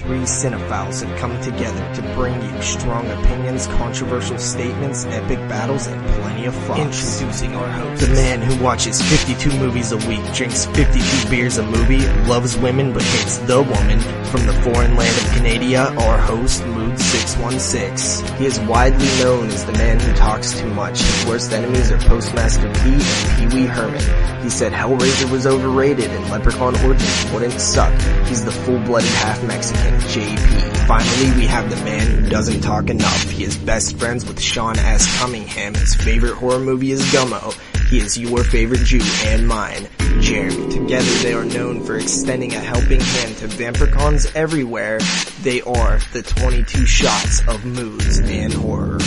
three cinephiles have come together to bring you strong opinions, controversial statements, epic battles, and plenty of fun. Introducing our host, the man who watches 52 movies a week, drinks 52 beers a movie, loves women but hates the woman. From the foreign land of Canada, our host, Moodz 616. He is widely known as the man who talks too much. His worst enemies are Postmaster P and Pee Wee Herman. He said Hellraiser was overrated and Leprechaun Origins wouldn't suck. He's the full-blooded half-Mexican, JP. Finally, we have the man who doesn't talk enough. He is best friends with Sean S. Cunningham. His favorite horror movie is Gummo. He is your favorite Jew and mine, Jeremy. Together they are known for extending a helping hand to vampircons everywhere. They are the 22 shots of Moodz and horror.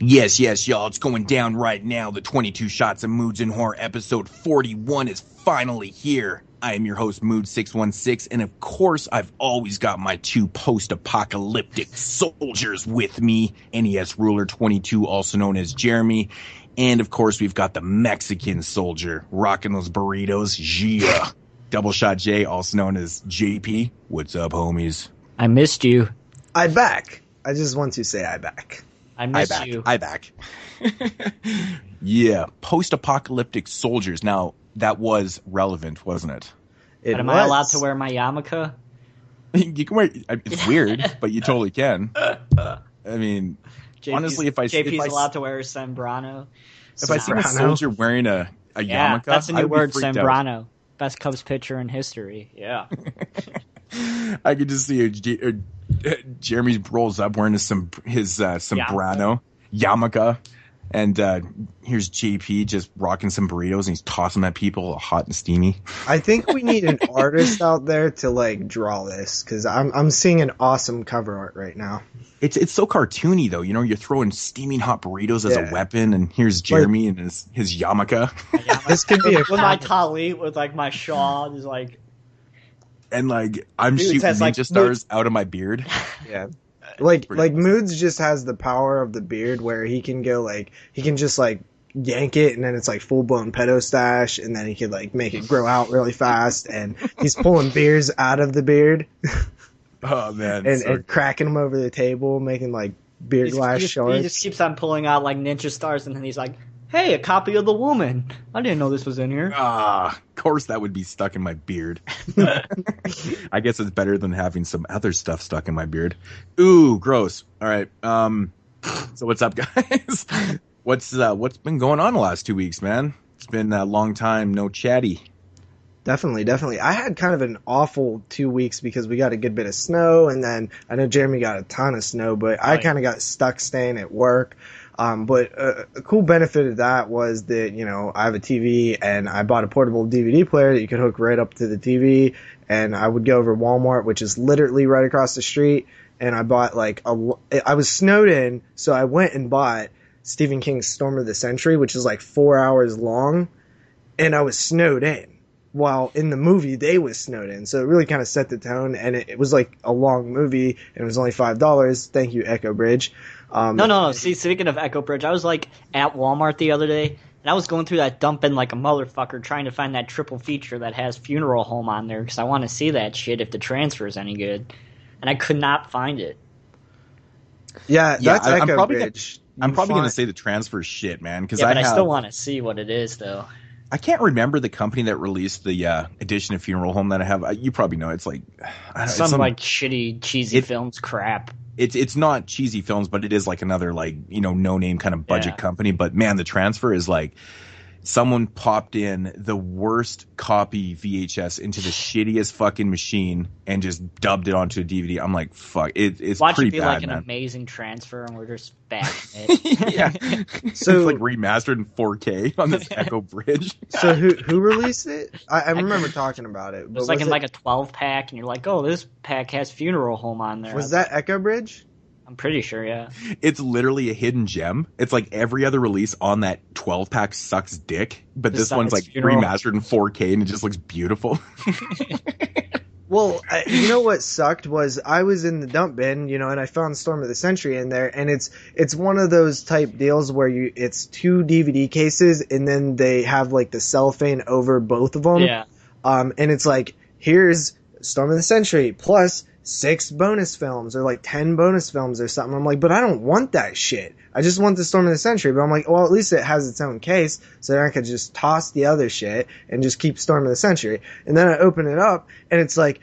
Yes, y'all, it's going down right now. The 22 Shots of Moodz and Horror episode 41 is finally here. I am your host, Moodz 616, and of course, I've always got my two post-apocalyptic soldiers with me. NES Ruler 22, also known as Jeremy. And of course, we've got the Mexican soldier, rocking those burritos, Gia. Double Shot J, also known as JP. What's up, homies? I missed you. I back. I just want to say I back. I missed you. I back. Yeah, post-apocalyptic soldiers. Now, that was relevant, wasn't it? Am I allowed to wear my yarmulke? You can wear. It's weird, but you totally can. I mean, honestly, if JP's allowed to wear a sombrano. If I see a soldier wearing a yarmulke, that's a new word, sombrano. out. Best Cubs pitcher in history. Yeah. I could just see Jeremy rolls up wearing his sombrano, yarmulke, and here's JP just rocking some burritos and he's tossing them at people hot and steamy. I think we need an artist out there to like draw this because I'm seeing an awesome cover art right now. It's so cartoony though, you know. You're throwing steaming hot burritos as a weapon, and here's Jeremy and his yarmulke. This could be with my tali, with like my shawl, is like. And like I'm shooting ninja stars out of my beard. Yeah, like Moodz just has the power of the beard where he can go he can just yank it and then it's like full blown pedo stash, and then he could make it grow out really fast, and he's pulling beers out of the beard. Oh man, and cracking them over the table, making beer glass shards. He just keeps on pulling out ninja stars, and then he's like, "Hey, a copy of The Woman. I didn't know this was in here." Of course that would be stuck in my beard. I guess it's better than having some other stuff stuck in my beard. Ooh, gross. All right. So what's up, guys? What's been going on the last 2 weeks, man? It's been a long time, no chatty. Definitely. I had kind of an awful 2 weeks because we got a good bit of snow, and then I know Jeremy got a ton of snow, but I kind of got stuck staying at work. But a cool benefit of that was that, I have a TV and I bought a portable DVD player that you could hook right up to the TV, and I would go over to Walmart, which is literally right across the street, and I bought I was snowed in, so I went and bought Stephen King's Storm of the Century, which is 4 hours long, and I was snowed in. While in the movie, they was snowed in. So it really kind of set the tone, and it was a long movie, and it was only $5. Thank you, Echo Bridge. No. See, speaking of Echo Bridge, I was at Walmart the other day, and I was going through that dumping like a motherfucker trying to find that triple feature that has Funeral Home on there, because I want to see that shit if the transfer is any good. And I could not find it. Yeah, that's Echo Bridge. I'm probably going to say the transfer shit, man. But I still want to see what it is, though. I can't remember the company that released the edition of Funeral Home that I have. You probably know. It's some shitty, cheesy films crap. It's not cheesy films, but it is another no name kind of budget company. But man, the transfer is someone popped in the worst copy VHS into the shittiest fucking machine and just dubbed it onto a DVD. I'm like, fuck, it's Watch pretty it be bad, an man. Amazing transfer, and we're just bashing it. Yeah, so it's remastered in 4K on this Echo Bridge. So who released it? I remember talking about it. It was in a 12-pack, and you're like, oh, this pack has Funeral Home on there. Was that Echo Bridge? I'm pretty sure, yeah. It's literally a hidden gem. It's every other release on that 12-pack sucks dick, but this one's remastered in 4K and it just looks beautiful. Well, you know what sucked was I was in the dump bin, and I found Storm of the Century in there, and it's one of those type deals where it's two DVD cases and then they have the cellophane over both of them. Yeah. And it's like, here's Storm of the Century plus 6 bonus films or like 10 bonus films or something. I'm like, but I don't want that shit. I just want the Storm of the Century. But I'm like, well, at least it has its own case, so then I could just toss the other shit and just keep Storm of the Century. And then I open it up and it's like,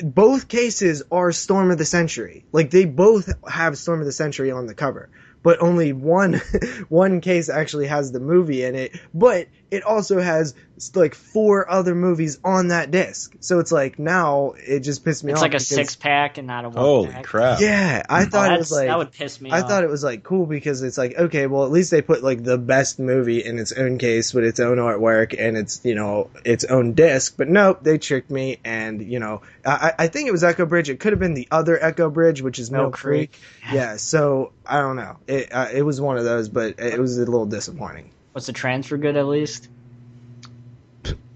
both cases are Storm of the Century. Like, they both have Storm of the Century on the cover. But only one case actually has the movie in it. But it also has like 4 other movies on that disc. So it's like, now it just pissed me off. It's like a 6-pack and not a 1-pack. Holy crap. Yeah, I thought it was like, that would piss me I off. thought it was like cool because it's like, okay, well, at least they put like the best movie in its own case with its own artwork and its, you know, its own disc. But nope, they tricked me. And, you know, I think it was Echo Bridge. It could have been the other Echo Bridge, which is Mill Creek. Yeah, so I don't know. It was one of those, but it was a little disappointing. Was the transfer good at least?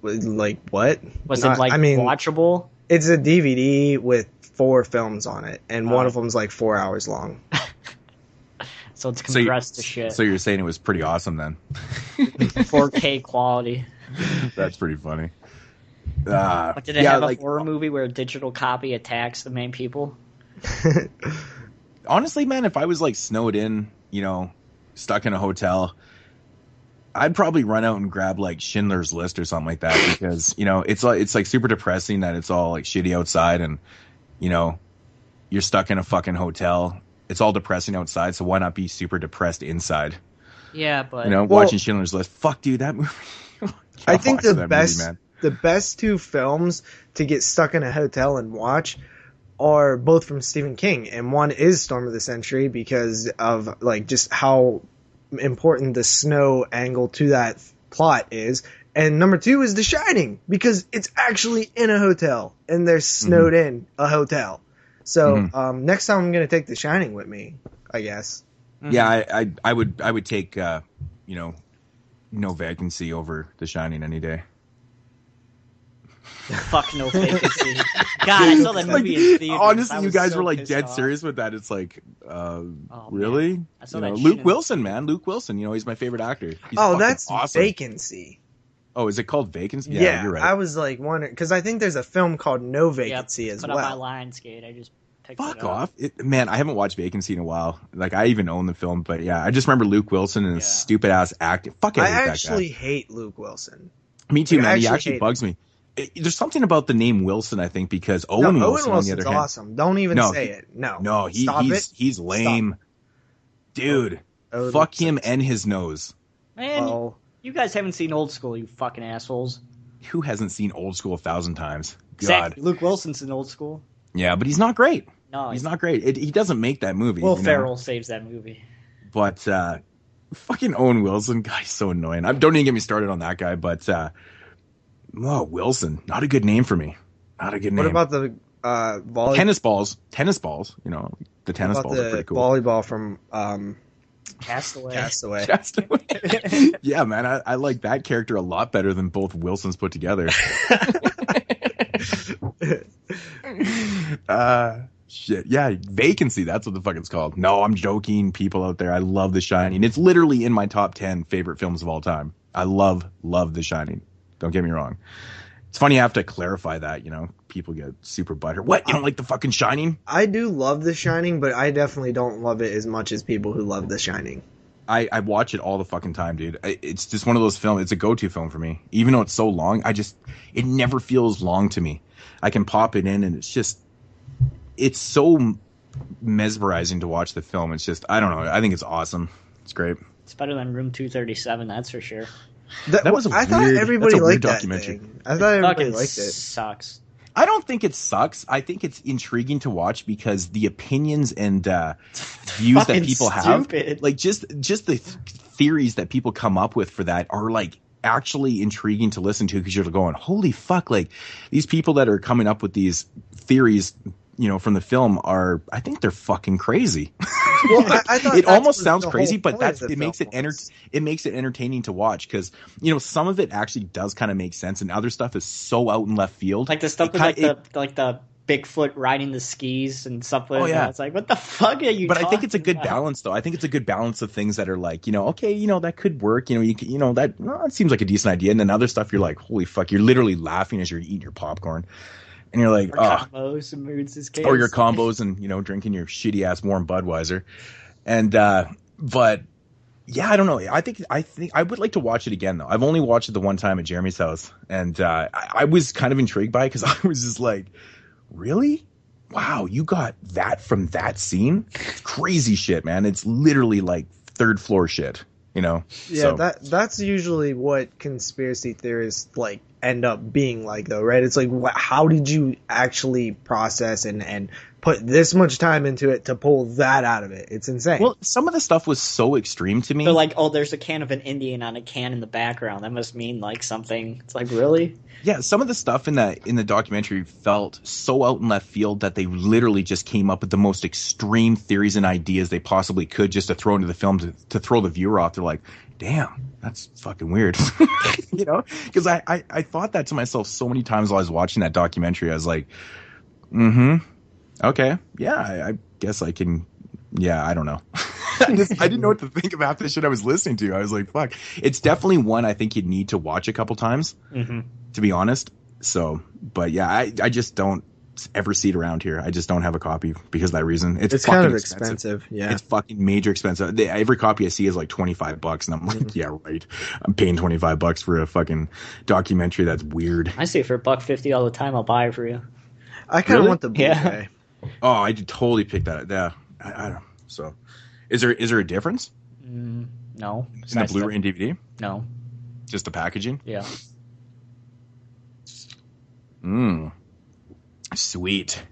Like what? Was it like watchable? It's a DVD with 4 films on it, and one of them's like 4 hours long. So it's compressed to shit. So you're saying it was pretty awesome then? 4K quality. That's pretty funny. But did it have a horror movie where a digital copy attacks the main people? Honestly, man, if I was like snowed in, you know, stuck in a hotel, I'd probably run out and grab like Schindler's List or something like that because, you know, it's like super depressing that it's all like shitty outside and, you know, you're stuck in a fucking hotel. It's all depressing outside, so why not be super depressed inside? Yeah, but you know, watching Schindler's List. Fuck, dude, that movie. I think the best 2 films to get stuck in a hotel and watch are both from Stephen King, and one is Storm of the Century because of like just how important the snow angle to that plot is, and number 2 is The Shining because it's actually in a hotel and they're snowed in a hotel. So next time I'm gonna take The Shining with me, I guess. Yeah, I would take you know, No Vacancy over The Shining any day. Fuck No Vacancy. God, I saw that movie in theaters. Honestly, you guys were like dead serious with that. It's like, really? I saw you know, that Luke Wilson, man. Luke Wilson, you know, he's my favorite actor. He's that's awesome. Vacancy. Oh, is it called Vacancy? Yeah, you're right. I was like wondering because I think there's a film called No Vacancy as well. Put up my Lionsgate. I just picked Fuck it up. off. Man, I haven't watched Vacancy in a while. Like, I even own the film, but yeah, I just remember Luke Wilson and his stupid ass acting. Fuck, I hate that guy. actually hate Luke Wilson. Me too, man. He actually bugs me. There's something about the name Wilson, I think, because Owen Wilson, on the other hand, awesome. Don't even say it. No, he's lame, dude. Fuck him and his nose. Man, you guys haven't seen Old School, you fucking assholes. Who hasn't seen Old School 1,000 times? God. Exactly. Luke Wilson's in Old School. Yeah, but he's not great. No, he's not great. He doesn't make that movie. Will Ferrell saves that movie. But fucking Owen Wilson, God, he's so annoying. Don't even get me started on that guy. But Wilson, not a good name for me. Not a good name. What about the volleyball? Tennis balls. Tennis balls. You know, the tennis balls are pretty cool. Volleyball from Castaway. Yeah, man, I like that character a lot better than both Wilsons put together. Shit. Yeah, Vacancy. That's what the fuck it's called. No, I'm joking, people out there. I love The Shining. It's literally in my top 10 favorite films of all time. I love The Shining. Don't get me wrong. It's funny I have to clarify that, you know. People get super butthurt. What? You don't like The fucking Shining? I do love The Shining, but I definitely don't love it as much as people who love The Shining. I watch it all the fucking time, dude. It's just one of those films. It's a go-to film for me. Even though it's so long, it never feels long to me. I can pop it in and it's so mesmerizing to watch the film. It's just, I don't know. I think it's awesome. It's great. It's better than Room 237, that's for sure. That was I thought everybody liked that thing. I thought everybody liked it. Sucks. I don't think it sucks. I think it's intriguing to watch because the opinions and views that people have, like just the theories that people come up with for that are like actually intriguing to listen to because you're going, holy fuck, like these people that are coming up with these theories, you know, from the film I think they're fucking crazy. Well, I thought it almost sounds crazy, but it makes it entertaining to watch because, you know, some of it actually does kind of make sense and other stuff is so out in left field. Like the stuff with the Bigfoot riding the skis and stuff like yeah. that. It's like, what the fuck are you? But I think it's a good about? balance, though. I think it's a good balance of things that are like, okay, that could work. That seems like a decent idea. And then other stuff, you're like, holy fuck, you're literally laughing as you're eating your popcorn, and you're like, combos and Moods' case. Or your combos and drinking your shitty ass warm Budweiser, and but. Yeah, I don't know. I think I would like to watch it again, though. I've only watched it the one time at Jeremy's house, and I was kind of intrigued by it because I was just like, really? Wow, you got that from that scene? It's crazy shit, man. It's literally like third floor shit, Yeah, so. that's usually what conspiracy theorists like end up being like, though, right? It's like, how did you actually process and put this much time into it to pull that out of it? It's insane. Well, some of the stuff was so extreme to me. They're like, oh, there's a can of an Indian on a can in the background. That must mean like something. It's like, really? Yeah, some of the stuff in the documentary felt so out in left field that they literally just came up with the most extreme theories and ideas they possibly could just to throw into the film to throw the viewer off. They're like, damn, that's fucking weird. Because I thought that to myself so many times while I was watching that documentary. I was like, okay, yeah, I guess I can. Yeah, I don't know. I didn't know what to think of half the shit I was listening to. I was like, fuck. It's definitely one I think you'd need to watch a couple times, to be honest. So, but yeah, I just don't ever see it around here. I just don't have a copy because of that reason. It's kind of expensive. Yeah, it's fucking major expensive. Every copy I see is like $25, and I'm like, yeah, right. I'm paying $25 for a fucking documentary. That's weird. I see it for $1.50 all the time. I'll buy it for you. I kind of want the Blu-ray. Oh, I did totally pick that. Yeah, I don't. So, is there a difference? No. In the Blu-ray and DVD? No. Just the packaging? Yeah. Sweet.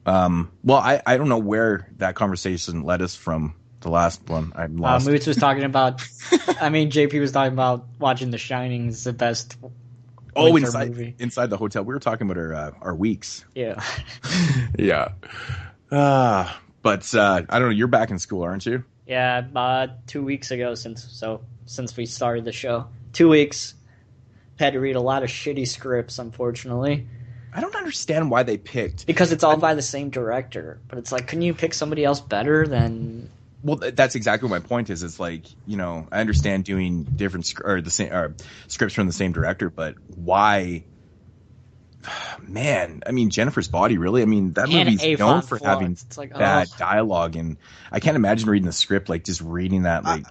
Well, I don't know where that conversation led us from the last one. I'm lost. Moodz was talking about. JP was talking about watching The Shining is the best. Movie. Inside the hotel. We were talking about our weeks. Yeah. Yeah. But I don't know. You're back in school, aren't you? Yeah, 2 weeks ago since we started the show. 2 weeks. Had to read a lot of shitty scripts, unfortunately. I don't understand why they picked. Because it's all by the same director. But it's like, couldn't you pick somebody else better than... Well, that's exactly what my point is. It's like, I understand doing different scripts from the same director, but why? Man, Jennifer's Body, really? That movie's known for having bad dialogue, and I can't imagine reading the script, like just reading that, like...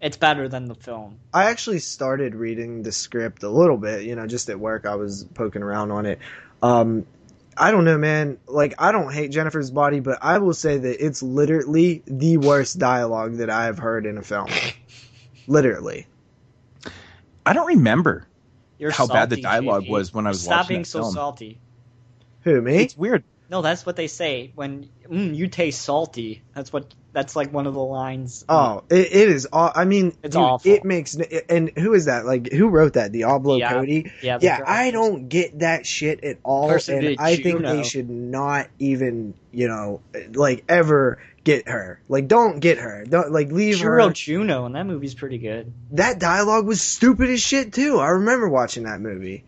It's better than the film. I actually started reading the script a little bit, just at work. I was poking around on it. I don't know, man. Like, I don't hate Jennifer's Body, but I will say that it's literally the worst dialogue that I have heard in a film. Literally. I don't remember how salty, bad the dialogue JP. was when I was Stop watching being that so film. salty. Who, me? It's weird. No, that's what they say when you taste salty. That's like one of the lines. Oh, it is. It's dude, awful. It makes. And who is that? Like, who wrote that? Diablo Cody. Yeah. I don't get that shit at all. And I think they should not even, ever get her. Like, don't get her. Don't leave her. She wrote Juno, and that movie's pretty good. That dialogue was stupid as shit too. I remember watching that movie.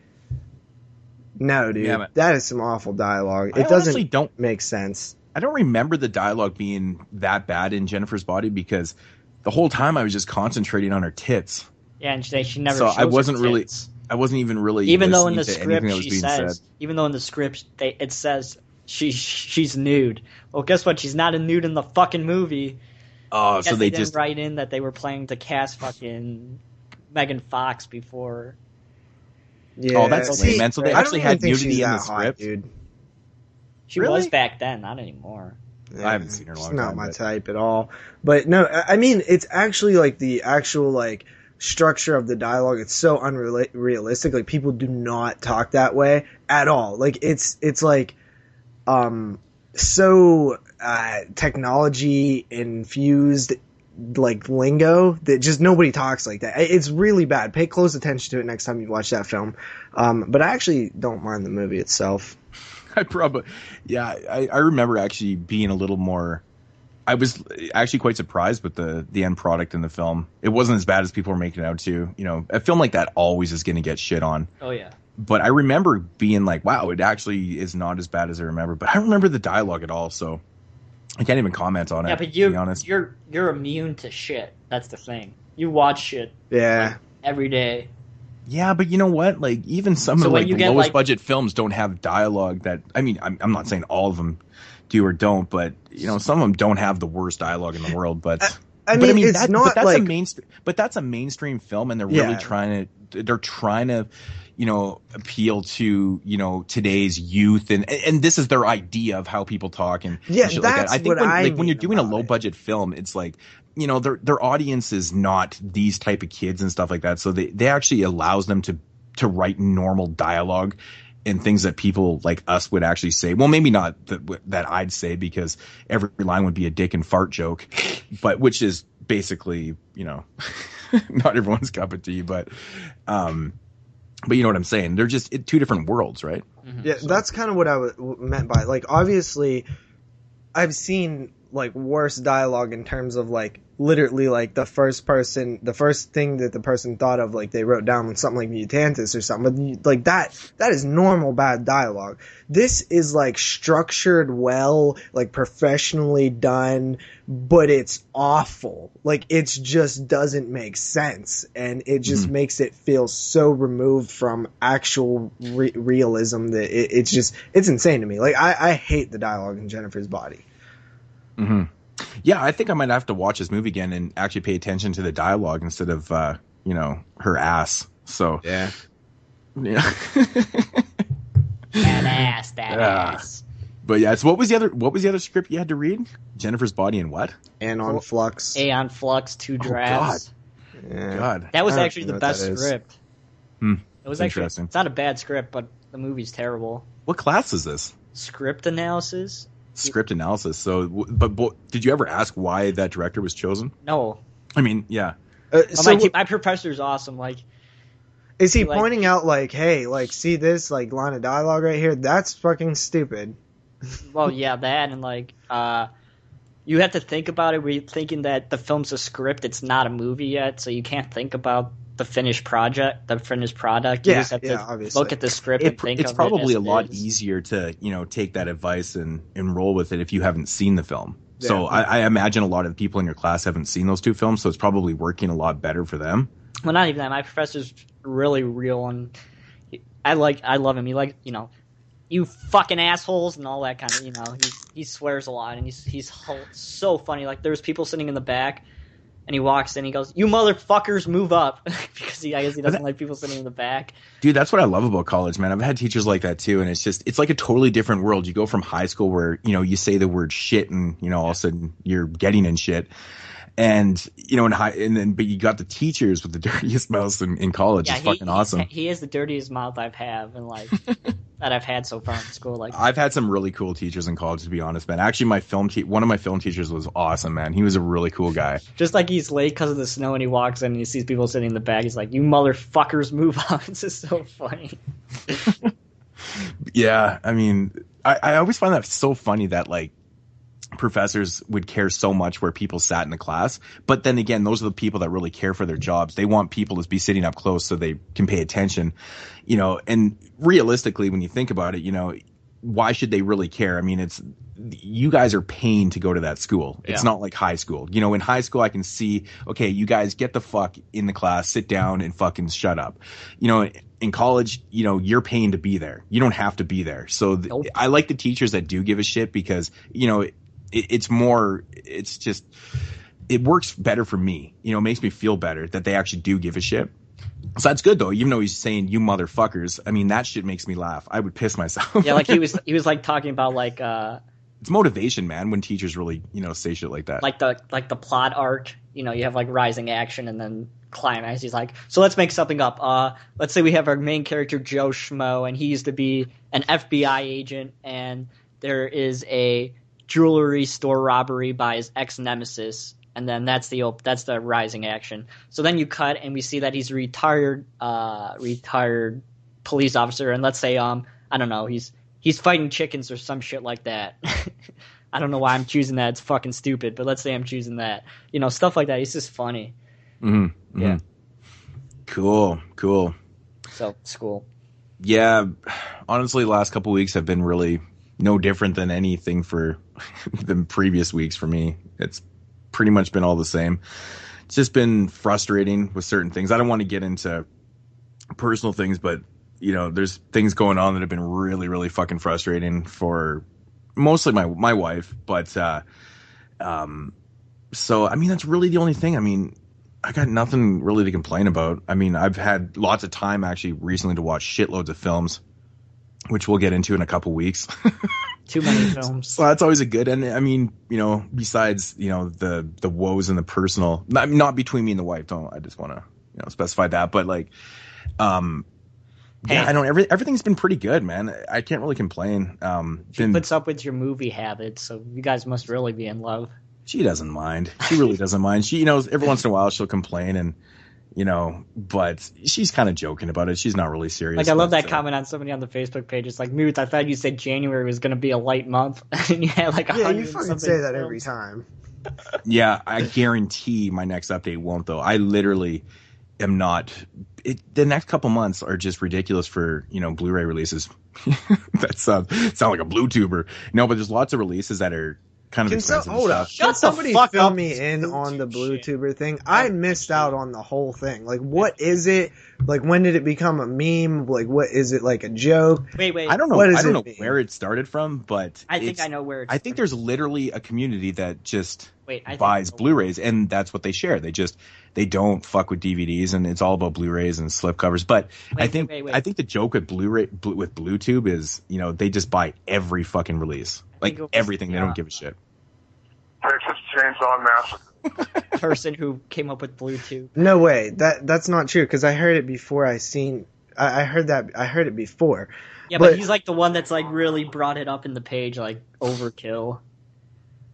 No, dude, that is some awful dialogue. It doesn't make sense. I don't remember the dialogue being that bad in Jennifer's Body because the whole time I was just concentrating on her tits. Yeah, and she never. So shows I wasn't her tits. I wasn't even really. Even though in the script she says, it says she's nude. Well, guess what? She's not a nude in the fucking movie. Oh, so they didn't just write in that they were planning to cast fucking Megan Fox before. Yeah, oh, that's lame, man. So they actually had nudity in the script, dude. She was back then, not anymore. Yeah, I haven't seen her in a long time. Not my type at all. But no, it's actually like the actual structure of the dialogue. It's so unrealistic. Like, people do not talk that way at all. Like, it's like so technology infused, like, lingo that just nobody talks like that. It's really bad. Pay close attention to it next time you watch that film. But I actually don't mind the movie itself. I remember actually being a little more. I was actually quite surprised with the end product in the film. It wasn't as bad as people were making it out to. A film like that always is going to get shit on. Oh yeah. But I remember being like, wow, it actually is not as bad as I remember. But I don't remember the dialogue at all, so I can't even comment on it. Yeah, but to be honest. you're immune to shit. That's the thing. You watch shit. Yeah. Like, every day. Yeah, but you know what? Like, even some of like the lowest budget films don't have dialogue that. I mean, I'm not saying all of them do or don't, but you know, some of them don't have the worst dialogue in the world. But I mean, it's that's like a mainstream. But that's a mainstream film, and they're really trying to, you know, appeal to, you know, today's youth, and this is their idea of how people talk and yeah, shit that's like that. I think when you're doing a about low budget film, it's like, you know, their audience is not these type of kids and stuff like that. So they actually allows them to write normal dialogue and things that people like us would actually say. Well, maybe not that I'd say, because every line would be a dick and fart joke, but which is basically, you know, not everyone's cup of tea, but you know what I'm saying? They're just two different worlds, right? Mm-hmm. Yeah, that's kind of what I meant by, like, obviously I've seen like worse dialogue in terms of like literally like the first thing that the person thought of, like they wrote down was something like mutantis or something, but like that is normal bad dialogue. This is like structured well, like professionally done, but it's awful. Like it just doesn't make sense, and it just makes it feel so removed from actual realism that it's insane to me. Like I hate the dialogue in Jennifer's Body. Mm-hmm. Yeah, I think I might have to watch this movie again and actually pay attention to the dialogue instead of, you know, her ass. So yeah. that ass. But yeah, so what was the other script you had to read? Jennifer's Body and what? Aeon Flux. Aeon Flux, 2 drafts. God. Yeah. God. That was actually the best script. It was actually interesting. It's not a bad script, but the movie's terrible. What class is this? Script analysis. Script analysis. So, but did you ever ask why that director was chosen? No. I mean, yeah. So my professor's awesome. Like, is he pointing out like, hey, like, see this like line of dialogue right here? That's fucking stupid. Well, yeah, that, and like, you have to think about it. We're thinking that the film's a script; it's not a movie yet, so you can't think about the finished product. You just have to obviously look at the script and think it's probably a lot easier to, you know, take that advice and roll with it if you haven't seen the film. Yeah. So I imagine a lot of the people in your class haven't seen those 2 films, so it's probably working a lot better for them. Well, not even that. My professor's really real, and I love him. He, like, you know, you fucking assholes and all that kind of, you know, he swears a lot, and he's so funny. Like, there's people sitting in the back, and he walks in, he goes, "You motherfuckers, move up," because I guess he doesn't like people sitting in the back. Dude, that's what I love about college, man. I've had teachers like that too, and it's like a totally different world. You go from high school where, you know, you say the word shit, and, you know, all of a sudden you're getting in shit. And, you know, but you got the teachers with the dirtiest mouths in college. It's fucking awesome. He has the dirtiest mouth I've had, and like that I've had so far in school. Like, I've had some really cool teachers in college, to be honest, man. Actually, one of my film teachers was awesome, man. He was a really cool guy. Just like he's late because of the snow, and he walks in and he sees people sitting in the back. He's like, "You motherfuckers, move up." It's just so funny. Yeah, I mean, I always find that so funny that, like, professors would care so much where people sat in the class, but then again, those are the people that really care for their jobs. They want people to be sitting up close so they can pay attention, you know. And realistically, when you think about it, you know, why should they really care? I mean, you guys are paying to go to that school. It's not like high school. You know, in high school, I can see, okay, you guys get the fuck in the class, sit down and fucking shut up. You know, in college, you know, you're paying to be there. You don't have to be there. So I like the teachers that do give a shit, because, you know, it works better for me. You know, it makes me feel better that they actually do give a shit. So that's good, though. Even though he's saying "you motherfuckers," I mean, that shit makes me laugh. I would piss myself. Yeah, like he was like talking about like it's motivation, man, when teachers really, you know, say shit like that. Like the plot arc, you know, you have like rising action and then climax. He's like, so let's make something up. Let's say we have our main character Joe Schmo, and he used to be an FBI agent, and there is a jewelry store robbery by his ex-nemesis, and then that's the rising action. So then you cut, and we see that he's a retired police officer, and let's say I don't know, he's fighting chickens or some shit like that. I don't know why I'm choosing that. It's fucking stupid, but let's say I'm choosing that. You know, stuff like that. It's just funny. Mm-hmm. Yeah. Cool. So, school. Yeah, honestly, the last couple weeks have been really no different than anything for the previous weeks for me. It's pretty much been all the same. It's just been frustrating with certain things. I don't want to get into personal things, but there's things going on that have been really, really fucking frustrating for mostly my wife. But so I mean, that's really the only thing. I mean, I got nothing really to complain about. I mean, I've had lots of time actually recently to watch shitloads of films, which we'll get into in a couple weeks. Too many films. So that's always a good. And I mean, besides, the woes and the personal, not between me and the wife. I just want to, specify that. But like, yeah, I don't. Everything's been pretty good, man. I can't really complain. She puts up with your movie habits, so you guys must really be in love. She doesn't mind. She really doesn't mind. She, every once in a while she'll complain and, but she's kind of joking about it. She's not really serious. Like, I love that comment on somebody on the Facebook page. It's like, Moodz, I thought you said January was going to be a light month. And you had like you fucking say that every time. Yeah, I guarantee my next update won't, though. I literally am not. The next couple months are just ridiculous for, Blu-ray releases. That sound like a Blu-Tuber. No, but there's lots of releases that are kind of expensive. Hold up. Shut Can somebody the fuck fill up, me in on the Blu-Tuber thing? I missed out on the whole thing. Like, what is it? Like, when did it become a meme? Like, what is it? Like a joke? Wait. I don't know. I don't know where it started from, but I think I know where. I think there's literally a community that just buys Blu-rays, and that's what they share. They don't fuck with DVDs, and it's all about Blu-rays and slipcovers. But I think the joke with Blu-ray with Blu-Tube is, they just buy every fucking release, like everything. They don't give a shit. Texas Chainsaw Massacre. Person who came up with Blu-Tube. No way. That's not true, because I heard it before. I heard it before. Yeah, but he's like the one that's like really brought it up in the page, like overkill.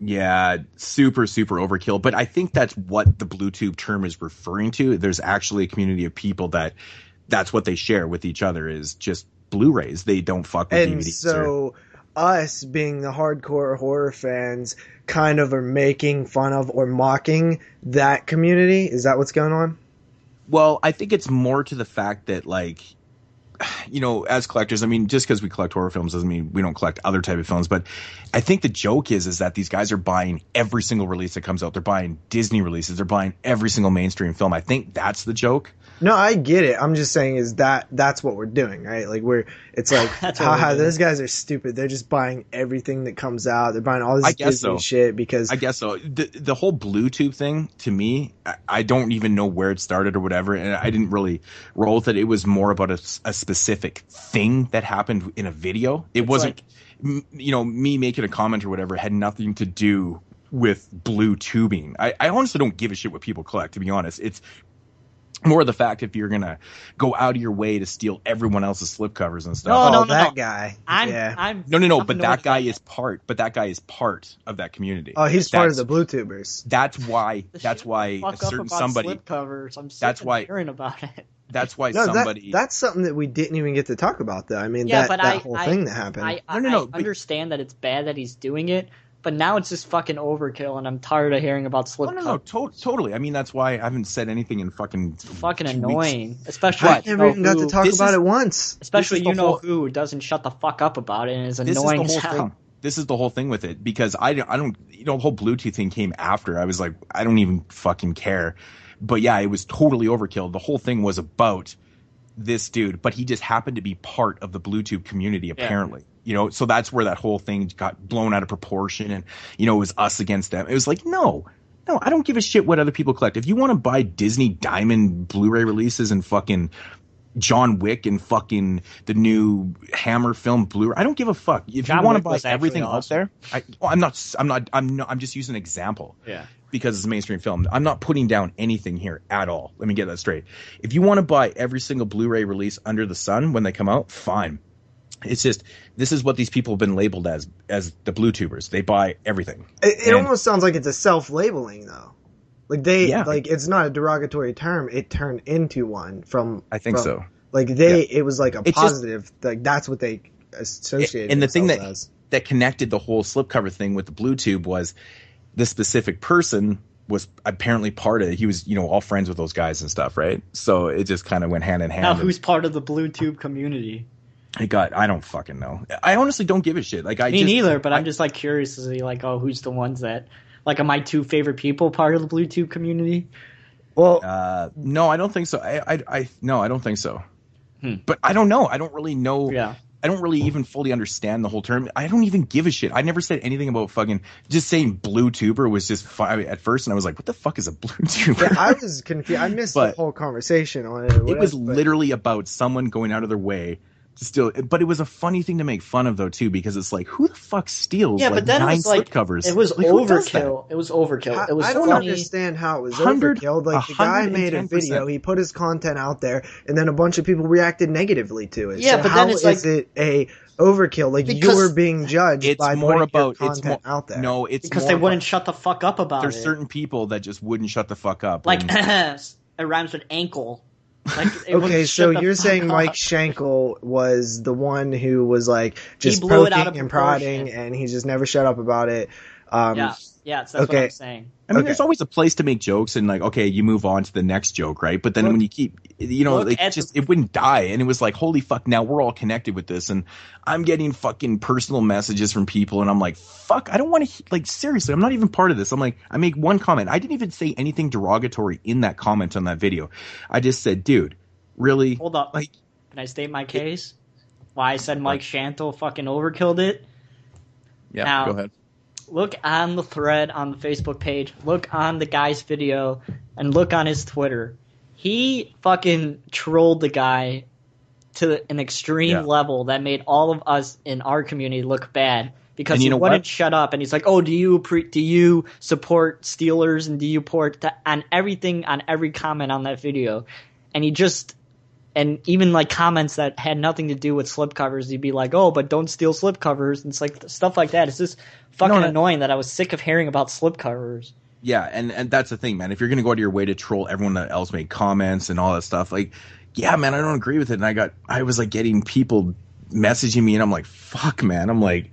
Yeah, super, super overkill. But I think that's what the Blu-Tube term is referring to. There's actually a community of people that's what they share with each other is just Blu-rays. They don't fuck with DVDs. So us being the hardcore horror fans kind of are making fun of or mocking that community. Is that what's going on? Well, I think it's more to the fact that, like, as collectors, I mean, just because we collect horror films doesn't mean we don't collect other type of films. But I think the joke is that these guys are buying every single release that comes out. They're buying Disney releases. They're buying every single mainstream film. I think that's the joke. No, I get it. I'm just saying that's what we're doing, right? Like it's like, haha, those guys are stupid. They're just buying everything that comes out. They're buying all this Disney shit because I guess so. The whole Blu-Tube thing, to me, I don't even know where it started or whatever, and I didn't really roll with it. It was more about a specific thing that happened in a video. It wasn't, me making a comment or whatever had nothing to do with Blu-Tubing. I honestly don't give a shit what people collect, to be honest. It's more the fact if you're gonna go out of your way to steal everyone else's slipcovers and stuff. No, that guy. But that guy is part. But that guy is part of that community. Oh, he's part of the Blu-Tubers. That's why a certain somebody. Slipcovers. I'm that's why hearing about it. That's why somebody. That's something that we didn't even get to talk about, though. I mean, that whole thing that happened. I understand that it's bad that he's doing it. But now it's just fucking overkill, and I'm tired of hearing about slipcovers. Totally. I mean, that's why I haven't said anything in fucking. It's fucking annoying, especially. I never even got to talk about it once. Especially who doesn't shut the fuck up about it and is annoying as hell. This is the whole thing with it because I don't. The whole Bluetooth thing came after. I was like, I don't even fucking care. But yeah, it was totally overkill. The whole thing was about this dude, but he just happened to be part of the Bluetooth community apparently. Yeah. So that's where that whole thing got blown out of proportion and, it was us against them. It was like, no, I don't give a shit what other people collect. If you want to buy Disney Diamond Blu-ray releases and fucking John Wick and fucking the new Hammer film Blu-ray, I don't give a fuck. If you want to buy everything out there, I'm just using an example. Yeah. Because it's a mainstream film. I'm not putting down anything here at all. Let me get that straight. If you want to buy every single Blu-ray release under the sun when they come out, fine. It's just, this is what these people have been labeled as the Blu-Tubers. They buy everything. It almost sounds like it's a self-labeling, though. Like like it's not a derogatory term. It turned into one from. I think so. Like it was like a positive. Like that's what they associated. And the thing that connected the whole slipcover thing with the Blu-Tube was the specific person was apparently part of it. He was, all friends with those guys and stuff, right? So it just kind of went hand in hand. Now, who's part of the Blu-Tube community? I don't fucking know. I honestly don't give a shit. Like Me neither, but I'm just like curious to see like, oh, who's the ones that like are my two favorite people part of the Blu-Tube community? Well, no, I don't think so. No, I don't think so. But I don't know. I don't really know. Yeah. I don't really even fully understand the whole term. I don't even give a shit. I never said anything about fucking just saying Blu-Tuber was just at first, and I was like, what the fuck is a Blu-Tuber? yeah, I was confused. I missed the whole conversation on it. It was literally about someone going out of their way to steal. But it was a funny thing to make fun of, though, too, because it's like, who the fuck steals but then 9 it was like, slipcovers? it was like, overkill. It was overkill. It was I don't funny. understand how it was overkill. Like, the guy made a video, he put his content out there, and then a bunch of people reacted negatively to it. Yeah, so but how then it's is like, it a overkill? Like, you're being judged by putting your content out there. No, it's because more they wouldn't shut the fuck up about There's it. certain people that just wouldn't shut the fuck up. Like, it rhymes with ankle. Like, okay, so you're saying Mike Schenkel was the one who was like just poking and prodding, and he just never shut up about it. That's what I'm saying. I mean, there's always a place to make jokes, and like, okay, you move on to the next joke, right? But then when you keep, it wouldn't die, and it was like, holy fuck, now we're all connected with this, and I'm getting fucking personal messages from people, and I'm like, fuck, I don't want to, like, seriously, I'm not even part of this. I'm like, I make one comment. I didn't even say anything derogatory in that comment on that video. I just said, dude, really? Hold up. Like, can I state my case? Why I said Mike Schenkel fucking overkilled it? Yeah, now, go ahead. Look on the thread on the Facebook page, look on the guy's video, and look on his Twitter. He fucking trolled the guy to an extreme level that made all of us in our community look bad because he wouldn't shut up. And he's like, "Oh, do you support Steelers and do you support on everything on every comment on that video?" And he just. And even like comments that had nothing to do with slipcovers, he'd be like, "Oh, but don't steal slipcovers." And it's like stuff like that. It's just fucking annoying that I was sick of hearing about slipcovers. Yeah, and that's the thing, man. If you're gonna go out of your way to troll everyone that else made comments and all that stuff, like, yeah, man, I don't agree with it. And I was like getting people messaging me, and I'm like, fuck, man. I'm like,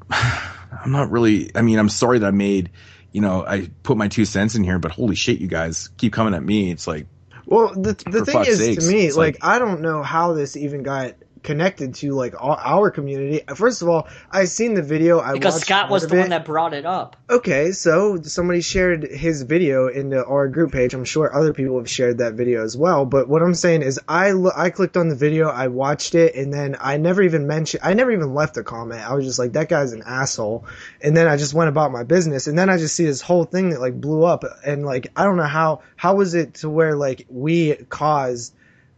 I'm not really. I mean, I'm sorry that I made, I put my 2 cents in here, but holy shit, you guys keep coming at me. It's like. Well, the thing is, to me, like, I don't know how this even got connected to, like, our community. First of all, I seen the video. Because Scott was the one that brought it up. Okay, so somebody shared his video into our group page. I'm sure other people have shared that video as well. But what I'm saying is I clicked on the video, I watched it, and then I never even left a comment. I was just like, that guy's an asshole. And then I just went about my business. And then I just see this whole thing that, like, blew up. And, like, I don't know how was it to where, like, we caused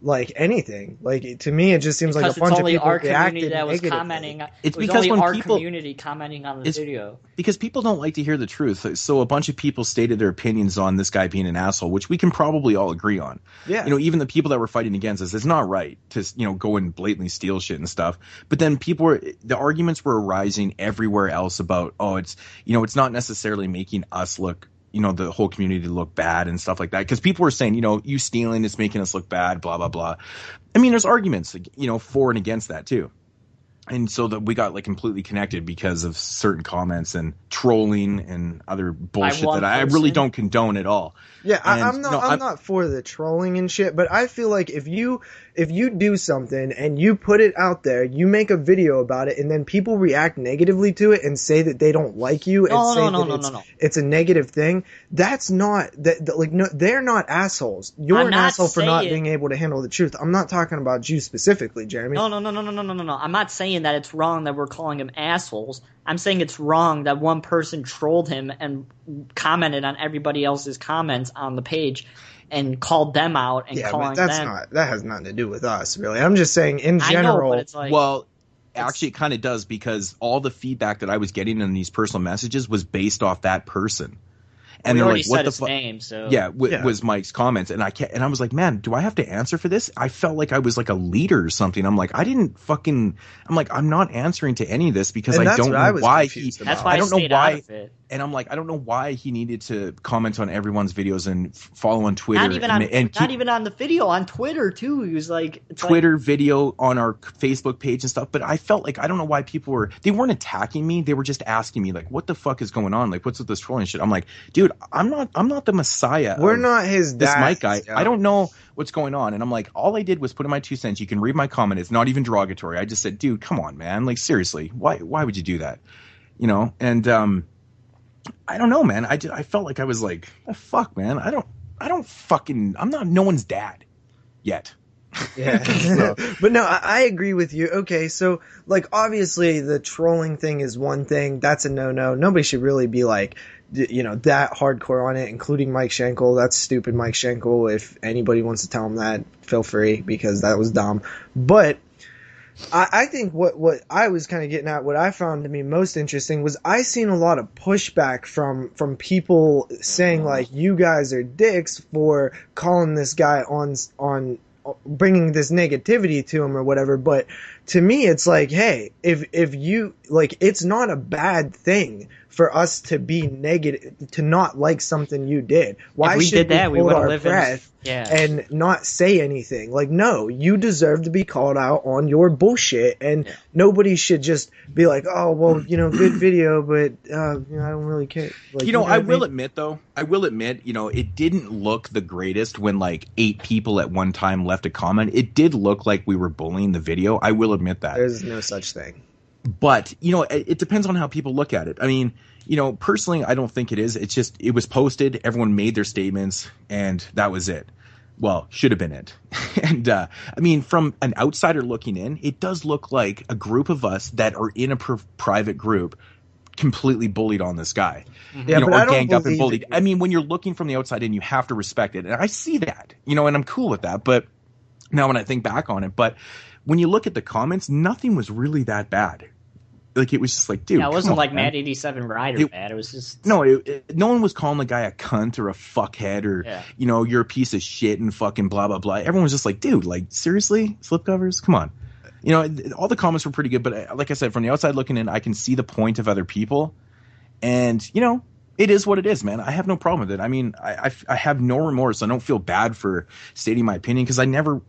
like anything. Like, to me, it just seems like a bunch of people reacted that was negatively. commenting. It's was because only when our people, community commenting on the video. Because people don't like to hear the truth. So a bunch of people stated their opinions on this guy being an asshole, which we can probably all agree on. Yeah. Even the people that were fighting against us, it's not right to, go and blatantly steal shit and stuff. But then the arguments were arising everywhere else about, it's not necessarily making us look, the whole community look bad and stuff like that. Because people were saying, you stealing is making us look bad, blah, blah, blah. I mean, there's arguments, for and against that too. And so that we got like completely connected because of certain comments and trolling and other bullshit that I really don't condone at all. Yeah, I'm not for the trolling and shit, but I feel like if you do something and you put it out there, you make a video about it, and then people react negatively to it and say that they don't like you it's a negative thing. That's not that. They're not assholes. You're an asshole for not being able to handle the truth. I'm not talking about you specifically, Jeremy. No. I'm not saying that it's wrong that we're calling them assholes. I'm saying it's wrong that one person trolled him and commented on everybody else's comments on the page and called them out and calling them. That has nothing to do with us, really. I'm just saying in general. I know, but it's like, well, actually, it kind of does, because all the feedback that I was getting in these personal messages was based off that person. And they're like, "What the fuck?" Name, so was Mike's comments, and I was like, "Man, do I have to answer for this?" I felt like I was like a leader or something. I'm like, I'm not answering to any of this because I don't know why he. That's why I don't know why. And I'm like, I don't know why he needed to comment on everyone's videos and follow on Twitter. Not even on the video, on Twitter too. He was like Twitter video on our Facebook page and stuff. But I felt like I don't know why people weren't attacking me. They were just asking me like, what the fuck is going on? Like, what's with this trolling shit? I'm like, dude, I'm not the messiah. We're not his this dad. Mike guy. I don't know what's going on. And I'm like, all I did was put in my 2 cents. You can read my comment. It's not even derogatory. I just said, dude, come on, man. Like, seriously, why would you do that? You know? And, I don't know, man. I felt like I was like, oh, fuck, man. I'm not no one's dad yet. Yeah. So. But no, I agree with you. Okay, so like obviously the trolling thing is one thing. That's a no-no. Nobody should really be like, you know, that hardcore on it, including Mike Schenkel. That's stupid, Mike Schenkel. If anybody wants to tell him that, feel free, because that was dumb. But I think what I was kind of getting at, what I found to be most interesting was I seen a lot of pushback from people saying like, you guys are dicks for calling this guy on bringing this negativity to him or whatever. But to me, it's like, hey, if you like, it's not a bad thing for us to be negative, to not like something you did. Why should we hold our breath and not say anything? Like, no, you deserve to be called out on your bullshit, and nobody should just be like, oh, well, you know, good video, but you know, I don't really care. Like, you know I will admit, you know, it didn't look the greatest when like 8 people at one time left a comment. It did look like we were bullying the video. I will admit that. There's no such thing. But, you know, it depends on how people look at it. I mean, you know, personally, I don't think it is. It's just, it was posted, everyone made their statements, and that was it. Well, should have been it. And, I mean, from an outsider looking in, it does look like a group of us that are in a private group completely bullied on this guy. Yeah, you know, but or I don't ganged up and bullied. it. I mean, when you're looking from the outside in, you have to respect it. And I see that, you know, and I'm cool with that. But now when I think back on it, but when you look at the comments, nothing was really that bad. Like, it was just like, dude, yeah, it wasn't like man. Mad 87 Rider bad. It was just no one was calling the guy a cunt or a fuckhead or you know, you're a piece of shit and fucking blah blah blah. Everyone was just like, dude, like, seriously, slipcovers, come on. You know, all the comments were pretty good, but like I said, from the outside looking in, I can see the point of other people, and you know, it is what it is, man. I have no problem with it. I mean, I have no remorse. I don't feel bad for stating my opinion, because I never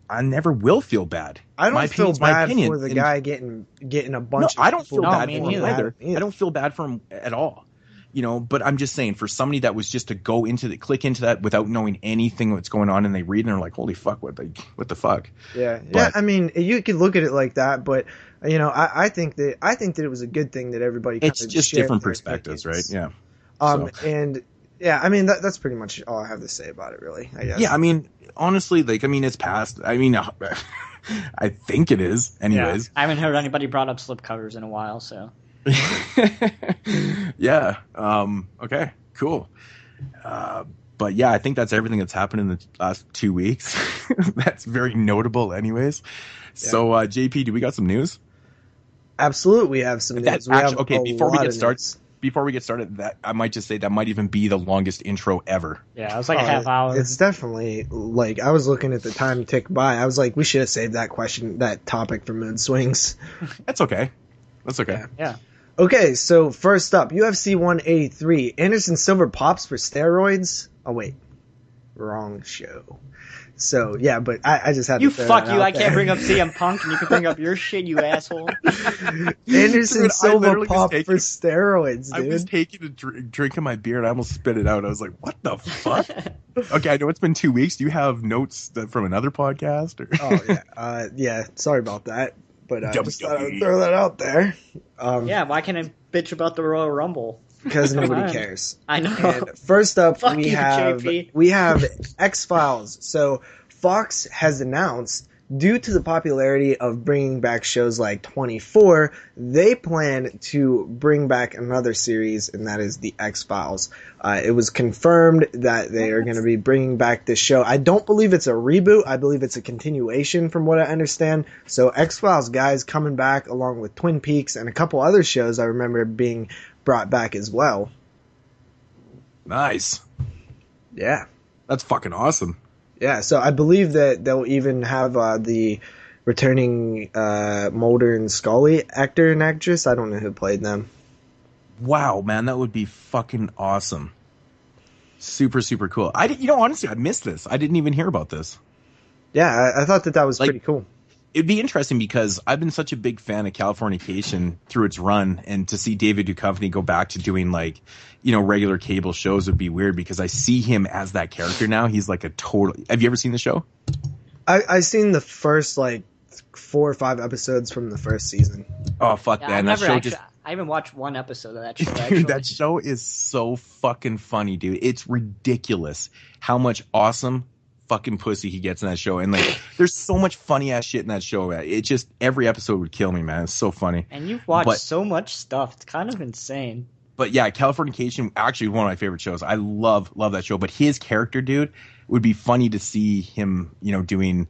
will feel bad. I don't feel bad opinion. for the guy getting a bunch. No, I don't feel bad for him neither. either. I don't feel bad for him at all. You know, but I'm just saying, for somebody that was just to go click into that without knowing anything that's going on, and they read and they're like, holy fuck, what the fuck? Yeah. I mean, you could look at it like that, but you know, I think that it was a good thing that everybody. It's just different perspectives, right? Yeah. And yeah, I mean, that's pretty much all I have to say about it, really, I guess. Yeah, I mean, honestly, like, I mean, it's past. I mean, I think it is, anyways. Yeah. I haven't heard anybody brought up slipcovers in a while, so. Yeah. Okay, cool. But yeah, I think that's everything that's happened in the last 2 weeks. That's very notable, anyways. Yeah. So, JP, do we got some news? Absolutely, we have some news. Before we get started, that I might just say that might even be the longest intro ever. Yeah, it was like a half hour. It's definitely, like, I was looking at the time tick by. I was like, we should have saved that topic for Moodz Swingz. That's okay. Yeah. Okay, so first up, UFC 183. Anderson Silva pops for steroids. Oh wait, wrong show. So yeah, but I just had to throw that out I there. can't bring up CM Punk, and you can bring up your shit, you asshole. Anderson Silva popped for steroids, dude. I was taking a drink of my beer and I almost spit it out. I was like, what the fuck? Okay, I know it's been 2 weeks. Do you have notes from another podcast? Or? Oh yeah, yeah. Sorry about that, but I just thought I would throw that out there. Yeah, why can't I bitch about the Royal Rumble? Because nobody cares. I know. And first up, Fuck we you, have JP. X-Files. So Fox has announced, due to the popularity of bringing back shows like 24, they plan to bring back another series, and that is the X-Files. It was confirmed that they are going to be bringing back this show. I don't believe it's a reboot. I believe it's a continuation, from what I understand. So X-Files guys coming back, along with Twin Peaks and a couple other shows I remember being brought back as well. Nice. Yeah. That's fucking awesome. Yeah, so I believe that they'll even have the returning Mulder and Scully actor and actress. I don't know who played them. Wow, man, that would be fucking awesome. Super, super cool. Honestly, I missed this. I didn't even hear about this. Yeah, I thought that was pretty cool. it'd be interesting because I've been such a big fan of Californication through its run, and to see David Duchovny go back to doing like, regular cable shows would be weird because I see him as that character now. He's like a total. Have you ever seen the show? I've seen the first like 4 or 5 episodes from the first season. Oh fuck Yeah, that! I haven't watched one episode of that show. Actually. That show is so fucking funny, dude. It's ridiculous how much awesome fucking pussy he gets in that show, and like, there's so much funny ass shit in that show. It just every episode would kill me, man. It's so funny. And you've watched so much stuff. It's kind of insane. But yeah, Californication actually one of my favorite shows. I love that show. But his character, dude, would be funny to see him, doing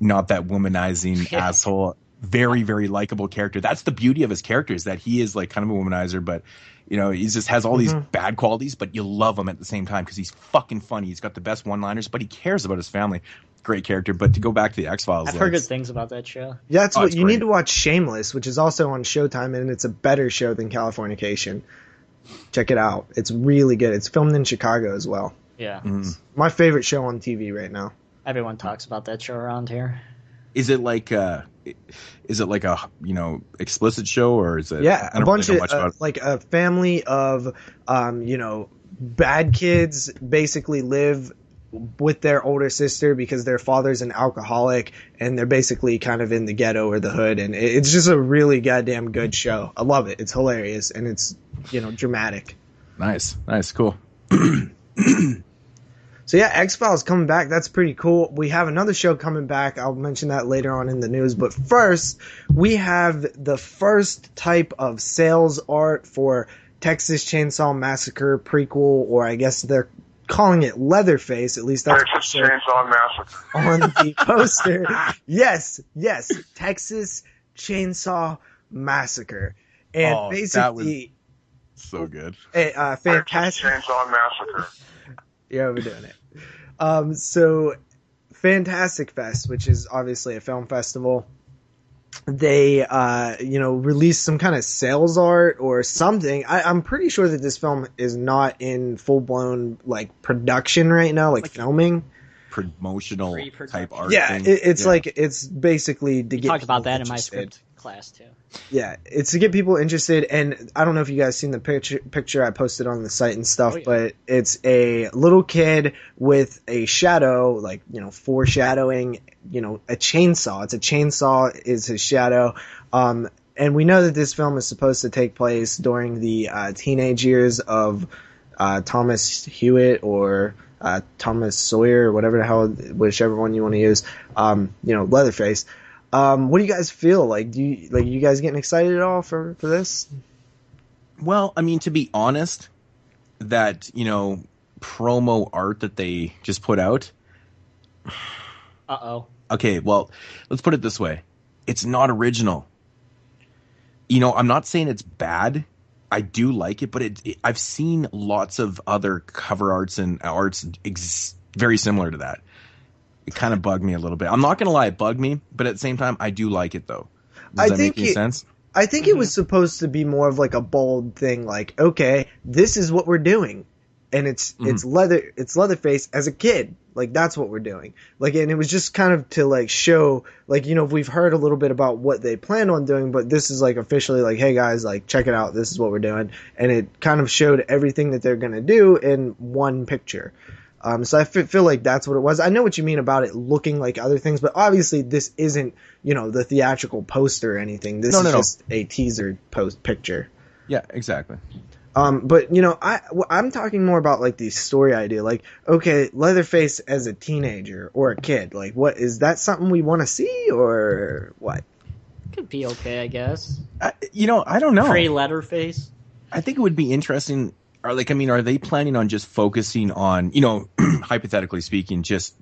not that womanizing asshole. Very, very likable character. That's the beauty of his character, is that he is like kind of a womanizer, but he just has all these bad qualities, but you love him at the same time because he's fucking funny. He's got the best one-liners, but he cares about his family. Great character. But to go back to the X-Files, I've heard good things about that show. Yeah, that's what you need to watch. Shameless, which is also on Showtime, and it's a better show than Californication. Check it out. It's really good. It's filmed in Chicago as well. Yeah, my favorite show on TV right now. Everyone talks about that show around here. Is it like a explicit show, or is it? Yeah, a bunch of like a family of bad kids basically live with their older sister because their father's an alcoholic, and they're basically kind of in the ghetto or the hood, and it's just a really goddamn good show. I love it. It's hilarious, and it's dramatic. Nice, cool. So yeah, X-Files coming back. That's pretty cool. We have another show coming back. I'll mention that later on in the news. But first, we have the first type of sales art for Texas Chainsaw Massacre prequel, or I guess they're calling it Leatherface. At least that's Texas Chainsaw Massacre on the poster. Yes, Texas Chainsaw Massacre, and basically, that was so good. Fantastic Chainsaw Massacre. Yeah, we're doing it. So Fantastic Fest, which is obviously a film festival, they released some kind of sales art or something. I'm pretty sure that this film is not in full blown like production right now, like filming. Promotional type art. Yeah, thing. It's like it's basically to we get talked about that interested. in my script class too. Yeah, it's to get people interested, and I don't know if you guys seen the picture I posted on the site and stuff, but it's a little kid with a shadow, like, foreshadowing, a chainsaw. It's a chainsaw is his shadow. And we know that this film is supposed to take place during the teenage years of Thomas Hewitt or Thomas Sawyer, or whatever the hell, whichever one you want to use, Leatherface. What do you guys feel like? You guys getting excited at all for this? Well, I mean, to be honest, that, promo art that they just put out. Okay, well, let's put it this way. It's not original. I'm not saying it's bad. I do like it, but I've seen lots of other cover arts and arts very similar to that. It kind of bugged me a little bit. I'm not going to lie, it bugged me, but at the same time, I do like it, though. Does that make any sense? I think it was supposed to be more of like a bold thing, like, okay, this is what we're doing. And it's Leatherface as a kid. Like, that's what we're doing. Like, and it was just kind of to like show, like, we've heard a little bit about what they plan on doing, but this is like officially like, hey guys, like, check it out. This is what we're doing. And it kind of showed everything that they're going to do in one picture. So I feel like that's what it was. I know what you mean about it looking like other things, but obviously this isn't, the theatrical poster or anything. This is just a teaser post picture. Yeah, exactly. But I'm talking more about like the story idea. Like, okay, Leatherface as a teenager or a kid. Like, what is that something we want to see or what? Could be okay, I guess. I don't know. Pre-Leatherface. I think it would be interesting. Are they planning on just focusing on, hypothetically speaking, just,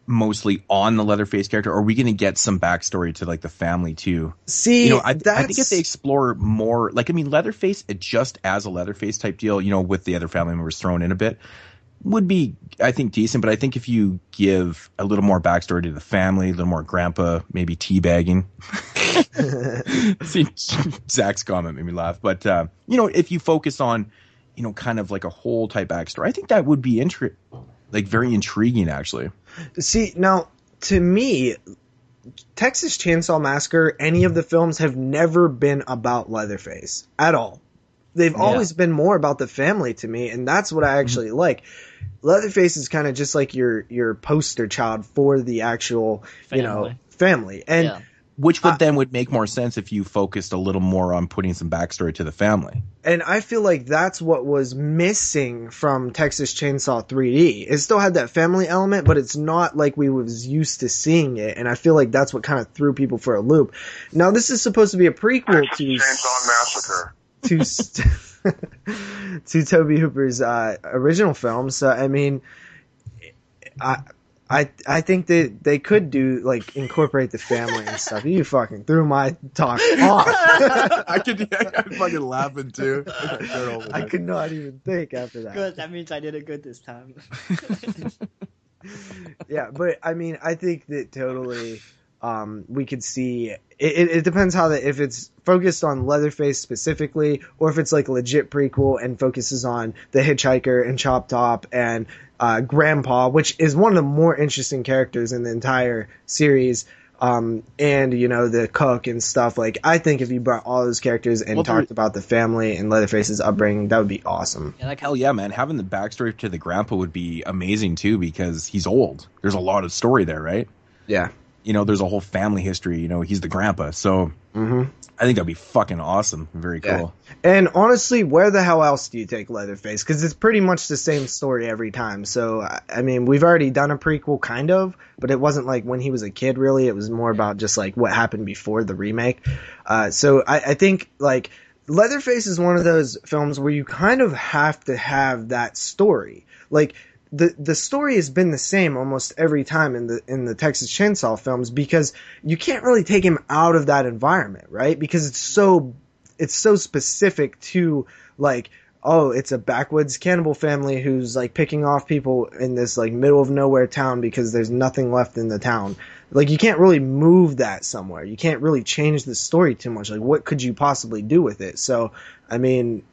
mostly on the Leatherface character? Or are we going to get some backstory to like the family too? See, I think if they explore more, Leatherface just as a Leatherface type deal, with the other family members thrown in a bit, would be, I think, decent. But I think if you give a little more backstory to the family, a little more grandpa, maybe teabagging. See, Zach's comment made me laugh. But, if you focus on, kind of like a whole type backstory, I think that would be very intriguing, actually. See, now, to me, Texas Chainsaw Massacre, any of the films have never been about Leatherface at all. They've always been more about the family to me, and that's what I actually like. Leatherface is kind of just like your poster child for the actual, family. And which would make more sense if you focused a little more on putting some backstory to the family. And I feel like that's what was missing from Texas Chainsaw 3D. It still had that family element, but it's not like we was used to seeing it. And I feel like that's what kind of threw people for a loop. Now, this is supposed to be a prequel Texas Chainsaw Massacre. to Tobe Hooper's original film. So, I mean, I think that they could do, like, incorporate the family and stuff. You fucking threw my talk off. I was fucking laughing too. I could not even think after that. Good, that means I did it good this time. Yeah, but I mean, I think that totally we could see it depends if it's focused on Leatherface specifically, or if it's like a legit prequel and focuses on the hitchhiker and Chop Top and Grandpa, which is one of the more interesting characters in the entire series, and the cook and stuff. Like, I think if you brought all those characters and talked about the family and Leatherface's upbringing, that would be awesome. Yeah, hell yeah, man. Having the backstory to the grandpa would be amazing too, because he's old. There's a lot of story there, right? Yeah. There's a whole family history. He's the grandpa. So I think that'd be fucking awesome. Very cool. Yeah. And honestly, where the hell else do you take Leatherface? Because it's pretty much the same story every time. So, I mean, we've already done a prequel, kind of, but it wasn't like when he was a kid, really. It was more about just like what happened before the remake. So I think like Leatherface is one of those films where you kind of have to have that story. Like, the story has been the same almost every time in the Texas Chainsaw films, because you can't really take him out of that environment, right? Because it's so specific to, like, oh, it's a backwoods cannibal family who's like picking off people in this like middle of nowhere town because there's nothing left in the town. Like, you can't really move that somewhere. You can't really change the story too much. Like, what could you possibly do with it? So, I mean,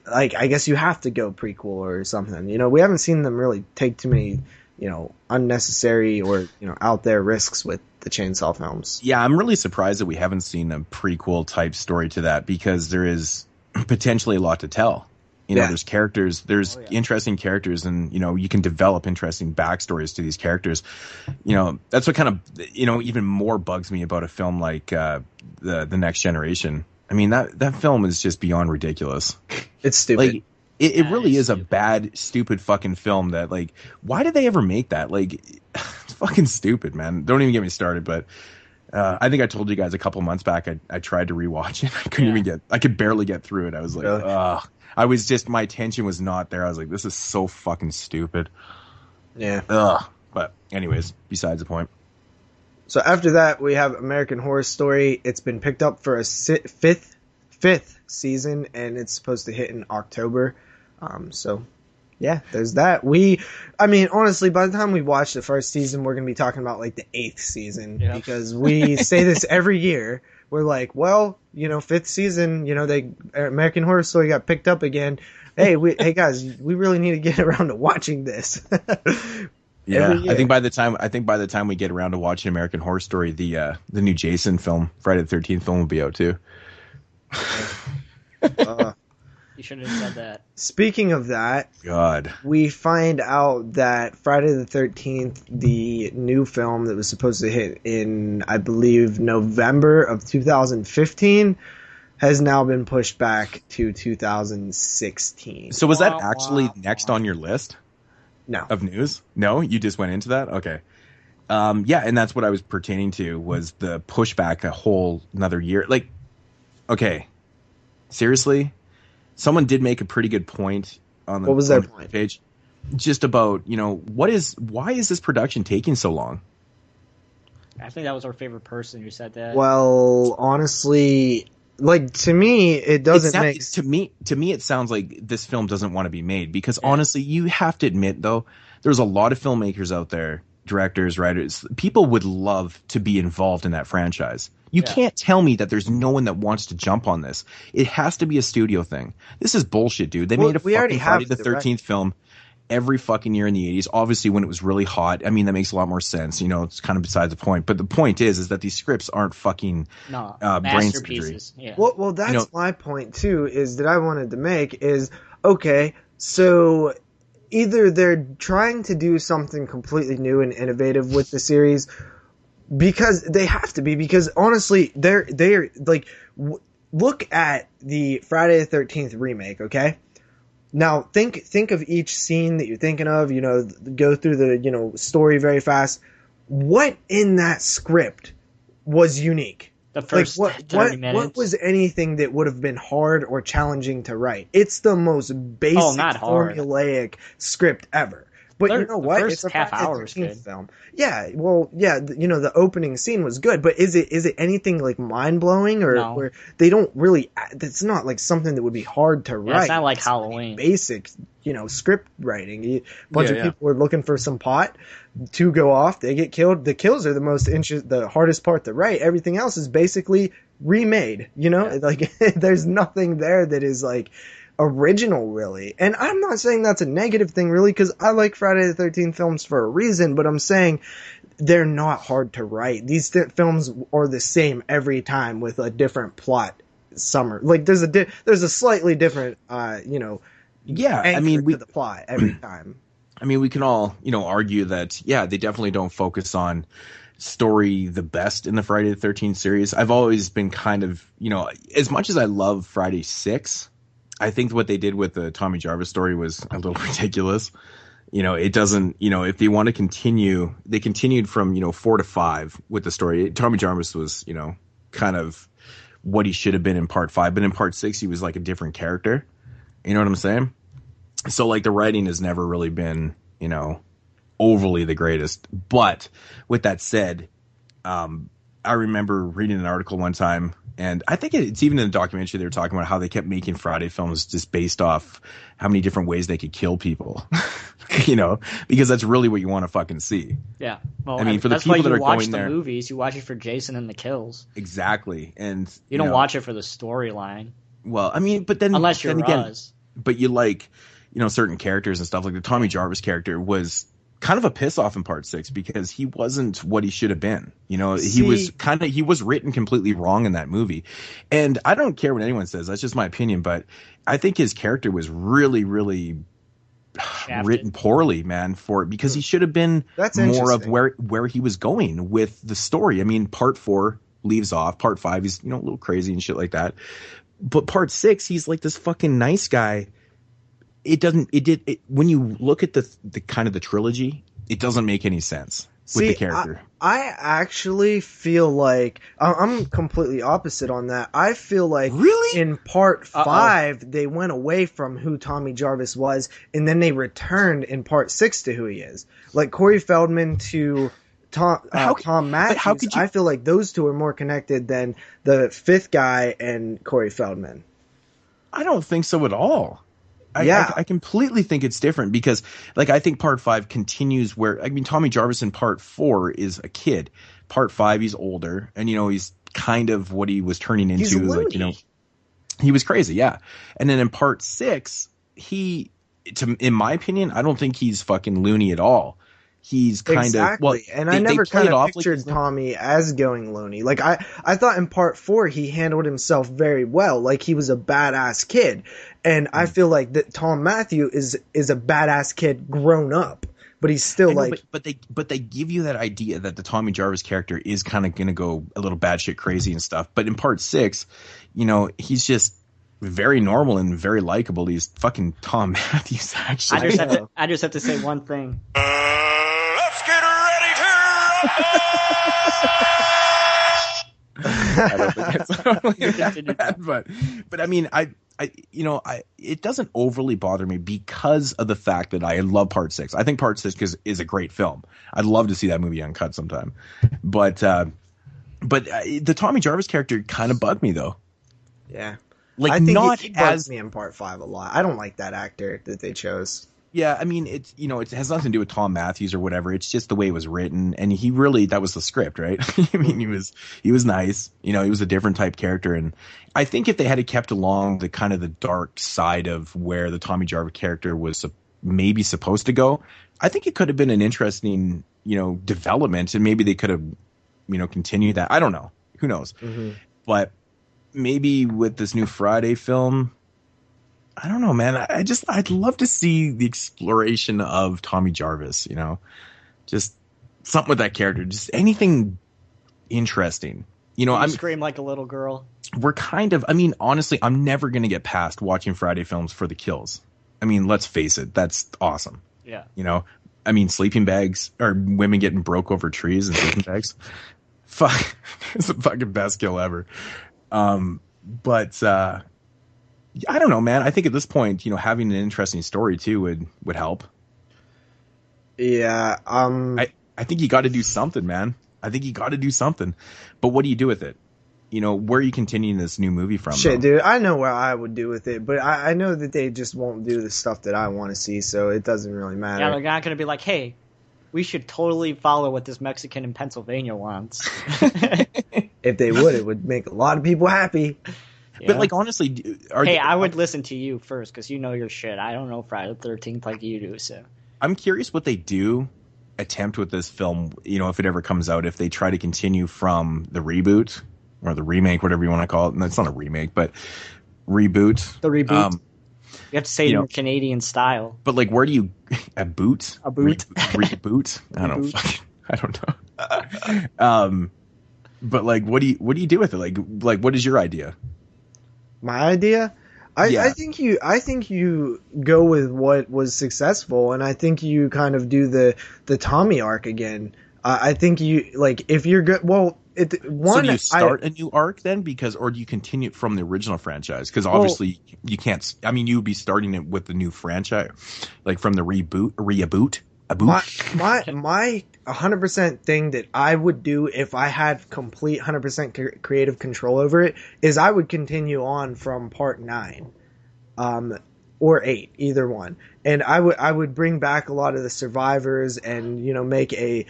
like, I guess you have to go prequel or something. We haven't seen them really take too many, unnecessary or, out there risks with the Chainsaw films. Yeah, I'm really surprised that we haven't seen a prequel type story to that, because there is potentially a lot to tell. There's characters, there's interesting characters, and, you can develop interesting backstories to these characters. That's what kind of, even more bugs me about a film like the Next Generation. I mean, that film is just beyond ridiculous. It's stupid. Like, it really is a bad, stupid fucking film that, like, why did they ever make that? Like, it's fucking stupid, man. Don't even get me started, but I think I told you guys a couple months back I tried to rewatch it. I could barely get through it. I was like, really? My attention was not there. I was like, this is so fucking stupid. Yeah. But anyways, besides the point. So after that, we have American Horror Story. It's been picked up for a fifth season, and it's supposed to hit in October. So, yeah, there's that. Honestly, by the time we watch the first season, we're going to be talking about, like, the 8th season. Yeah. Because we say this every year. We're like, well, 5th season, American Horror Story got picked up again. Hey, guys, we really need to get around to watching this. Yeah, I think by the time we get around to watching American Horror Story, the new Jason film, Friday the 13th film, will be out too. You shouldn't have said that. Speaking of that, God, we find out that Friday the 13th, the new film that was supposed to hit in, I believe, November of 2015, has now been pushed back to 2016. So was that actually next on your list? No. Of news? No? You just went into that? Okay. Yeah, and that's what I was pertaining to, was the pushback a whole another year. Like, okay, seriously? Someone did make a pretty good point on the, what was their point? Page. Just about, why is this production taking so long? I think that was our favorite person who said that. Well, honestly, like, to me, it doesn't make... To me, it sounds like this film doesn't want to be made, because honestly, you have to admit, though, there's a lot of filmmakers out there, directors, writers, people would love to be involved in that franchise. You can't tell me that there's no one that wants to jump on this. It has to be a studio thing. This is bullshit, dude. They made a fucking Friday the 13th film. every fucking year in the 80s. Obviously, when it was really hot, I mean, that makes a lot more sense. You know, it's kind of beside the point. But the point is that these scripts aren't fucking brain surgery. Masterpieces. Yeah. Well, that's my point too. Is that I wanted to make is okay. So either they're trying to do something completely new and innovative with the series, because they have to be. Because honestly, they're like, look at the Friday the 13th remake. Okay. Now think of each scene that you're thinking of, you know, go through the, you know, story very fast. What in that script was unique? The first 30 minutes. What was anything that would have been hard or challenging to write? It's the most basic formulaic script ever. But you know what? It's a half hour film. Yeah, well, yeah, you know, the opening scene was good, but is it anything like mind blowing or where they don't really? It's not like something that would be hard to write. It's not like Halloween. Basic, you know, script writing. A bunch of people are looking for some pot. Two go off, they get killed. The kills are the hardest part to write. Everything else is basically remade. You know, like there's nothing there that is like original, really. And I'm not saying that's a negative thing, really, because I like Friday the 13th films for a reason, but I'm saying they're not hard to write. These films are the same every time with a different plot. Like there's a slightly different, you know, I mean, to the plot every time. I mean, we can all, you know, argue that, they definitely don't focus on story the best in the Friday the 13th series. I've always been kind of, you know, as much as I love Friday 6, I think what they did with the Tommy Jarvis story was a little ridiculous. You know, it doesn't, you know, if they want to continue, they continued from, you know, 4 to 5 with the story. Tommy Jarvis was, you know, kind of what he should have been in part 5, but in part 6, he was like a different character. You know what I'm saying? So like the writing has never really been, you know, overly the greatest. But with that said, I remember reading an article one time, and I think it's even in the documentary they were talking about how they kept making Friday films just based off how many different ways they could kill people, you know, because that's really what you want to fucking see. Yeah. Well, I mean, for the people that are going there, movies, you watch it for Jason and the kills. Exactly. And you don't watch it for the storyline. Well, I mean, but then unless you're Ruz. But you like, you know, certain characters and stuff. Like the Tommy Jarvis character was kind of a piss off in part 6 because he wasn't what he should have been. You know, he was written completely wrong in that movie. And I don't care what anyone says. That's just my opinion. But I think his character was really, really written poorly, man, because he should have been more of where he was going with the story. I mean, part 4 leaves off. Part 5, he's, you know, a little crazy and shit like that. But part 6, he's like this fucking nice guy. When you look at the kind of the trilogy, it doesn't make any sense with the character. I actually feel like I'm completely opposite on that. I feel like in part 5 they went away from who Tommy Jarvis was, and then they returned in part 6 to who he is. Like Corey Feldman to Tom Matthews. I feel like those two are more connected than the 5th guy and Corey Feldman. I don't think so at all. I completely think it's different because, like, I think part 5 continues where, I mean, Tommy Jarvis in part 4 is a kid. Part 5, he's older, and, you know, he's kind of what he was turning into. Like, you know, he was crazy, yeah. And then in part 6, in my opinion, I don't think he's fucking loony at all. He's kind of and I never kind of pictured Tommy as going loony. Like I thought in part 4 he handled himself very well, like he was a badass kid, and I feel like that Tom Matthew is a badass kid grown up, but he's still but they give you that idea that the Tommy Jarvis character is kind of gonna go a little batshit crazy and stuff. But in part 6, you know, he's just very normal and very likable. He's fucking Tom Matthews. Actually, I just have to say one thing. I don't think it's bad, but I mean, it doesn't overly bother me because of the fact that I love part 6. I think part 6 is a great film. I'd love to see that movie uncut sometime. But the Tommy Jarvis character kind of bugged me though. Yeah, like I think not he bugs me in part 5 a lot. I don't like that actor that they chose. Yeah, I mean, it's, you know, it has nothing to do with Tom Matthews or whatever. It's just the way it was written, and that was the script, right? I mean, he was nice, you know, he was a different type character, and I think if they had kept along the kind of the dark side of where the Tommy Jarvis character was maybe supposed to go. I think it could have been an interesting, development, and maybe they could have, continued that. I don't know. Who knows? Mm-hmm. But maybe with this new Friday film, I don't know, man. I'd love to see the exploration of Tommy Jarvis, just something with that character, just anything interesting. I'm scream like a little girl. We're honestly, I'm never going to get past watching Friday films for the kills. Let's face it. That's awesome. Yeah. Sleeping bags or women getting broke over trees and sleeping bags. Fuck. It's the fucking best kill ever. But I don't know, man. I think at this point, having an interesting story too would help. Yeah. I think you got to do something, man. I think you got to do something. But what do you do with it? Where are you continuing this new movie from? Shit, dude, I know what I would do with it, but I know that they just won't do the stuff that I want to see, so it doesn't really matter. Yeah, they're not going to be like, hey, we should totally follow what this Mexican in Pennsylvania wants. If they would, it would make a lot of people happy. Yeah. But, honestly... I would listen to you first, because you know your shit. I don't know Friday the 13th like you do, so... I'm curious what they do attempt with this film, if it ever comes out, if they try to continue from the reboot or the remake, whatever you want to call it. No, it's not a remake, but reboot. The reboot. You have to say it in Canadian style. But where do you a boot? A boot. Reboot? I don't know. But what do you do with it? What is your idea? My idea? I think you go with what was successful, and I think you kind of do the Tommy arc again. I think you if you're good. Well, so do you start a new arc then, or do you continue from the original franchise? Because obviously you can't. You would be starting it with the new franchise, from the reboot. My 100% thing that I would do if I had complete 100% creative control over it is I would continue on from part 9, or 8, either one, and I would bring back a lot of the survivors and make a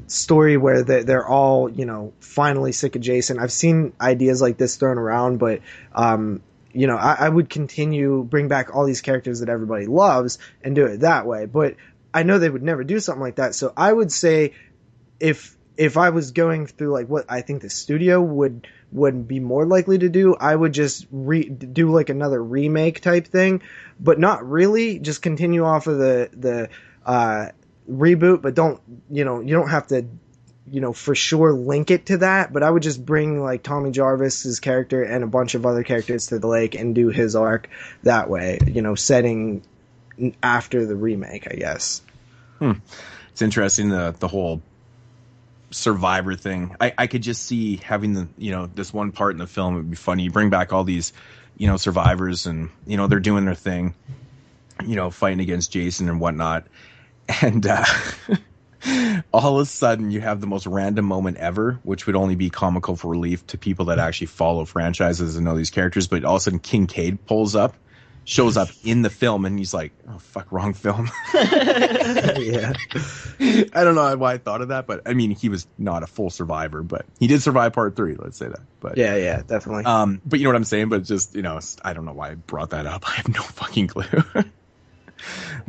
story where they're all finally sick of Jason. I've seen ideas like this thrown around, but I would bring back all these characters that everybody loves and do it that way, but I know they would never do something like that. So I would say if I was going through what I think the studio would be more likely to do, I would just do another remake type thing, but not really just continue off of the reboot, but don't, you don't have to, for sure link it to that, but I would just bring Tommy Jarvis's character and a bunch of other characters to the lake and do his arc that way, setting after the remake, I guess. It's interesting, the whole survivor thing. I could just see having this one part in the film. It would be funny. You bring back all these survivors, and they're doing their thing, fighting against Jason and whatnot, and all of a sudden you have the most random moment ever, which would only be comical for relief to people that actually follow franchises and know these characters, but all of a sudden Kincaid shows up in the film, and he's like, oh, fuck, wrong film. Yeah. I don't know why I thought of that, but he was not a full survivor, but he did survive part 3, let's say that. But yeah, definitely. But you know what I'm saying? But just, I don't know why I brought that up. I have no fucking clue.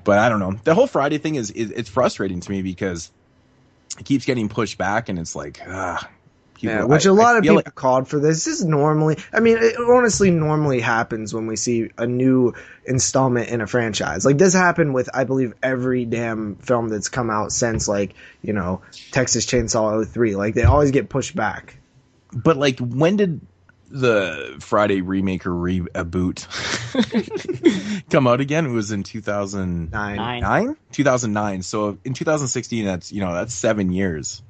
But I don't know. The whole Friday thing it's frustrating to me because it keeps getting pushed back, and it's people, which a lot of people called for this. This is normally, it honestly normally happens when we see a new installment in a franchise. This happened with, I believe, every damn film that's come out since, Texas Chainsaw 03. They always get pushed back. But, when did the Friday remake or reboot come out again? It was in 2009. 2009. So in 2016, that's 7 years.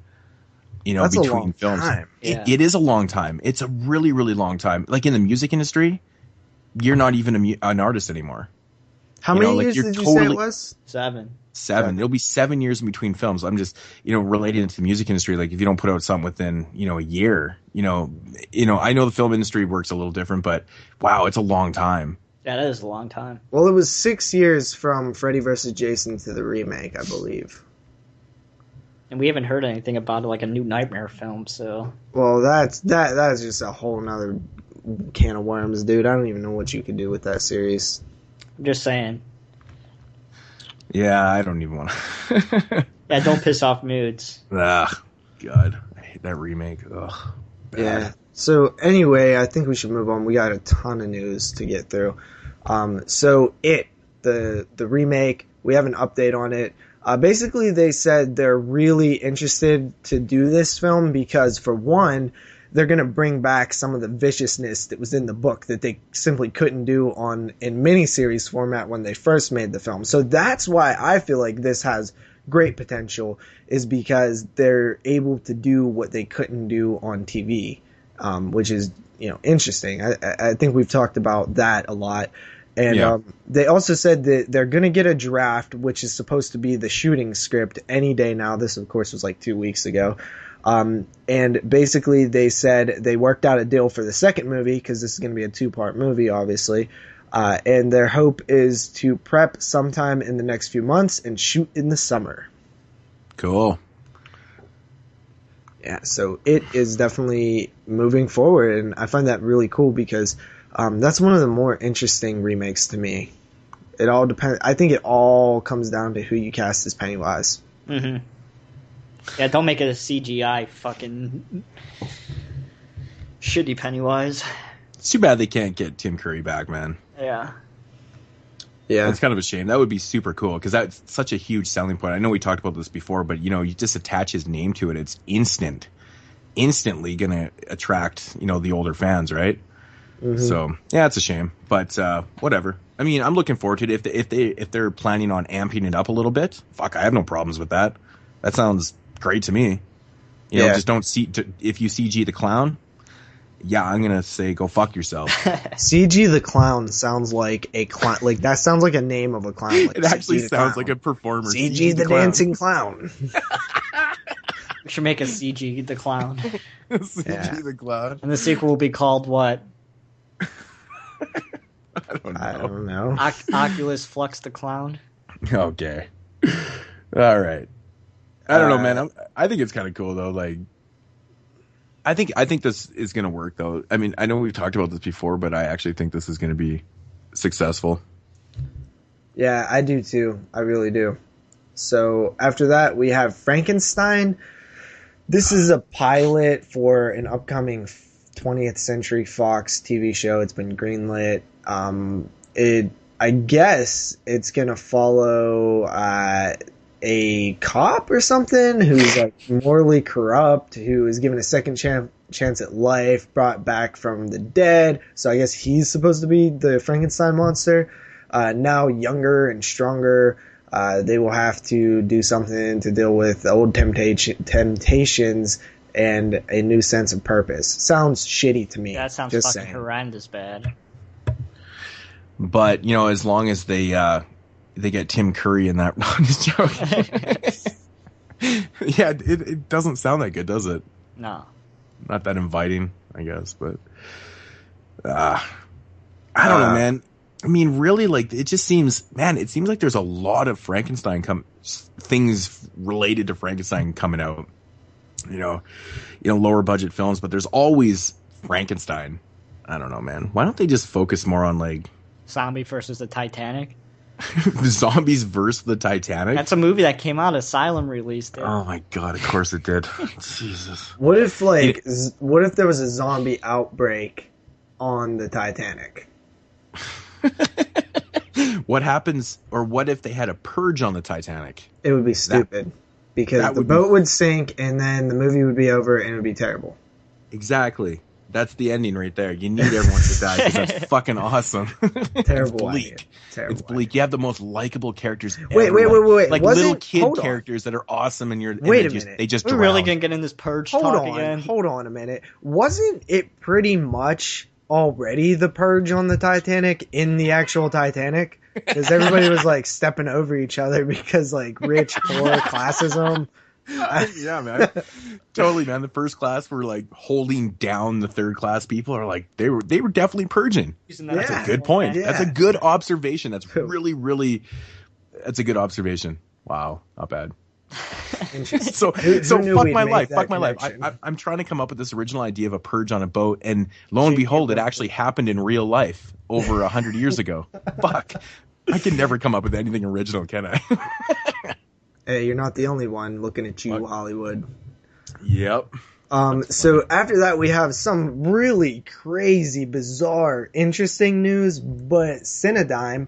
That's between films. It is a long time. It's a really, really long time. In the music industry, you're not even an artist anymore. How many years did you say it was? 7. 7. It'll be 7 years in between films. I'm just, relating it to the music industry. If you don't put out something within, a year, I know the film industry works a little different, but wow, it's a long time. Yeah, that is a long time. Well, it was 6 years from Freddy vs. Jason to the remake, I believe. And we haven't heard anything about a new Nightmare film, so... Well, that's just a whole nother can of worms, dude. I don't even know what you could do with that series. I'm just saying. Yeah, I don't even want to. Yeah, don't piss off Moodz. Ugh, God, I hate that remake. Ugh, bad. Yeah. So anyway, I think we should move on. We got a ton of news to get through. So the remake, we have an update on it. Basically, they said they're really interested to do this film because, for one, they're going to bring back some of the viciousness that was in the book that they simply couldn't do in miniseries format when they first made the film. So that's why I feel like this has great potential, is because they're able to do what they couldn't do on TV, which is, interesting. I think we've talked about that a lot. And they also said that they're going to get a draft, which is supposed to be the shooting script any day now. This, of course, was like 2 weeks ago. And basically they said they worked out a deal for the second movie, because this is going to be a 2-part movie, obviously. And their hope is to prep sometime in the next few months and shoot in the summer. Cool. Yeah, so it is definitely moving forward, and I find that really cool because that's one of the more interesting remakes to me. It all depends. I think it all comes down to who you cast as Pennywise. Mm-hmm. Yeah, don't make it a CGI fucking shitty Pennywise. It's too bad they can't get Tim Curry back, man. Yeah. Yeah. It's kind of a shame. That would be super cool, because that's such a huge selling point. I know we talked about this before, but, you just attach his name to it. It's instantly going to attract, the older fans, right? Mm-hmm. So, yeah, it's a shame, but whatever. I mean, I'm looking forward to it. If they're planning on amping it up a little bit, fuck, I have no problems with that. That sounds great to me. Just don't if you CG the clown, yeah, I'm gonna say go fuck yourself. CG the clown sounds like a clown. Like, that sounds like a name of a clown. Like, it actually sounds clown. like a performer. CG the dancing clown. We should make a CG the clown. CG the clown. And the sequel will be called what? I don't know. Oculus Flux the Clown. Okay. All right. I don't know, man. I think it's kind of cool though. Like, I think this is going to work though. I mean, I know we've talked about this before, but I actually think this is going to be successful. Yeah, I do too. I really do. So after that, we have Frankenstein. This is a pilot for an upcoming 20th Century Fox TV show. It's been greenlit. I guess it's going to follow a cop or something who's like morally corrupt, who is given a second chance at life, brought back from the dead. So I guess he's supposed to be the Frankenstein monster. Now younger and stronger. They will have to do something to deal with old temptations and a new sense of purpose. Sounds shitty to me. That sounds just fucking saying. horrendous bad. But, as long as they get Tim Curry in that. I'm just joking. Yeah, it doesn't sound that good, does it? No. Not that inviting, I guess, but I don't know, man. I mean, really, like, it seems like there's a lot of Frankenstein things related to Frankenstein coming out. Lower budget films, but there's always Frankenstein. I don't know, man. Why don't they just focus more on, like, Zombie versus the Titanic? Zombies versus the Titanic? That's a movie that came out. Asylum released it. Oh my god, of course it did. Jesus. What if there was a zombie outbreak on the Titanic? What happens, or what if they had a purge on the Titanic? It would be stupid. Because the boat would sink, and then the movie would be over, and it would be terrible. Exactly. That's the ending right there. You need everyone to die, because that's fucking awesome. Terrible. It's bleak. It's bleak. You have the most likable characters ever. Wait. Like little kid characters that are awesome, and Wait a minute. They just We're drown. really going to get in this purge talk again? Hold on a minute. Wasn't it pretty much already the purge on the Titanic in the actual Titanic? Because everybody was like stepping over each other because like rich, poor classism. Yeah, man. Totally, man. The first class were like holding down the third class people, are like they were definitely purging. That's a good point. Yeah. That's a good observation. That's really that's a good observation. Wow, not bad. So fuck my life. Fuck my life. I'm trying to come up with this original idea of a purge on a boat, and lo and behold, it actually happened in real life over 100 years ago. Fuck. I can never come up with anything original, can I? Hey, you're not the only one. Looking at you, Hollywood. Yep. So after that, we have some really crazy, bizarre, interesting news, but Cinedigm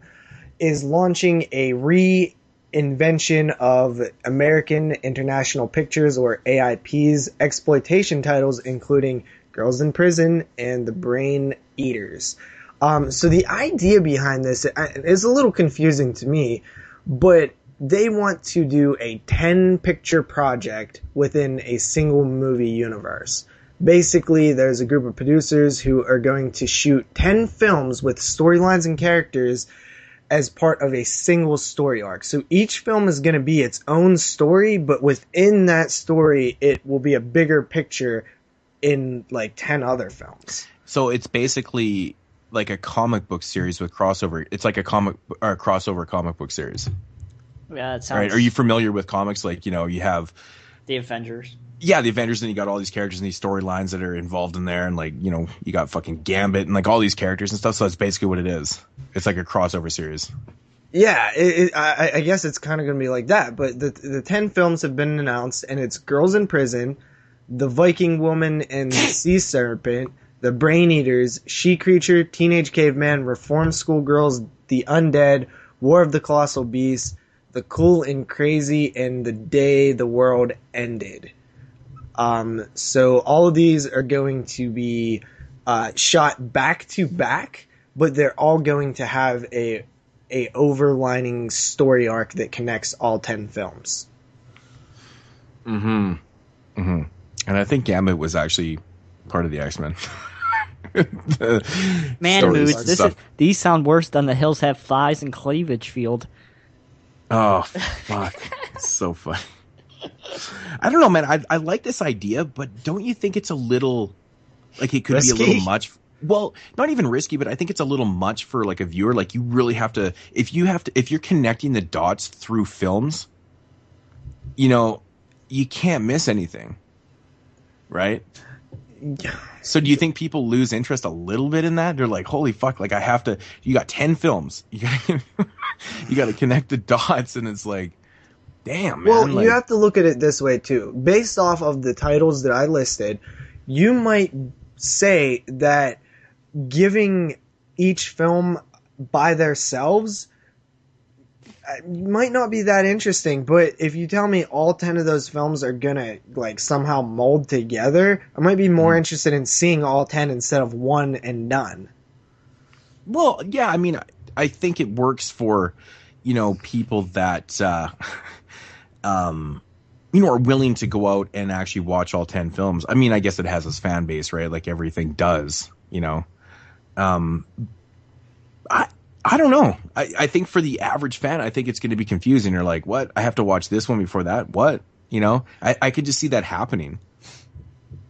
is launching a reinvention of American International Pictures, or AIP's, exploitation titles, including Girls in Prison and The Brain Eaters. So the idea behind this is a little confusing to me, but they want to do a 10-picture project within a single movie universe. Basically, there's a group of producers who are going to shoot 10 films with storylines and characters as part of a single story arc. So each film is going to be its own story, but within that story, it will be a bigger picture in like 10 other films. So it's basically like a comic book series with crossover. It's like a crossover comic book series. Yeah, it sounds. Right? Are you familiar with comics? Like, you have the Avengers. Yeah, the Avengers, and you got all these characters and these storylines that are involved in there, and like, you got fucking Gambit and like all these characters and stuff. So that's basically what it is. It's like a crossover series. Yeah, I guess it's kind of going to be like that. But the 10 films have been announced, and it's Girls in Prison, The Viking Woman and Sea Serpent, The Brain Eaters, She Creature, Teenage Caveman, Reform Schoolgirls, The Undead, War of the Colossal Beast, The Cool and Crazy, and The Day the World Ended. So all of these are going to be shot back to back, but they're all going to have a overlining story arc that connects all 10 films. Mm-hmm. Mm-hmm. And I think Gambit was actually part of the X-Men. Man, Moodz, these sound worse than The Hills Have Thighs and Cleavage Field. Oh, fuck. It's so funny. I don't know, man. I like this idea, but don't you think it's a little, like, it could risky? Be a little much? Well, not even risky, but I think it's a little much for like a viewer. Like, you really have to, if you're connecting the dots through films, you can't miss anything, right? So do you think people lose interest a little bit in that? They're like, holy fuck, like you got 10 films. You got to connect the dots, and it's like, damn, man. Well, you have to look at it this way too. Based off of the titles that I listed, you might say that giving each film by themselves might not be that interesting, but if you tell me all 10 of those films are gonna like somehow mold together, I might be more interested in seeing all 10 instead of one and done. Well, yeah, I mean, I think it works for, people that, are willing to go out and actually watch all 10 films. I mean, I guess it has its fan base, right? Like everything does, I don't know. I think for the average fan, I think it's going to be confusing. You're like, what? I have to watch this one before that? What? I could just see that happening.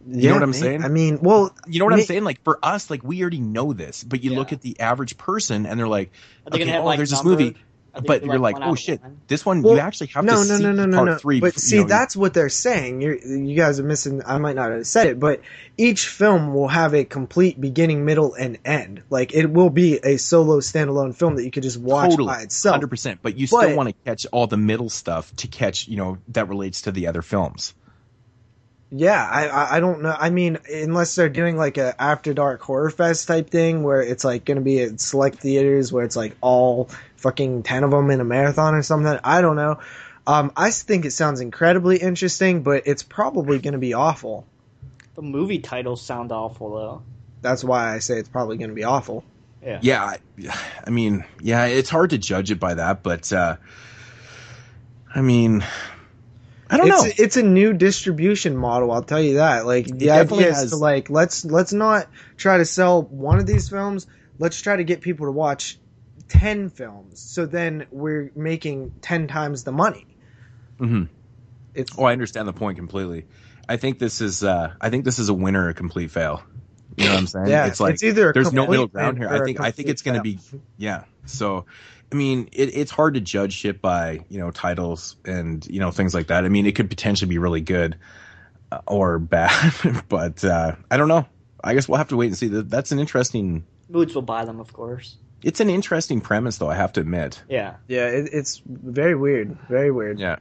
You know what I'm saying? I mean, well... You know what I'm saying? Like, for us, like, we already know this. But you look at the average person, and they're like, okay, there's this movie. But you're like, oh, shit, this one, you actually have to see part 3. But see, that's what they're saying. You guys are missing... I might not have said it, but each film will have a complete beginning, middle, and end. Like, it will be a solo, standalone film that you could just watch by itself. 100%. But you still want to catch all the middle stuff to catch, that relates to the other films. Yeah, I don't know. I mean, unless they're doing like a After Dark Horror Fest type thing where it's like going to be at select theaters where it's like all fucking 10 of them in a marathon or something. I don't know. I think it sounds incredibly interesting, but it's probably going to be awful. The movie titles sound awful, though. That's why I say it's probably going to be awful. Yeah. I mean, yeah, it's hard to judge it by that, but I mean... I don't know. It's a new distribution model, I'll tell you that. Like, the idea is to, like, let's not try to sell one of these films. Let's try to get people to watch 10 films. So then we're making 10 times the money. Mm-hmm. I understand the point completely. I think this is a winner or a complete fail. You know what I'm saying? Yeah, it's like it's either there's no middle ground here. I think it's going to be So, I mean, it's hard to judge shit by titles and things like that. I mean, it could potentially be really good or bad, but I don't know. I guess we'll have to wait and see. That's an interesting. Moodz will buy them, of course. It's an interesting premise, though, I have to admit. Yeah. Yeah, it's very weird. Very weird. Yeah.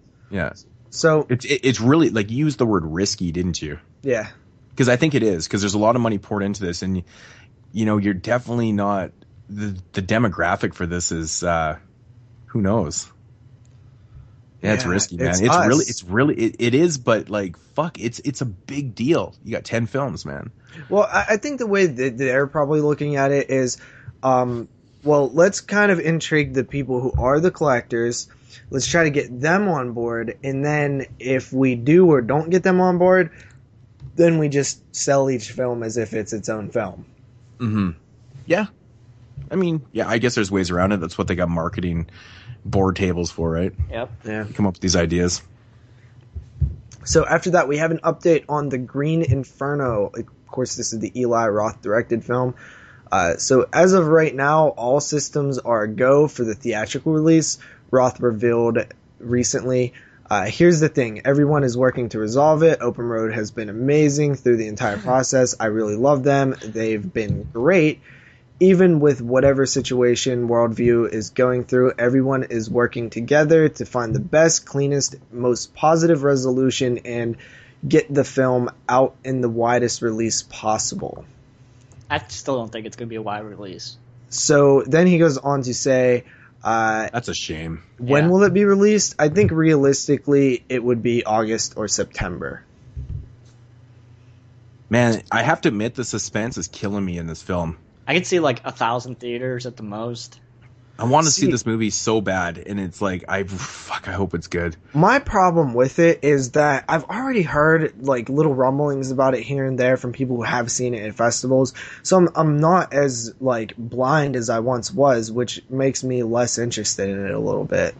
So it's really, like, you used the word risky, didn't you? yeah. Because I think it is, because there's a lot of money poured into this, and you're definitely not the demographic for this is who knows. Yeah, it's risky, man. It is, but like, fuck, it's a big deal. You got 10 films, man. Well, I think the way that they're probably looking at it is, well, let's kind of intrigue the people who are the collectors. Let's try to get them on board, and then if we do or don't get them on board, then we just sell each film as if it's its own film. Mm-hmm. Yeah. I mean, yeah, I guess there's ways around it. That's what they got marketing board tables for, right? Yep. Yeah. Come up with these ideas. So after that, we have an update on the Green Inferno. Of course, this is the Eli Roth directed film. So as of right now, all systems are a go for the theatrical release. Roth revealed recently. Here's the thing. Everyone is working to resolve it. Open Road has been amazing through the entire process. I really love them. They've been great. Even with whatever situation Worldview is going through, everyone is working together to find the best, cleanest, most positive resolution and get the film out in the widest release possible. I still don't think it's going to be a wide release. So then he goes on to say... that's a shame. When will it be released? I think realistically it would be August or September. Man, I have to admit the suspense is killing me in this film. I could see like 1,000 theaters at the most. I want to see this movie so bad, and it's like, I hope it's good. My problem with it is that I've already heard like little rumblings about it here and there from people who have seen it at festivals, so I'm not as like blind as I once was, which makes me less interested in it a little bit.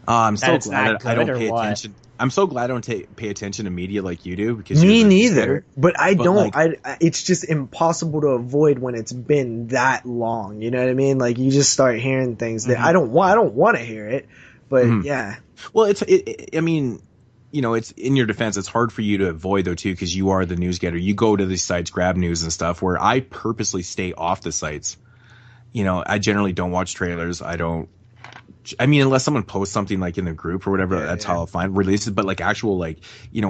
I'm so That's glad not that I don't good or pay what? attention. I'm so glad I don't pay attention to media like you do, because Me you're the neither, newsletter. but I But, don't. like- It's just impossible to avoid when it's been that long. You know what I mean? Like you just start hearing things that I don't want to hear it, but yeah. Well, I mean, it's in your defense. It's hard for you to avoid though too, because you are the news getter. You go to these sites, grab news and stuff. Where I purposely stay off the sites. I generally don't watch trailers. I mean, unless someone posts something like in the group or whatever, that's how I'll find releases. But like actual like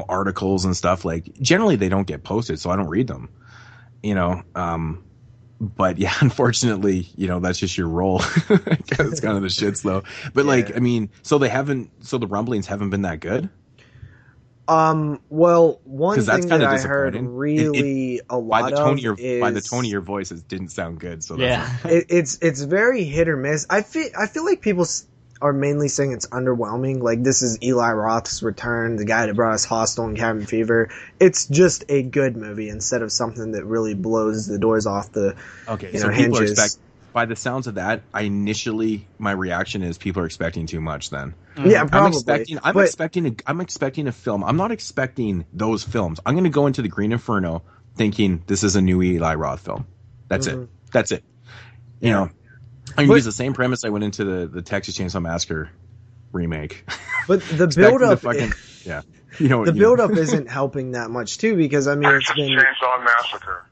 articles and stuff, like generally they don't get posted, so I don't read them. But yeah, unfortunately, that's just your role. It's kind of the shits though. But like, I mean, so the rumblings haven't been that good. Well, one 'Cause that's thing that kinda I heard disappointing. really a By lot the tone of is by the tone of your voice, it didn't sound good. So Yeah. it's very hit or miss. I feel like people are mainly saying it's underwhelming. Like this is Eli Roth's return, the guy that brought us Hostel and Cabin Fever. It's just a good movie instead of something that really blows the doors off the okay. So people hinges. expect. By the sounds of that, my reaction is people are expecting too much. Then Yeah, probably. I'm expecting a film. I'm not expecting those films. I'm going to go into the Green Inferno thinking this is a new Eli Roth film. That's it. That's it. I'm going to use the same premise I went into the Texas Chainsaw Massacre remake. But the build up, the build up isn't helping that much too, because I mean it's been Chainsaw Massacre.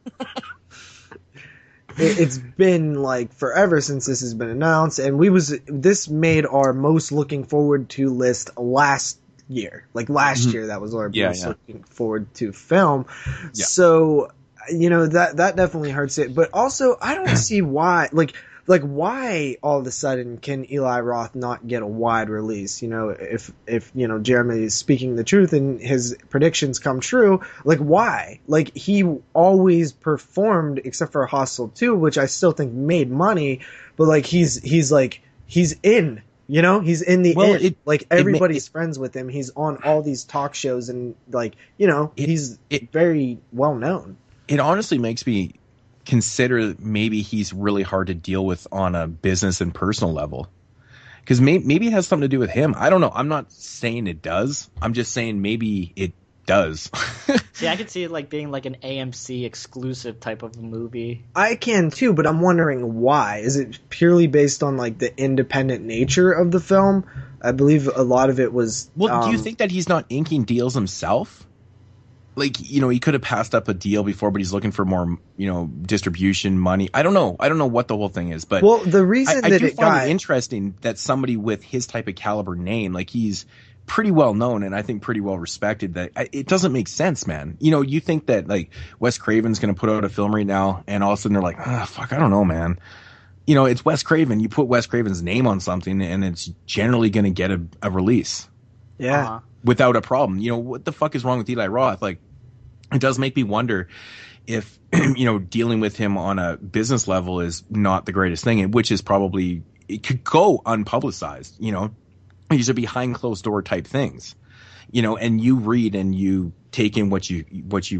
it's been like forever since this has been announced, and this made our most looking forward to list last year. Like last year, that was our most looking forward to film. Yeah. So that definitely hurts it. But also, I don't see why why all of a sudden can Eli Roth not get a wide release? If Jeremy is speaking the truth and his predictions come true, like why? Like he always performed, except for Hostel 2, which I still think made money, but like he's in. He's in the end. Everybody's friends with him. He's on all these talk shows and he's very well known. It honestly makes me consider maybe he's really hard to deal with on a business and personal level, because maybe it has something to do with him. I don't know. I'm not saying it does. I'm just saying maybe it does. See, I could see it like being like an AMC exclusive type of a movie. I can too, but I'm wondering why. Is it purely based on like the independent nature of the film? I believe a lot of it was. Well, do you think that he's not inking deals himself? like, you know, he could have passed up a deal before, but he's looking for more, you know, distribution money. I don't know what the whole thing is, but well, the reason I that do it find got it interesting that somebody with his type of caliber name, like he's pretty well known and I think pretty well respected, that it doesn't make sense, man. You know, you think that like Wes Craven's going to put out a film right now and all of a sudden they're like, fuck, I don't know, man. You know, it's Wes Craven. You put Wes Craven's name on something and it's generally going to get a release. Yeah. Without a problem. You know, what the fuck is wrong with Eli Roth? Like, it does make me wonder if, you know, dealing with him on a business level is not the greatest thing, which is probably, it could go unpublicized, you know. These are behind closed door type things, you know, and you read and you take in what you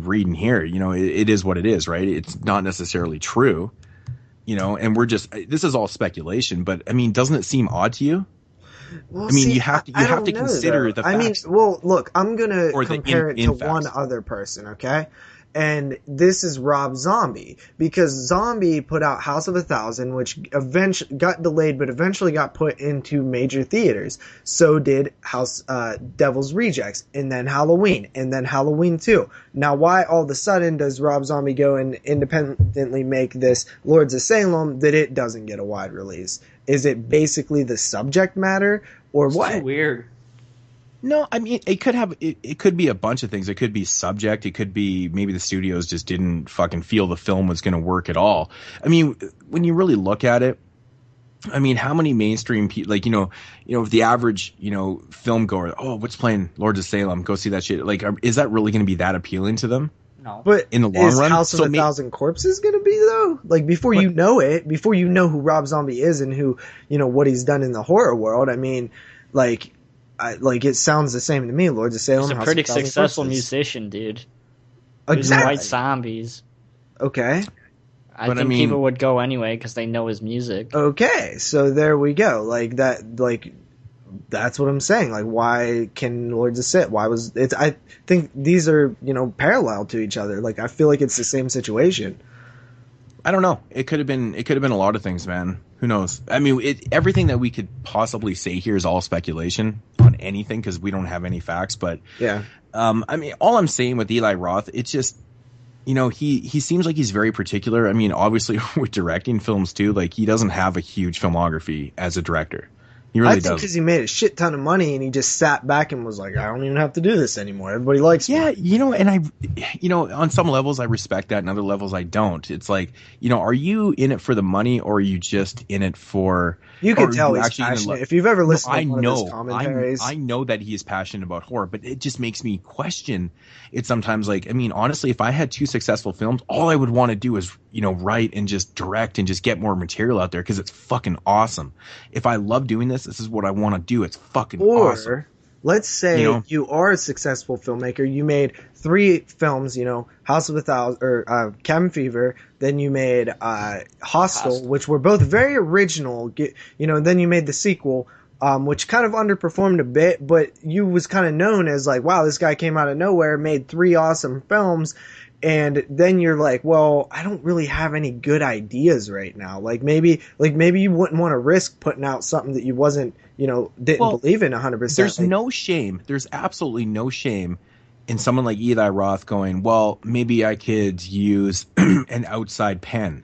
read and hear, you know, it is what it is, right? It's not necessarily true, you know, and this is all speculation, but I mean, doesn't it seem odd to you? Well, I mean, see, you have to consider the facts. I mean, well, look, I'm going to Or the compare it to facts. one other person, okay? And this is Rob Zombie, because Zombie put out House of a Thousand, which eventually got delayed, but eventually got put into major theaters. So did Devil's Rejects, and then Halloween, and then Halloween 2. Now, why all of a sudden does Rob Zombie go and independently make this Lords of Salem that it doesn't get a wide release? Is it basically the subject matter, or what? Too weird. No, I mean, it could be a bunch of things. It could be subject. It could be maybe the studios just didn't fucking feel the film was going to work at all. I mean, when you really look at it, I mean, how many mainstream people, like, you know, the average, you know, film goer, oh, what's playing Lords of Salem? Go see that shit. Like, is that really going to be that appealing to them? No. But in the long is run, House of a Thousand Corpses going to be, though? Like, before you know it, before you know who Rob Zombie is and who, you know, what he's done in the horror world, I mean, like, it sounds the same to me. Lords of Salem. He's a House pretty of Thousand successful Corpses. musician, dude. Exactly. White Zombies. Okay. I think people would go anyway because they know his music. Okay, so there we go. Like that. Like that's what I'm saying. Like, why can Lords of Sit? Why was it? I think these are, you know, parallel to each other. Like, I feel like it's the same situation. I don't know. It could have been a lot of things, man. Who knows? I mean, everything that we could possibly say here is all speculation on anything because we don't have any facts. But yeah, I mean, all I'm saying with Eli Roth, it's just, you know, he seems like he's very particular. I mean, obviously with directing films too, like he doesn't have a huge filmography as a director. He really doesn't. Because he made a shit ton of money and he just sat back and was like, I don't even have to do this anymore. Everybody likes me. Yeah, you know, and on some levels I respect that, and other levels I don't. It's like, you know, are you in it for the money or are you just in it for? You can tell he's passionate. If you've ever listened to one of his commentaries. I know that he is passionate about horror, but it just makes me question it sometimes. Like, I mean, honestly, if I had 2 successful films, all I would want to do is, you know, write and just direct and just get more material out there because it's fucking awesome. If I love doing this is what I want to do. It's fucking awesome. Or let's say you are a successful filmmaker. You made 3 films, you know, House of a Thousand or Cabin Fever. Then you made Hostel, which were both very original. You know, then you made the sequel, which kind of underperformed a bit, but you was kind of known as like, wow, this guy came out of nowhere, made 3 awesome films. And then you're like, well, I don't really have any good ideas right now. Like maybe you wouldn't want to risk putting out something that you didn't believe in 100%. There's no shame. There's absolutely no shame in someone like Eli Roth going, well, maybe I could use an outside pen.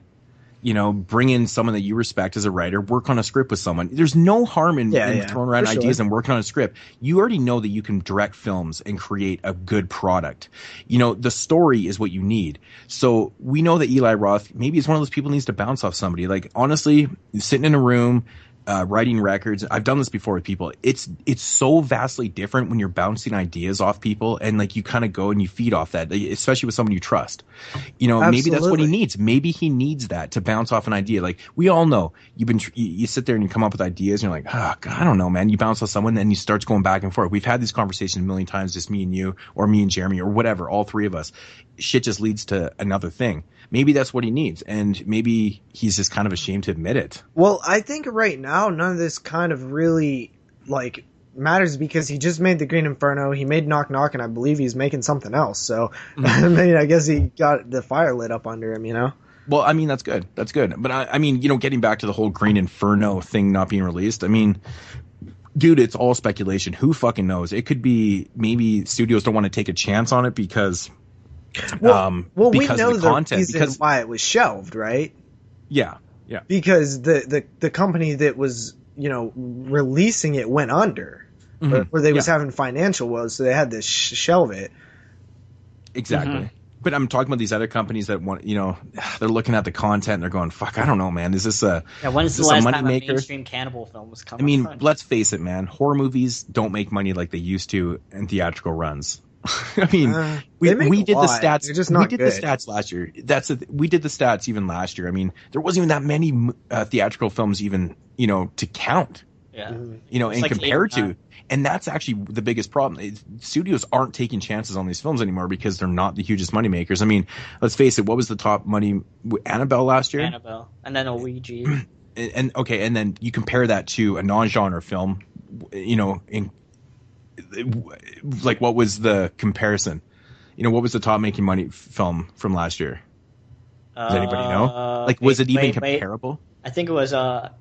You know, bring in someone that you respect as a writer, work on a script with someone. There's no harm in throwing around ideas and working on a script. You already know that you can direct films and create a good product. You know, the story is what you need. So we know that Eli Roth, maybe is one of those people who needs to bounce off somebody. Like, honestly, sitting in a room, writing records. I've done this before with people. It's so vastly different when you're bouncing ideas off people and like you kind of go and you feed off that, especially with someone you trust. You know, Absolutely. Maybe that's what he needs. Maybe he needs that to bounce off an idea. Like we all know you sit there and you come up with ideas and you're like, oh, God, I don't know, man. You bounce off someone and you start going back and forth. We've had these conversations a million times, just me and you or me and Jeremy or whatever, all 3 of us. Shit just leads to another thing. Maybe that's what he needs, and maybe he's just kind of ashamed to admit it. Well, I think right now none of this kind of really like matters because he just made The Green Inferno, he made Knock Knock, and I believe he's making something else. So, I mean, I guess he got the fire lit up under him, you know? Well, I mean, that's good. That's good. But I mean, you know, getting back to the whole Green Inferno thing not being released, I mean, dude, it's all speculation. Who fucking knows? It could be maybe studios don't want to take a chance on it because Well, we because know of the content. reason why it was shelved, right? Yeah. Because the company that was, releasing it went under, or they was having financial woes, so they had to shelve it. Exactly. Mm-hmm. But I'm talking about these other companies that want, they're looking at the content and they're going, fuck, I don't know, man. Is this when's the last time a mainstream cannibal film was coming? I mean, let's face it, man. Horror movies don't make money like they used to in theatrical runs. I mean, we did the stats. They're just not we did good. the stats last year. We did the stats even last year. I mean, there wasn't even that many theatrical films even, to count. Yeah. And like compare to. And that's actually the biggest problem. Studios aren't taking chances on these films anymore because they're not the hugest money makers. I mean, let's face it. What was the top money? Annabelle last year? Annabelle. And then Ouija. And then you compare that to a non-genre film, like what was the comparison? What was the top making money film from last year? Does anybody know? Like, was it even comparable? I think it was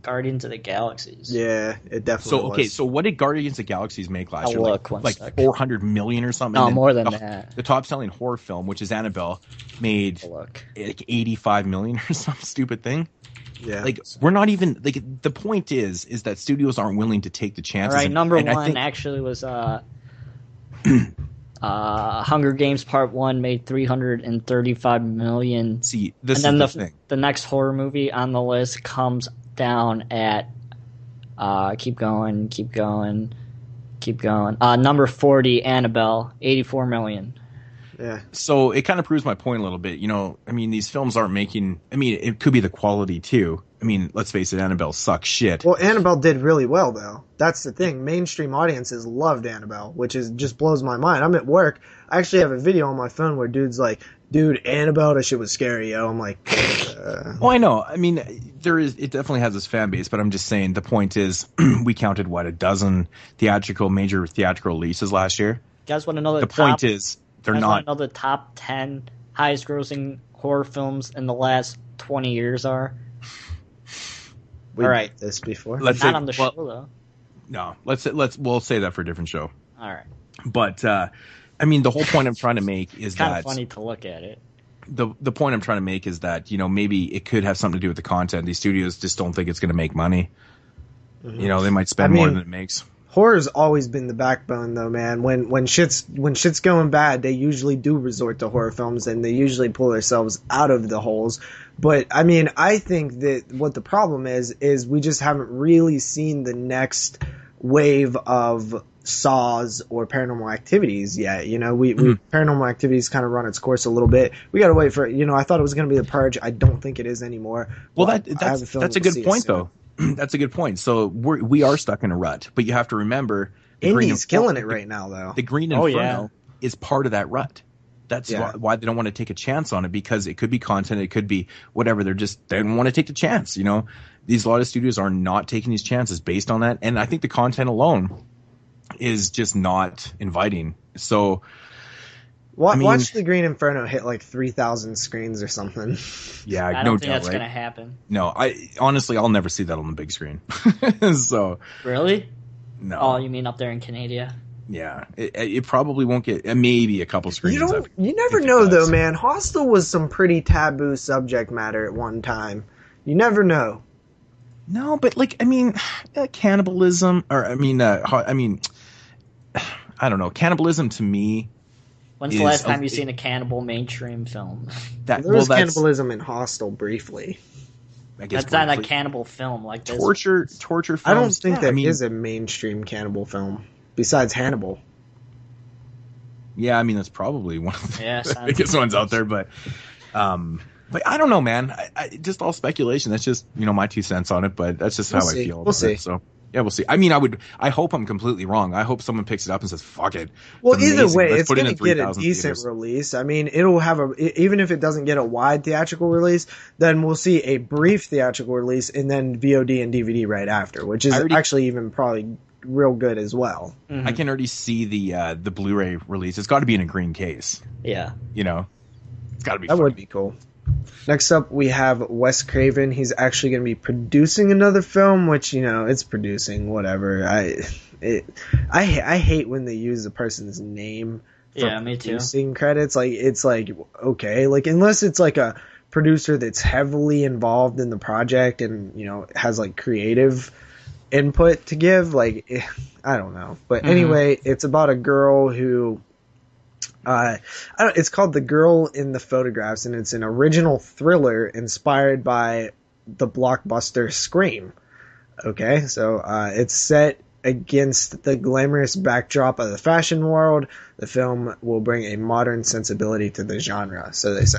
Guardians of the Galaxies. Yeah, it definitely was. So what did Guardians of the Galaxies make last year? Like 400 million or something? No, more than that. The top selling horror film, which is Annabelle, made like 85 million or some stupid thing. Yeah. Like, we're not even, like, the point is that studios aren't willing to take the chances. All right, number one actually was Hunger Games Part 1 made 335 million. See, this and then is the thing. The next horror movie on the list comes down at keep going. Number 40, Annabelle, 84 million. Yeah. So it kind of proves my point a little bit. I mean, these films aren't making. I mean, it could be the quality too. I mean, let's face it, Annabelle sucks shit. Well, Annabelle did really well, though. That's the thing. Mainstream audiences loved Annabelle, which just blows my mind. I'm at work. I actually have a video on my phone where dude's like, dude, Annabelle, that shit was scary, yo. I'm like, Well, I know. I mean, it definitely has this fan base, but I'm just saying the point is we counted, a dozen major theatrical releases last year. You guys want to know the point is they're not. Want to know the top 10 highest grossing horror films in the last 20 years are? All right, this before. Not on the show though. No, we'll say that for a different show. All right. But I mean, the whole point I'm trying to make is it's kind of funny to look at it. The point I'm trying to make is that maybe it could have something to do with the content. These studios just don't think it's going to make money. Mm-hmm. They might spend more than it makes. Horror's always been the backbone, though, man. When shit's going bad, they usually do resort to horror films, and they usually pull themselves out of the holes. But I mean, I think that what the problem is we just haven't really seen the next wave of Saws or Paranormal Activities yet. Paranormal Activities kind of run its course a little bit. We got to wait for I thought it was going to be The Purge. I don't think it is anymore. Well, that's a good point, though. That's a good point. So we are stuck in a rut, but you have to remember Indie's killing it right now, though. The Green Inferno is part of that rut. That's why they don't want to take a chance on it, because it could be content, it could be whatever. They don't want to take the chance. These a lot of studios are not taking these chances based on that, and I think the content alone is just not inviting. So watch the Green Inferno hit like 3,000 screens or something. Yeah, I don't think that's gonna happen. No, honestly, I'll never see that on the big screen. So really? No. Oh, you mean up there in Canada? Yeah, it probably won't get maybe a couple screens. You never know, though, man. Hostel was some pretty taboo subject matter at one time. You never know. No, but cannibalism, or I don't know. Cannibalism to me. When's the last time you've seen a cannibal mainstream film? There was cannibalism in Hostel briefly. I guess that's not a cannibal film like this. Torture films. I don't think that is a mainstream cannibal film. Besides Hannibal. Yeah, that's probably one of the biggest ones out there, but I don't know, man. I just all speculation. That's just, my 2 cents on it, but that's just how I feel. We'll see. So, yeah, we'll see. I hope I'm completely wrong. I hope someone picks it up and says, fuck it. Well, either way, it's going to get a decent release. It'll have even if it doesn't get a wide theatrical release, then we'll see a brief theatrical release and then VOD and DVD right after, which is actually even probably real good as well. Mm-hmm. I can already see the Blu-ray release. It's got to be in a green case. Yeah. It's got to be. That would be cool. Next up, we have Wes Craven. He's actually going to be producing another film, which it's producing whatever. I hate when they use a person's name Yeah, me too. Producing credits, like it's like okay, like unless it's like a producer that's heavily involved in the project and has like creative input to give, like I don't know. But anyway, it's about a girl who it's called The Girl in the Photographs, and it's an original thriller inspired by the blockbuster Scream. Okay, so it's set against the glamorous backdrop of the fashion world. The film will bring a modern sensibility to the genre, so they say.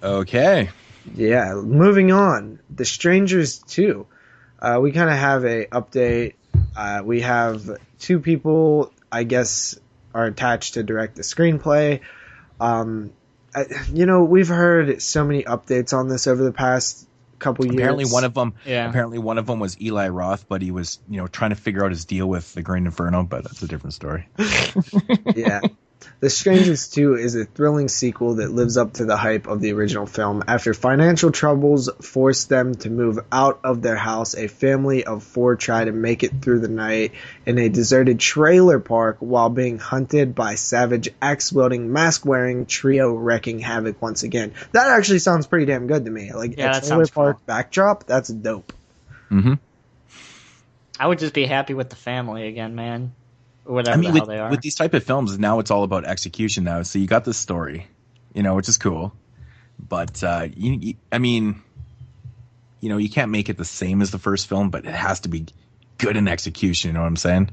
Okay. Yeah, moving on. The Strangers 2. We kind of have a update. We have 2 people, I guess, are attached to direct the screenplay. We've heard so many updates on this over the past couple years. Apparently one of them was Eli Roth, but he was, trying to figure out his deal with the Green Inferno, but that's a different story. Yeah. The Strangers 2 is a thrilling sequel that lives up to the hype of the original film. After financial troubles forced them to move out of their house, a family of 4 try to make it through the night in a deserted trailer park while being hunted by savage axe-wielding, mask-wearing trio wreaking havoc once again. That actually sounds pretty damn good to me. Like, a trailer park cool. Backdrop, that's dope. Mm-hmm. I would just be happy with the family again, man. Whatever the hell they are. With these type of films, now it's all about execution now. So you got this story, which is cool. But, you can't make it the same as the first film, but it has to be good in execution, you know what I'm saying?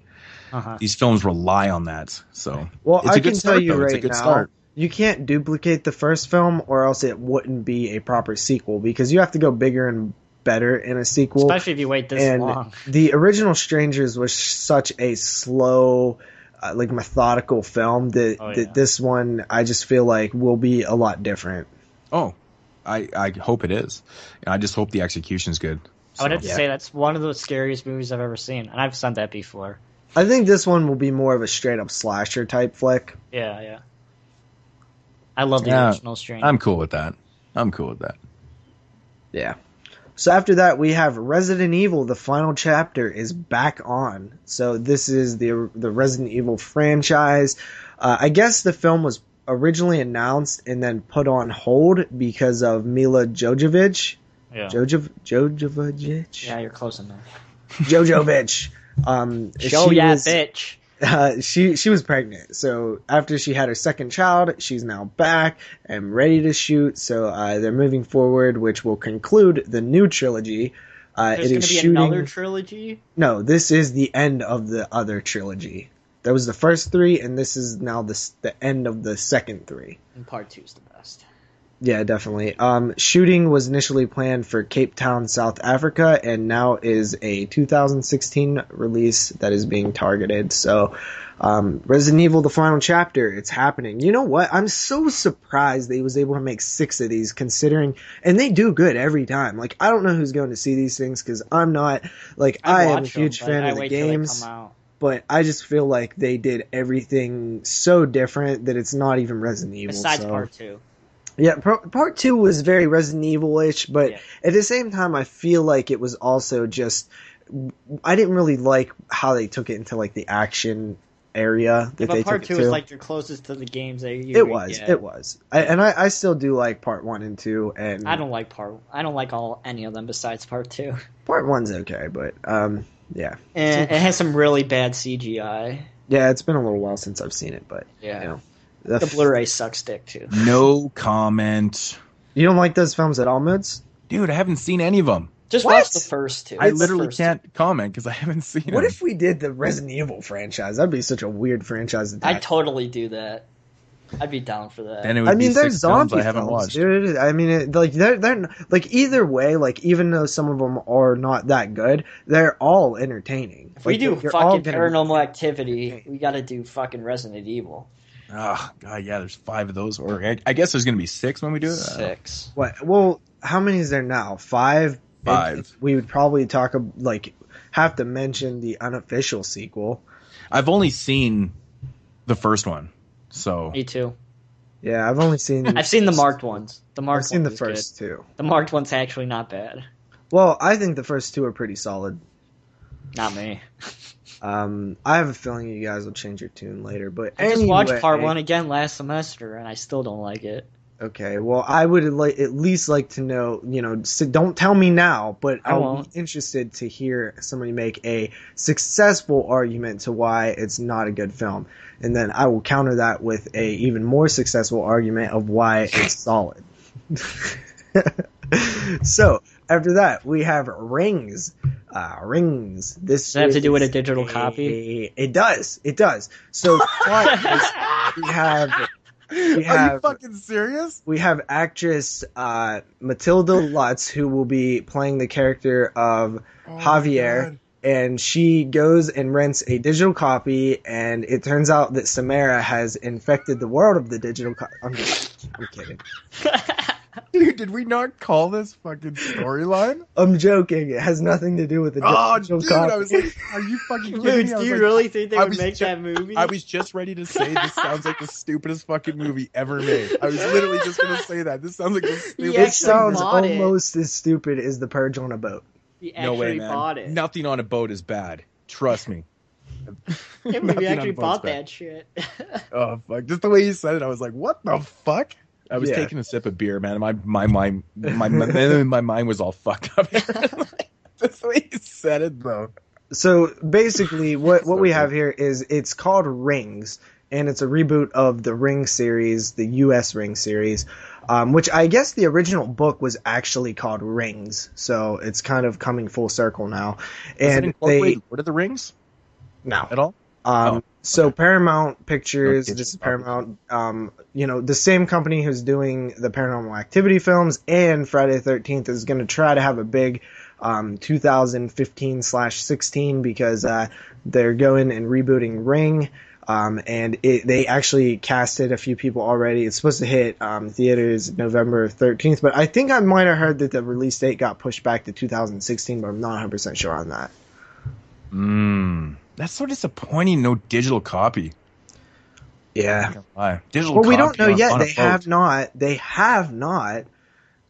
Uh-huh. These films rely on that. So, well, I can tell you right now, you can't duplicate the first film or else it wouldn't be a proper sequel because you have to go bigger and better in a sequel, especially if you wait this long. The original Strangers was such a slow, methodical film that this one I just feel like will be a lot different. Oh, I hope it is. I just hope the execution's good. I would have to say that's one of the scariest movies I've ever seen, and I've said that before. I think this one will be more of a straight up slasher type flick. Yeah. I love the original Strangers. I'm cool with that. Yeah. So after that, we have Resident Evil, the final chapter is back on. So this is the Resident Evil franchise. I guess the film was originally announced and then put on hold because of Mila Jovovich. Yeah. Jovovich? Yeah, you're close enough. Jovovich. Bitch. She was pregnant, so after she had her second child, she's now back and ready to shoot. So they're moving forward, which will conclude the new trilogy. There's going to be another trilogy? No, this is the end of the other trilogy. That was the first 3, and this is now the end of the second 3. And part 2 is the best. Yeah, definitely. Shooting was initially planned for Cape Town, South Africa, and now is a 2016 release that is being targeted. So, Resident Evil, the final chapter, it's happening. You know what? I'm so surprised that he was able to make 6 of these, considering, and they do good every time. Like, I don't know who's going to see these things, because I'm not, I am a huge fan of the games. But I just feel like they did everything so different that it's not even Resident Evil. Besides part 2. Yeah, part 2 was very Resident Evil-ish, but at the same time, I feel like it was also just... I didn't really like how they took it into, the action area that they took it to. But part 2 is, your closest to the games that you It was. I still do like part 1 and 2, and... I don't like any of them besides part 2. Part 1's okay, but, yeah. And it has some really bad CGI. Yeah, it's been a little while since I've seen it, but, The Blu-ray sucks dick, too. No comment. You don't like those films at all, Moodz? Dude, I haven't seen any of them. Just watch the first 2. I literally can't comment because I haven't seen them. What if we did the Resident Evil franchise? That'd be such a weird franchise to I'd totally do that. I'd be down for that. And it would be they're 6 zombie films I haven't films, watched. dude. I mean, they're either way. Even though some of them are not that good, they're all entertaining. If we do fucking Paranormal Activity, we got to do fucking Resident Evil. Oh god, yeah. There's 5 of those, or I guess there's gonna be 6 when we do it. 6. What? Well, how many is there now? 5. 5. We would probably have to mention the unofficial sequel. I've only seen the first one, so me too. Yeah, I've only seen. I've seen the marked ones. I've seen the first 2. The marked one's actually not bad. Well, I think the first 2 are pretty solid. Not me. I have a feeling you guys will change your tune later, but I just watched part 1 again last semester, and I still don't like it. Okay, well, I would at least like to know, don't tell me now, but I'll be interested to hear somebody make a successful argument to why it's not a good film. And then I will counter that with a even more successful argument of why it's solid. So, after that, we have Rings. Rings. Does it have to do with a digital copy? It does. So, we have... Are you fucking serious? We have actress Matilda Lutz, who will be playing the character of Javier, and she goes and rents a digital copy, and it turns out that Samara has infected the world of the digital copy. I'm kidding. Dude, did we not call this fucking storyline? I'm joking. It has nothing to do with the digital copy. I was like, are you fucking kidding me? Do you really think they would make that movie? I was just ready to say this sounds like the stupidest fucking movie ever made. I was literally just going to say that. This sounds like the stupidest. It sounds almost as stupid as The Purge on a boat. No way, man. Bought it. Nothing on a boat is bad. Trust me. Yeah, we actually bought that shit. Oh, fuck. Just the way you said it, I was like, what the fuck? I was taking a sip of beer, man. My mind was all fucked up. That's the way you said it, though. So basically, what we have here is it's called Rings, and it's a reboot of the Ring series, the U.S. Ring series, which I guess the original book was actually called Rings. So it's kind of coming full circle now. And Lord of the Rings? No, at all. So Paramount Pictures, this is Paramount, the same company who's doing the Paranormal Activity films and Friday the 13th is going to try to have a big 2015/16 because they're going and rebooting Ring, and they actually casted a few people already. It's supposed to hit theaters November 13th, but I think I might have heard that the release date got pushed back to 2016, but I'm not 100% sure on that. That's so disappointing. No digital copy. Yeah. Digital we don't know yet. They have not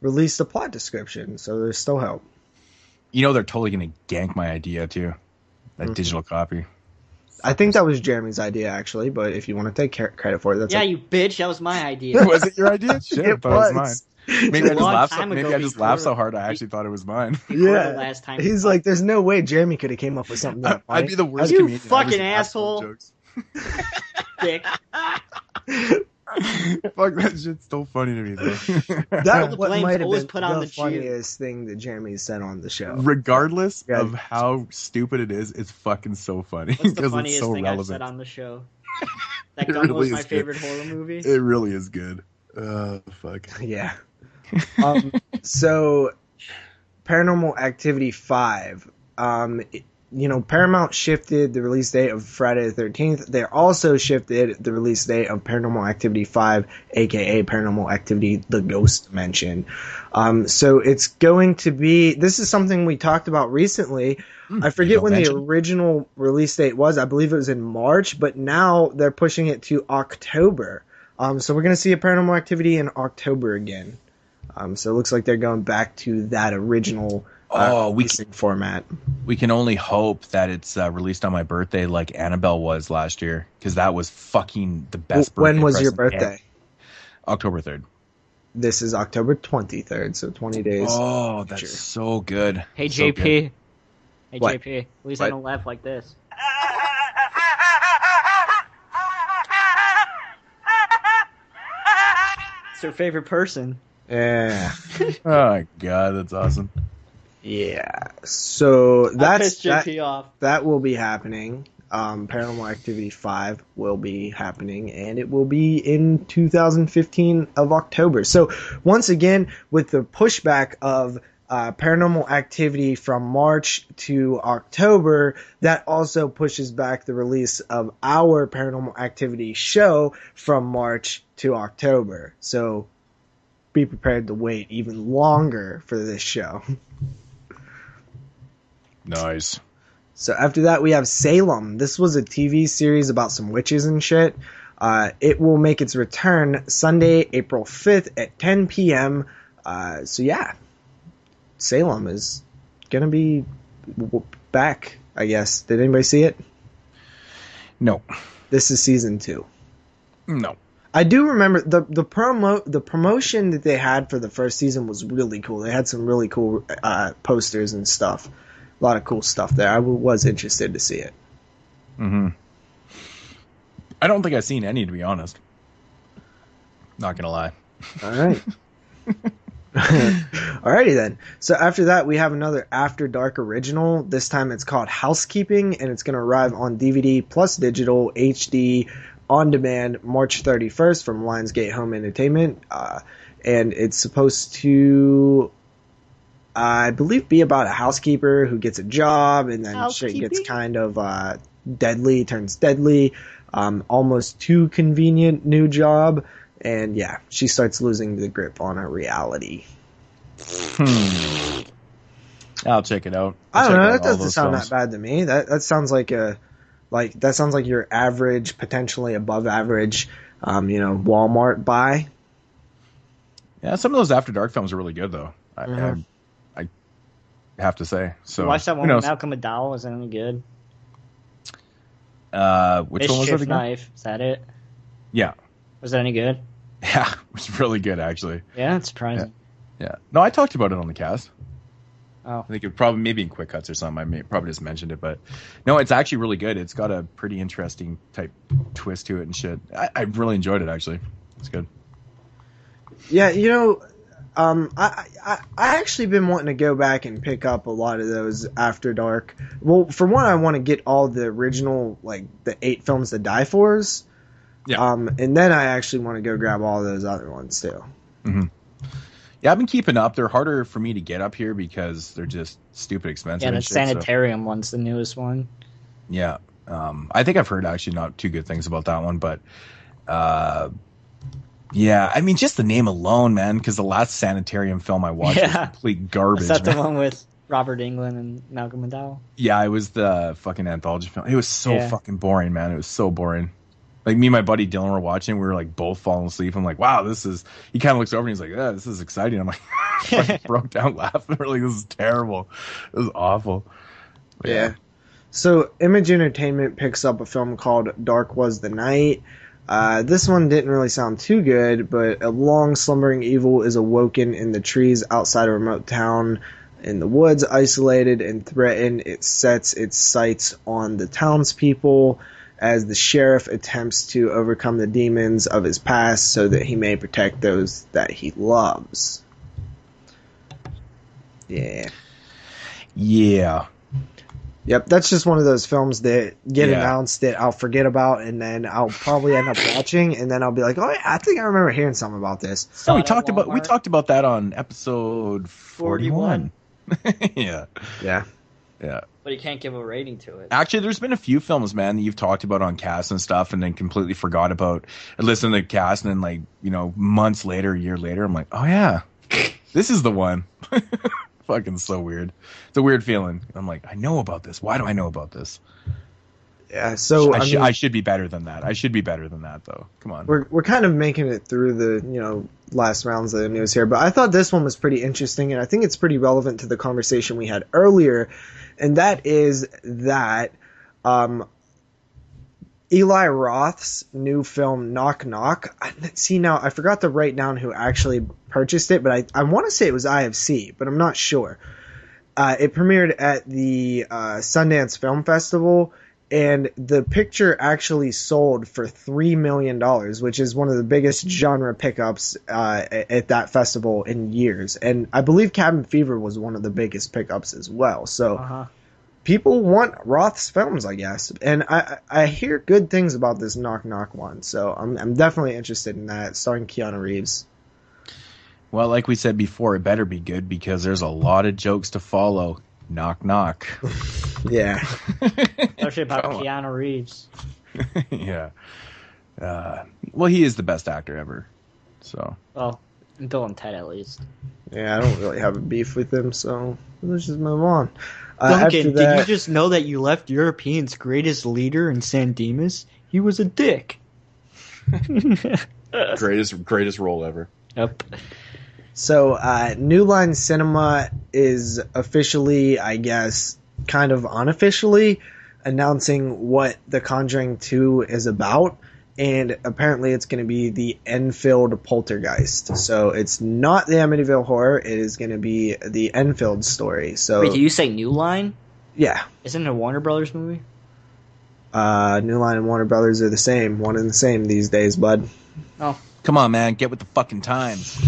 released a plot description, so there's still hope. They're totally going to gank my idea, too. That digital copy. I think that was Jeremy's idea, actually, but if you want to take credit for it, that's you bitch. That was my idea. Was it your idea? Shit, it was mine. Maybe I just laughed so hard I actually thought it was mine. Yeah. Last time he's like, there's no way Jeremy could have came up with something that funny. I'd be the worst you comedian. Fucking asshole. Dick. Fuck, that shit's still funny to me, though. That might have been the funniest thing that Jeremy said on the show. Regardless of how stupid it is, it's fucking so funny. What's the funniest thing I've said on the show? That gun was my favorite horror movie. It really is good. Fuck. Yeah. So, Paranormal Activity 5. Paramount shifted the release date of Friday the 13th. They also shifted the release date of Paranormal Activity 5, aka Paranormal Activity The Ghost Dimension. So it's going to be... This is something we talked about recently. I forget when the original release date was. I believe it was in March, but now they're pushing it to October. So we're going to see a Paranormal Activity in October again. So it looks like they're going back to that original format. We can only hope that it's released on my birthday like Annabelle was last year, because that was fucking the best birthday When was your birthday? October 3rd. This is October 23rd, so 20 days. Oh, that's so good. Hey, so JP. Good. Hey, What? JP. At least I don't laugh like this. It's her favorite person. Yeah. Oh, my God, that's awesome. Yeah. So pissed JP off. That will be happening. Paranormal Activity 5 will be happening, and it will be in 2015 of October. So once again, with the pushback of Paranormal Activity from March to October, that also pushes back the release of our Paranormal Activity show from March to October. So be prepared to wait even longer for this show. Nice. So after that, we have Salem. This was a TV series about some witches and shit. It will make its return Sunday, April 5th at 10 p.m. So yeah, Salem is going to be back, I guess. Did anybody see it? No. This is season 2. No. I do remember the promotion that they had for the first season was really cool. They had some really cool posters and stuff. A lot of cool stuff there. I was interested to see it. Mm-hmm. I don't think I've seen any, to be honest. Not gonna lie. All right. Alrighty then. So after that, we have another After Dark original. This time it's called Housekeeping, and it's going to arrive on DVD plus digital HD on demand March 31st from Lionsgate Home Entertainment. And it's supposed to, I believe, be about a housekeeper who gets a job, and then shit gets kind of deadly, turns deadly. Almost too convenient new job. And yeah, she starts losing the grip on her reality. I'll check it out. I don't know. That doesn't sound that bad to me. That sounds like that sounds like your average, potentially above average, Walmart buy. Yeah, some of those After Dark films are really good though. I have to say. So you watched that one with Malcolm McDowell? Was it any good? Which one was it again? Knife. Is that it? Yeah. Was it any good? Yeah, it was really good actually. Yeah, it's surprising. Yeah. No, I talked about it on the cast. Oh. I think it probably maybe in quick cuts or something. I probably just mentioned it, but no, it's actually really good. It's got a pretty interesting type twist to it and shit. I really enjoyed it actually. It's good. Yeah, I actually been wanting to go back and pick up a lot of those After Dark. Well, for one, I want to get all the original, like the 8 films to Die For's. Yeah. And then I actually want to go grab all those other ones too. Mm-hmm. Yeah, I've been keeping up. They're harder for me to get up here because they're just stupid expensive. Yeah, the Sanitarium one's the newest one. Yeah. I think I've heard actually not too good things about that one, but yeah, I mean, just the name alone, man, because the last Sanitarium film I watched was complete garbage. Is that the one with Robert Englund and Malcolm McDowell? Yeah, it was the fucking anthology film. It was so fucking boring, man. It was so boring. Like, me and my buddy Dylan were watching. We were, like, both falling asleep. I'm like, wow, this is... He kind of looks over and he's like, yeah, this is exciting. I'm like, I broke down laughing. We're like, this is terrible. This is awful. But yeah. So, Image Entertainment picks up a film called Dark Was the Night. This one didn't really sound too good, but a long slumbering evil is awoken in the trees outside a remote town in the woods, isolated and threatened. It sets its sights on the townspeople as the sheriff attempts to overcome the demons of his past so that he may protect those that he loves. Yeah. Yeah. Yep, that's just one of those films that get announced that I'll forget about, and then I'll probably end up watching, and then I'll be like, oh yeah, I think I remember hearing something about this. So we talked about that on episode 41. Yeah. But you can't give a rating to it. Actually, there's been a few films, man, that you've talked about on cast and stuff, and then completely forgot about. I listened to the cast, and then, like, months later, a year later, I'm like, oh yeah, this is the one. Fucking so weird. It's a weird feeling. I'm like, I know about this. Why do I know about this? Yeah, so I should be better than that. I should be better than that, though. Come on. We're kind of making it through the last rounds of the news here, but I thought this one was pretty interesting, and I think it's pretty relevant to the conversation we had earlier, and that is that Eli Roth's new film Knock Knock. See, now I forgot to write down who actually purchased it, but I want to say it was IFC, but I'm not sure. It premiered at the Sundance Film Festival, and the picture actually sold for $3 million, which is one of the biggest genre pickups at that festival in years. And I believe Cabin Fever was one of the biggest pickups as well. So people want Roth's films, I guess. And I hear good things about this Knock Knock one, so I'm definitely interested in that, starring Keanu Reeves. Well, like we said before, it better be good because there's a lot of jokes to follow. Knock, knock. Yeah. Especially about Keanu Reeves. Yeah. Well, he is the best actor ever. So. Well, Bill and Ted at least. Yeah, I don't really have a beef with him, so let's just move on. Duncan, did you just know that you left Europeans' greatest leader in San Dimas? He was a dick. Greatest role ever. Yep. So, New Line Cinema is officially, I guess, kind of unofficially announcing what The Conjuring 2 is about. And apparently it's going to be the Enfield Poltergeist. So it's not the Amityville Horror. It is going to be the Enfield story. So Wait, did you say New Line? Yeah. Isn't it a Warner Brothers movie? New Line and Warner Brothers are the same. One and the same these days, bud. Oh. Come on, man. Get with the fucking times.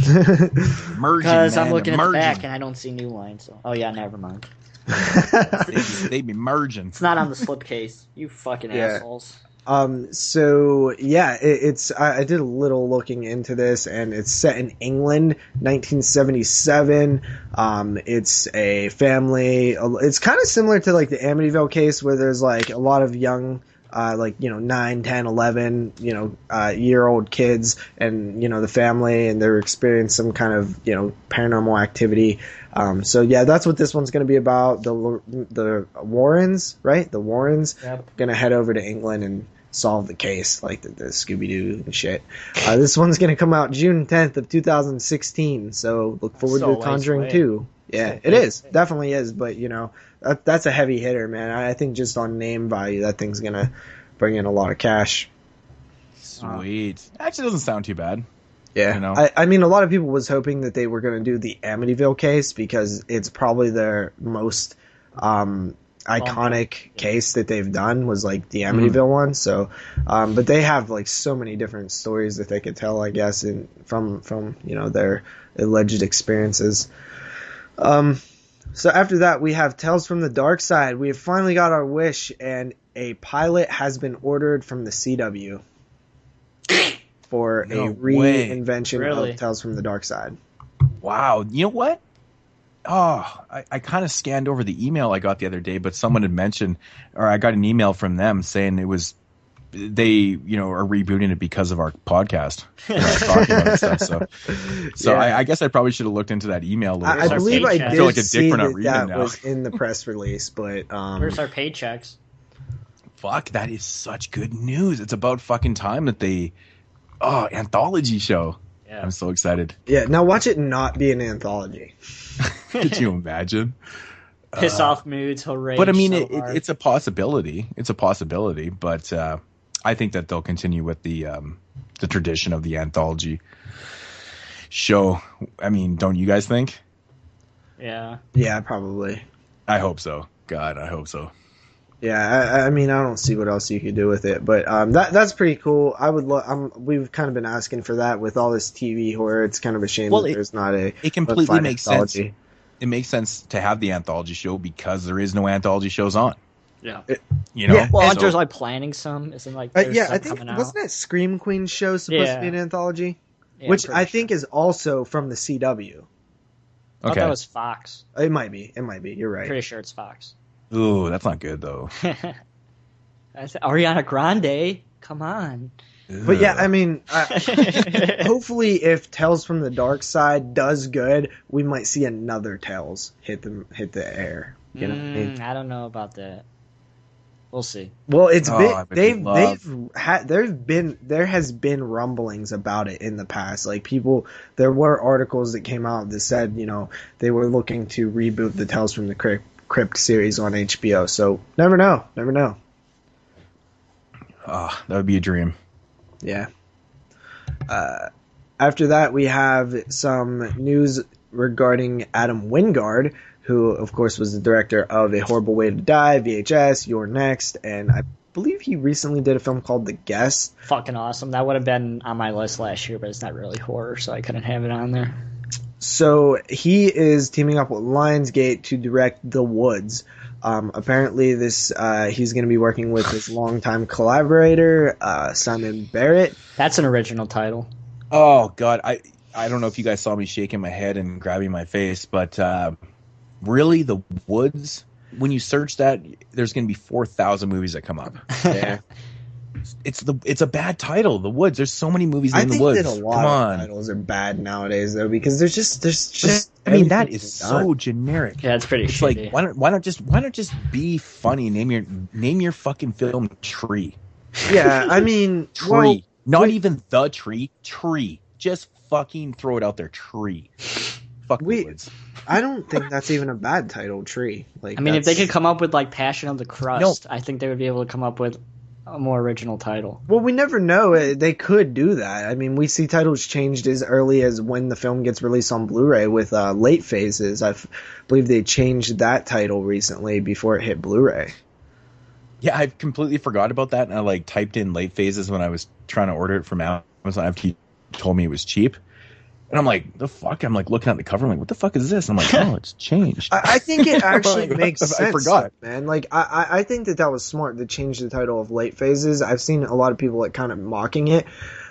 Merging, Because man. I'm looking They're at the back merging. and I don't see New Line. So, oh yeah, never mind. They be merging. It's not on the slipcase. You fucking assholes. So yeah, I did a little looking into this, and it's set in England, 1977. It's a family. It's kind of similar to like the Amityville case, where there's like a lot of young, 9, 10, 11, year old kids, and the family, and they're experiencing some kind of paranormal activity. So yeah, that's what this one's going to be about. The Warrens, right? The Warrens going to head over to England and solve the case, like the Scooby-Doo and shit. This one's going to come out June 10th of 2016. So look forward to Conjuring 2. Yeah, it is. Definitely is. But that's a heavy hitter, man. I think just on name value, that thing's going to bring in a lot of cash. Sweet. Actually, doesn't sound too bad. Yeah, I mean, a lot of people was hoping that they were going to do the Amityville case because it's probably their most iconic case that they've done was like the Amityville one. So, but they have like so many different stories that they could tell, I guess, from their alleged experiences. So after that, we have Tales from the Dark Side. We have finally got our wish, and a pilot has been ordered from the CW. For a reinvention of Tales from the Dark Side. Wow. You know what? Oh, I kind of scanned over the email I got the other day, but someone had mentioned, or I got an email from them saying it was, they, are rebooting it because of our podcast. Talking about stuff. So yeah. I guess I probably should have looked into that email a little bit. I believe I did feel like a dick see for not reading that now. was in the press release, but where's our paychecks? Fuck, that is such good news. It's about fucking time that they... Oh, anthology show. Yeah. I'm so excited. Yeah, now watch it not be an anthology. Could you imagine? Piss off Moodz, he'll rage. But I mean, so it's a possibility. It's a possibility, but I think that they'll continue with the tradition of the anthology show. I mean, don't you guys think? Yeah. Yeah, probably. I hope so. God, I hope so. Yeah, I mean, I don't see what else you could do with it, but that's pretty cool. I would we've kind of been asking for that with all this TV horror. It's kind of a shame that there's not a. It completely makes sense. It makes sense to have the anthology show because there is no anthology shows on. Yeah, Well, aren't there like planning some? Isn't like I think wasn't that Scream Queen show supposed to be an anthology, which I think is also from the CW. Okay, I thought that was Fox. It might be. You're right. Pretty sure it's Fox. Ooh, that's not good though. That's Ariana Grande. Come on. But yeah, I mean, hopefully, if Tales from the Dark Side does good, we might see another Tales hit the air. You know what I mean? I don't know about that. We'll see. Well, there has been rumblings about it in the past. Like there were articles that came out that said, they were looking to reboot the Tales from the Crypt series on HBO. So never know. That would be a dream. Yeah. After that, we have some news regarding Adam Wingard, who, of course, was the director of A Horrible Way to Die, VHS, You're Next, and I believe he recently did a film called The Guest. Fucking awesome. That would have been on my list last year, but it's not really horror, so I couldn't have it on there. So he is teaming up with Lionsgate to direct The Woods. Apparently, he's going to be working with his longtime collaborator, Simon Barrett. That's an original title. Oh God, I don't know if you guys saw me shaking my head and grabbing my face, but really, The Woods. When you search that, there's going to be 4,000 movies that come up. Yeah. It's a bad title, The Woods. There's so many movies named The Woods. I think that a lot of titles are bad nowadays, though, because there's just. I mean, that is so generic. Yeah, it's pretty. It's shitty. like why not just be funny? Name your fucking film Tree. Yeah, I mean Not even The Tree. Tree. Just fucking throw it out there. Tree. Fuck the Woods. I don't think that's even a bad title, Tree. Like, I mean, if they could come up with like Passion of the Crust, I think they would be able to come up with a more original title. Well, we never know. They could do that. I mean, we see titles changed as early as when the film gets released on Blu-ray with Late Phases. I believe they changed that title recently before it hit Blu-ray. Yeah, I completely forgot about that, and I like typed in Late Phases when I was trying to order it from Amazon after he told me it was cheap. And I'm like, the fuck? I'm like looking at the cover, I'm like, what the fuck is this? And I'm like, oh, it's changed. I think it actually makes sense. I forgot. Man. Like, I think that was smart to change the title of Late Phases. I've seen a lot of people like kind of mocking it,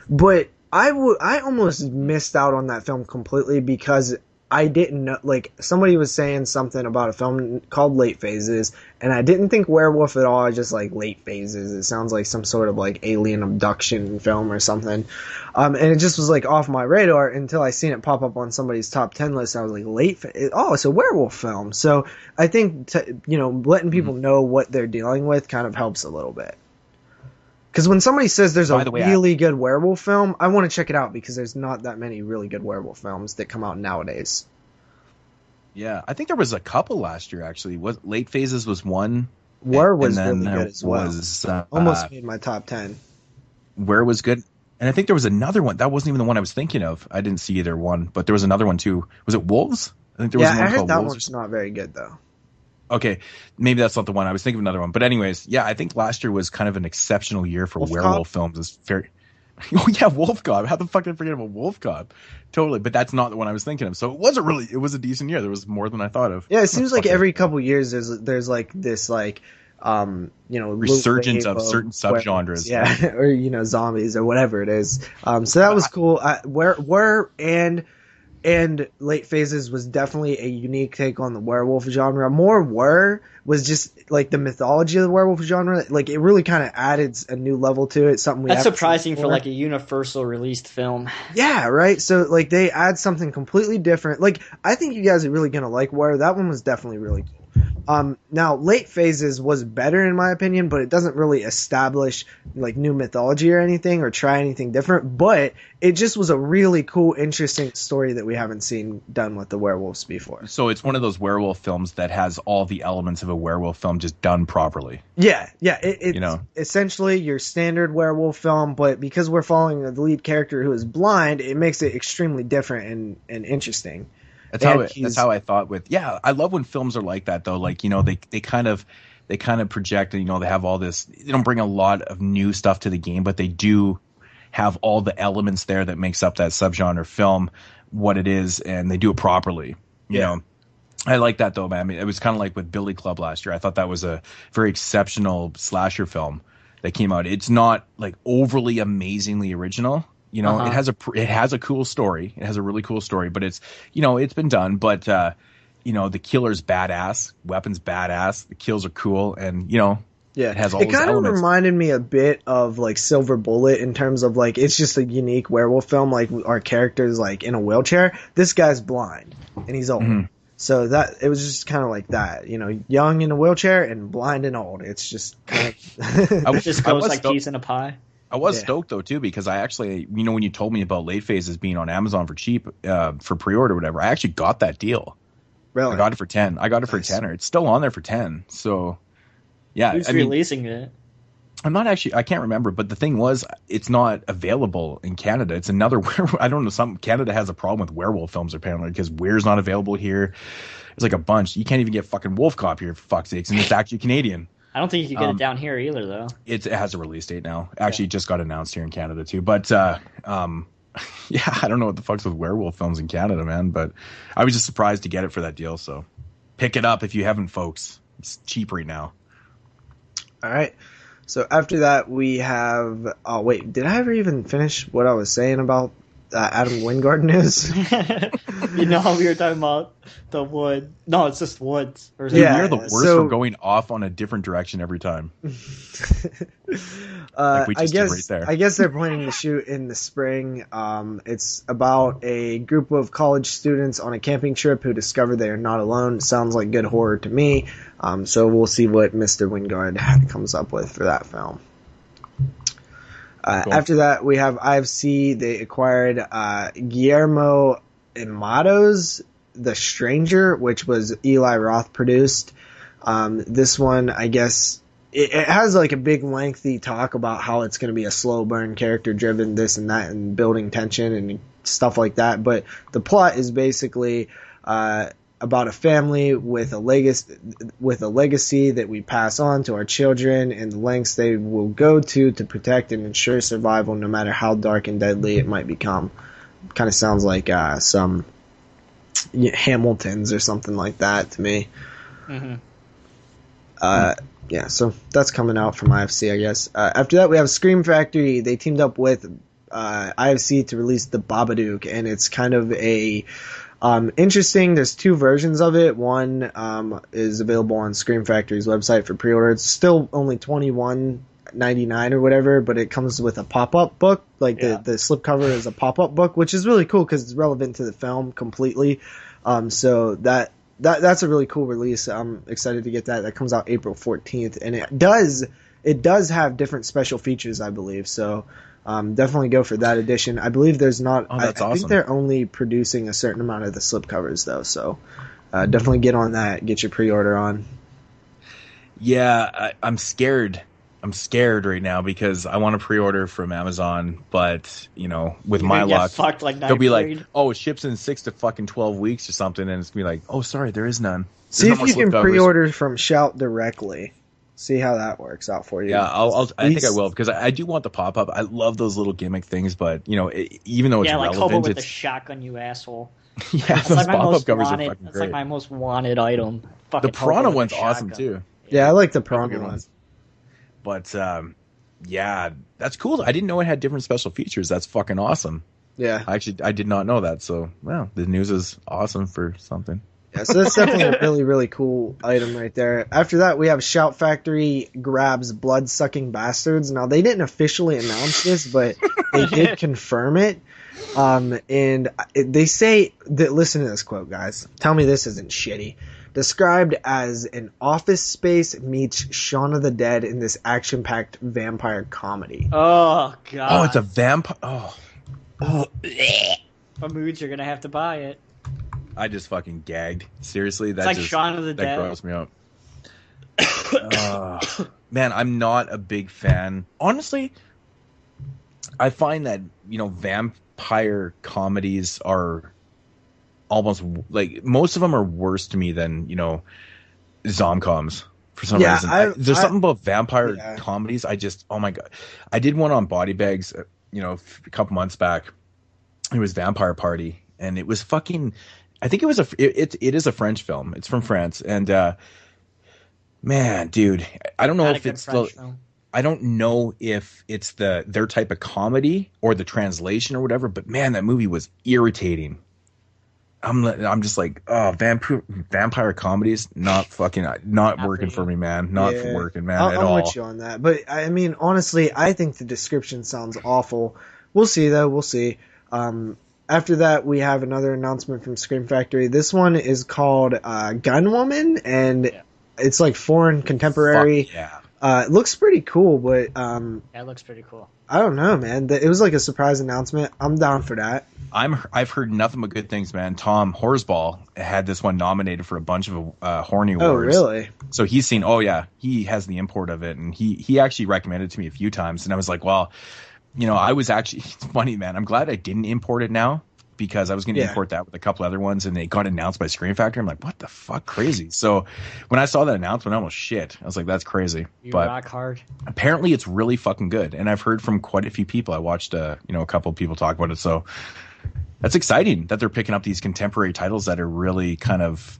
but I almost missed out on that film completely because I didn't know, like, somebody was saying something about a film called Late Phases, and I didn't think werewolf at all. I just like Late Phases. It sounds like some sort of like alien abduction film or something. And it just was like off my radar until I seen it pop up on somebody's top 10 list. I was like, oh, it's a werewolf film. So I think, letting people know what they're dealing with kind of helps a little bit. Because when somebody says there's a really good werewolf film, I want to check it out because there's not that many really good werewolf films that come out nowadays. Yeah, I think there was a couple last year, actually. Late Phases was one. Where was really good as well. Almost made my top 10. Where was good. And I think there was another one. That wasn't even the one I was thinking of. I didn't see either one, but there was another one too. Was it Wolves? I think there was one I heard called that Wolves. one's not very good though. Okay, maybe that's not the one. I was thinking of another one. But anyways, yeah, I think last year was kind of an exceptional year for werewolf films. It's very... Oh yeah, Wolf Cop. How the fuck did I forget about Wolf Cop? Totally, but that's not the one I was thinking of. So it was a decent year. There was more than I thought of. Yeah, it seems like every couple years there's like this like resurgence of certain subgenres. Yeah, or zombies or whatever it is. So that was cool. And Late Phases was definitely a unique take on the werewolf genre. Was just like the mythology of the werewolf genre. Like it really kind of added a new level to it. Something that's surprising for like a Universal released film. Yeah, right. So like they add something completely different. Like I think you guys are really gonna like Were. That one was definitely really cool. Now Late Phases was better in my opinion, but it doesn't really establish like new mythology or anything or try anything different, but it just was a really cool, interesting story that we haven't seen done with the werewolves before. So it's one of those werewolf films that has all the elements of a werewolf film just done properly. Yeah. It's essentially your standard werewolf film, but because we're following the lead character who is blind, it makes it extremely different and interesting. That's how I thought with, I love when films are like that though. Like, they kind of project and, they have all this, they don't bring a lot of new stuff to the game, but they do have all the elements there that makes up that subgenre film, what it is, and they do it properly. You know, I like that though, man. I mean, it was kind of like with Billy Club last year. I thought that was a very exceptional slasher film that came out. It's not like overly amazingly original. It has a cool story. It has a really cool story, but it's, it's been done. But, the killer's badass, weapons badass, the kills are cool, and, it has all those elements. It kind of reminded me a bit of, like, Silver Bullet in terms of, like, it's just a unique werewolf film. Like, our character's, like, in a wheelchair. This guy's blind, and he's old. Mm-hmm. So it was just kind of like that, young in a wheelchair and blind and old. It's just kind of... It just goes like peas in a pie. I was stoked though too, because I actually, when you told me about Late Phases being on Amazon for cheap, for pre-order or whatever, I actually got that deal. Really? I got it for 10. I got it for $10. It's still on there for 10. So, yeah. Who's releasing it? I'm not actually, I can't remember, but the thing was, it's not available in Canada. It's another, I don't know, Canada has a problem with werewolf films apparently, because Weir's not available here. There's like a bunch. You can't even get fucking Wolf Cop here, for fuck's sakes, and it's actually Canadian. I don't think you can get it down here either, though. It has a release date now. Actually, it just got announced here in Canada, too. But, I don't know what the fuck's with werewolf films in Canada, man. But I was just surprised to get it for that deal. So pick it up if you haven't, folks. It's cheap right now. All right. So after that, we have... Oh, wait. Did I ever even finish what I was saying about Adam Wingard news? We were talking about the wood. No, it's just woods. You're the worst for going off on a different direction every time. Like we just did right there. I guess they're planning to shoot in the spring. It's about a group of college students on a camping trip who discover they are not alone. It sounds like good horror to me. So we'll see what Mr. Wingard comes up with for that film. Cool. After that, we have IFC. They acquired Guillermo Amado's The Stranger, which was Eli Roth produced. This one, I guess, it has like a big lengthy talk about how it's going to be a slow burn, character driven, this and that, and building tension and stuff like that. But the plot is basically about a family with a legacy that we pass on to our children, and the lengths they will go to protect and ensure survival, no matter how dark and deadly it might become. Kind of sounds like some Hamiltons or something like that to me. Mm-hmm. Yeah, so that's coming out from IFC, I guess. After that, we have Scream Factory. They teamed up with IFC to release The Babadook, and it's kind of a interesting. There's two versions of it. One is available on Scream Factory's website for pre-order. It's still only $21.99 or whatever, but it comes with a pop-up book. Like the slipcover is a pop-up book, which is really cool because it's relevant to the film completely. So that's a really cool release. I'm excited to get that. That comes out April 14th, and it does have different special features, I believe. So definitely go for that edition. I believe there's not. I think they're only producing a certain amount of the slipcovers though. So definitely get on that. Get your pre-order on. Yeah, I'm scared. I'm scared right now because I want to pre-order from Amazon, but with my luck, they'll be like, "Oh, it ships in 6 to fucking 12 weeks or something," and it's gonna be like, "Oh, sorry, there is none." See if you can pre-order from Shout directly. See how that works out for you. Yeah, I think I will because I do want the pop-up. I love those little gimmick things, but even though it's relevant, like Hobo with the shotgun, you asshole. Yeah, those pop-up covers are fucking great. That's like my most wanted item. The Piranha one's awesome too. Yeah, I like the Piranha one. But yeah, that's cool. I didn't know it had different special features. That's fucking awesome. Yeah, I did not know that. So, well, the news is awesome for something. Yeah, so that's definitely a really, really cool item right there. After that, we have Shout Factory grabs Blood-Sucking Bastards. Now, they didn't officially announce this, but they did confirm it. And they say that, listen to this quote, guys. Tell me this isn't shitty. Described as an Office Space meets Shaun of the Dead in this action-packed vampire comedy. Oh, God. Oh, it's a vampire. Oh. For Moodz, you're going to have to buy it. I just fucking gagged. Seriously, it's like Shaun of the Dead. That grossed me out. Man, I'm not a big fan. Honestly, I find that, vampire comedies are almost like most of them are worse to me than, zomcoms for some reason. There's something about vampire comedies. Oh my God. I did one on Body Bags, a couple months back. It was Vampire Party, and it was fucking. I think it is a French film. It's from France, and man, dude, I don't know if it's I don't know if it's their type of comedy or the translation or whatever, but man, that movie was irritating. I'm just like, oh, vampire comedies not working for me, man. Not working, man, at all. I'm with you on that, but I mean, honestly, I think the description sounds awful. We'll see, though. We'll see. After that, we have another announcement from Scream Factory. This one is called Gun Woman, and it's like foreign contemporary. Fuck yeah. It looks pretty cool, but it looks pretty cool. I don't know, man. It was like a surprise announcement. I'm down for that. I've heard nothing but good things, man. Tom Horsball had this one nominated for a bunch of horny awards. Oh, really? So he's seen. Oh yeah, he has the import of it, and he actually recommended it to me a few times, and I was like, well. I was actually, it's funny, man. I'm glad I didn't import it now because I was going to import that with a couple other ones and they got announced by Scream Factory. I'm like, what the fuck? Crazy. So when I saw that announcement, I almost shit. I was like, that's crazy. But rock hard. Apparently it's really fucking good. And I've heard from quite a few people. I watched, a couple of people talk about it. So that's exciting that they're picking up these contemporary titles that are really kind of,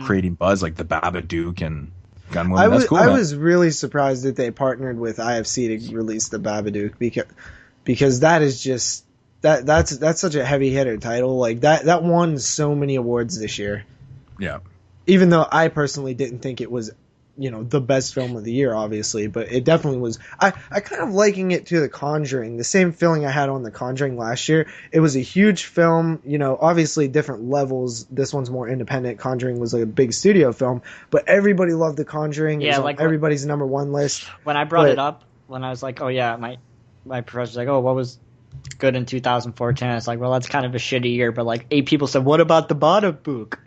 creating buzz like The Babadook and Gun Woman. That's cool, I was really surprised that they partnered with IFC to release The Babadook because that is just that's such a heavy hitter title. Like that won so many awards this year. Yeah. Even though I personally didn't think it was, the best film of the year, obviously, but it definitely was. I kind of liking it to The Conjuring, the same feeling I had on The Conjuring last year. It was a huge film, obviously different levels. This one's more independent. Conjuring was like a big studio film, but everybody loved The Conjuring. Yeah, it was on everybody's number one list. When I brought it up, when I was like, oh yeah, my professor's like, oh, what was good in 2014. It's like, well, that's kind of a shitty year. But like 8 people said, what about the Book?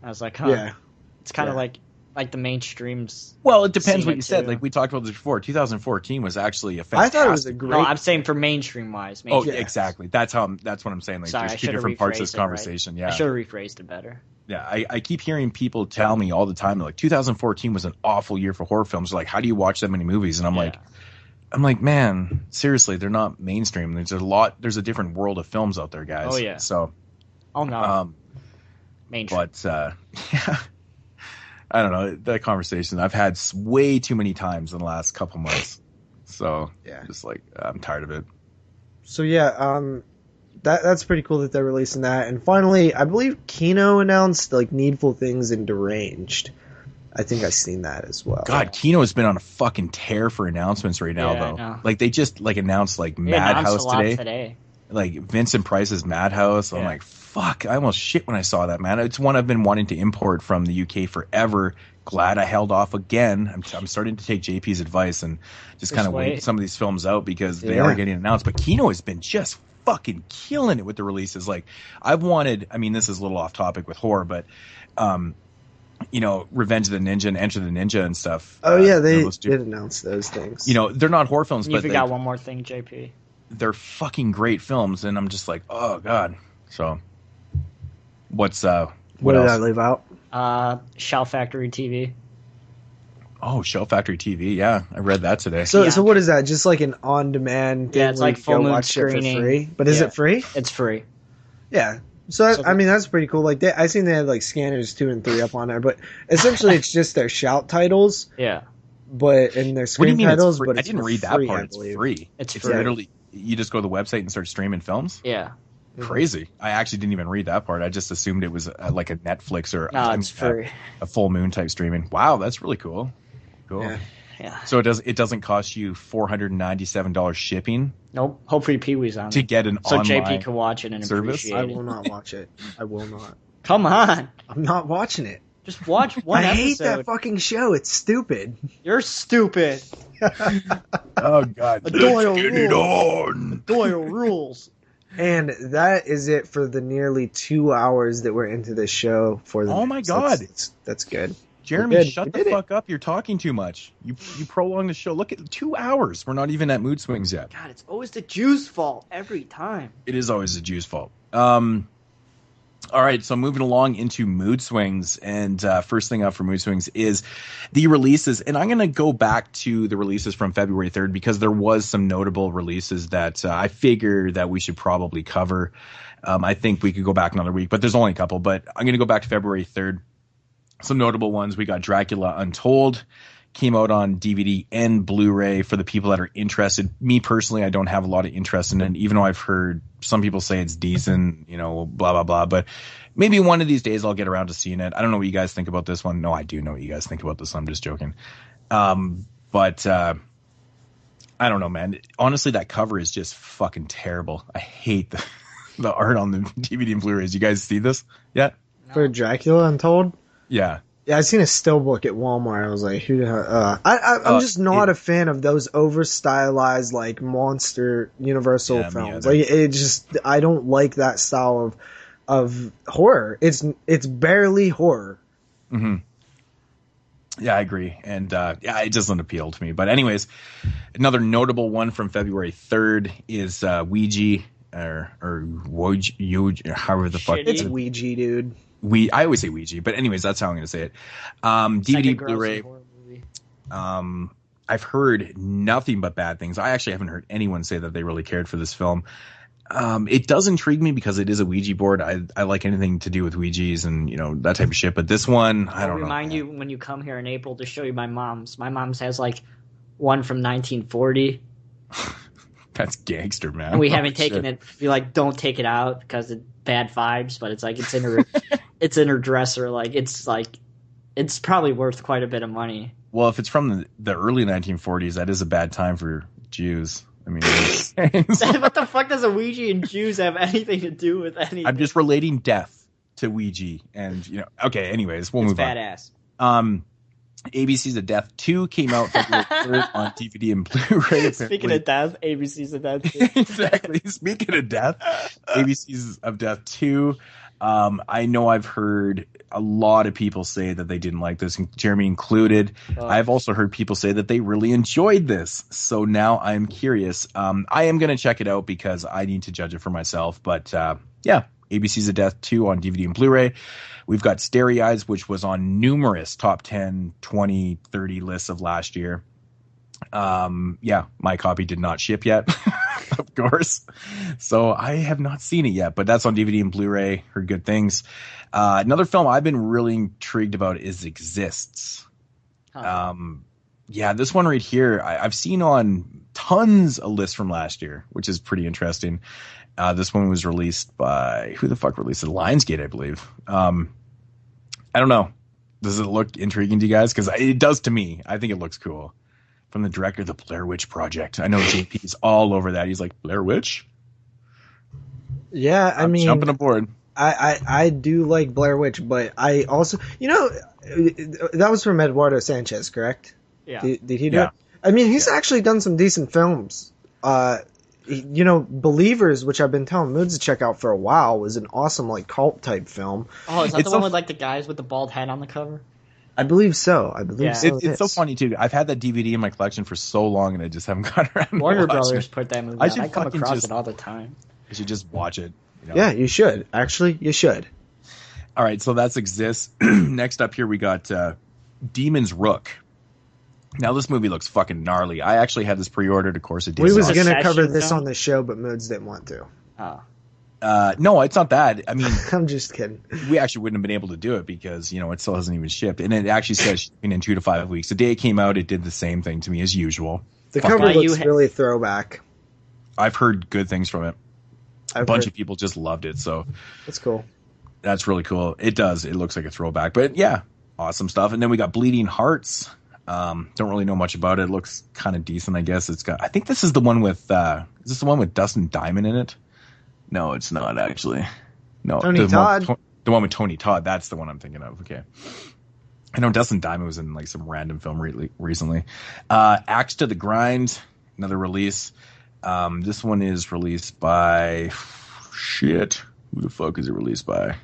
I was like, huh. Yeah. It's kind of like the mainstreams. Well, it depends what you too. said. Like we talked about this before. 2014 was actually a I fantastic. thought it was a great. No, I'm saying for mainstream wise. Oh, exactly. That's what I'm saying. Like Sorry, there's I 2 should've different parts of this rephrased it, right? conversation. Yeah. I should have rephrased it better. Yeah, I keep hearing people tell me all the time, like 2014 was an awful year for horror films. Like, how do you watch that many movies? And I'm like, man, seriously, they're not mainstream. There's a different world of films out there, guys. Oh yeah. So, oh no. Mainstream. But yeah, I don't know. That conversation I've had way too many times in the last couple months. So Yeah. just like I'm tired of it. So yeah, that's pretty cool that they're releasing that. And finally, I believe Kino announced like Needful Things and Deranged. I think I've seen that as well. God, Kino has been on a fucking tear for announcements right now, Yeah, I though. know. Like they just like announced like They announced Madhouse a lot today. Like Vincent Price's Madhouse. I'm Yeah. like, fuck, I almost shit when I saw that, man. It's one I've been wanting to import from the UK forever. Glad I held off again. I'm starting to take JP's advice and just kind of wait some of these films out because they are getting announced. But Kino has been just fucking killing it with the releases. Like this is a little off topic with horror, but Revenge of the Ninja and Enter the Ninja and stuff. Oh yeah, they did announce those things. They're not horror films, You but forgot one more thing, JP. they're fucking great films, and I'm just like, oh god. So, what did else? I leave out? Shout Factory TV. Oh, Shell Factory TV. Yeah, I read that today. So Yeah. what is that? Just like an on-demand thing? Yeah, it's where like you full go moon watch it for screening. free? But is Yeah. it free? It's free. Yeah. So that's pretty cool. Like I seen they had like Scanners 2 and 3 up on there, but essentially it's just their shout titles, Yeah. but in their What do you screen mean titles. it's free? But I it's didn't for read that free, part. I It's believe. free. It's It's free. literally you just go to the website and start streaming films. Yeah. Crazy. I actually didn't even read that part. I just assumed it was like a Netflix or No, it's free. a full moon type streaming. Wow, that's really cool. Cool. Yeah. Yeah. So it doesn't cost you $497 shipping Nope. Hopefully Pee-wee's on to it. get an So online JP can watch it and service? appreciate I it. will not watch it. I will not. Come on. I'm not watching it. Just watch one I episode. hate that fucking show. It's stupid. You're stupid. Oh god. Doyle Let's get it on. Doyle rules. And that is it for the nearly 2 hours that we're into this show. For the Oh my God. that's good. Jeremy, We're good. shut We the did it. fuck up. You're talking too much. You prolong the show. Look at 2 hours. We're not even at Mood Swings yet. God, it's always the Jews' fault every time. It is always the Jew's fault. All right, so moving along into Mood Swings, and first thing up for Mood Swings is the releases, and I'm going to go back to the releases from February 3rd because there was some notable releases that I figure that we should probably cover. I think we could go back another week, but there's only a couple, but I'm going to go back to February 3rd. Some notable ones, we got Dracula Untold, came out on DVD and Blu-ray for the people that are interested. Me personally, I don't have a lot of interest in it, even though I've heard some people say it's decent, blah, blah, blah. But maybe one of these days I'll get around to seeing it. I don't know what you guys think about this one. No, I do know what you guys think about this one. I'm just joking. But I don't know, man. Honestly, that cover is just fucking terrible. I hate the art on the DVD and Blu-rays. You guys see this yet? For Dracula Untold? Yeah. Yeah, I seen a stillbook at Walmart. I was like, who the hell? I'm just not a fan of those over stylized like monster Universal Yeah, me films. either. Like it just, I don't like that style of horror. It's barely horror. Mm-hmm. Yeah, I agree. And it doesn't appeal to me. But anyways, another notable one from February 3rd is Ouija or Ouija, however the fuck Shitty. It's Ouija, dude. I always say Ouija, but anyways, that's how I'm going to say it. Second DVD, grossing Blu-ray. horror movie. I've heard nothing but bad things. I actually haven't heard anyone say that they really cared for this film. It does intrigue me because it is a Ouija board. I like anything to do with Ouijas and that type of shit. But this one, I don't know. I'll remind you when you come here in April to show you my mom's. My mom's has like one from 1940. That's gangster, man. And we Oh, haven't taken shit. it. We don't take it out because it's bad vibes. But it's like it's in her, it's in her dresser. It's probably worth quite a bit of money. Well, if it's from the early 1940s, that is a bad time for Jews. I mean, What the fuck does a Ouija and Jews have anything to do with anything? I'm just relating death to Ouija, and okay. Anyways, we'll it's move badass. on. ABC's of Death 2 came out February 3rd on DVD and Blu-ray. Speaking of death, ABC's of Death 2. Exactly. Speaking of death, ABC's of Death 2. I know I've heard a lot of people say that they didn't like this, Jeremy included. I've also heard people say that they really enjoyed this. So now I'm curious. I am going to check it out because I need to judge it for myself. But yeah, ABC's of Death 2 on DVD and Blu-ray. We've got Starry Eyes, which was on numerous top 10, 20, 30 lists of last year. Yeah, my copy did not ship yet, of course. So I have not seen it yet, but that's on DVD and Blu-ray. Heard good things. Another film I've been really intrigued about is Exists. Yeah, this one right here, I've seen on tons of lists from last year, which is pretty interesting. This one was released by, who the fuck released it? Lionsgate, I believe. I don't know. Does it look intriguing to you guys? Because it does to me. I think it looks cool. From the director of the Blair Witch Project. I know JP's all over that. He's like, Blair Witch? Yeah, I mean, jumping aboard. I do like Blair Witch, but I also, that was from Eduardo Sanchez, correct? Yeah. Did he do it? I mean, he's actually done some decent films. Believers, which I've been telling Moodz to check out for a while, was an awesome like cult type film. Oh, is that the one with like the guys with the bald head on the cover? I believe so. It's so funny too. I've had that DVD in my collection for so long, and I just haven't gotten around. Warner to Brothers put that movie. I come across it all the time. You should just watch it. Yeah, you should. Actually, you should. All right, so that's Exists. Next up here, we got Demon's Rook. Now this movie looks fucking gnarly. I actually had this pre-ordered. Of course, it did. We was gonna cover this on the show, but Moodz didn't want to. Oh. No, it's not that. I mean, I'm just kidding. We actually wouldn't have been able to do it because, it still hasn't even shipped. And it actually says shipping in 2 to 5 weeks. The day it came out, it did the same thing to me as usual. The cover looks really throwback. I've heard good things from it. A bunch of people just loved it. So that's cool. That's really cool. It does. It looks like a throwback. But yeah, awesome stuff. And then we got Bleeding Hearts. Don't really know much about it. It looks kind of decent, I guess. I think this is the one with, is this the one with Dustin Diamond in it? No, it's not actually. No, Tony Todd. The one with Tony Todd. That's the one I'm thinking of. Okay. I know Dustin Diamond was in like some random film recently. Axe to the Grind, another release. This one is released by shit. Who the fuck is it released by?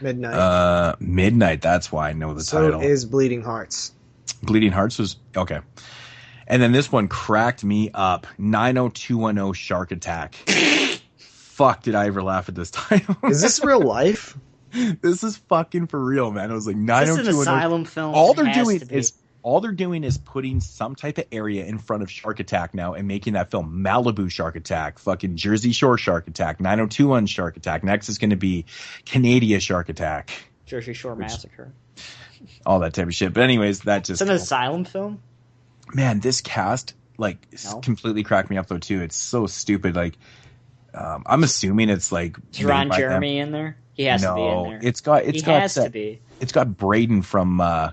Midnight. Midnight. That's why I know the title. So is Bleeding Hearts. Bleeding Hearts was okay. And then this one cracked me up. 90210 Shark Attack. Fuck, did I ever laugh at this title? Is this real life? This is fucking for real, man. I was like 90210. This is an asylum film. All they're doing is putting some type of area in front of Shark Attack now and making that film Malibu Shark Attack, fucking Jersey Shore Shark Attack, 90210 Shark Attack. Next is going to be Canada Shark Attack. Jersey Shore Massacre. All that type of shit. But anyways, that just... It's an asylum film? Man, this cast, completely cracked me up, though, too. It's so stupid. Like, I'm assuming it's, like... Is Ron Jeremy in there? He has to be in there. He has to be. It's got Braden from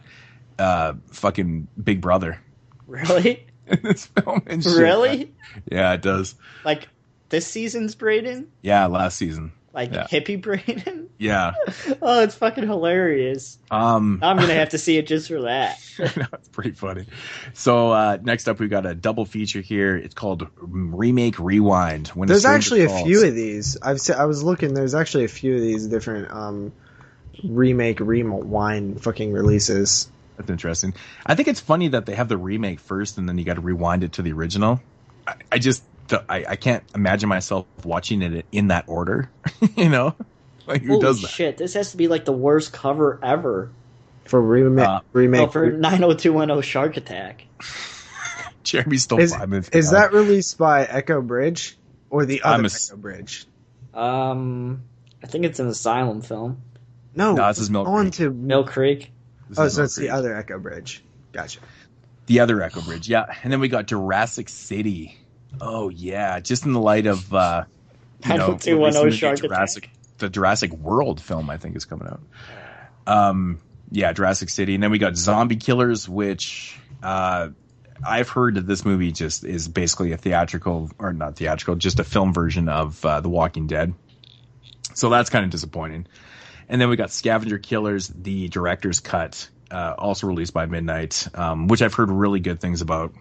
fucking Big Brother. Really? In this film and shit. Really? Yeah, it does. Like, this season's Braden? Yeah, last season. Hippie Braden? Yeah. Oh, it's fucking hilarious. I'm gonna have to see it just for that. No, it's pretty funny. So next up, we've got a double feature here. It's called Remake Rewind. There's actually a few of these. I was looking. There's actually a few of these different remake rewind fucking releases. That's interesting. I think it's funny that they have the remake first, and then you got to rewind it to the original. I can't imagine myself watching it in that order. Like who does that? Shit, this has to be like the worst cover ever for remake. For 90210 Shark Attack. Jeremy's still vibing. Is that released by Echo Bridge or the other Echo Bridge? I think it's an asylum film. No, this is Mill Creek. Mill Creek. So it's the other Echo Bridge. Gotcha. The other Echo Bridge, yeah. And then we got Jurassic City. Oh yeah, just in the light of 90210 Shark Attack. The Jurassic World film, I think, is coming out. Yeah, Jurassic City, and then we got Zombie Killers, which I've heard that this movie just is basically a just a film version of The Walking Dead. So that's kind of disappointing. And then we got Scavenger Killers, the director's cut, also released by midnight, which I've heard really good things about.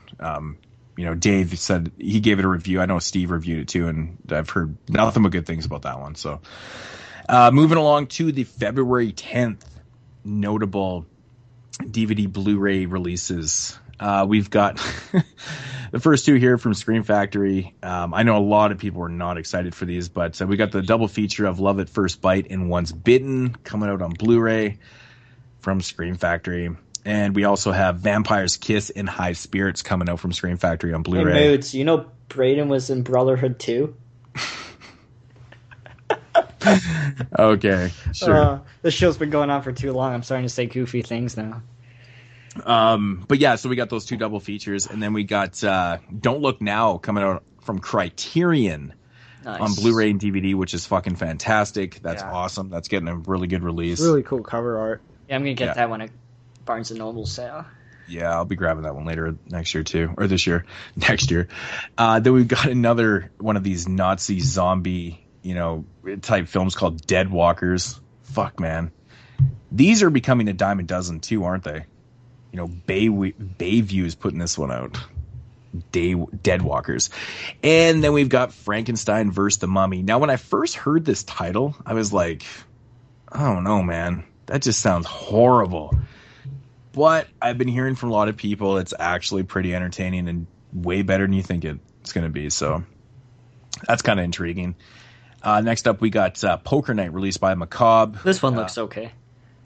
Dave said he gave it a review. I know Steve reviewed it too, and I've heard nothing but good things about that one. So moving along to the February 10th notable DVD Blu-ray releases. We've got the first two here from Scream Factory. I know a lot of people were not excited for these, but we got the double feature of Love at First Bite and Once Bitten coming out on Blu-ray from Scream Factory. And we also have Vampire's Kiss and High Spirits coming out from Scream Factory on Blu-ray. Hey, Moodz, you know Brayden was in Brotherhood too? Okay, sure. This show's been going on for too long. I'm starting to say goofy things now. But yeah, so we got those two double features, and then we got Don't Look Now coming out from Criterion on Blu-ray and DVD, which is fucking fantastic. That's awesome. That's getting a really good release. Really cool cover art. Yeah, I'm gonna get that one at Barnes & Noble sale. Yeah, I'll be grabbing that one later next year too, or this year, next year. Then we've got another one of these Nazi zombie, type films called Dead Walkers. Fuck, man. These are becoming a dime a dozen too, aren't they? Bayview's putting this one out. Dead Walkers. And then we've got Frankenstein vs. the Mummy. Now, when I first heard this title, I was like, I don't know, man. That just sounds horrible. But I've been hearing from a lot of people it's actually pretty entertaining and way better than you think it's going to be. So that's kind of intriguing. Next up, we got Poker Night, released by Macabre. This one looks okay.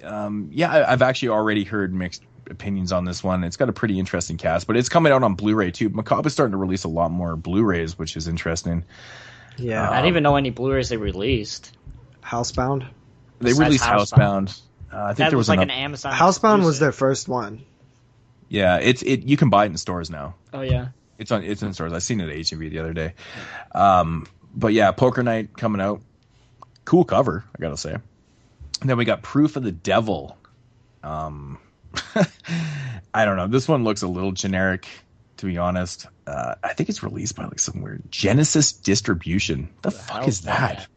I've actually already heard mixed opinions on this one. It's got a pretty interesting cast, but it's coming out on Blu-ray too. Macabre is starting to release a lot more Blu-rays, which is interesting. Yeah. I didn't even know any Blu-rays they released. Housebound? They released Housebound. I think there was like an Amazon. Housebound was their first one. Yeah, you can buy it in stores now. Oh yeah. It's in stores. I seen it at HMV the other day. But yeah, Poker Night coming out. Cool cover, I gotta say. And then we got Proof of the Devil. I don't know. This one looks a little generic, to be honest. I think it's released by like some weird Genesis Distribution. The fuck is that?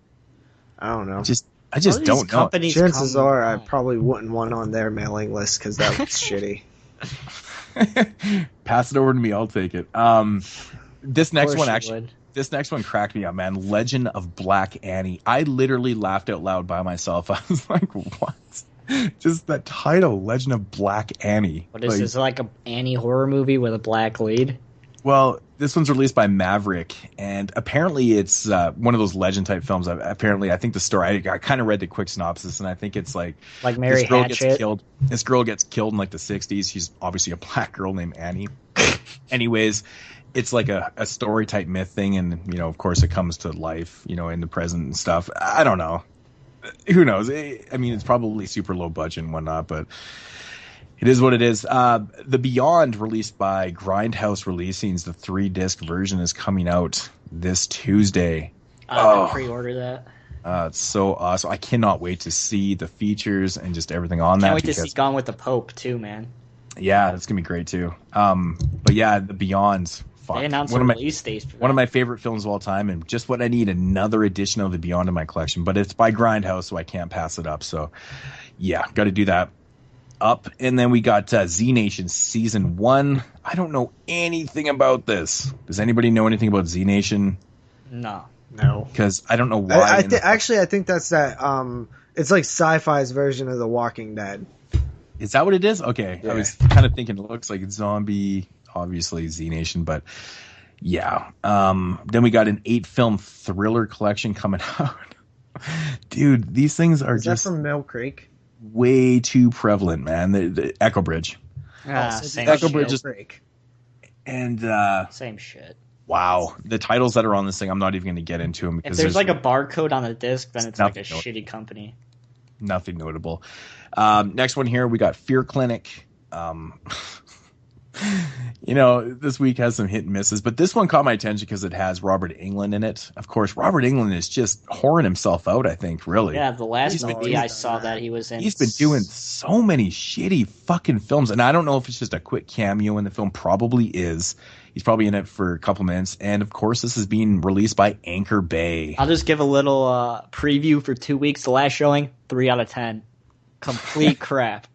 I don't know. I just don't know. Chances are I probably wouldn't want on their mailing list because that looks shitty. Pass it over to me. I'll take it. This next one cracked me up, man. Legend of Black Annie. I literally laughed out loud by myself. I was like, what? Just that title, Legend of Black Annie. What is this, like a Annie horror movie with a black lead? Well, this one's released by Maverick, and apparently it's one of those legend type films. I think the story, I kind of read the quick synopsis, and I think it's like Mary this girl Hatchet. gets killed. This girl gets killed in like the 60s. She's obviously a black girl named Annie. Anyways, it's like a story type myth thing, and of course it comes to life, in the present and stuff. I don't know. Who knows? I mean, it's probably super low budget and whatnot, but it is what it is. The Beyond, released by Grindhouse Releasings, the 3-disc version, is coming out this Tuesday. I pre-order that. It's so awesome. I cannot wait to see the features and just everything on that. Can't wait to see Gone with the Pope too, man. Yeah, that's gonna be great too. But yeah, The Beyond. Fuck. They announced a release date for that. One of my favorite films of all time, and just what I need, another edition of The Beyond in my collection. But it's by Grindhouse, so I can't pass it up. So yeah, got to do that up. And then we got Z Nation Season 1. I don't know anything about this. Does anybody know anything about Z Nation? No. Because I don't know why. I think that's that. It's like Sci-Fi's version of The Walking Dead. Is that what it is? Okay. Yeah. I was kind of thinking it looks like zombie, obviously Z Nation, but yeah. Then we got an 8-film thriller collection coming out. Dude, these things are just from Mill Creek? Way too prevalent, man. The Echo Bridge. Same Echo shit. Bridge is, and same shit. Wow, the titles that are on this thing, I'm not even going to get into them because if there's like a barcode on the disc, then it's like a notable. shitty company. Nothing notable. Next one here, we got Fear Clinic. This week has some hit and misses, but this one caught my attention because it has Robert Englund in it. Of course, Robert Englund is just whoring himself out, I think, really. Yeah, the last movie I saw that he was in. He's been doing so many shitty fucking films, and I don't know if it's just a quick cameo in the film. Probably is. He's probably in it for a couple minutes, and of course, this is being released by Anchor Bay. I'll just give a little preview for 2 weeks. The last showing, 3 out of 10. Complete crap.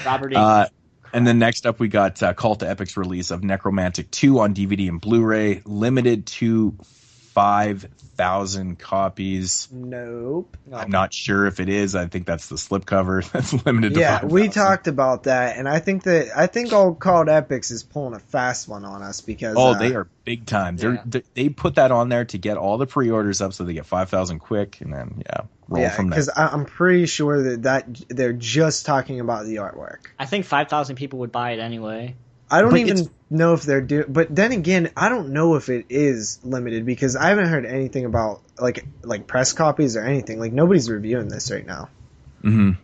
Robert English. And then next up, we got Cult to Epic's release of Necromantic 2 on DVD and Blu-ray, limited to 5,000 copies. Nope. I'm not sure if it is. I think that's the slipcover. That's limited to 5,000. We talked about that, and I think Old Called Epics is pulling a fast one on us because they are big time. They put that on there to get all the pre-orders up so they get 5,000 quick, and then roll from there. Because I'm pretty sure that they're just talking about the artwork. I think 5,000 people would buy it anyway. I don't even know if they're doing, but then again, I don't know if it is limited because I haven't heard anything about like press copies or anything. Like nobody's reviewing this right now. Well,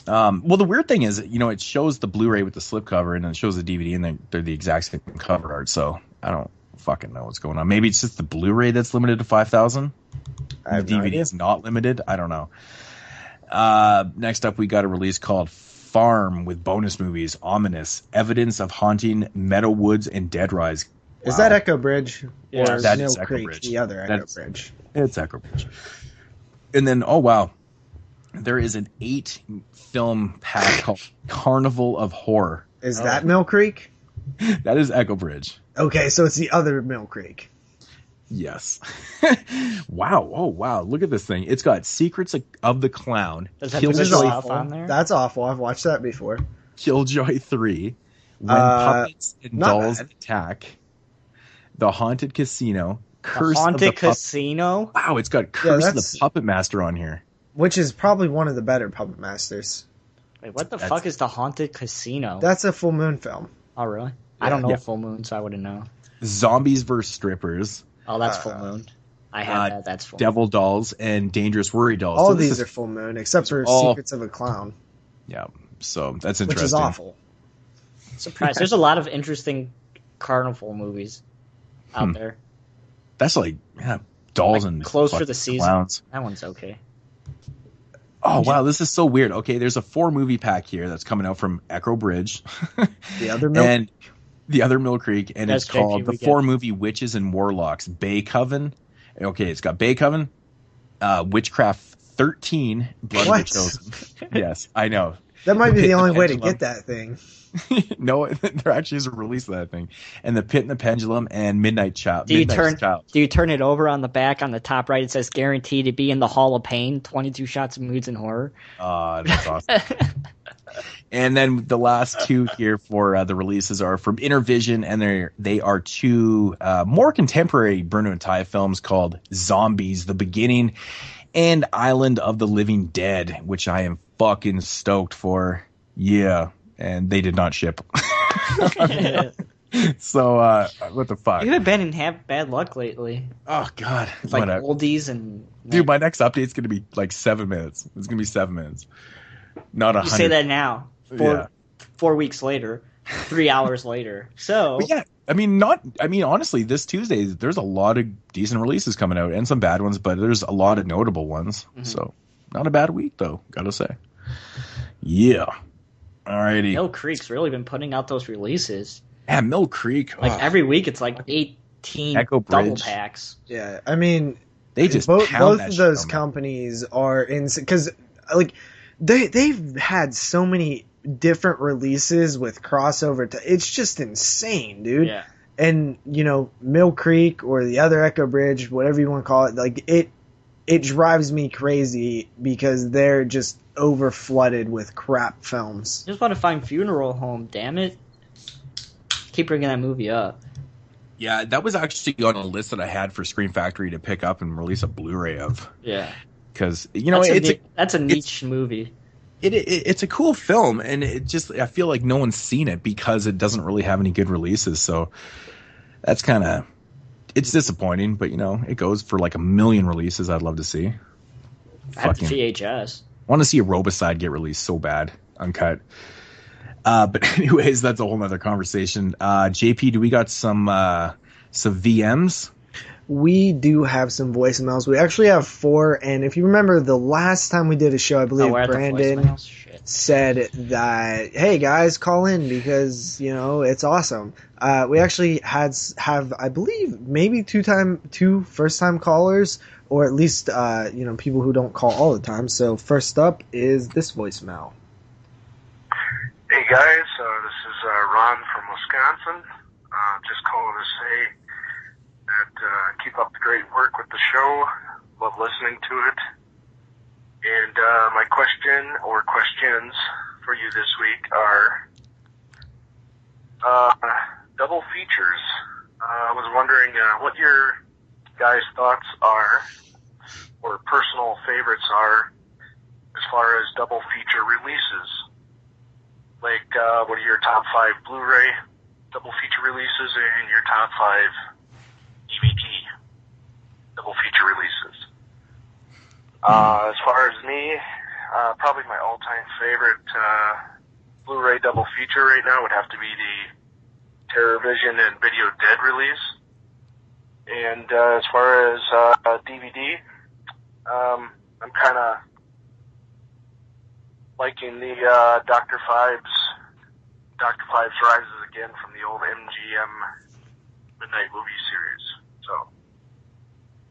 the weird thing is, it shows the Blu-ray with the slipcover and then it shows the DVD and they're the exact same cover art. So I don't fucking know what's going on. Maybe it's just the Blu-ray that's limited to 5,000. The DVD is not limited. I don't know. Next up, we got a release called Farm with bonus movies, Ominous, Evidence of Haunting, Meadow Woods, and Dead Rise. Wow. Is that Echo Bridge? Yeah, or that Mill is Echo Creek, Bridge. the other Echo Bridge? It's Echo Bridge. And then, oh wow, there is an 8-film pack called Carnival of Horror. Is that Mill Creek? That is Echo Bridge. Okay, so it's the other Mill Creek. Yes. Wow. Oh, wow. Look at this thing. It's got Secrets of the Clown. Does that Killjoy, on there? That's awful. I've watched that before. Killjoy 3. When Puppets and Dolls bad. Attack. The Haunted Casino. Curse the Haunted of the Casino? Wow, it's got Curse of the Puppet Master on here. Which is probably one of the better Puppet Masters. Wait, what the fuck is the Haunted Casino? That's a Full Moon film. Oh, really? I don't know Full Moon, so I wouldn't know. Zombies vs. Strippers. Oh, that's Full Moon. I have that. That's Full Moon. Devil Dolls and Dangerous Worry Dolls. All these are Full Moon, except for Secrets of a Clown. Yeah, so that's interesting. Which is awful. Surprised. There's a lot of interesting carnival movies out there. That's dolls and Close for the Season. Clowns. That one's okay. Oh, wow, this is so weird. Okay, there's a 4-movie pack here that's coming out from Echo Bridge. The other Mill and the other Mill Creek, and That's it's called the 4-movie Witches and Warlocks. Bay Coven. Okay, it's got Bay Coven, Witchcraft 13, Blood of the Chosen. Yes, I know. That might be the only way to get that thing. No, there actually is a release of that thing. And the Pit and the Pendulum and Midnight Child. Do you turn it over on the back on the top right? It says guaranteed to be in the Hall of Pain. 22 shots of moods and horror. That's awesome. And then the last two here for the releases are from Intervision, and they are two more contemporary Bruno and Ty films called Zombies: The Beginning and Island of the Living Dead, which I am fucking stoked for. Yeah. And they did not ship. So, what the fuck? You haven't been in bad luck lately. Oh, God. It's like oldies and... Dude, my next update's going to be like 7 minutes. It's going to be 7 minutes. Not 100. You say that now. 4 weeks later. 3 hours later. So... But yeah. Honestly, this Tuesday, there's a lot of decent releases coming out and some bad ones, but there's a lot of notable ones. Mm-hmm. So, not a bad week, though, gotta say. Yeah. Alrighty. Mill Creek's really been putting out those releases. Yeah, Mill Creek. Every week it's like 18 double packs. Yeah, I mean, they just both of those companies are insane because they've had so many different releases with crossover. It's just insane, dude. Yeah. And Mill Creek or the other Echo Bridge, whatever you want to call it, it drives me crazy because they're just over flooded with crap films. Just want to find Funeral Home, damn it. Keep bringing that movie up. Yeah, that was actually on a list that I had for Scream Factory to pick up and release a Blu-ray of. Yeah. Because, that's a niche movie. It's a cool film, and I feel like no one's seen it because it doesn't really have any good releases, so that's kind of... It's disappointing, but it goes for like 1 million releases. I'd love to see. I have the VHS. I want to see a Robicide get released so bad, uncut. But anyways, that's a whole nother conversation. JP, do we got some VMs? We do have some voicemails. We actually have 4, and if you remember the last time we did a show, I believe Brandon said that, hey guys, call in because, it's awesome. We actually have, I believe, maybe two first-time callers, or at least, people who don't call all the time. So first up is this voicemail. guys, this is Ron from Wisconsin. Just calling to say that keep up the great work with the show. Love listening to it. And my question or questions for you this week are double features. I was wondering what your guys' thoughts are or personal favorites are as far as double feature releases. Like, what are your top 5 Blu-Ray double feature releases and your top 5 DVD double feature releases? As far as me, probably my all-time favorite Blu-ray double feature right now would have to be the TerrorVision and Video Dead release. And as far as DVD, I'm kind of liking the Dr. Phibes Rises Again from the old MGM Midnight Movie series. So,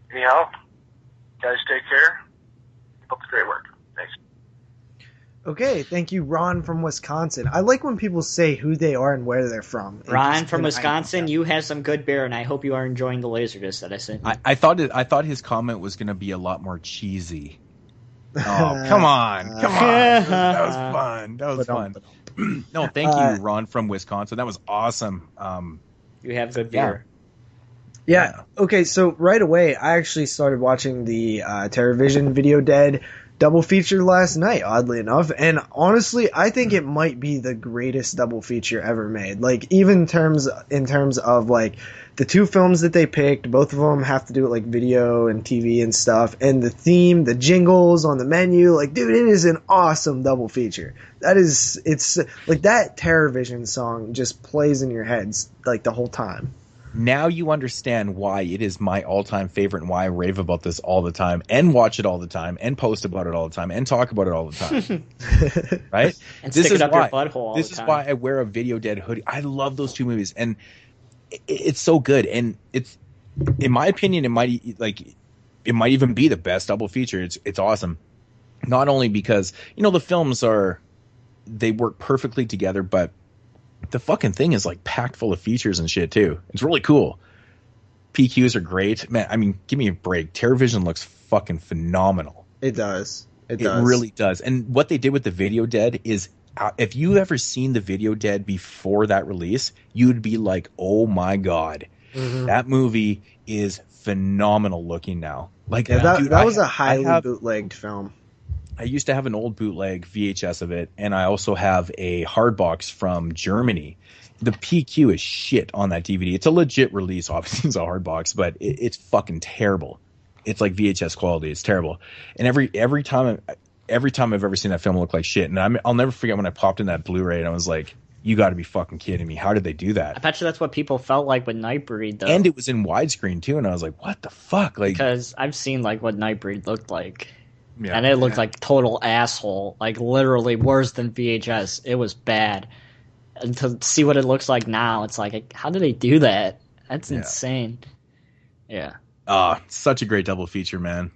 anyhow, guys, take care. Keep up the great work. Thanks. Okay, thank you, Ron from Wisconsin. I like when people say who they are and where they're from. Ron from Wisconsin, you have some good beer, and I hope you are enjoying the Laserdisc that I sent you. I thought his comment was going to be a lot more cheesy. Oh, come on. That was fun. No, thank you, Ron from Wisconsin. That was awesome. You have good beer. Yeah. Okay, so right away, I actually started watching the TerrorVision Video Dead double feature last night, oddly enough, and honestly, I think it might be the greatest double feature ever made. Like, even in terms of like the two films that they picked, both of them have to do with like video and TV and stuff, and the theme, the jingles on the menu, like, dude, it is an awesome double feature. It's like that TerrorVision song just plays in your heads like the whole time. Now you understand why it is my all-time favorite and why I rave about this all the time and watch it all the time and post about it all the time and talk about it all the time. Right? And stick it up your butthole all the time. This is why I wear a Video Dead hoodie. I love those two movies, and it's so good. And it's, in my opinion, it might even be the best double feature. It's awesome. Not only because, the films they work perfectly together, but the fucking thing is like packed full of features and shit too. It's really cool. PQs are great. Man, I mean, give me a break. TerrorVision looks fucking phenomenal. It does. It really does. And what they did with the Video Dead is, if you ever seen the Video Dead before that release, you'd be like, oh my God, that movie is phenomenal looking now. Like, yeah, dude, that was a highly bootlegged film. I used to have an old bootleg VHS of it, and I also have a hard box from Germany. The PQ is shit on that DVD. It's a legit release, obviously it's a hard box, but it's fucking terrible. It's like VHS quality. It's terrible. And every time I've ever seen that film, it looked like shit. And I'll never forget when I popped in that Blu-ray and I was like, you got to be fucking kidding me. How did they do that? I bet you that's what people felt like with Nightbreed, though. And it was in widescreen too, and I was like, what the fuck? Like, because I've seen like what Nightbreed looked like. Yeah, and it looked like total asshole, like literally worse than VHS. It was bad. And to see what it looks like now, it's like, how did they do that? That's insane. Yeah. Such a great double feature, man.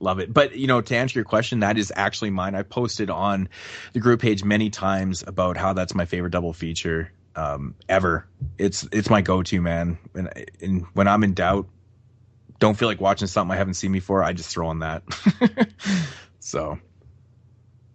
Love it. But, to answer your question, that is actually mine. I posted on the group page many times about how that's my favorite double feature ever. It's my go-to, man. And when I'm in doubt, don't feel like watching something I haven't seen before, I just throw on that. So,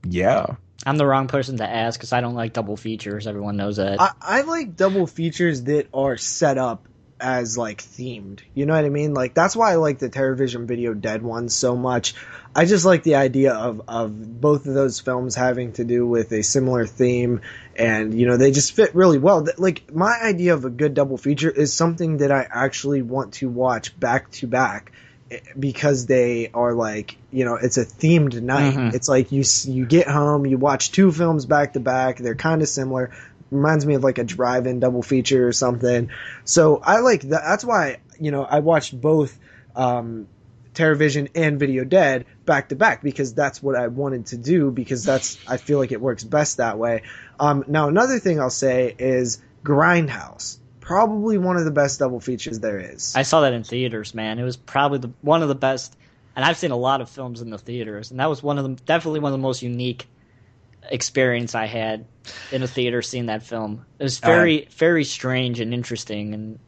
yeah. I'm the wrong person to ask because I don't like double features. Everyone knows that. I like double features that are set up as like themed. You know what I mean? Like, that's why I like the TerrorVision Video Dead one so much. I just like the idea of both of those films having to do with a similar theme, and they just fit really well. Like, my idea of a good double feature is something that I actually want to watch back to back, because they are like, it's a themed night. It's like you get home, you watch two films back to back. They're kind of similar. Reminds me of like a drive-in double feature or something. So I like that. That's why, I watched both TerrorVision and Video Dead back to back, because that's what I wanted to do, because I feel like it works best that way. Now, another thing I'll say is Grindhouse. Probably one of the best double features there is. I saw that in theaters, man. It was probably one of the best, and I've seen a lot of films in the theaters, and that was definitely one of the most unique experience I had in a theater seeing that film. It was very, very strange and interesting and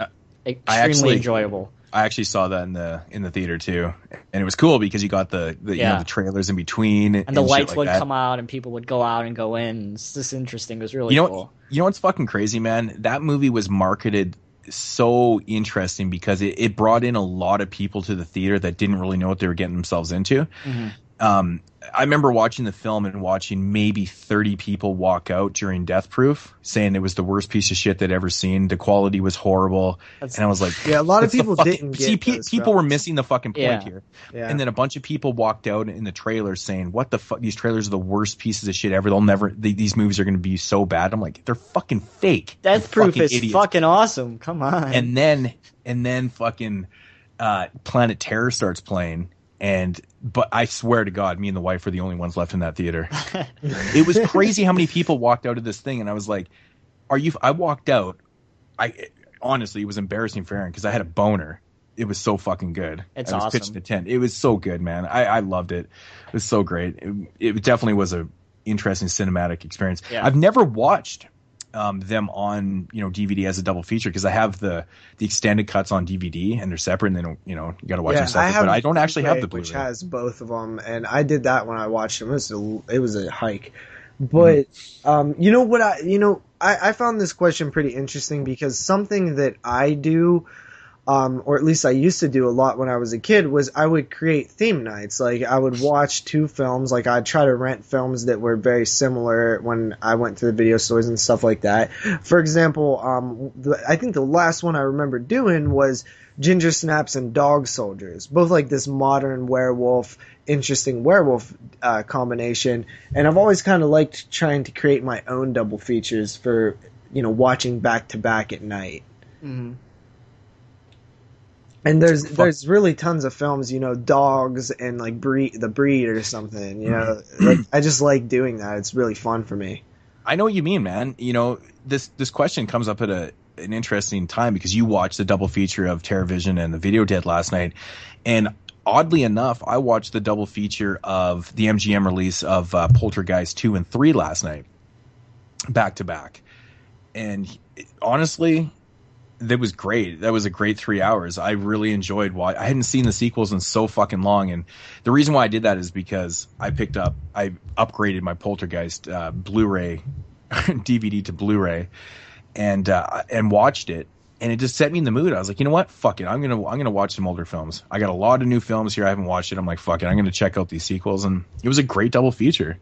extremely enjoyable. I actually saw that in the theater too, and it was cool because you got the you know, the trailers in between, and the lights would come out, and people would go out and go in. It's just interesting. It was really cool. You know what's fucking crazy, man? That movie was marketed so interesting because it brought in a lot of people to the theater that didn't really know what they were getting themselves into. Mm-hmm. I remember watching the film and watching maybe 30 people walk out during Death Proof saying it was the worst piece of shit they'd ever seen. The quality was horrible. And I was like, yeah, a lot of people didn't get people were missing the fucking point here. Yeah. And then a bunch of people walked out in the trailers saying, what the fuck? These trailers are the worst pieces of shit ever. These movies are going to be so bad. I'm like, they're fucking fake. Death Proof is idiots. Fucking awesome. Come on. And then fucking Planet Terror starts playing. But I swear to God, me and the wife were the only ones left in that theater. It was crazy how many people walked out of this thing, and I was like, I walked out. Honestly, it was embarrassing for Aaron because I had a boner. It was so fucking good. It's I was awesome. pitching a tent. It was so good, man. I loved it. It was so great. It definitely was a interesting cinematic experience. Yeah. I've never watched them on DVD as a double feature because I have the extended cuts on DVD and they're separate and they don't you got to watch them separate. But I don't actually have the Blu-ray, which has both of them, and I did that when I watched them. It was a hike, but you know what I found this question pretty interesting because something that I do. Or at least I used to do a lot when I was a kid, was I would create theme nights. Like, I would watch two films. Like, I'd try to rent films that were very similar when I went to the video stores and stuff like that. For example, I think the last one I remember doing was Ginger Snaps and Dog Soldiers. Both like this modern werewolf, interesting werewolf combination. And I've always kind of liked trying to create my own double features for, watching back to back at night. Mm-hmm. And there's really tons of films, dogs and like the breed or something, like, I just like doing that. It's really fun for me. I know what you mean, man. This question comes up at an interesting time because you watched the double feature of TerrorVision and the Video Dead last night. And oddly enough, I watched the double feature of the MGM release of Poltergeist 2 and 3 last night, back to back. And honestly, that was great. That was a great 3 hours. I really enjoyed I hadn't seen the sequels in so fucking long. And the reason why I did that is because I upgraded my Poltergeist Blu-ray DVD to Blu-ray and watched it. And it just set me in the mood. I was like, you know what? Fuck it. I'm gonna watch some older films. I got a lot of new films here. I haven't watched it. I'm like, fuck it. I'm gonna check out these sequels. And it was a great double feature.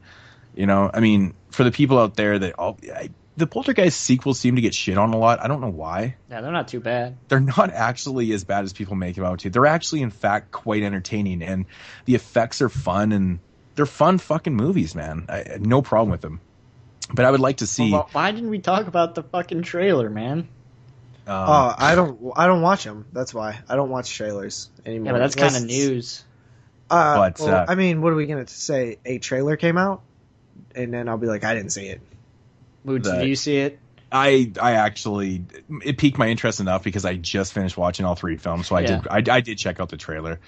I mean, for the people out there that the Poltergeist sequels seem to get shit on a lot. I don't know why. Yeah, they're not too bad. They're not actually as bad as people make them out to. They're actually, in fact, quite entertaining, and the effects are fun, and they're fun fucking movies, man. I had no problem with them. But I would like to see. Well, why didn't we talk about the fucking trailer, man? I don't watch them. That's why I don't watch trailers anymore. Yeah, but that's kind of news. I mean, what are we gonna say? A trailer came out, and then I'll be like, I didn't see it. Moodz, did you see it? I actually, it piqued my interest enough because I just finished watching all three films, so I did check out the trailer.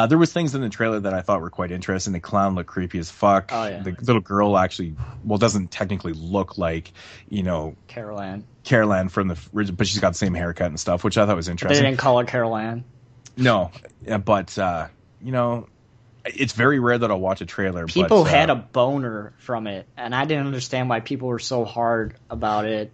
There was things in the trailer that I thought were quite interesting. The clown looked creepy as fuck. Oh, yeah. The little girl actually, doesn't technically look like, Carol Ann from the original, but she's got the same haircut and stuff, which I thought was interesting. They didn't call her Carol Ann. No, but it's very rare that I'll watch a trailer. People had a boner from it, and I didn't understand why people were so hard about it.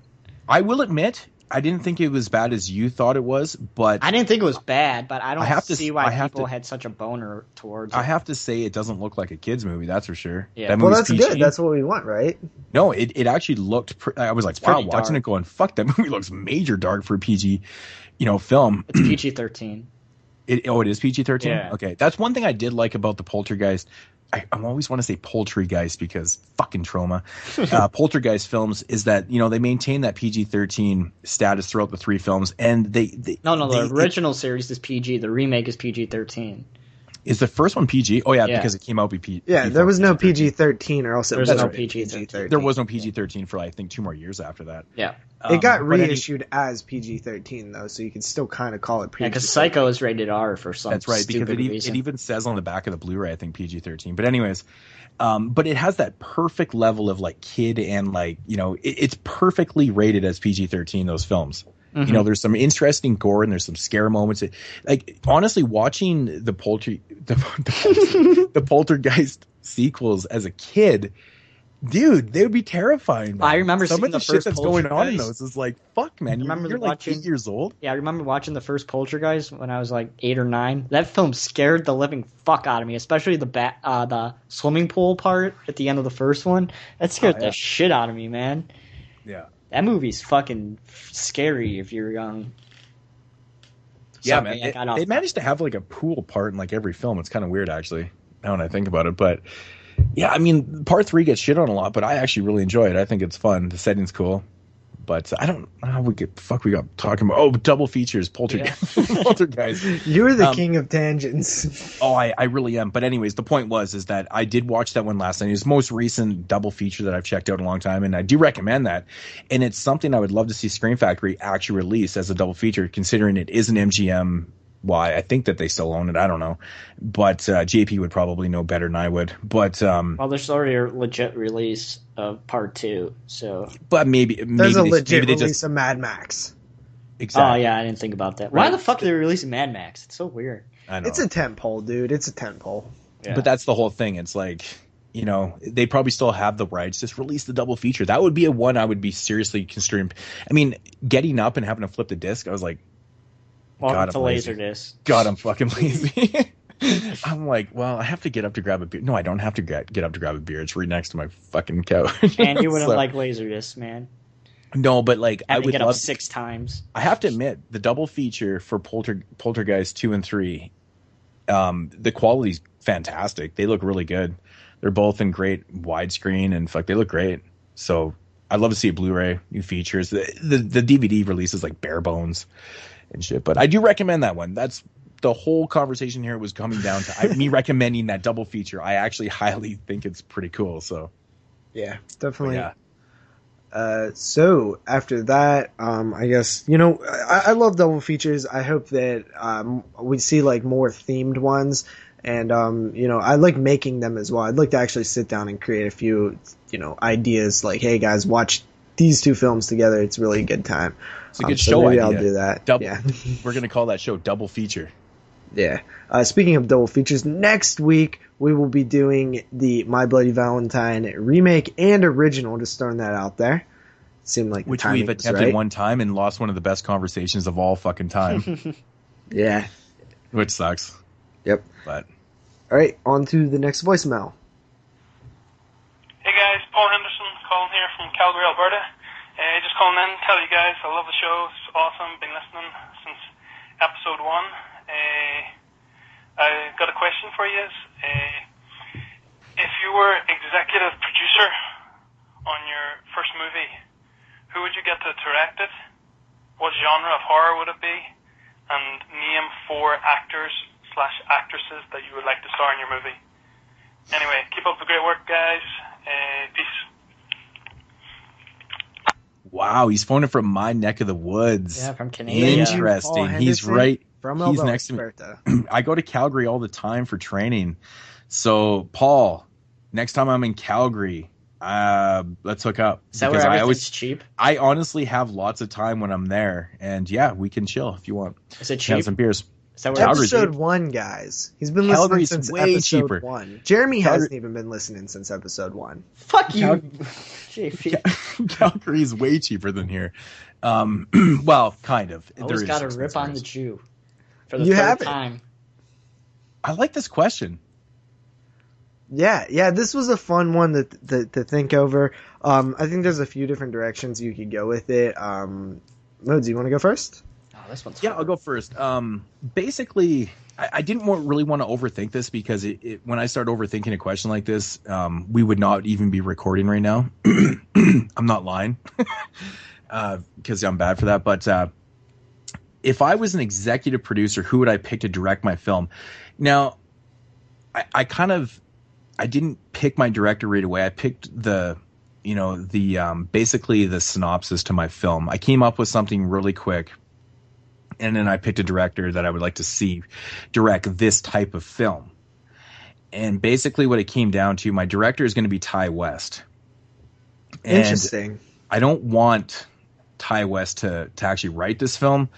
I will admit, I didn't think it was bad as you thought it was, but I didn't think it was bad, but I don't see why people had such a boner towards it. I have to say it doesn't look like a kid's movie, that's for sure. Yeah. Well, that's PG. Good. That's what we want, right? No, it actually looked I was like, wow, watching it going, fuck, that movie looks major dark for a PG, film. It's PG-13. It is PG-13? Yeah. Okay. That's one thing I did like about the Poltergeist. I always want to say Poultrygeist because fucking trauma. Poltergeist films is that, they maintain that PG-13 status throughout the three films. And the original series is PG. The remake is PG-13. Is the first one PG? Oh, yeah, because it came out PG. Yeah, there was no PG-13 or else it was no PG-13. There was no PG-13 for, I think, 2 more years after that. Yeah. It got reissued as PG-13, though, so you can still kind of call it PG-13. Yeah, because Psycho is rated R for some That's right, because reason. it even says on the back of the Blu-ray, I think, PG-13. But anyways, But it has that perfect level of like kid and like, you know, it's perfectly rated as PG-13, those films. You know, there's some interesting gore and there's some scare moments. Like, honestly, watching the Poltergeist sequels as a kid, dude, they would be terrifying. Man. I remember some seeing of the the shit first that's going on in Poltergeist. those is like, fuck, man. You're like 8 years old. Yeah, I remember watching the first Poltergeist when I was like 8 or 9. That film scared the living fuck out of me, especially the swimming pool part at the end of the first one. That scared the shit out of me, man. Yeah. That movie's fucking scary if you're young. Yeah, man. They managed to have like a pool part in like every film. It's kind of weird, actually, now when I think about it. But yeah, I mean, part 3 gets shit on a lot, but I actually really enjoy it. I think it's fun. The setting's cool. But I don't know how we got talking about. Oh, double features, Poltergeist. Yeah. Poltergeist. You're the king of tangents. Oh, I really am. But anyways, the point is that I did watch that one last night. It's the most recent double feature that I've checked out in a long time, and I do recommend that. And it's something I would love to see Scream Factory actually release as a double feature, considering it is an MGM. Why? I think that they still own it. I don't know. But JP would probably know better than I would. But well, there's already a legit release of part 2, so. But maybe there's a legit release of Mad Max. Exactly. Oh yeah, I didn't think about that. Why the fuck are they releasing Mad Max? It's so weird. I know. It's a tentpole, dude. It's a tentpole. Yeah. But that's the whole thing. It's like, you know, they probably still have the rights. Just release the double feature. That would be a one I would be seriously considering. I mean, getting up and having to flip the disc, I was like, God, I'm Laserdisc. God, I'm fucking lazy. I'm like, well, I have to get up to grab a beer. No, I don't have to get up to grab a beer. It's right next to my fucking couch. And you wouldn't like Laserdisc, man. No, but like I would get love up 6 times. I have to admit, the double feature for Poltergeist 2 and 3, the quality's fantastic. They look really good. They're both in great widescreen and they look great. So I'd love to see a Blu-ray, new features. The DVD release is like bare bones and shit. But I do recommend that one. That's the whole conversation here was coming down to me recommending that double feature. I actually highly think it's pretty cool. So yeah, definitely. Yeah. So after that, I guess, you know, I love double features. I hope that we see like more themed ones, and you know, I like making them as well. I'd like to actually sit down and create a few, you know, ideas like, hey guys, watch these 2 films together. It's really a good time. It's a good show maybe idea. I'll do that. Yeah. We're gonna call that show Double Feature. Yeah. Speaking of double features, next week we will be doing the My Bloody Valentine remake and original. Just throwing that out there. Seemed like which we've attempted one time and lost one of the best conversations of all fucking time. Yeah. Which sucks. Yep. But all right, on to the next voicemail. Hey guys, Paul Henderson calling here from Calgary, Alberta. Just calling in, tell you guys I love the show. It's awesome. Been listening since episode 1. I got a question for you. If you were executive producer on your first movie, who would you get to direct it? What genre of horror would it be? And name 4 actors/actresses that you would like to star in your movie. Anyway, keep up the great work, guys. Peace. Wow, he's phoning from my neck of the woods. Yeah, from Canada. Interesting. He's right. He's next to me. I go to Calgary all the time for training. So, Paul, next time I'm in Calgary, let's hook up. Is that where everything's cheap? I honestly have lots of time when I'm there, and yeah, we can chill if you want. Is it cheap? Have some beers. Is that where episode 1, guys. He's been listening since episode cheaper. 1. Jeremy hasn't even been listening since episode 1. Fuck you, JP. Calgary's way cheaper than here. Well, kind of. Always got to rip on the Jew for the you third time. I like this question. Yeah, this was a fun one to think over. I think there's a few different directions you could go with it. Moodz, you want to go first? Oh, this one's fun. I'll go first. Basically, I didn't really want to overthink this because when I start overthinking a question like this, we would not even be recording right now. I'm not lying because I'm bad for that. But if I was an executive producer, who would I pick to direct my film? Now, I didn't pick my director right away. I picked basically the synopsis to my film. I came up with something really quick, and then I picked a director that I would like to see direct this type of film. And basically what it came down to, my director is going to be Ty West. And Interesting. I don't want Ty West to actually write this film.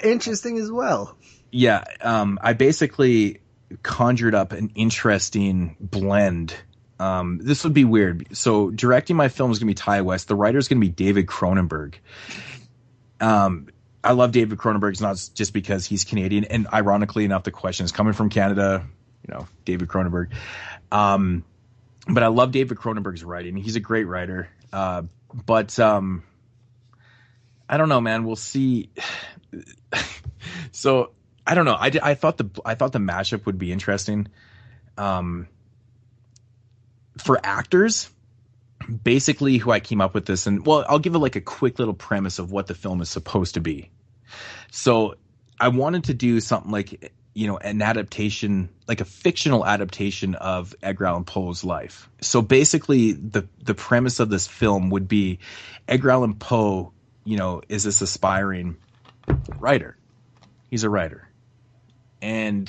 Interesting as well. Yeah, I basically conjured up an interesting blend. This would be weird. So directing my film is going to be Ty West. The writer is going to be David Cronenberg. I love David Cronenberg. It's not just because he's Canadian. And ironically enough, the question is coming from Canada, David Cronenberg. But I love David Cronenberg's writing. He's a great writer. But I don't know, man. We'll see. So I don't know. I thought the mashup would be interesting. For actors, basically who I came up with this, and well, I'll give it like a quick little premise of what the film is supposed to be. So I wanted to do something like, an adaptation, like a fictional adaptation of Edgar Allan Poe's life. So basically the premise of this film would be Edgar Allan Poe, is this aspiring writer. He's a writer. And,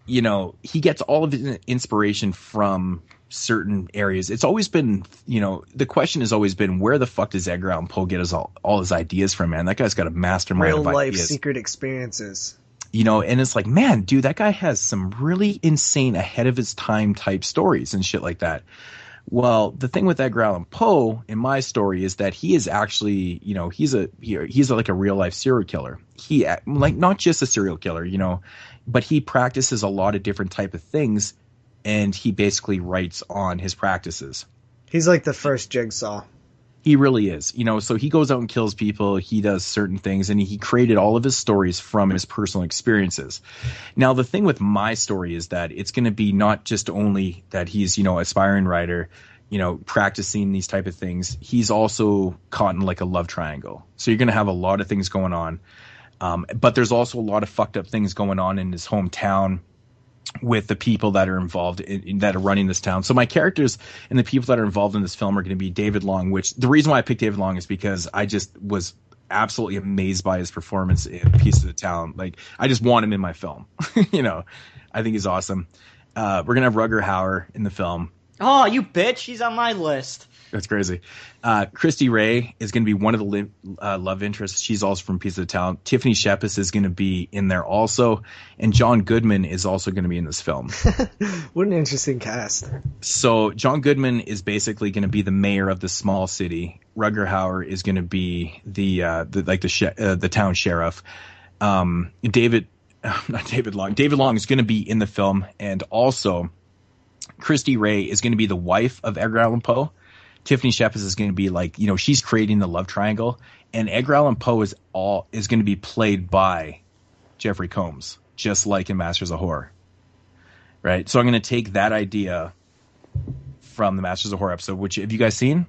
he gets all of his inspiration from certain areas. It's always been, the question has always been, where the fuck does Edgar Allan Poe get all his ideas from, man? That guy's got a mastermind of real-life ideas. secret experiences. And it's like, man, dude, that guy has some really insane ahead of his time type stories and shit like that. Well, the thing with Edgar Allan Poe in my story is that he is actually, he's like a real life serial killer. He like not just a serial killer, but he practices a lot of different type of things, and he basically writes on his practices. He's like the first Jigsaw. He really is, so he goes out and kills people. He does certain things, and he created all of his stories from his personal experiences. Now, the thing with my story is that it's going to be not just only that he's, aspiring writer, practicing these type of things. He's also caught in like a love triangle. So you're going to have a lot of things going on. But there's also a lot of fucked up things going on in his hometown with the people that are involved that are running this town. So my characters and the people that are involved in this film are going to be David Long, which the reason why I picked David Long is because I just was absolutely amazed by his performance in Piece of the Town. Like, I just want him in my film. I think he's awesome. We're going to have Rutger Hauer in the film. Oh, you bitch. He's on my list. That's crazy. Christy Ray is going to be one of the love interests. She's also from Piece of the Town. Tiffany Shepis is going to be in there also. And John Goodman is also going to be in this film. What an interesting cast. So John Goodman is basically going to be the mayor of the small city. Rutger Hauer is going to be the town sheriff. David Long is going to be in the film. And also Christy Ray is going to be the wife of Edgar Allan Poe. Tiffany Shepis is going to be like, she's creating the love triangle, and Edgar Allan Poe is going to be played by Jeffrey Combs, just like in Masters of Horror. Right. So I'm going to take that idea from the Masters of Horror episode, which have you guys seen?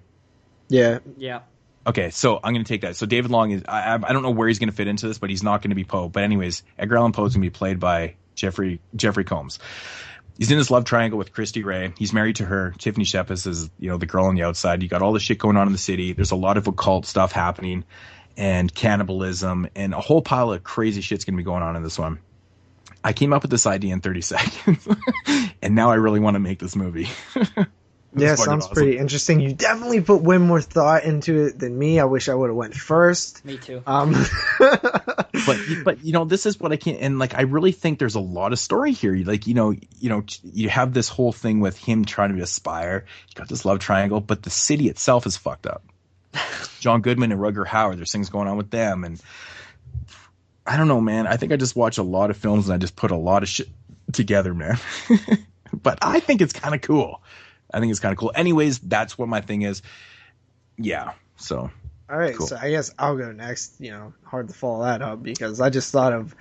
Yeah. Yeah. Okay. So I'm going to take that. So David Long is, I don't know where he's going to fit into this, but he's not going to be Poe. But anyways, Edgar Allan Poe is going to be played by Jeffrey Combs. He's in this love triangle with Christy Ray. He's married to her. Tiffany Shepis is, the girl on the outside. You got all the shit going on in the city. There's a lot of occult stuff happening and cannibalism and a whole pile of crazy shit's going to be going on in this one. I came up with this idea in 30 seconds and now I really want to make this movie. Yeah, sounds awesome. Pretty interesting. You definitely put way more thought into it than me. I wish I would have went first. Me too. But this is what I can, and like I really think there's a lot of story here. Like you have this whole thing with him trying to aspire. You got this love triangle, but the city itself is fucked up. John Goodman and Rutger Hauer, there's things going on with them, and I don't know, man. I think I just watch a lot of films and I just put a lot of shit together, man. But I think it's kind of cool. Anyways, that's what my thing is. Yeah. So. All right. Cool. So I guess I'll go next. Hard to follow that up because I just thought of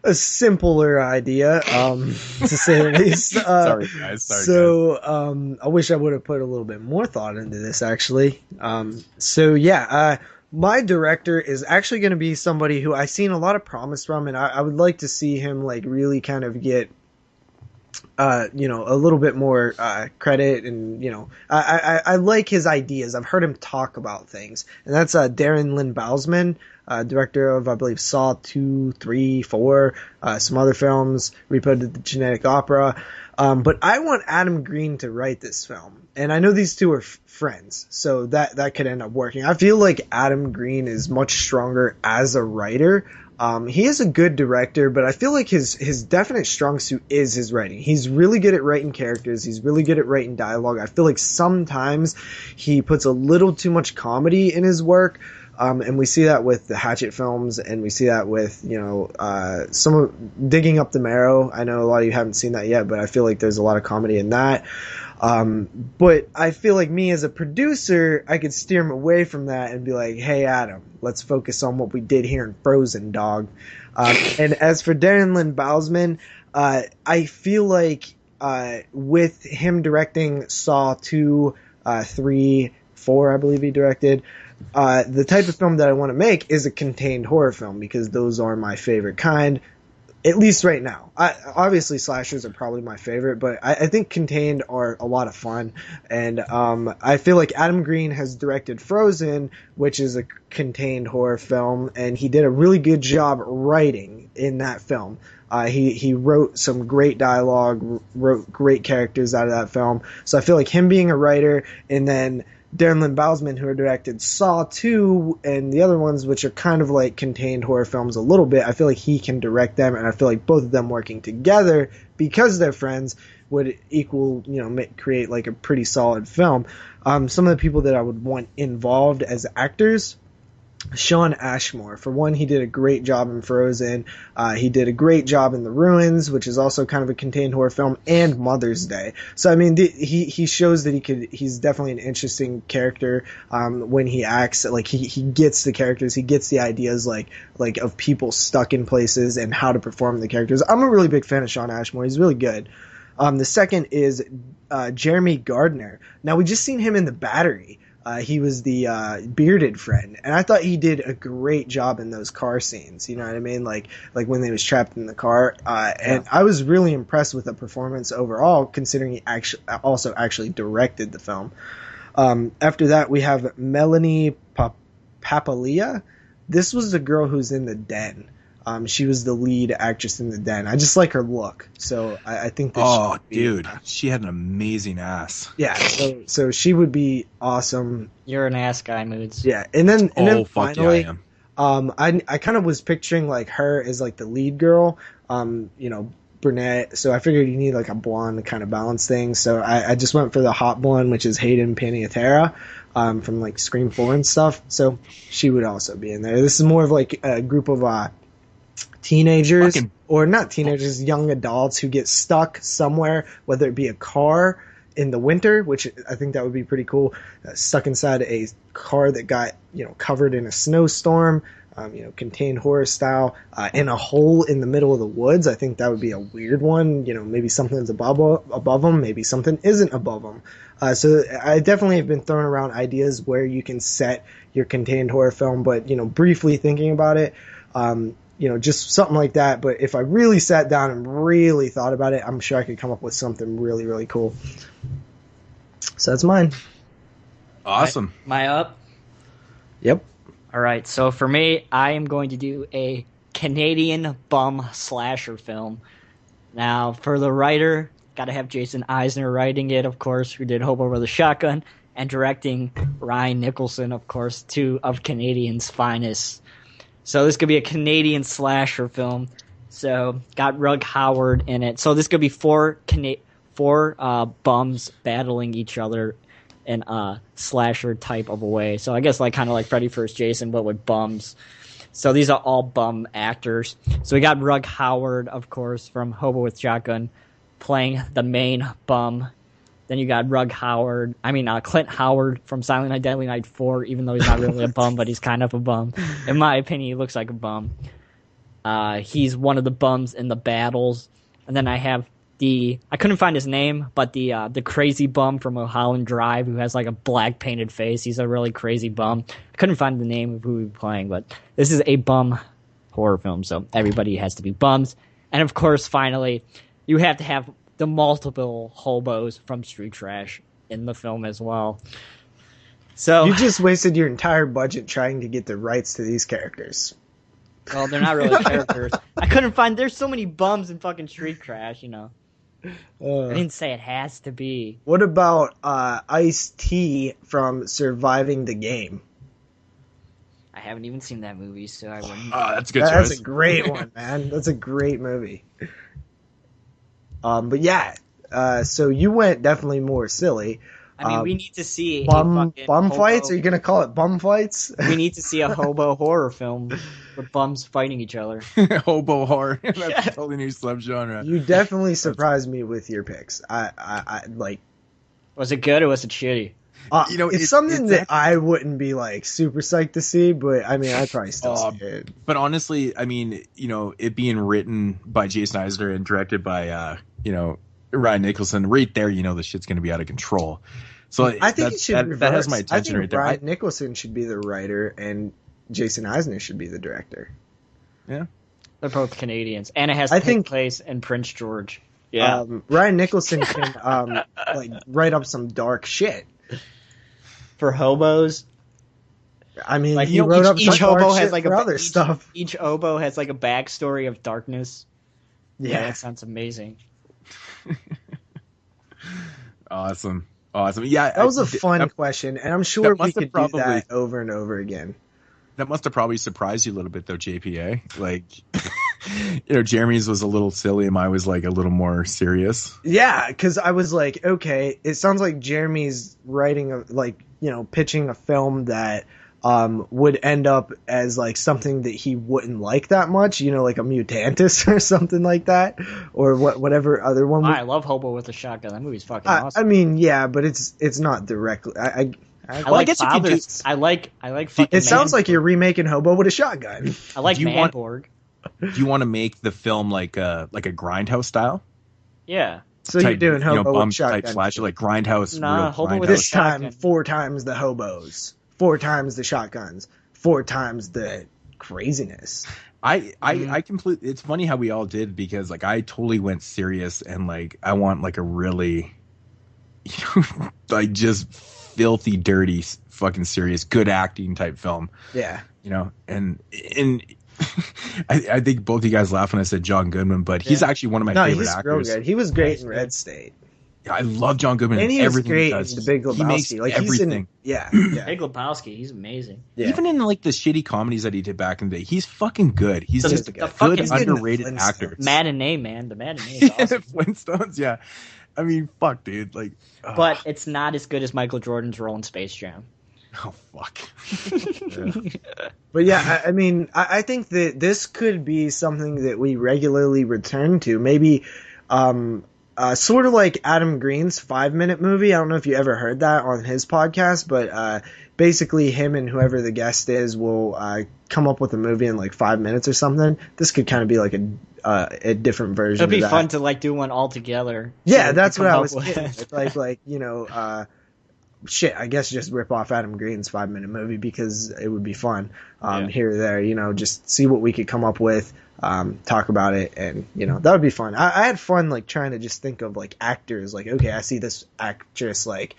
a simpler idea, to say the least. Sorry, guys. I wish I would have put a little bit more thought into this, actually. My director is actually going to be somebody who I've seen a lot of promise from, and I would like to see him like really kind of get a little bit more credit, and I like his ideas. I've heard him talk about things, and that's Darren Lynn Bousman, director of, I believe, Saw 2, 3, 4, some other films, Repo did the Genetic Opera. But I want Adam Green to write this film, and I know these two are friends, so that could end up working. I feel like Adam Green is much stronger as a writer. He is a good director, but I feel like his definite strong suit is his writing. He's really good at writing characters. He's really good at writing dialogue. I feel like sometimes he puts a little too much comedy in his work. And we see that with the Hatchet films, and we see that with, some of Digging Up the Marrow. I know a lot of you haven't seen that yet, but I feel like there's a lot of comedy in that. But I feel like me as a producer, I could steer him away from that and be like, hey, Adam, let's focus on what we did here in Frozen, dog. And as for Darren Lynn Bousman, I feel like with him directing Saw 2, 3, 4, I believe he directed, the type of film that I want to make is a contained horror film, because those are my favorite kind, at least right now. Obviously, slashers are probably my favorite, but I think contained are a lot of fun. And I feel like Adam Green has directed Frozen, which is a contained horror film, and he did a really good job writing in that film. He wrote some great dialogue, wrote great characters out of that film. So I feel like him being a writer, and then Darren Lynn Bousman, who directed Saw 2 and the other ones, which are kind of like contained horror films a little bit, I feel like he can direct them, and I feel like both of them working together, because they're friends, would create like a pretty solid film. Some of the people that I would want involved as actors: Sean Ashmore. For one, he did a great job in Frozen. He did a great job in The Ruins, which is also kind of a contained horror film, and Mother's Day. So, I mean, he shows that he's definitely an interesting character, when he acts. Like, he gets the characters, he gets the ideas, like of people stuck in places and how to perform the characters. I'm a really big fan of Sean Ashmore. He's really good. The second is, Jeremy Gardner. Now, we just seen him in The Battery. He was the bearded friend, and I thought he did a great job in those car scenes. You know what I mean? Like when they was trapped in the car. And I was really impressed with the performance overall, considering he actually directed the film. After that, we have Melanie Papalia. This was the girl who's in The Den. She was the lead actress in The Den. I just like her look, so I think that she had an amazing ass. Yeah, so she would be awesome. You're an ass guy, Moodz. Yeah, and then finally, yeah, I am. I kind of was picturing like her as like the lead girl, brunette. So I figured you need like a blonde to kind of balance things. So I just went for the hot blonde, which is Hayden Panettiere. From like Scream 4 and stuff. So she would also be in there. This is more of like a group of teenagers, or not teenagers, young adults who get stuck somewhere, whether it be a car in the winter, which I think that would be pretty cool, stuck inside a car that got, covered in a snowstorm, contained horror style, in a hole in the middle of the woods. I think that would be a weird one. Maybe something's above them, maybe something isn't above them. So I definitely have been throwing around ideas where you can set your contained horror film, but, briefly thinking about it, just something like that. But if I really sat down and really thought about it, I'm sure I could come up with something really, really cool. So that's mine. Awesome. Am I up? Yep. All right. So for me, I am going to do a Canadian bum slasher film. Now, for the writer, got to have Jason Eisner writing it, of course, who did Hobo with a Shotgun, and directing Ryan Nicholson, of course, two of Canadians' finest. So this could be a Canadian slasher film. So got Rug Howard in it. So this could be four bums battling each other in a slasher type of a way. So I guess kind of like Freddy vs. Jason, but with bums. So these are all bum actors. So we got Rug Howard, of course, from Hobo with Shotgun, playing the main bum. Then you got Clint Howard from Silent Night, Deadly Night 4, even though he's not really a bum, but he's kind of a bum. In my opinion, he looks like a bum. He's one of the bums in the battles. And then I have I couldn't find his name, but the crazy bum from Mulholland Drive who has like a black painted face. He's a really crazy bum. I couldn't find the name of who he was playing, but this is a bum horror film, so everybody has to be bums. And of course, finally, you have to have the multiple hobos from Street Trash in the film as well. So You just wasted your entire budget trying to get the rights to these characters. well, they're not really characters. I couldn't find. There's so many bums in fucking Street Trash, you know. I didn't say it has to be. What about Ice-T from Surviving the Game? I haven't even seen that movie, so I wouldn't. That's a good That's choice. a great one, man. That's a great movie. But yeah, so you went definitely more silly. I mean, we need to see Bum a fucking fights? hobo- Are you gonna call it bum fights? We need to see a hobo horror film with bums fighting each other. Hobo horror. That's a totally new subgenre. You definitely surprised me with your picks. I like. Was it good or was it shitty? You know, it's something that I wouldn't be like super psyched to see, but I mean, I'd probably still see it. But honestly, I mean, you know, it being written by Jason Eisner and directed by, you know, Ryan Nicholson, right there, you know, the shit's going to be out of control. So I think it should that has my I attention think right there. Ryan Nicholson should be the writer and Jason Eisner should be the director. Yeah. They're both Canadians, and it has I to take think- place in Prince George. Yeah, Ryan Nicholson can like write up some dark shit. for hobos. I mean, Like he wrote up each some dark hobo shit has like for a other stuff. Each hobo has like a backstory of darkness. Yeah. That sounds amazing. Awesome. Yeah. That was a fun question, and I'm sure we must have could probably- do that over and over again. That must have probably surprised you a little bit, though, JPA. Like, you know, Jeremy's was a little silly, and mine was like a little more serious. Yeah, because I was like, okay, it sounds like Jeremy's writing pitching a film that would end up as like something that he wouldn't like that much, you know, like a Mutantis or something like that, or whatever other one. I love Hobo with a Shotgun. That movie's fucking awesome. I mean, yeah, but it's not directly. I Well, I like guess if you do- fathers. I like fucking. It sounds like you're remaking Hobo with a Shotgun. I like Do you want- Manborg. Do you want to make the film like a Grindhouse style? Yeah. So you're doing Hobo bum with type Shotgun. slasher, like Grindhouse. Nah, real Hobo with Grindhouse. This time, Shotgun. 4 times the hobos, 4 times the shotguns, 4 times the craziness. I completely. It's funny how we all did, because like I totally went serious, and like I want like a really, you know, like just filthy, dirty, fucking serious, good acting type film. Yeah. You know, and I think both you guys laughed when I said John Goodman, but he's actually one of my No, favorite he's actors. real good. He was great in Red State. Yeah, I love John Goodman And he was everything great he in does. The Big Lebowski. He makes like everything. Yeah. Big Lebowski. He's amazing. Yeah. Even in like the shitty comedies that he did back in the day, he's fucking good. He's The- just the a good, fucking- underrated Flintstones. actor. Matinee, man. The Matinee is awesome. Flintstones, yeah. I mean, fuck, dude. Like, But it's not as good as Michael Jordan's role in Space Jam. oh fuck. But yeah, I mean, I think that this could be something that we regularly return to. Maybe sort of like Adam Green's 5-minute movie. I don't know if you ever heard that on his podcast, but basically him and whoever the guest is will come up with a movie in like 5 minutes or something. This could kind of be like a different version It'd be of that. fun to like do one all together. Yeah, to that's come what I up was with. thinking. Like you know, shit. I guess just rip off Adam Green's 5-minute movie because it would be fun. Here or there, you know, just see what we could come up with, talk about it, and you know, that would be fun. I had fun like trying to just think of like actors. Like, okay, I see this actress like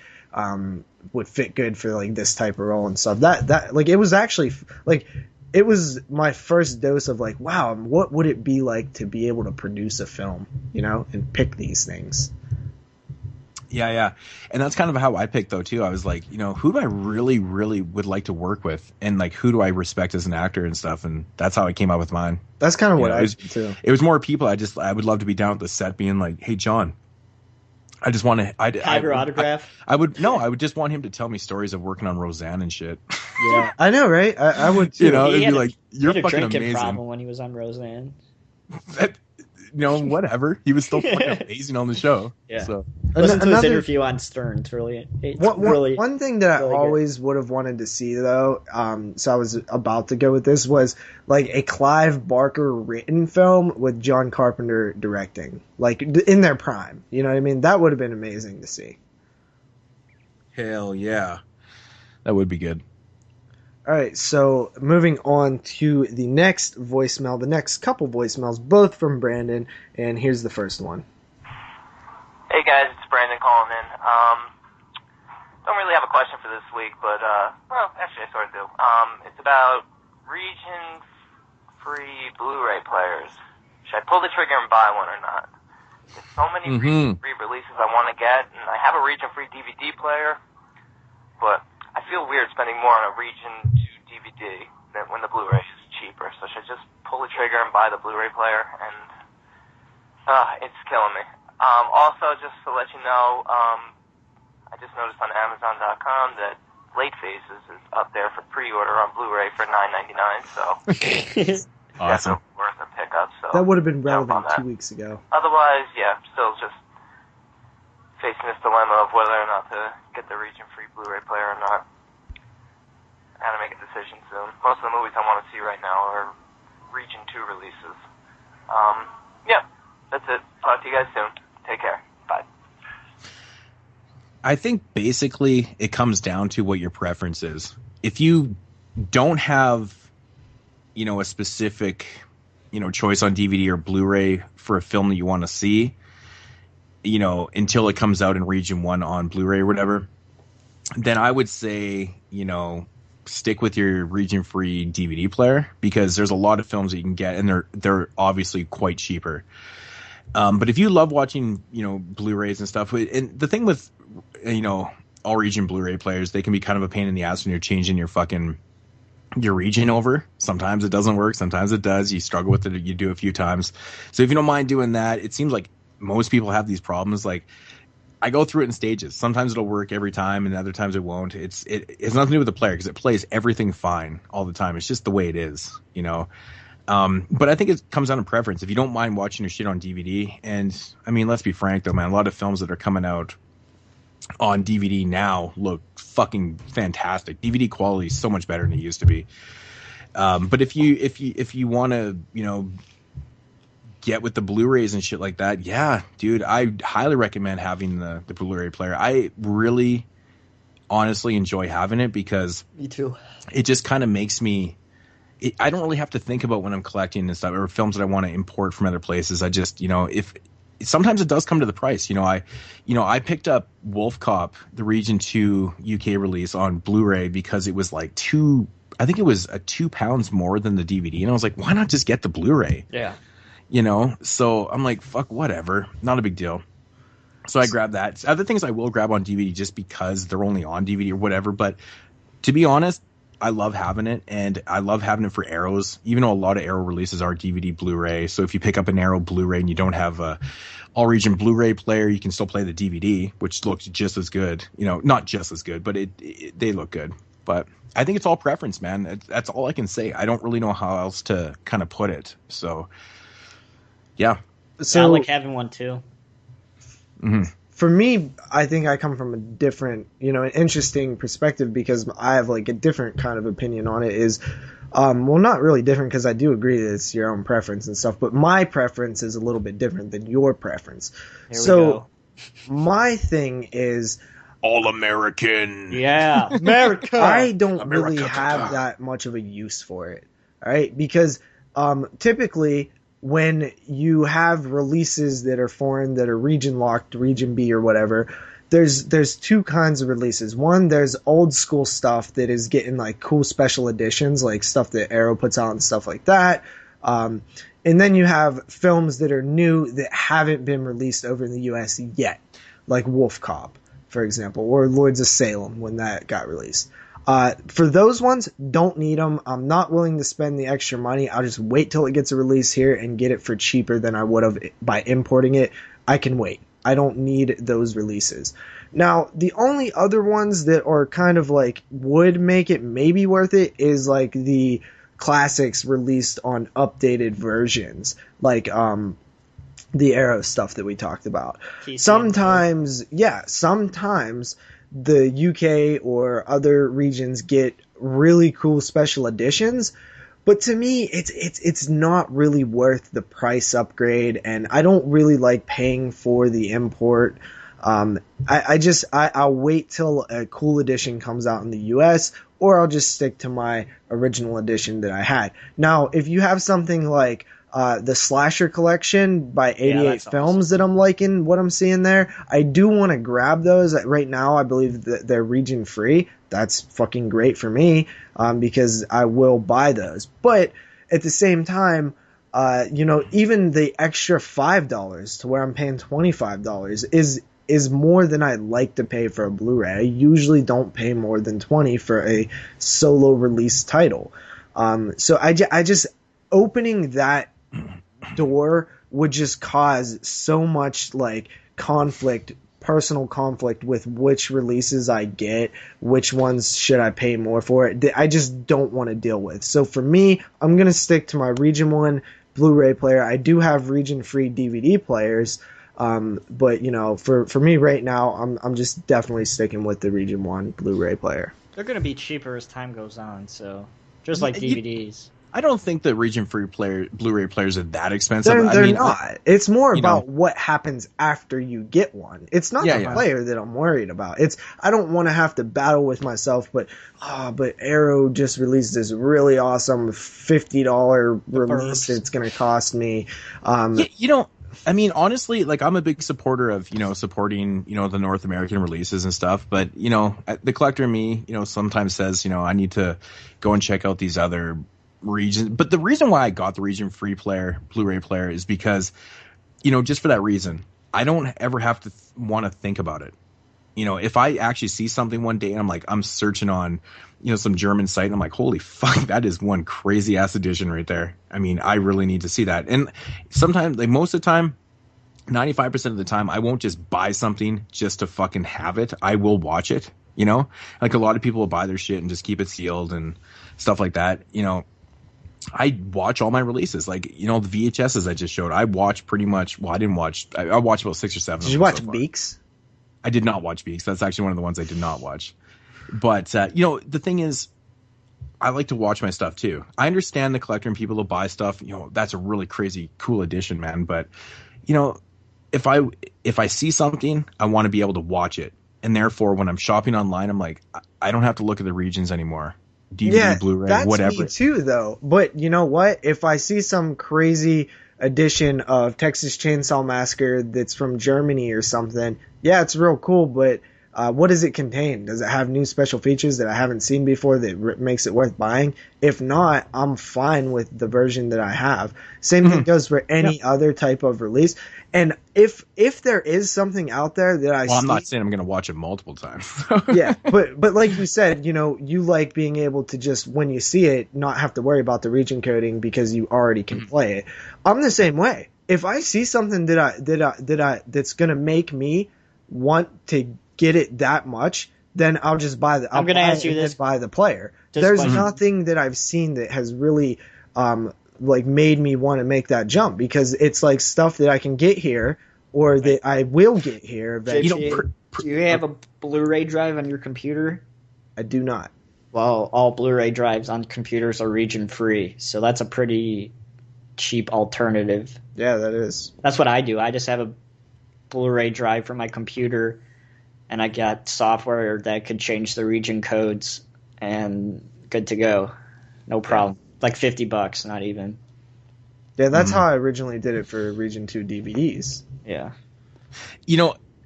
would fit good for like this type of role and stuff. That like it was actually like. It was my first dose of like, wow, what would it be like to be able to produce a film, you know, and pick these things. Yeah. And that's kind of how I picked, though, too. I was like, you know, who do I really, really would like to work with? And like, who do I respect as an actor and stuff? And that's how I came up with mine. That's kind of what know, I did too. It was more people. I would love to be down at the set being like, hey, John, I just want to Have your autograph. I would just want him to tell me stories of working on Roseanne and shit. Yeah, I know, right? I would too. You know, He it'd had be a- like, He you're had a fucking drinking amazing. problem when he was on Roseanne. You know, whatever. He was still fucking amazing on the show. Yeah. So Listen to his Another- interview on Stern. It's really, One thing that I really good. always would have wanted to see, though, so I was about to go with this, was like a Clive Barker written film with John Carpenter directing, like in their prime. You know what I mean? That would have been amazing to see. hell yeah, that would be good. All right, so moving on to the next voicemail, the next couple voicemails, both from Brandon, and here's the first one. Stallion calling in. Don't really have a question for this week, but, well, actually I sort of do. It's about region-free Blu-ray players. Should I pull the trigger and buy one or not? There's so many region-free releases I want to get, and I have a region-free DVD player, but I feel weird spending more on a region-to-DVD than when the Blu-ray is cheaper. So should I just pull the trigger and buy the Blu-ray player? And, it's killing me. Also, just to let you know, I just noticed on Amazon.com that Late Faces is up there for pre-order on Blu-ray for $9.99, so awesome. Definitely worth a pickup. So That would have been relevant 2 weeks ago. Otherwise, yeah, still just facing this dilemma of whether or not to get the region-free Blu-ray player or not. I gotta make a decision soon. Most of the movies I want to see right now are Region 2 releases. Yeah, that's it. Talk to you guys soon. Take care. Bye. I think basically it comes down to what your preference is. If you don't have, a specific, choice on DVD or Blu-ray for a film that you want to see, until it comes out in Region 1 on Blu-ray or whatever, then I would say, stick with your region-free DVD player, because there's a lot of films that you can get, and they're obviously quite cheaper. But if you love watching, Blu-rays and stuff, and the thing with, all region Blu-ray players, they can be kind of a pain in the ass when you're changing your region over. Sometimes it doesn't work. Sometimes it does. You struggle with it. You do a few times. So if you don't mind doing that, it seems like most people have these problems. Like, I go through it in stages. Sometimes it'll work every time, and other times it won't. It's nothing to do with the player, because it plays everything fine all the time. It's just the way it is, But I think it comes down to preference. If you don't mind watching your shit on DVD, and I mean, let's be frank though, man, a lot of films that are coming out on DVD now look fucking fantastic. DVD quality is so much better than it used to be. But if you want to, get with the Blu-rays and shit like that, yeah, dude, I highly recommend having the Blu-ray player. I really honestly enjoy having it, because me too. It just kind of makes me, I don't really have to think about when I'm collecting and stuff, or films that I want to import from other places. I just, if sometimes it does come to the price. I picked up Wolf Cop, the Region 2 UK release, on Blu-ray because it was like I think it was £2 more than the DVD, and I was like, why not just get the Blu-ray? Yeah. So I'm like, fuck, whatever, not a big deal. So I grabbed that. Other things I will grab on DVD just because they're only on DVD or whatever. But to be honest, I love having it, and I love having it for Arrows, even though a lot of Arrow releases are DVD Blu-ray. So if you pick up an Arrow Blu-ray and you don't have a all-region Blu-ray player, you can still play the DVD, which looks just as good. Not just as good, but they look good. But I think it's all preference, man. That's all I can say. I don't really know how else to kind of put it. So, yeah. So I like having one too. Mm-hmm. For me, I think I come from a different, an interesting perspective, because I have like a different kind of opinion on it. Is, well, not really different, because I do agree that it's your own preference and stuff, but my preference is a little bit different than your preference. Here we go. My thing is, all American. Yeah, America. I don't really have that much of a use for it. All right, because typically, when you have releases that are foreign, that are region locked, region B or whatever, there's two kinds of releases. One, there's old school stuff that is getting like cool special editions, like stuff that Arrow puts out and stuff like that. And then you have films that are new that haven't been released over in the US yet, like Wolf Cop, for example, or Lords of Salem when that got released. For those ones, don't need them. I'm not willing to spend the extra money. I'll just wait till it gets a release here and get it for cheaper than I would have by importing it. I can wait. I don't need those releases. Now, the only other ones that are kind of like would make it maybe worth it is like the classics released on updated versions, like the Arrow stuff that we talked about. Sometimes the UK or other regions get really cool special editions, but to me, it's not really worth the price upgrade, and I don't really like paying for the import. I'll wait till a cool edition comes out in the US, or I'll just stick to my original edition that I had. Now, if you have something like the Slasher Collection by 88 that's Films awesome. that I'm liking what I'm seeing there. I do want to grab those. Right now, I believe that they're region free. That's fucking great for me, because I will buy those. But at the same time, even the extra $5 to where I'm paying $25 is more than I'd like to pay for a Blu-ray. I usually don't pay more than $20 for a solo release title. So I just opening that door would just cause so much like personal conflict with which releases I get, which ones should I pay more for. I just don't want to deal with. So for me, I'm going to stick to my Region 1 Blu-ray player. I do have region-free DVD players, but for me right now, I'm just definitely sticking with the Region 1 Blu-ray player. They're going to be cheaper as time goes on, so just like DVDs. I don't think the region-free Blu-ray players are that expensive. They're not. It's more about what happens after you get one. It's not the player that I'm worried about. I don't want to have to battle with myself, but Arrow just released this really awesome $50 release. It's going to cost me. Honestly, like I'm a big supporter of, supporting, the North American releases and stuff. But, the collector in me, sometimes says, I need to go and check out these other region. But the reason why I got the region free Blu-ray player is because, just for that reason, I don't ever have to want to think about it. If I actually see something one day and I'm searching on, some German site and I'm like, holy fuck, that is one crazy ass edition right there. I mean, I really need to see that. And sometimes, like most of the time, 95% of the time, I won't just buy something just to fucking have it. I will watch it, like a lot of people will buy their shit and just keep it sealed and stuff like that. I watch all my releases, like, the VHSs I just showed. I watched pretty much, I watched about 6 or 7. Did you watch Beaks? I did not watch Beaks. That's actually one of the ones I did not watch. But, the thing is, I like to watch my stuff too. I understand the collector and people who buy stuff, that's a really crazy, cool edition, man. But, if I see something, I want to be able to watch it. And therefore, when I'm shopping online, I'm like, I don't have to look at the regions anymore. DVD, Blu-ray, that's whatever. Me too, though. But you know what? If I see some crazy edition of Texas Chainsaw Massacre that's from Germany or something, yeah, it's real cool. But what does it contain? Does it have new special features that I haven't seen before that makes it worth buying? If not, I'm fine with the version that I have. Same thing goes for any other type of release. And if there is something out there that I'm not saying I'm going to watch it multiple times. Yeah, but like you said, you like being able to just, when you see it, not have to worry about the region coding because you already can play it. I'm the same way. If I see something that's going to make me want to get it that much, then I'll just buy the. I'm going to ask you this. Buy the player. There's nothing that I've seen that has really made me want to make that jump, because it's like stuff that I can get here or that I will get here eventually. Do you have a Blu-ray drive on your computer? I do not. Well, all Blu-ray drives on computers are region free, so that's a pretty cheap alternative. Yeah, that is. That's what I do. I just have a Blu-ray drive for my computer, and I got software that could change the region codes, and good to go. No problem. Like $50, not even. Yeah, that's how I originally did it for Region 2 DVDs. Yeah.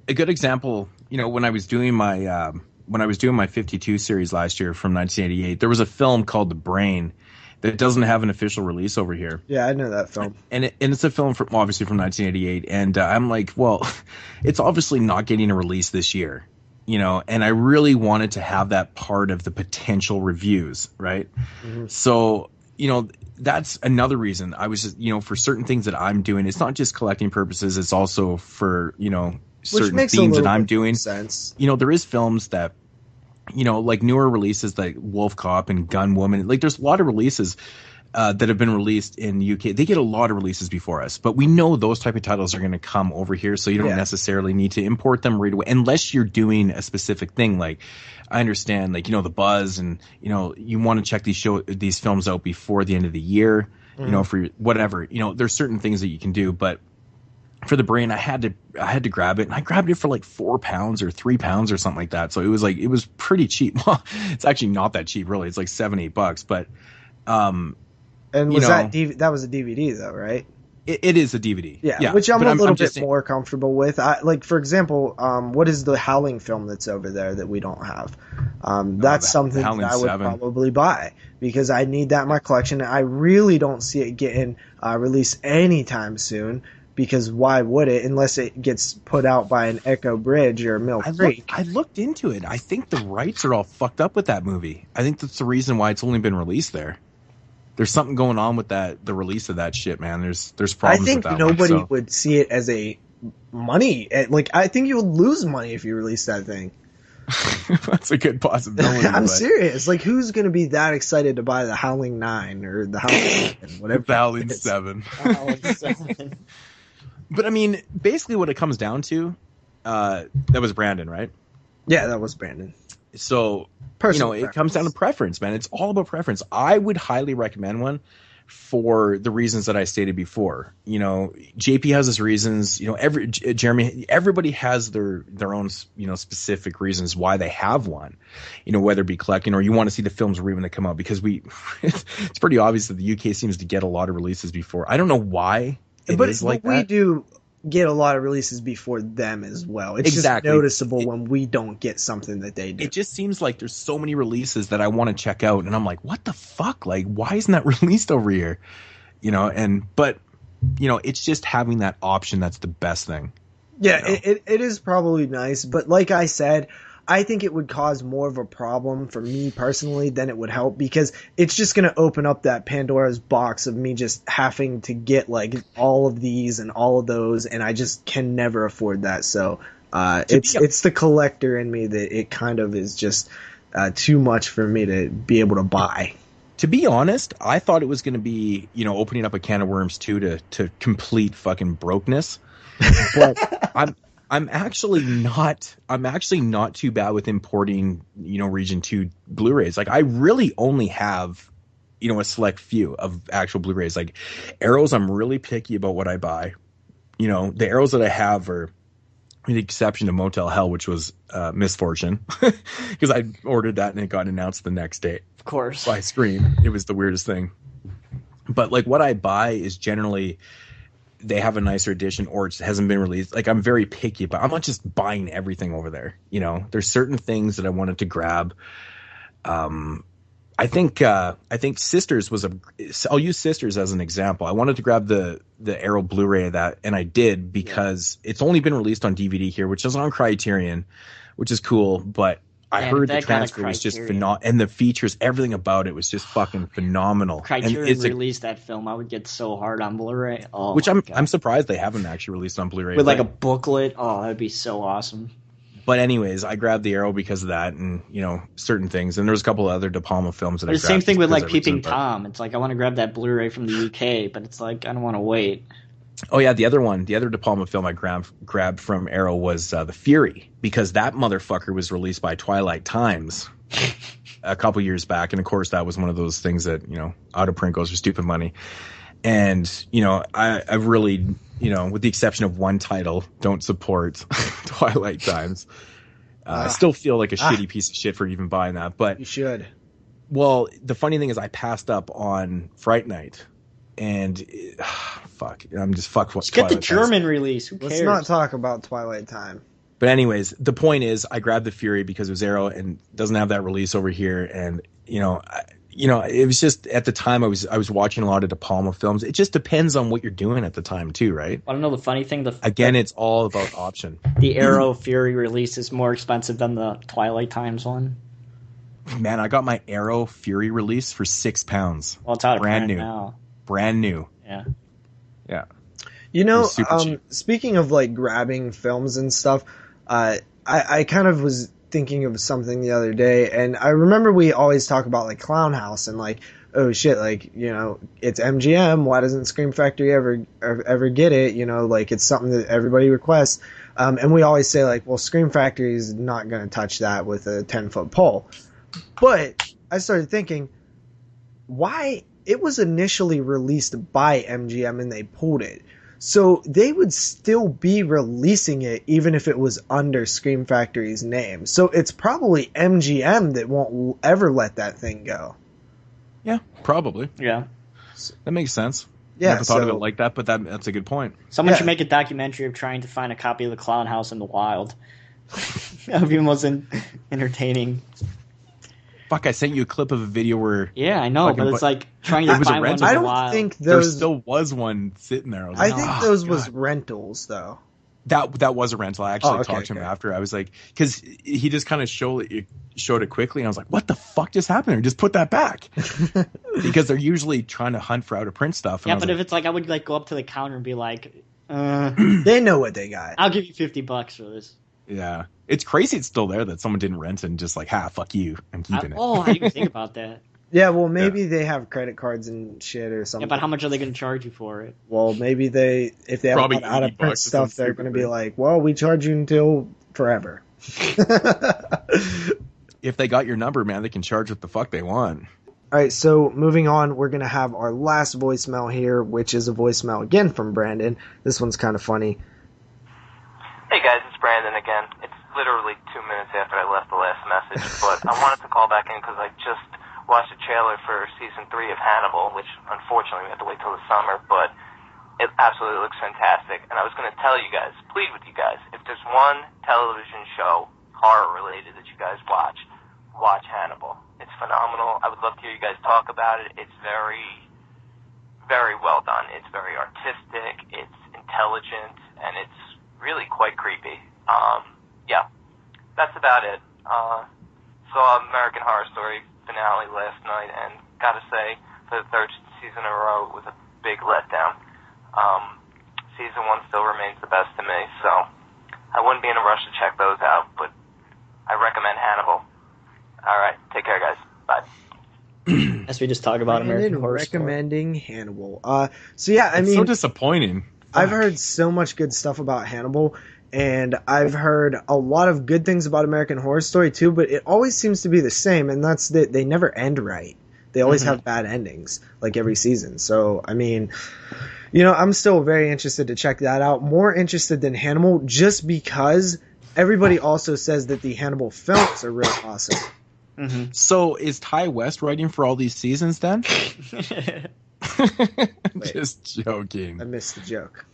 A good example, when I was doing my 52 series last year from 1988, there was a film called The Brain that doesn't have an official release over here. Yeah, I know that film. And it's a film obviously from 1988, and I'm like, well, it's obviously not getting a release this year. And I really wanted to have that part of the potential reviews, right? Mm-hmm. So, that's another reason I was just, for certain things that I'm doing, it's not just collecting purposes, it's also for, certain themes that I'm doing. Sense. There is films that, like newer releases like Wolf Cop and Gun Woman, like there's a lot of releases that have been released in the UK. They get a lot of releases before us, but we know those type of titles are going to come over here, so you don't necessarily need to import them right away unless you're doing a specific thing. Like, I understand, like, the buzz, and you want to check these films out before the end of the year, for whatever. There's certain things that you can do, but for The Brain, I had to grab it, and I grabbed it for like £4 or £3 or something like that. So it was pretty cheap. Well, it's actually not that cheap, really. It's like $7-8, but And was that was a DVD though, right? It is a DVD. Yeah, which I'm a little bit more comfortable with. Like, for example, what is the Howling film that's over there that we don't have? That's something that I would probably buy because I need that in my collection. I really don't see it getting released anytime soon because why would it unless it gets put out by an Echo Bridge or Mill Creek? I looked into it. I think the rights are all fucked up with that movie. I think that's the reason why it's only been released there. There's something going on with the release of that shit, man. There's problems with that. I think nobody would see it as a money. Like, I think you would lose money if you released that thing. That's a good possibility. I'm serious. Like, who's going to be that excited to buy the Howling 9 or the Howling 7, whatever? The Howling 7. But, I mean, basically what it comes down to, that was Brandon, right? Yeah, that was Brandon. So, it comes down to preference, man. It's all about preference. I would highly recommend one for the reasons that I stated before. JP has his reasons. Jeremy, everybody has their own, specific reasons why they have one. Whether it be collecting or you want to see the films right when they come out because it's pretty obvious that the UK seems to get a lot of releases before. I don't know why. But we do get a lot of releases before them as well. It's just noticeable when we don't get something that they do. It just seems like there's so many releases that I want to check out, and I'm like, what the fuck? Like, why isn't that released over here? But it's just having that option that's the best thing. Yeah, it is probably nice, but like I said, I think it would cause more of a problem for me personally than it would help because it's just going to open up that Pandora's box of me just having to get like all of these and all of those, and I just can never afford that. So it's the collector in me that it kind of is just too much for me to be able to buy. To be honest, I thought it was going to be, opening up a can of worms too to complete fucking brokenness. But I'm actually not too bad with importing, Region 2 Blu-rays. Like I really only have, a select few of actual Blu-rays. Like Arrows, I'm really picky about what I buy. The Arrows that I have are with the exception of Motel Hell, which was misfortune because I ordered that and it got announced the next day. Of course. By Scream. It was the weirdest thing. But like what I buy is generally they have a nicer edition or it hasn't been released. Like I'm very picky, but I'm not just buying everything over there. There's certain things that I wanted to grab. I think Sisters I'll use Sisters as an example. I wanted to grab the Arrow Blu-ray of that, and I did because it's only been released on DVD here, which is on Criterion, which is cool, but I heard the transfer was just phenomenal, and the features, everything about it was just fucking phenomenal. Criterion released that film, I would get so hard on Blu-ray. Oh, which I'm surprised they haven't actually released on Blu-ray. With like a booklet, that'd be so awesome. But anyways, I grabbed the Arrow because of that, and certain things, and there was a couple of other De Palma films that I grabbed. The same thing with like Peeping Tom. It's like I want to grab that Blu-ray from the UK, but it's like I don't want to wait. Oh yeah, the other De Palma film I grabbed from Arrow was The Fury, because that motherfucker was released by Twilight Times a couple years back, and of course that was one of those things that out of print goes for stupid money. And I really with the exception of one title, don't support Twilight Times. I still feel like a shitty piece of shit for even buying that, but you should. Well, the funny thing is I passed up on Fright Night. And I'm just fuck. Just get the German release. Who cares? Let's not talk about Twilight Time. But anyways, the point is, I grabbed the Fury because it was Arrow and doesn't have that release over here. And it was just at the time I was watching a lot of De Palma films. It just depends on what you're doing at the time too, right? I don't know. The funny thing, it's all about option. The Arrow Fury release is more expensive than the Twilight Times one. Man, I got my Arrow Fury release for £6. Well, it's out of brand print new. now. Brand new. Yeah. Speaking of like grabbing films and stuff, I kind of was thinking of something the other day, and I remember we always talk about like Clown House and like, oh shit, like it's MGM. Why doesn't Scream Factory ever get it? Like it's something that everybody requests, and we always say like, well, Scream Factory is not going to touch that with a 10-foot pole. But I started thinking, why? It was initially released by MGM and they pulled it. So they would still be releasing it even if it was under Scream Factory's name. So it's probably MGM that won't ever let that thing go. Yeah, probably. Yeah. That makes sense. Yeah, Never thought of it like that, but that's a good point. Someone should make a documentary of trying to find a copy of the Clown House in the wild. That would be the most entertaining. Fuck, I sent you a clip of a video where... Yeah, I know, but it's like trying to find one in the wild. I don't think there those... still was one sitting there. I think those was rentals, though. That was a rental. I actually talked to him after. I was like... Because he just kind of showed it quickly, and I was like, what the fuck just happened there? Just put that back. Because they're usually trying to hunt for out-of-print stuff. Yeah, but if it's like, I would like go up to the counter and be like... they know what they got. I'll give you $50 for this. Yeah. It's crazy it's still there that someone didn't rent and just like, fuck you. I'm keeping it. Oh, I didn't even think about that. Yeah, well, maybe they have credit cards and shit or something. Yeah, but how much are they going to charge you for it? Well, maybe if they have out-of-print stuff, they're going to be like, well, we charge you until forever. If they got your number, man, they can charge what the fuck they want. All right, so moving on, we're going to have our last voicemail here, which is a voicemail again from Brandon. This one's kind of funny. Hey guys, it's Brandon again. It's literally 2 minutes after I left the last message, but I wanted to call back in because I just watched a trailer for season 3 of Hannibal, which unfortunately we have to wait till the summer, but it absolutely looks fantastic. And I was going to tell you guys, plead with you guys, if there's one television show, horror related, that you guys watch Hannibal. It's phenomenal. I would love to hear you guys talk about it. It's very, very well done. It's very artistic. It's intelligent, and it's really quite creepy. Yeah, that's about it. Saw American Horror Story finale last night, and gotta say, for the third season in a row, it was a big letdown. Season 1 still remains the best to me, so I wouldn't be in a rush to check those out, but I recommend Hannibal. Alright, take care, guys. Bye. As we just talk about American Horror Story. Recommending Hannibal. So yeah, I mean... It's so disappointing. I've heard so much good stuff about Hannibal, and I've heard a lot of good things about American Horror Story too, but it always seems to be the same, and that's that they never end right. They always have bad endings, like every season. So, I mean, I'm still very interested to check that out. More interested than Hannibal, just because everybody also says that the Hannibal films are really awesome. Mm-hmm. So, is Ty West writing for all these seasons then? Just joking. I missed the joke.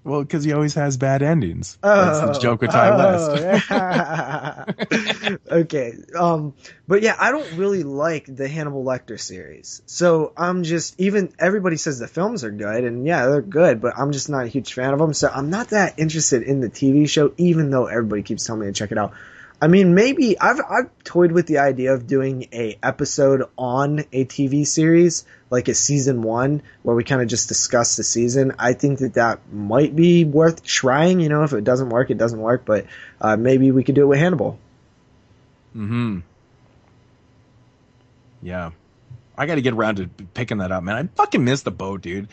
Well, because he always has bad endings. That's the joke with Ty West. Yeah. Okay. But yeah, I don't really like the Hannibal Lecter series. So I'm just, everybody says the films are good, and yeah, they're good, but I'm just not a huge fan of them. So I'm not that interested in the TV show, even though everybody keeps telling me to check it out. I mean, maybe I've toyed with the idea of doing a episode on a TV series, like a season 1, where we kind of just discuss the season. I think that might be worth trying. If it doesn't work, it doesn't work. But maybe we could do it with Hannibal. Mm-hmm. Yeah. I got to get around to picking that up, man. I fucking missed the boat, dude.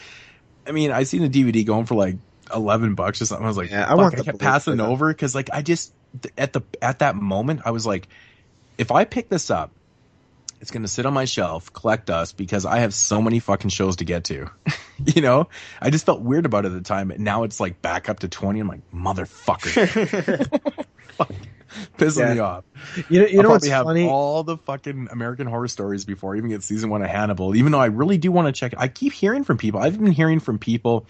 I mean, I seen the DVD going for like $11 or something. I was like, yeah, I kept passing over because, like, I just at that moment I was like, if I pick this up, it's going to sit on my shelf, collect dust, because I have so many fucking shows to get to. I just felt weird about it at the time. And now it's like back up to 20. I'm like, motherfucker. Pissing me off. You know what's have funny? All the fucking American Horror Stories before I even get season 1 of Hannibal, even though I really do want to check it. I keep hearing from people. I've been hearing from people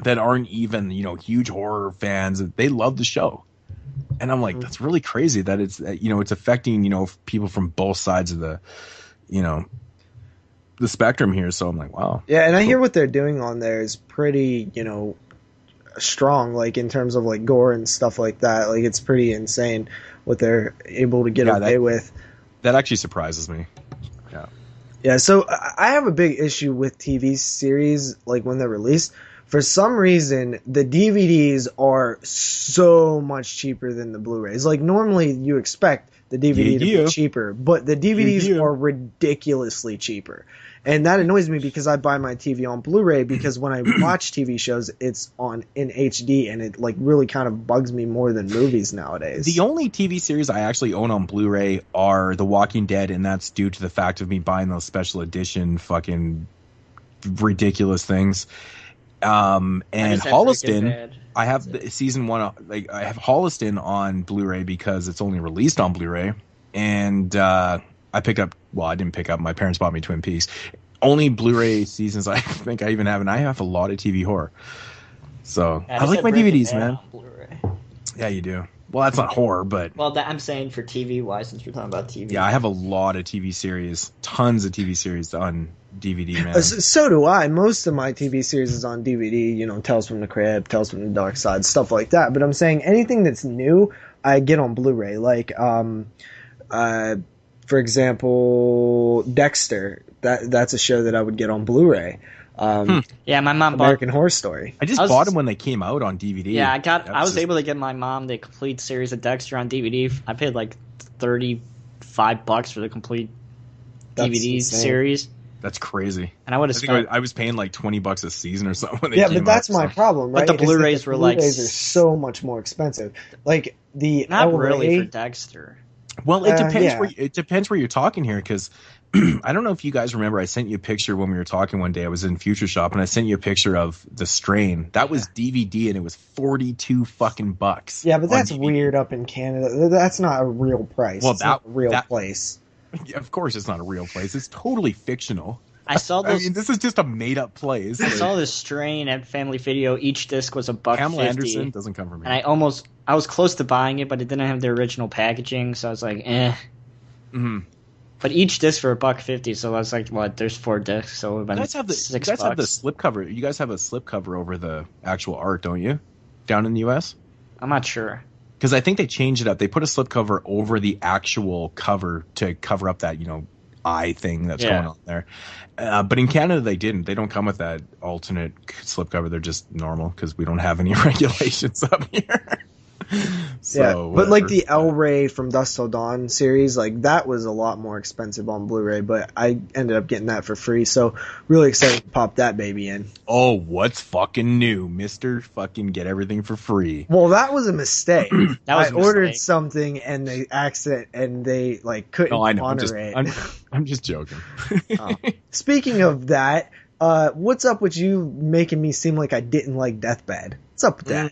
that aren't even, huge horror fans. They love the show. And I'm like, that's really crazy that it's, it's affecting, people from both sides of the, the spectrum here. So I'm like, wow. Yeah. And I hear what they're doing on there is pretty, strong, like in terms of like gore and stuff like that. Like it's pretty insane what they're able to get away with. That actually surprises me. Yeah. Yeah. So I have a big issue with TV series, like when they're released. For some reason, the DVDs are so much cheaper than the Blu-rays. Like, normally you expect the DVD to be cheaper, but the DVDs are ridiculously cheaper. And that annoys me because I buy my TV on Blu-ray because when I watch TV shows, it's in HD, and it, like, really kind of bugs me more than movies nowadays. The only TV series I actually own on Blu-ray are The Walking Dead, and that's due to the fact of me buying those special edition fucking ridiculous things. And Holliston, I have the season 1, like I have Holliston on Blu-ray because it's only released on Blu-ray, and I didn't pick up, my parents bought me Twin Peaks. Only Blu-ray seasons I think I even have, and I have a lot of TV horror. So I like my DVDs, man. Blu-ray. Yeah, you do. Well, that's not horror, but... Well, I'm saying for TV-wise, since we're talking about TV. Yeah, I have a lot of TV series, tons of TV series on DVD, man. So do I. Most of my TV series is on DVD, you know, Tales from the Crypt, Tales from the Dark Side, stuff like that. But I'm saying anything that's new, I get on Blu-ray. Like, for example, Dexter. That's a show that I would get on Blu-ray. Yeah, my mom American Horror Story. I bought them when they came out on DVD. Yeah, I was able to get my mom the complete series of Dexter on DVD. I paid like $35 for the complete DVD series. That's crazy. And I would have spent. I was paying like $20 a season or something. When they yeah, came but that's out, my problem, right? But the Blu-rays were like Blu-rays are so much more expensive. Like the not L-Ray, really for Dexter. Well, it depends. Yeah. It depends where you're talking here, because I don't know if you guys remember. I sent you a picture when we were talking one day. I was in Future Shop and I sent you a picture of The Strain. That was DVD and it was $42 Yeah, but that's weird up in Canada. That's not a real price. Well, it's not a real place. Yeah, of course, it's not a real place. It's totally fictional. I saw those. I mean, this is just a made-up place. I saw this Strain at Family Video. Each disc was $1.50. Pamela Anderson doesn't come from me. And I was close to buying it, but it didn't have the original packaging, so I was like, eh. Mm-hmm. But each disc for $1.50, so I was like, what? There's 4 discs, so it would have been $6. You guys have the slipcover. You guys have a slipcover over the actual art, don't you? Down in the U.S. I'm not sure. Because I think they changed it up. They put a slipcover over the actual cover to cover up that, eye thing that's going on there. But in Canada, they didn't. They don't come with that alternate slipcover. They're just normal because we don't have any regulations up here. So, but like the L-Ray from Dusk Till Dawn series, like that was a lot more expensive on Blu-ray, but I ended up getting that for free. So really excited to pop that baby in. Oh, what's fucking new, Mr. Fucking get everything for free? Well, that was a mistake. I ordered mistake. something and they like couldn't honor it. I'm just joking. Speaking of that, what's up with you making me seem like I didn't like Deathbed? What's up with that?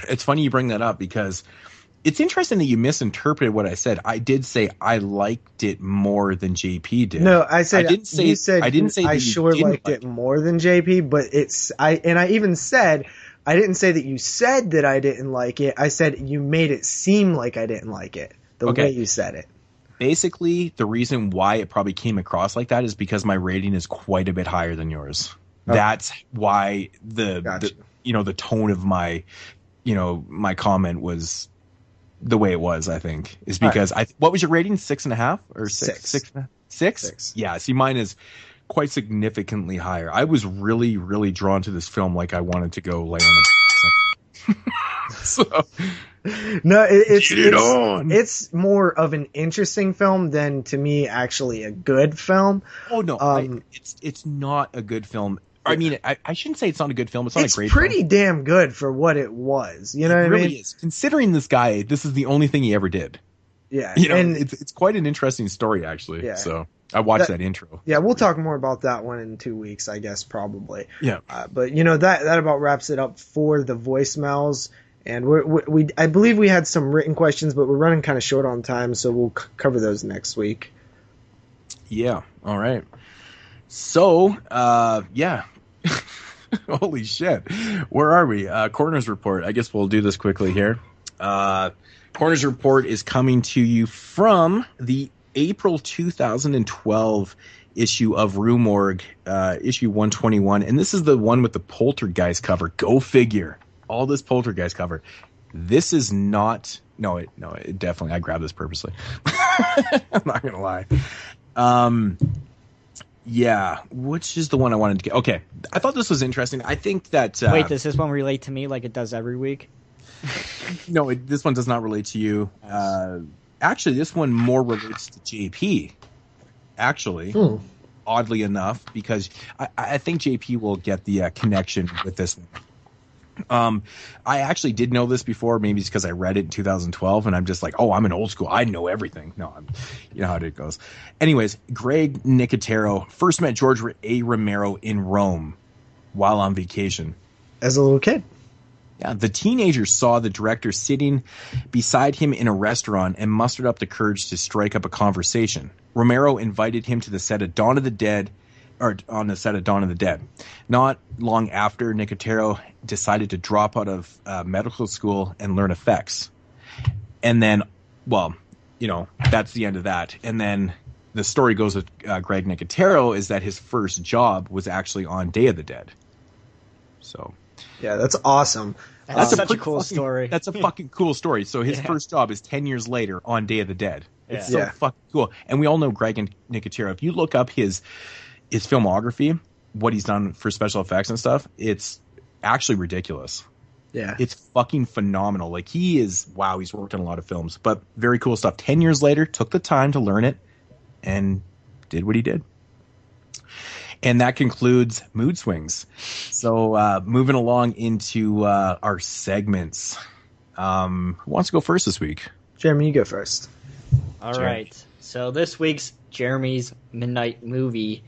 It's funny you bring that up because it's interesting that you misinterpreted what I said. I did say I liked it more than JP did. No, I said I didn't say you said I didn't say I that sure you didn't liked it more than JP, but I even said I didn't say that you said that I didn't like it. I said you made it seem like I didn't like it the way you said it. Basically, the reason why it probably came across like that is because my rating is quite a bit higher than yours. Oh. That's why the tone of my my comment was the way it was, I think, is because what was your rating? 6.5 or 6? 6? Yeah. See, mine is quite significantly higher. I was really, really drawn to this film. Like I wanted to go lay on the so no, it's more of an interesting film than to me actually a good film. Oh no, it's not a good film. I mean, I shouldn't say it's not a good film. It's not a great film. It's pretty damn good for what it was. You know what I mean? It really is. Considering this guy, this is the only thing he ever did. Yeah. And it's quite an interesting story, actually. Yeah. So I watched that intro. Yeah, we'll talk more about that one in 2 weeks, I guess, probably. Yeah. But, that about wraps it up for the voicemails. And I believe we had some written questions, but we're running kind of short on time, so we'll cover those next week. Yeah. All right. So, yeah. Holy shit. Where are we? Coroner's Report. I guess we'll do this quickly here. Coroner's Report is coming to you from the April 2012 issue of Rue Morgue, issue 121. And this is the one with the Poltergeist cover. Go figure. All this Poltergeist cover. This is not... No, it definitely... I grabbed this purposely. I'm not going to lie. Yeah, which is the one I wanted to get. Okay, I thought this was interesting. I think that... Wait, does this one relate to me like it does every week? No, this one does not relate to you. Actually, this one more relates to JP, actually, oddly enough, because I think JP will get the connection with this one. I actually did know this before. Maybe it's because I read it in 2012 and I'm just like, oh, I'm an old school. I know everything. No, you know how it goes. Anyways, Greg Nicotero first met George A. Romero in Rome while on vacation. As a little kid. Yeah, the teenager saw the director sitting beside him in a restaurant and mustered up the courage to strike up a conversation. Romero invited him to the set of Dawn of the Dead, or on the set of Dawn of the Dead. Not long after, Nicotero decided to drop out of medical school and learn effects. And then, well, you know, that's the end of that. And then the story goes with Greg Nicotero is that his first job was actually on Day of the Dead. So... yeah, that's awesome. That's such a cool story. That's a fucking cool story. So his first job is 10 years later on Day of the Dead. It's so fucking cool. And we all know Greg and Nicotero. If you look up his filmography, what he's done for special effects and stuff, it's actually ridiculous. Yeah. It's fucking phenomenal. Like, he's worked on a lot of films, but very cool stuff. 10 years later, took the time to learn it and did what he did. And that concludes Mood Swings. So moving along into our segments. Who wants to go first this week? Jeremy, you go first. All right. So this week's Jeremy's Midnight Movie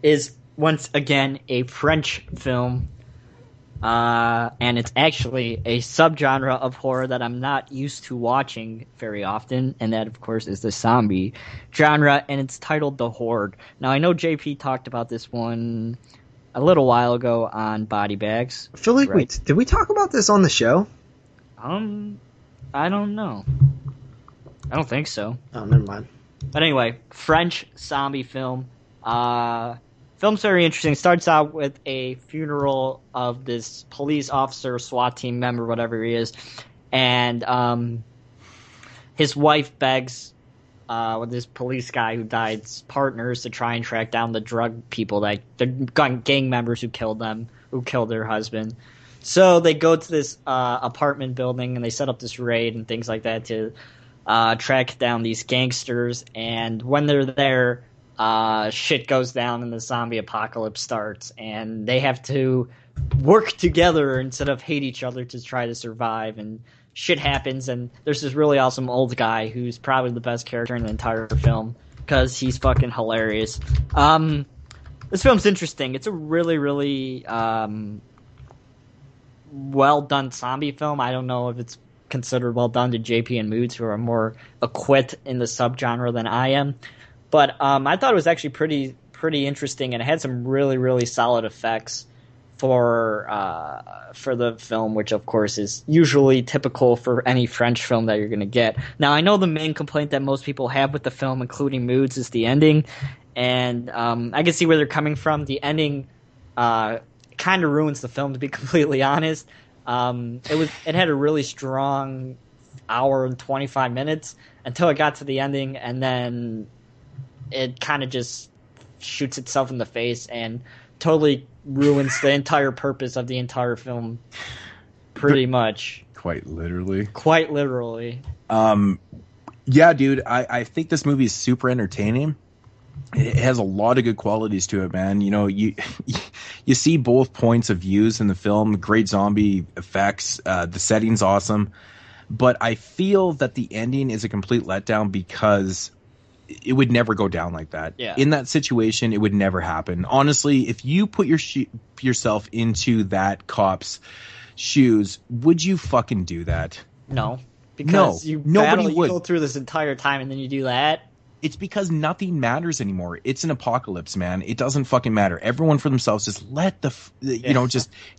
is once again a French film. And it's actually a subgenre of horror that I'm not used to watching very often, and that, of course, is the zombie genre, and it's titled The Horde. Now, I know JP talked about this one a little while ago on Body Bags. I feel like did we talk about this on the show? I don't know. I don't think so. Oh, never mind. But anyway, French zombie film. Film's very interesting. Starts out with a funeral of this police officer, SWAT team member, whatever he is, and his wife begs with this police guy who died's partners to try and track down the drug people, the gang members who killed their husband. So they go to this apartment building and they set up this raid and things like that to track down these gangsters. And when they're there, shit goes down and the zombie apocalypse starts, and they have to work together instead of hate each other to try to survive, and shit happens, and there's this really awesome old guy who's probably the best character in the entire film because he's fucking hilarious. This film's interesting. It's a really, really well done zombie film. I don't know if it's considered well done to JP and Moodz, who are more equipped in the subgenre than I am. But I thought it was actually pretty interesting, and it had some really, really solid effects for the film, which of course is usually typical for any French film that you're going to get. Now, I know the main complaint that most people have with the film, including Moodz, is the ending, and I can see where they're coming from. The ending kind of ruins the film, to be completely honest. It had a really strong hour and 25 minutes until it got to the ending, and then it kind of just shoots itself in the face and totally ruins the entire purpose of the entire film, pretty much. Quite literally. Quite literally. Yeah, dude, I think this movie is super entertaining. It has a lot of good qualities to it, man. You know, you see both points of views in the film. Great zombie effects. The setting's awesome. But I feel that the ending is a complete letdown because it would never go down like that. Yeah. In that situation, it would never happen. Honestly, if you put yourself into that cop's shoes, would you fucking do that? No. Because nobody would. You go through this entire time and then you do that. It's because nothing matters anymore. It's an apocalypse, man. It doesn't fucking matter. Everyone for themselves, just let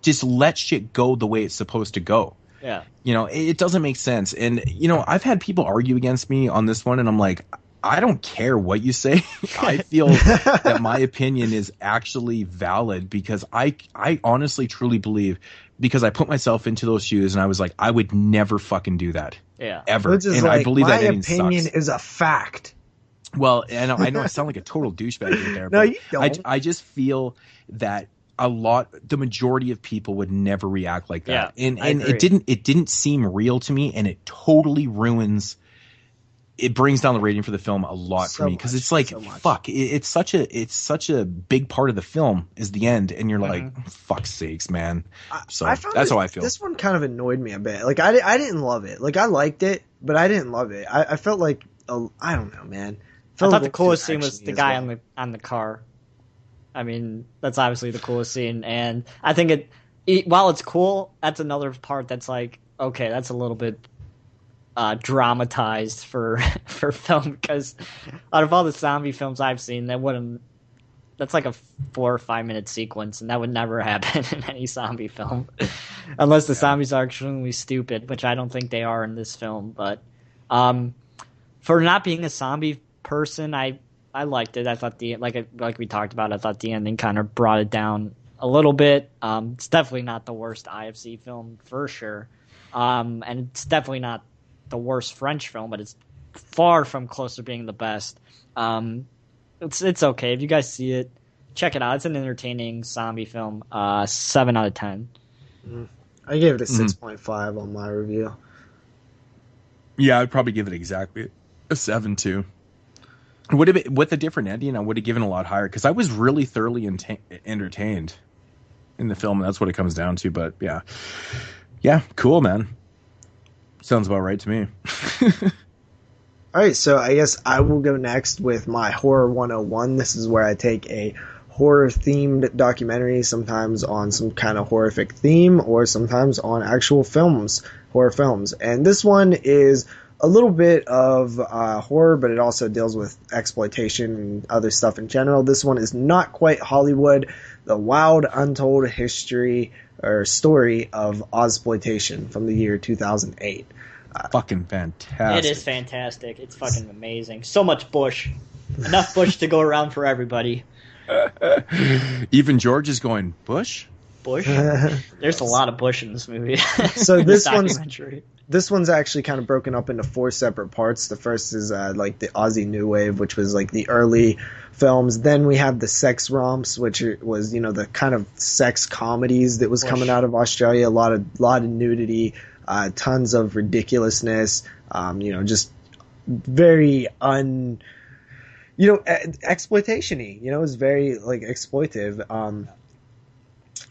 just let shit go the way it's supposed to go. Yeah. You know, it doesn't make sense. And, you know, I've had people argue against me on this one, and I'm like, I don't care what you say. I feel that my opinion is actually valid because I honestly truly believe, because I put myself into those shoes and I was like, I would never fucking do that. Yeah. Ever. Which is and like, I believe my that ending opinion sucks. is a fact. Well, and I know I sound like a total douchebag right there, No, but you don't. I just feel that the majority of people would never react like that. Yeah, and it didn't seem real to me, and it totally ruins. It brings down the rating for the film a lot for me because it's like, fuck, it's such a big part of the film is the end, and you're like, fuck's sakes, man. So that's how I feel. This one kind of annoyed me a bit. Like I didn't love it. Like I liked it, but I didn't love it. I felt like I don't know, man. I thought the coolest scene was the guy on the car. I mean, that's obviously the coolest scene, and I think while it's cool, that's another part that's like, okay, that's a little bit dramatized for film, because out of all the zombie films I've seen, that's like a 4 or 5 minute sequence, and that would never happen in any zombie film, unless the zombies are extremely stupid, which I don't think they are in this film. But for not being a zombie person, I liked it. I thought like we talked about, I thought the ending kind of brought it down a little bit. It's definitely not the worst IFC film for sure, and it's definitely not the worst French film, but it's far from close to being the best. It's okay if you guys see it, check it out. It's an entertaining zombie film. 7 out of 10. I gave it a 6.5 on my review. Yeah, I'd probably give it exactly a 7 too. With a different ending, I would have given a lot higher, because I was really thoroughly entertained in the film, and that's what it comes down to. But yeah, cool, man. Sounds about right to me. All right, so I guess I will go next with my Horror 101. This is where I take a horror-themed documentary, sometimes on some kind of horrific theme, or sometimes on actual films, horror films. And this one is a little bit of horror, but it also deals with exploitation and other stuff in general. This one is Not Quite Hollywood, the wild, untold history or story of Ozploitation from the year 2008. Fucking fantastic. It is fantastic. It's fucking amazing. So much bush. Enough bush to go around for everybody. Even George is going, Bush? Bush? There's a lot of bush in this movie. So this one's actually kind of broken up into 4 separate parts. The first is like the Aussie New Wave, which was like the early films. Then we have the sex romps, which was, you know, the kind of sex comedies that was coming out of Australia. A lot of nudity, tons of ridiculousness, you know, just very exploitation-y, you know, it was very like exploitive.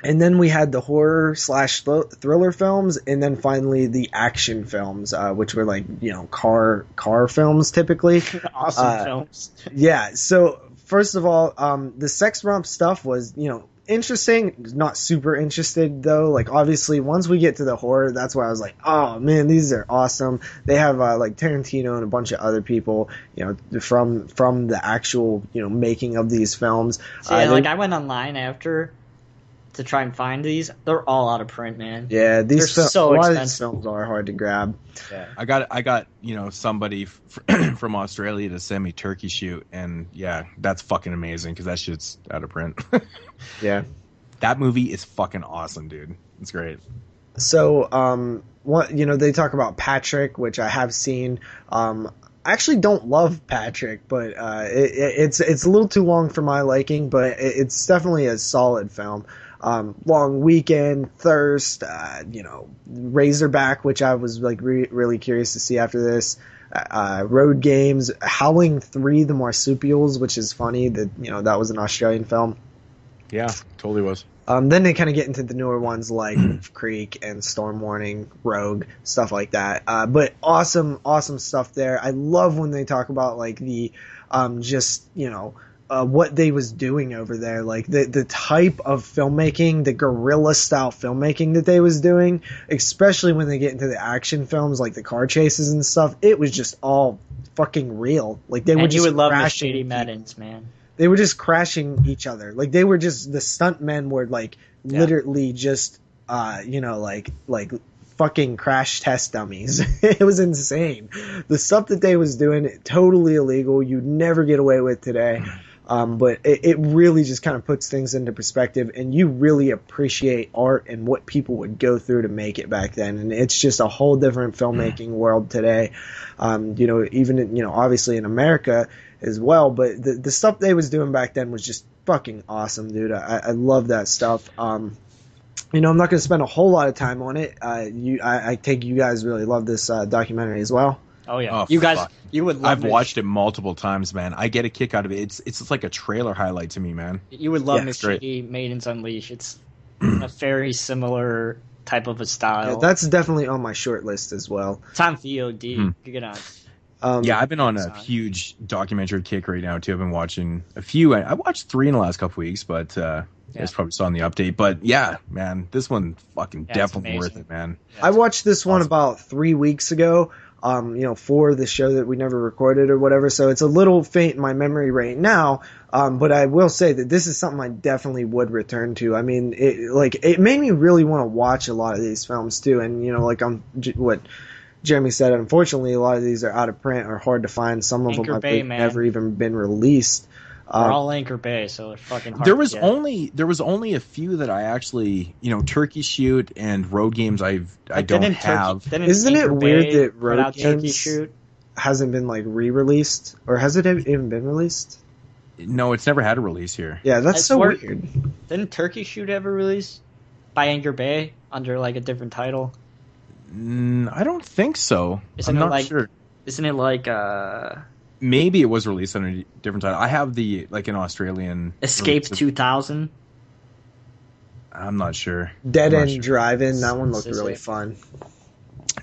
And then we had the horror / thriller films, and then finally the action films, which were like, you know, car films typically. Awesome films. Yeah. So first of all, the sex romp stuff was, you know, interesting. Not super interested though. Like obviously, once we get to the horror, that's where I was like, oh man, these are awesome. They have like Tarantino and a bunch of other people, you know, from the actual, you know, making of these films. So, yeah, like I went online after to try and find these. They're all out of print, man. Yeah, they're so a lot expensive. of these films are hard to grab. Yeah. I got you know, somebody from Australia to send me Turkey Shoot, and yeah, that's fucking amazing, because that shit's out of print. Yeah, that movie is fucking awesome, dude. It's great. So what, you know, they talk about Patrick, which I have seen. I actually don't love Patrick, but it's a little too long for my liking, but it's definitely a solid film. Long Weekend, Thirst, you know, Razorback, which I was like really curious to see after this. Road Games, Howling 3: The Marsupials, which is funny that, you know, that was an Australian film. Yeah, totally was. Then they kind of get into the newer ones like Wolf Creek and Storm Warning, Rogue, stuff like that. But awesome stuff there. I love when they talk about like the just, you know, what they was doing over there, like the type of filmmaking, the guerrilla style filmmaking that they was doing, especially when they get into the action films like the car chases and stuff. It was just all fucking real. Like they were just, you would love the crashing Shady Maddens, man. They were just crashing each other. Like they were just, the stunt men were like literally just you know, like fucking crash test dummies. It was insane. The stuff that they was doing, totally illegal. You'd never get away with today. But it really just kind of puts things into perspective, and you really appreciate art and what people would go through to make it back then. And it's just a whole different filmmaking world today. You know, even, you know, obviously in America as well, but the stuff they was doing back then was just fucking awesome, dude. I love that stuff. You know, I'm not going to spend a whole lot of time on it. I take you guys really love this documentary as well. Oh yeah, Oh, you guys, fuck. you would love. I've watched it multiple times, man. I get a kick out of it. It's just like a trailer highlight to me, man. You would love Yeah, Miss great. Shady Maidens Unleashed. It's a very similar type of a style. Yeah, that's definitely on my short list as well. It's on VOD. You get on. Yeah, I've been on a huge documentary kick right now too. I've been watching a few. I watched 3 in the last couple weeks, but You guys probably saw in the update, but yeah, man, this one fucking definitely worth it, man. I watched this one about 3 weeks ago, for the show that we never recorded or whatever, so it's a little faint in my memory right now, but I will say that this is something I definitely would return to. I mean, it made me really want to watch a lot of these films too, and what Jeremy said, unfortunately, a lot of these are out of print or hard to find. Some of them have never even been released. They're all Anchor Bay, so they're fucking hard. There was only a few that I actually, Turkey Shoot and Road Games I don't have. Isn't it weird that Road Games hasn't been like re-released, or has it even been released? No, it's never had a release here. Yeah, that's so weird. Didn't Turkey Shoot ever release by Anchor Bay under like a different title? I don't think so. I'm not sure. Isn't it like maybe it was released under a different title. I have an Australian Escape 2000. I'm not sure. Dead End Drive-In. That one looked really fun.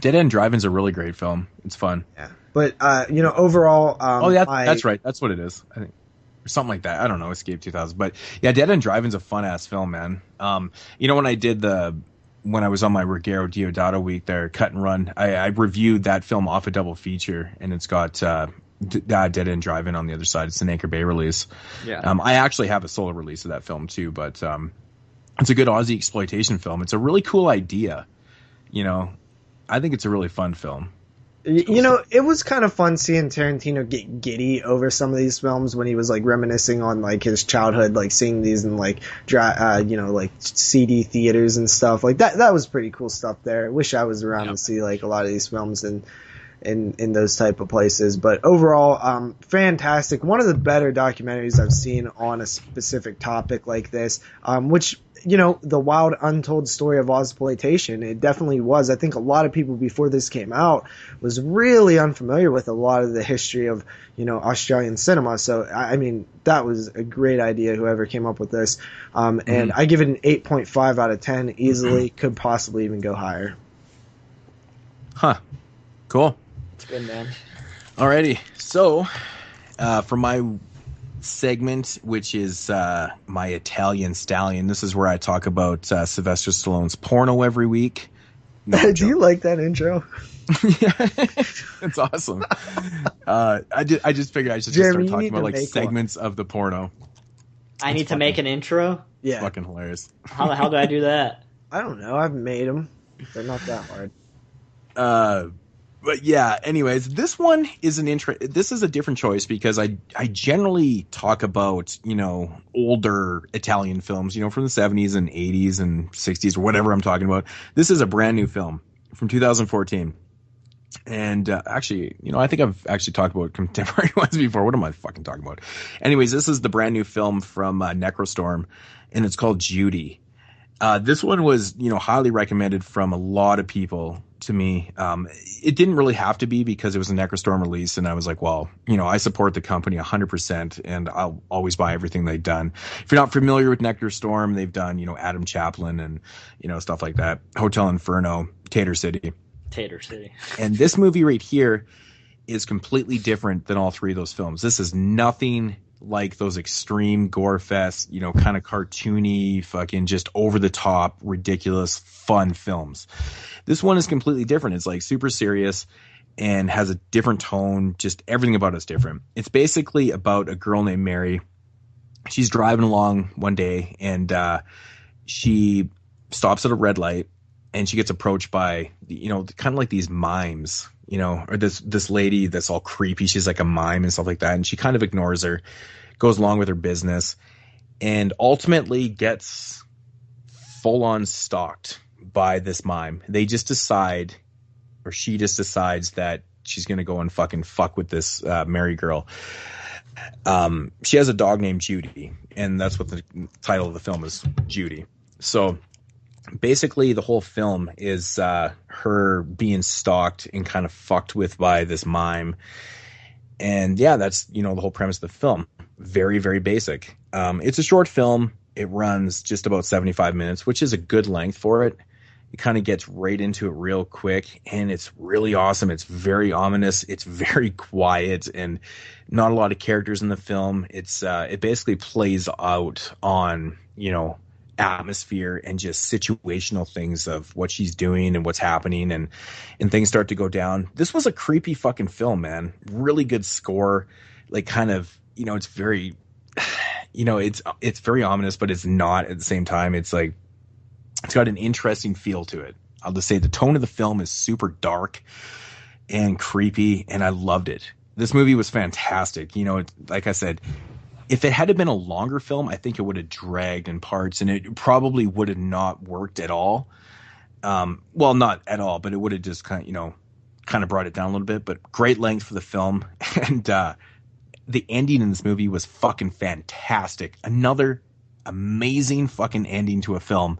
Dead End Drive-In's a really great film. It's fun. Yeah, but overall. That's right. That's what it is. I think. Or something like that. I don't know. Escape 2000. But yeah, Dead End Drive-In's a fun ass film, man. When I was on my Ruggero Deodato week there, Cut and Run, I reviewed that film off a double feature, and it's got Dead End Drive-In on the other side. It's an Anchor Bay release. Yeah. I actually have a solo release of that film too, but it's a good Aussie exploitation film. It's a really cool idea. I think it's a really fun film. It was kind of fun seeing Tarantino get giddy over some of these films when he was like reminiscing on like his childhood, like seeing these in like CD theaters and stuff like that. That was pretty cool stuff there. I wish I was around to see like a lot of these films in those type of places. But overall, fantastic. One of the better documentaries I've seen on a specific topic like this, which, the wild untold story of Ozploitation, it definitely was. I think a lot of people before this came out was really unfamiliar with a lot of the history of, Australian cinema. So, I mean, that was a great idea, whoever came up with this. And I give it an 8.5 out of 10 easily, could possibly even go higher. Huh. Cool. It's good, man. Alrighty. So, for my segment, which is my Italian Stallion, this is where I talk about Sylvester Stallone's porno every week. No, do you like that intro? Yeah, it's awesome. I just figured I should just start talking about like segments of the porno. I need to make an intro? Yeah. It's fucking hilarious. How the hell do I do that? I don't know. I've made them. They're not that hard. But yeah, anyways, this one is this is a different choice because I generally talk about, older Italian films, from the 70s and 80s and 60s or whatever I'm talking about. This is a brand new film from 2014. And actually, I think I've actually talked about contemporary ones before. What am I fucking talking about? Anyways, this is the brand new film from Necrostorm, and it's called Judy. This one was, highly recommended from a lot of people to me. It didn't really have to be because it was a Necrostorm release, and I was like, well, I support the company 100%, and I'll always buy everything they've done. If you're not familiar with Necrostorm, they've done, Adam Chaplin and, stuff like that. Hotel Inferno, Tater City. And this movie right here is completely different than all three of those films. This is nothing like those extreme gore fest, kind of cartoony, fucking just over the top, ridiculous, fun films. This one is completely different. It's like super serious and has a different tone. Just everything about it's different. It's basically about a girl named Mary. She's driving along one day and she stops at a red light and she gets approached by, kind of like these mimes, or this lady that's all creepy. She's like a mime and stuff like that. And she kind of ignores her, goes along with her business, and ultimately gets full on stalked by this mime. They just decide, or she just decides that she's going to go and fucking fuck with this Mary girl. She has a dog named Judy, and that's what the title of the film is, Judy. So basically the whole film is her being stalked and kind of fucked with by this mime. And yeah, that's, the whole premise of the film. Very, very basic. It's a short film. It runs just about 75 minutes, which is a good length for it. It kind of gets right into it real quick, and it's really awesome. It's very ominous. It's very quiet, and not a lot of characters in the film. It basically plays out on, atmosphere and just situational things of what she's doing and what's happening, and things start to go down. This was a creepy fucking film, man. Really good score. Like, kind of, it's very, it's very ominous, but it's not at the same time. It's like, it's got an interesting feel to it. I'll just say the tone of the film is super dark and creepy, and I loved it. This movie was fantastic. Like I said, if it had been a longer film, I think it would have dragged in parts, and it probably would have not worked at all. Well, not at all, but it would have just kind of brought it down a little bit. But great length for the film, and the ending in this movie was fucking fantastic. Another amazing fucking ending to a film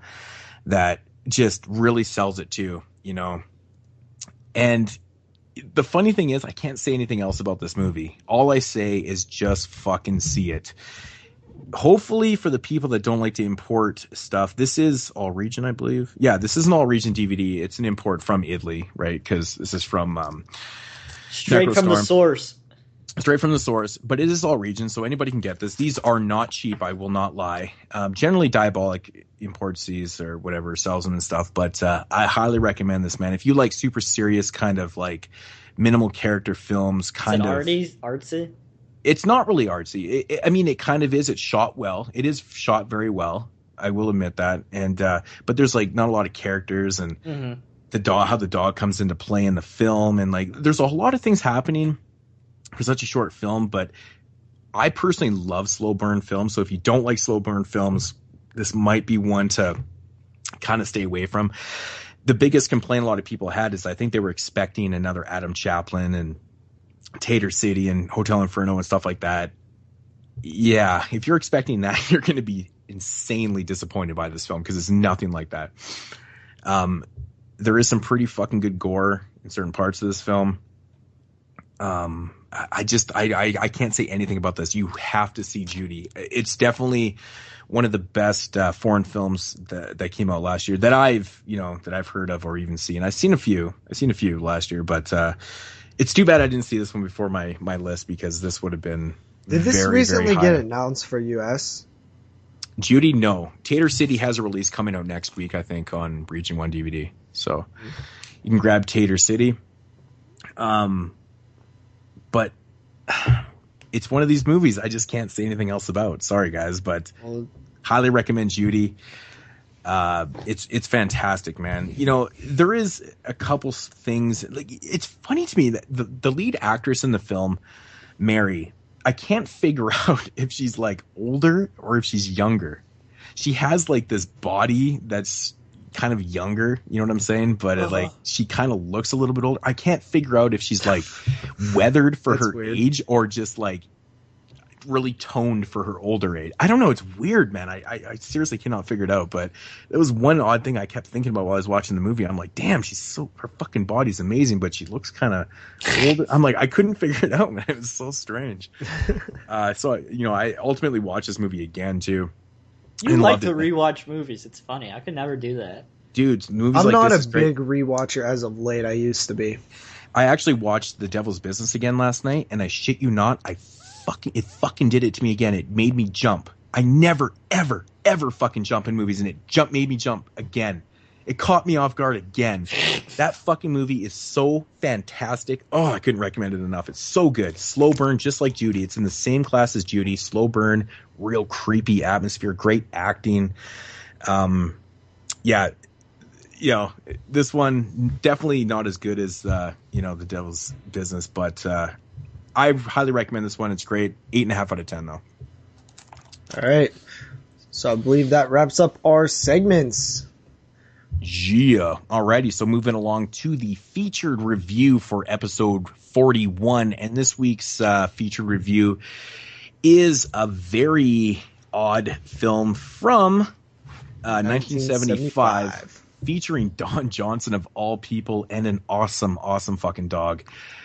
that just really sells it too, And the funny thing is, I can't say anything else about this movie. All I say is just fucking see it. Hopefully, for the people that don't like to import stuff, this is all region, I believe. Yeah, this is an all region DVD. It's an import from Italy, right? Because this is from straight from the source. Straight from the source, but it is all region, so anybody can get this. These are not cheap, I will not lie. Generally, Diabolic imports these or whatever, sells them and stuff, but I highly recommend this, man. If you like super serious kind of like minimal character films, kind of artsy. It's not really artsy. It kind of is. It's shot well. It is shot very well. I will admit that. And but there's like not a lot of characters, and the dog, how the dog comes into play in the film, and like there's a lot of things happening for such a short film. But I personally love slow burn films, so if you don't like slow burn films, this might be one to kind of stay away from. The biggest complaint a lot of people had is I think they were expecting another Adam Chaplin and Tater City and Hotel Inferno and stuff like that. Yeah, if you're expecting that, you're going to be insanely disappointed by this film, because it's nothing like that. There is some pretty fucking good gore in certain parts of this film. I can't say anything about this. You have to see Judy. It's definitely one of the best foreign films that came out last year that I've heard of or even seen. I've seen a few last year, but it's too bad I didn't see this one before my list, because this would have been Did this very, recently very get high. announced for US? Judy, no. Tater City has a release coming out next week, I think, on Region 1 DVD. So you can grab Tater City. But it's one of these movies I just can't say anything else about. Sorry, guys, but highly recommend Judy. It's fantastic, man. There is a couple things. Like, it's funny to me that the lead actress in the film, Mary, I can't figure out if she's like older or if she's younger. She has like this body that's kind of younger, you know what I'm saying? But she kind of looks a little bit older. I can't figure out if she's like weathered for her weird. age or just like really toned for her older age. I don't know. It's weird, man. I seriously cannot figure it out. But it was one odd thing I kept thinking about while I was watching the movie. I'm like, damn, her fucking body's amazing, but she looks kind of old. I'm like, I couldn't figure it out, man. It was so strange. So I ultimately watched this movie again too. You like to rewatch movies. It's funny. I could never do that. Dude, movies I'm like not this a big rewatcher as of late. I used to be. I actually watched The Devil's Business again last night, and I shit you not, it fucking did it to me again. It made me jump. I never, ever, ever fucking jump in movies, and it made me jump again. It caught me off guard again. That fucking movie is so fantastic. Oh, I couldn't recommend it enough. It's so good. Slow burn, just like Judy. It's in the same class as Judy. Slow burn, real creepy atmosphere, great acting. This one definitely not as good as The Devil's Business, but I highly recommend this one. It's great. 8.5 out of 10 though. All right. So I believe that wraps up our segments. Yeah. Alrighty. So moving along to the featured review for episode 41. And this week's featured review is a very odd film from 1975, featuring Don Johnson of all people and an awesome, awesome fucking dog.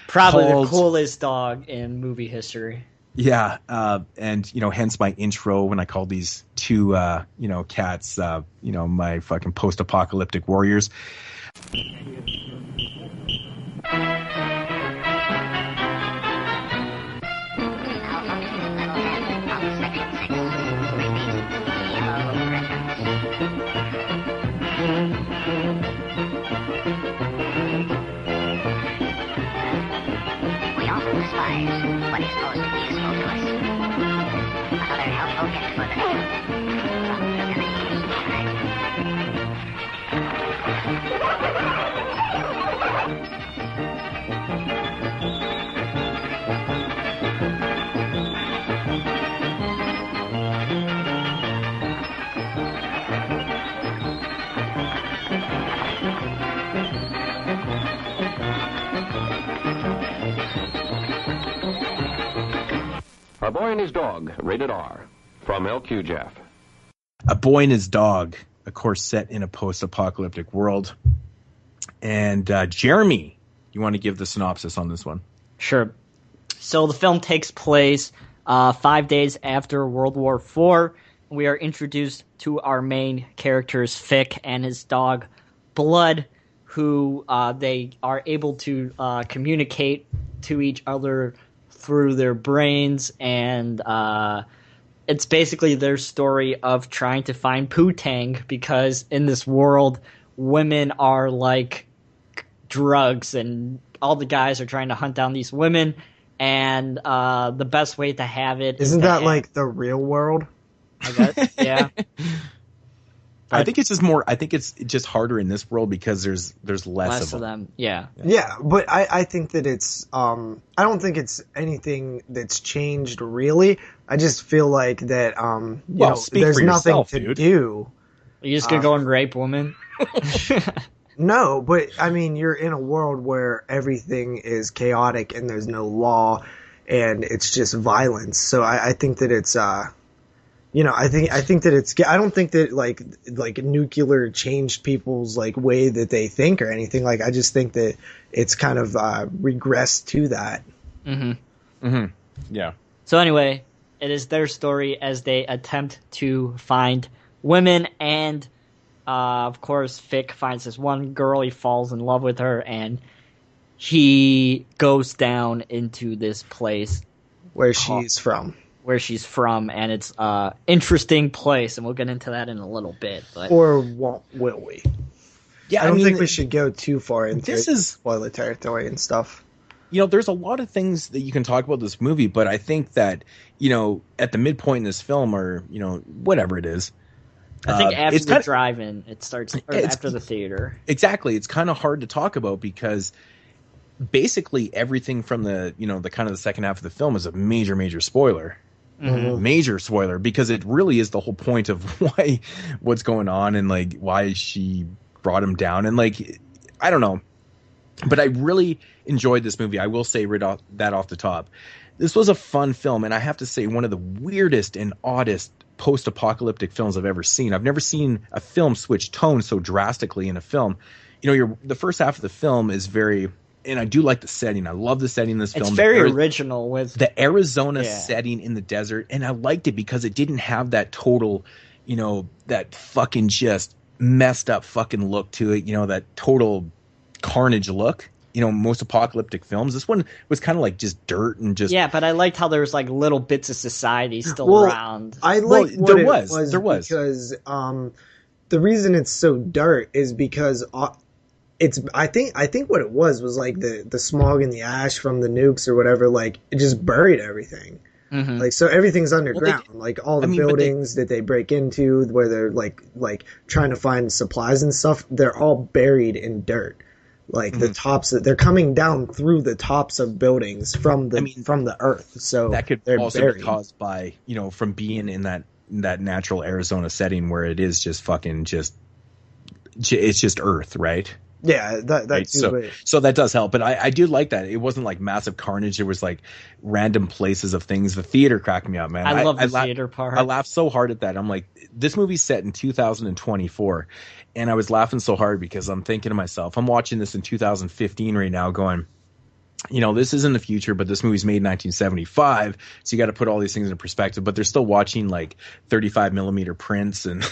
Probably the coolest dog in movie history. Yeah, and hence my intro when I called these two, cats, my fucking post-apocalyptic warriors. A Boy and His Dog, rated R, from LQ Jeff. A Boy and His Dog, of course, set in a post-apocalyptic world. And Jeremy, you want to give the synopsis on this one? Sure. So the film takes place 5 days after World War IV. We are introduced to our main characters, Fick and his dog, Blood, who they are able to communicate to each other through their brains, and it's basically their story of trying to find Poo-Tang, because in this world, women are like drugs, and all the guys are trying to hunt down these women, and the best way to have it Isn't that like the real world? I guess, yeah. I think it's just more. I think it's just harder in this world because there's less of them. Yeah. Yeah, but I think that it's I don't think it's anything that's changed really. I just feel like that there's nothing yourself, to dude. do. Are you just gonna go and rape women? No, but I mean, you're in a world where everything is chaotic and there's no law, and it's just violence. So I think that it's I think that it's. I don't think that like nuclear changed people's like way that they think or anything. Like, I just think that it's kind of regressed to that. Mm-hmm. Mm-hmm. Yeah. So anyway, it is their story as they attempt to find women, and of course, Fick finds this one girl. He falls in love with her, and he goes down into this place Where she's from. And it's an interesting place, and we'll get into that in a little bit. But Or will we? Yeah, I don't think we should go too far into this is spoiler territory and stuff. There's a lot of things that you can talk about this movie, but I think that at the midpoint in this film, or whatever it is, I think after the drive-in, it starts, or after the theater. Exactly, it's kind of hard to talk about because basically everything from the the kind of the second half of the film is a major spoiler. Mm-hmm. Major spoiler, because it really is the whole point of what's going on, and like why she brought him down, and like I don't know, but I really enjoyed this movie. I will say off the top, this was a fun film, and I have to say one of the weirdest and oddest post-apocalyptic films I've ever seen. I've never seen a film switch tone so drastically in a film. The first half of the film is very. And I do like the setting. I love the setting in this film. It's very original with the Arizona setting in the desert. And I liked it because it didn't have that total, that fucking just messed up fucking look to it. That total carnage look. Most apocalyptic films. This one was kind of like just dirt and just. Yeah, but I liked how there was like little bits of society still around. I liked there was because the reason it's so dirt is because. I think what it was like the smog and the ash from the nukes or whatever, like it just buried everything. Mm-hmm. Like, so everything's underground, like all the buildings that they break into where they're like trying to find supplies and stuff, they're all buried in dirt. Like the tops, they're coming down through the tops of buildings from the earth. So that could also be caused by, from being in that natural Arizona setting where it is just fucking it's just earth, right? Yeah, that's right? So that does help, but I do like that. It wasn't like massive carnage. There was like random places of things. The theater cracked me up, man. I love the theater part. I laughed so hard at that. I'm like, this movie's set in 2024, and I was laughing so hard because I'm thinking to myself, I'm watching this in 2015 right now, going, this isn't the future, but this movie's made in 1975, so you got to put all these things into perspective. But they're still watching like 35 millimeter prints and.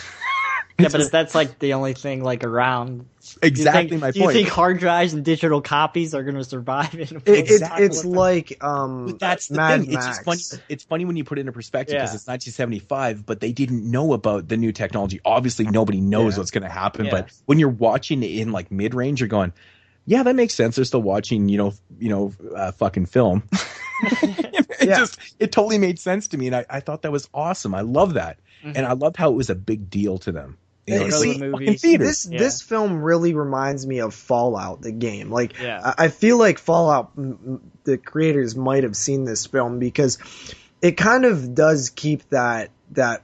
Yeah, but if that's like the only thing like around, exactly my point. Do you think hard drives and digital copies are going to survive? It's like but that's the Mad thing. Max. It's just funny. It's funny when you put it into perspective because Yeah. it's 1975, but they didn't know about the new technology. Obviously, nobody knows what's going to happen. Yeah. But when you're watching it in like mid range, you're going, "Yeah, that makes sense." They're still watching, fucking film. It totally made sense to me, and I thought that was awesome. I love that, and I loved how it was a big deal to them. This film really reminds me of Fallout, the game. Like, Yeah. I feel like Fallout, the creators might have seen this film because it kind of does keep that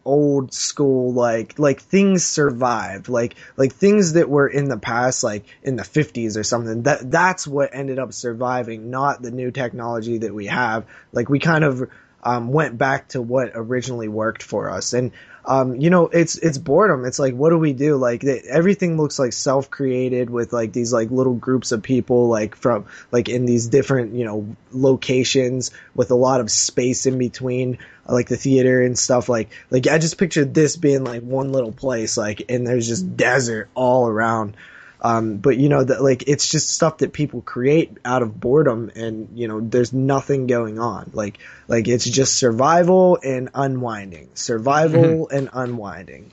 old school, like things survived, like things that were in the past, like in the 50s or something. That's what ended up surviving, not the new technology that we have. Like, we kind of went back to what originally worked for us. And it's boredom. It's like, what do we do? Like, everything looks like self-created with like these like little groups of people like from like in these different locations with a lot of space in between, like the theater and stuff. Like I just pictured this being like one little place, like, and there's just desert all around. But like, it's just stuff that people create out of boredom, and there's nothing going on. Like it's just survival and unwinding, and unwinding.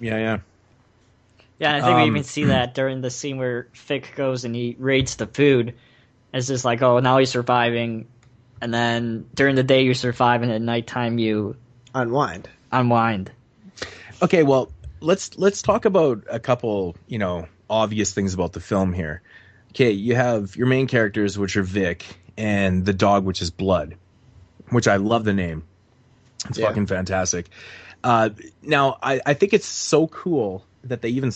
Yeah. Yeah, and I think we even see that during the scene where Fick goes and he rates the food. It's just like, oh, now he's surviving, and then during the day you're surviving, at nighttime you unwind. Okay, well, let's talk about a couple, obvious things about the film here. Okay, you have your main characters, which are Vic, and the dog, which is Blood, which I love the name. It's fucking fantastic. Now, I think it's so cool that they even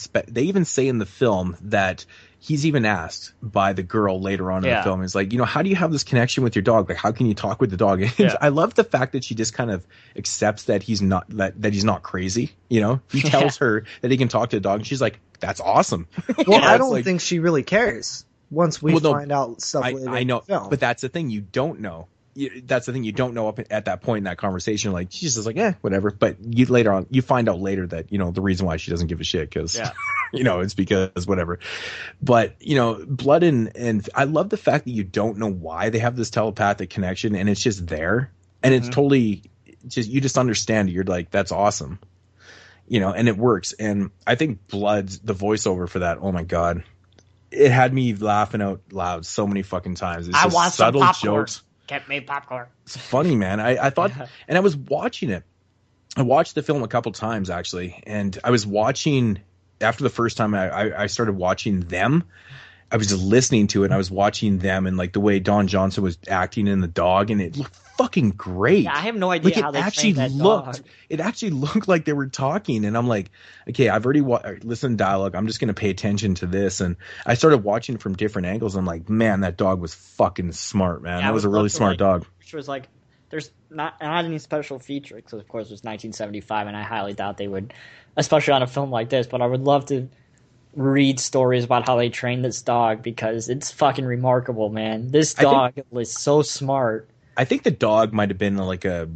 say in the film that he's even asked by the girl later on in the film. He's like, how do you have this connection with your dog? Like, how can you talk with the dog? I love the fact that she just kind of accepts that he's not he's not crazy. He tells her that he can talk to the dog, and she's like, that's awesome. Well, I don't think she really cares once we find out stuff later. I know, in the film. but that's the thing, you don't know. That's the thing, you don't know up at that point in that conversation. Like, she's just like, whatever. But you find out later that the reason why she doesn't give a shit because it's because whatever. But Blood and I love the fact that you don't know why they have this telepathic connection, and it's just there, and it's totally just, you just understand it. You're like, that's awesome, and it works. And I think Blood's the voiceover for that. Oh my god, it had me laughing out loud so many fucking times. It's just want subtle some popcorn. jokes. Get me popcorn. It's funny, man. I thought, and I was watching it. I watched the film a couple times actually, and I was watching after the first time. I started watching them. I was just listening to it, and I was watching them, and like the way Don Johnson was acting in the dog, and it looked fucking great. Yeah, I have no idea how they trained that dog. It actually looked like they were talking, and I'm like, okay, I've already listened to dialogue. I'm just going to pay attention to this, and I started watching from different angles. I'm like, man, that dog was fucking smart, man. That was a really smart dog. Which was like, there's not any special feature, because of course it was 1975, and I highly doubt they would, especially on a film like this. But I would love to read stories about how they trained this dog, because it's fucking remarkable, man. This dog was so smart. I think the dog might have been like a,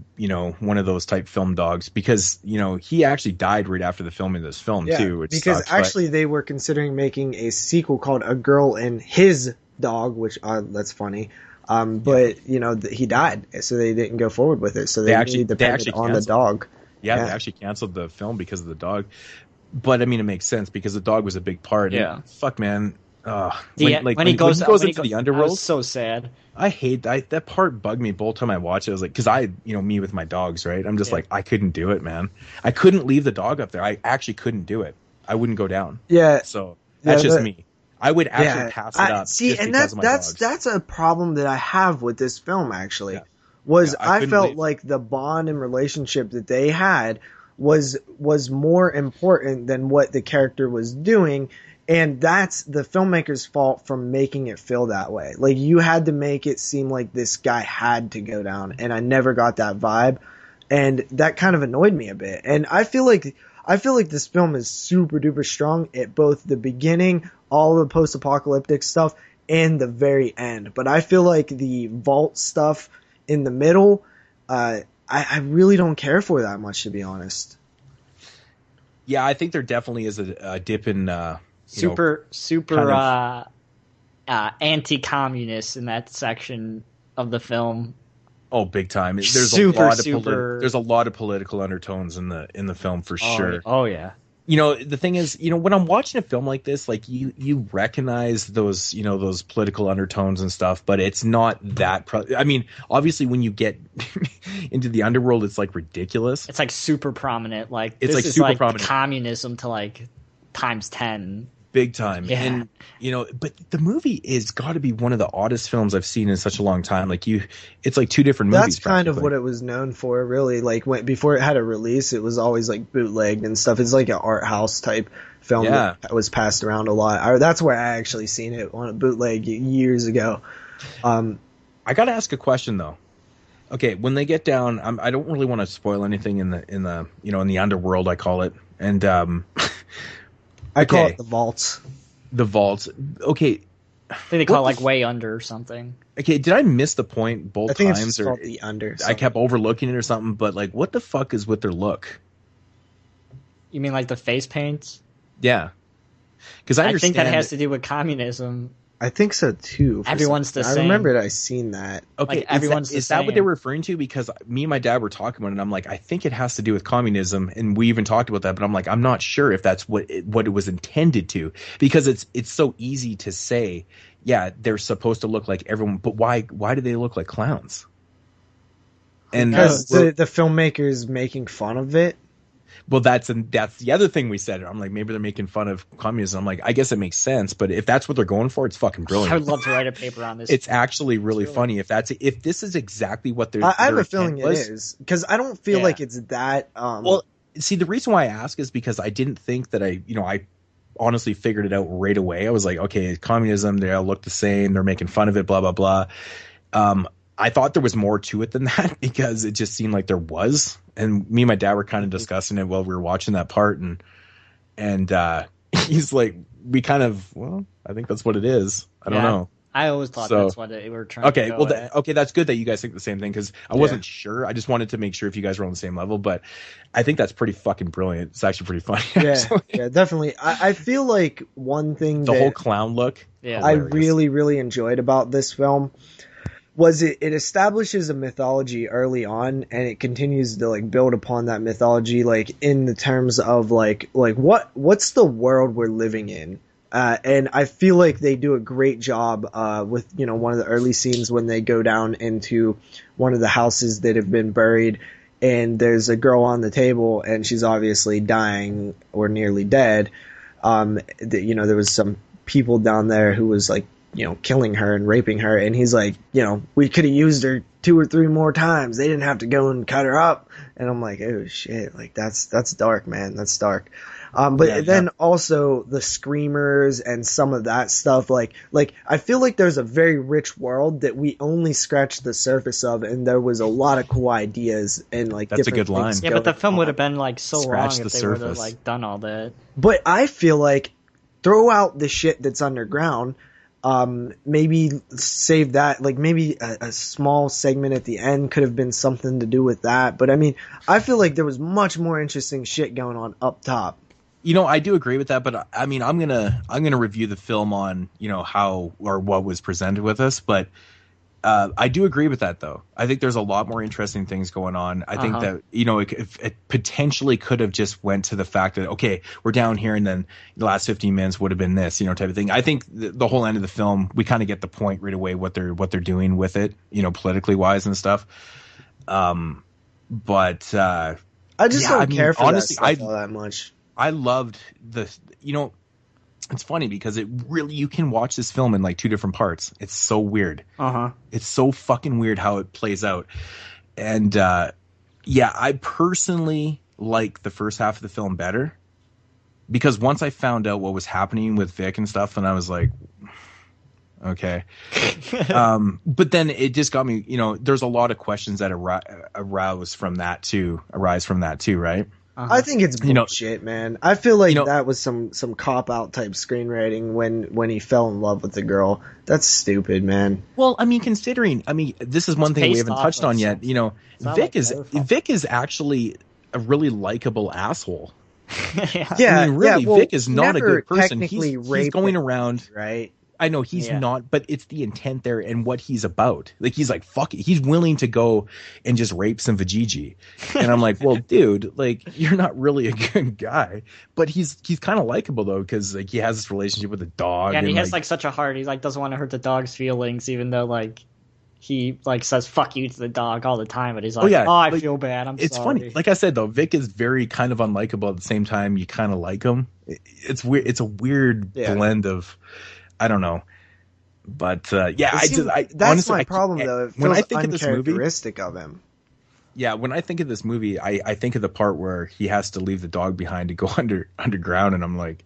one of those type film dogs, because, he actually died right after the filming of this film too. Which because sucks, actually they were considering making a sequel called A Girl and His Dog, which that's funny. But he died, so they didn't go forward with it. So they actually depended on the dog. Yeah, they actually canceled the film because of the dog. But I mean, it makes sense because the dog was a big part. Yeah. And, fuck, man. When he goes into the underworld, was so sad. I hate that part. Bugged me both time I watched it. I was like, because me with my dogs, right? I'm just like, I couldn't do it, man. I couldn't leave the dog up there. I actually couldn't do it. I wouldn't go down. Yeah. So that's just me. I would actually pass it up. See, and that's a problem that I have with this film. Actually, I felt like the bond and relationship that they had was more important than what the character was doing. And that's the filmmaker's fault for making it feel that way. Like, you had to make it seem like this guy had to go down, and I never got that vibe, and that kind of annoyed me a bit. And I feel like this film is super duper strong at both the beginning, all the post-apocalyptic stuff, and the very end. But I feel like the vault stuff in the middle, I really don't care for that much, to be honest. Yeah, I think there definitely is a dip in super anti-communist in that section of the film. Oh, big time! There's a lot of political undertones in the film for sure. Oh yeah. The thing is, when I'm watching a film like this, like you recognize those, those political undertones and stuff, but it's not that. I mean, obviously, when you get into the underworld, it's like ridiculous. It's like super prominent. Like it's this like is super like prominent. Communism to like times 10. Big time. Yeah. And but the movie is got to be one of the oddest films I've seen in such a long time. Like it's like two different movies. That's kind of what it was known for, really. Like before it had a release, it was always like bootlegged and stuff. It's like an art house type film that was passed around a lot. That's where I actually seen it on a bootleg years ago. I got to ask a question though. Okay, when they get down, I don't really want to spoil anything in the in the underworld, I call it, and I call it the vaults. The vaults. Okay. I think they call it like way under or something. Okay, did I miss the point both times? I think it's called the under. I kept overlooking it or something, but like, what the fuck is with their look? You mean like the face paints? Yeah. Because I think that has to do with communism. I think so too. Everyone's the same. I remembered I seen that. Okay, like everyone's is that what they were referring to? Because me and my dad were talking about it, and I'm like, I think it has to do with communism, and we even talked about that. But I'm like, I'm not sure if that's what it was intended to, because it's so easy to say, yeah, they're supposed to look like everyone, but why do they look like clowns? And because the filmmaker's making fun of it. Well, that's the other thing we said. I'm like, maybe they're making fun of communism. I'm like, I guess it makes sense, but if that's what they're going for, it's fucking brilliant. I would love to write a paper on this. It's actually really funny if this is exactly what they're. I have a feeling it is, because I don't feel like it's that. Well, see, the reason why I ask is because I didn't think that I honestly figured it out right away. I was like, okay, communism, they all look the same. They're making fun of it, blah blah blah. I thought there was more to it than that, because it just seemed like there was. And me and my dad were kind of discussing it while we were watching that part. And he's like, I think that's what it is. I don't know. I always thought that's what they were trying to go at. Okay, that's good that you guys think the same thing, because I wasn't sure. I just wanted to make sure if you guys were on the same level. But I think that's pretty fucking brilliant. It's actually pretty funny. Yeah, definitely. I feel like one thing the whole clown look. Yeah, I really, really enjoyed about this film was it establishes a mythology early on, and it continues to like build upon that mythology, like in the terms of like what's the world we're living in. And I feel like they do a great job with one of the early scenes when they go down into one of the houses that have been buried, and there's a girl on the table, and she's obviously dying or nearly dead. There was some people down there who was like killing her and raping her, and he's like, we could have used her 2 or 3 more times. They didn't have to go and cut her up. And I'm like, oh shit, like that's dark, man. That's dark. Then also the screamers and some of that stuff, like I feel like there's a very rich world that we only scratched the surface of, and there was a lot of cool ideas and like that's different a good line. Yeah, but the film would have been like so Scratch long if they would have like done all that. But I feel like throw out the shit that's underground. Maybe save that, like maybe a small segment at the end could have been something to do with that. But I mean, I feel like there was much more interesting shit going on up top. I do agree with that, but I mean, I'm gonna review the film on how or what was presented with us, but I do agree with that though. I think there's a lot more interesting things going on. I think that it potentially could have just went to the fact that okay, we're down here, and then the last 15 minutes would have been this type of thing. I think the whole end of the film, we kind of get the point right away what they're doing with it, politically wise and stuff. But I just don't care for honestly, that stuff all that much. I loved it's funny because it really, you can watch this film in like 2 different parts. It's so weird. It's so fucking weird how it plays out. And I personally like the first half of the film better, because once I found out what was happening with Vic and stuff, and I was like, okay. But then it just got me, there's a lot of questions that arise from that too, right? I think it's bullshit, man. I feel like that was some cop out type screenwriting when he fell in love with the girl. That's stupid, man. Well, I mean, this is one thing we haven't touched on yet. You know, Vic is actually a really likable asshole. Yeah. I mean, really, well, Vic is not a good person. He's going around, right? I know he's not, but it's the intent there and what he's about. Like, he's like, fuck it. He's willing to go and just rape some vajiji. And I'm like, well, dude, like, you're not really a good guy. But he's kind of likable, though, because, like, he has this relationship with the dog. Yeah, and he has, like, such a heart. He, like, doesn't want to hurt the dog's feelings, even though, like, he, like, says fuck you to the dog all the time. But he's like, I feel bad. I'm sorry. It's funny. Like I said, though, Vic is very kind of unlikable at the same time. You kind of like him. It's weird. It's a weird blend of... I don't know, but that's honestly, my problem though. It feels when I think of this movie, uncharacteristic of him. Yeah, when I think of this movie, I think of the part where he has to leave the dog behind to go underground, and I'm like,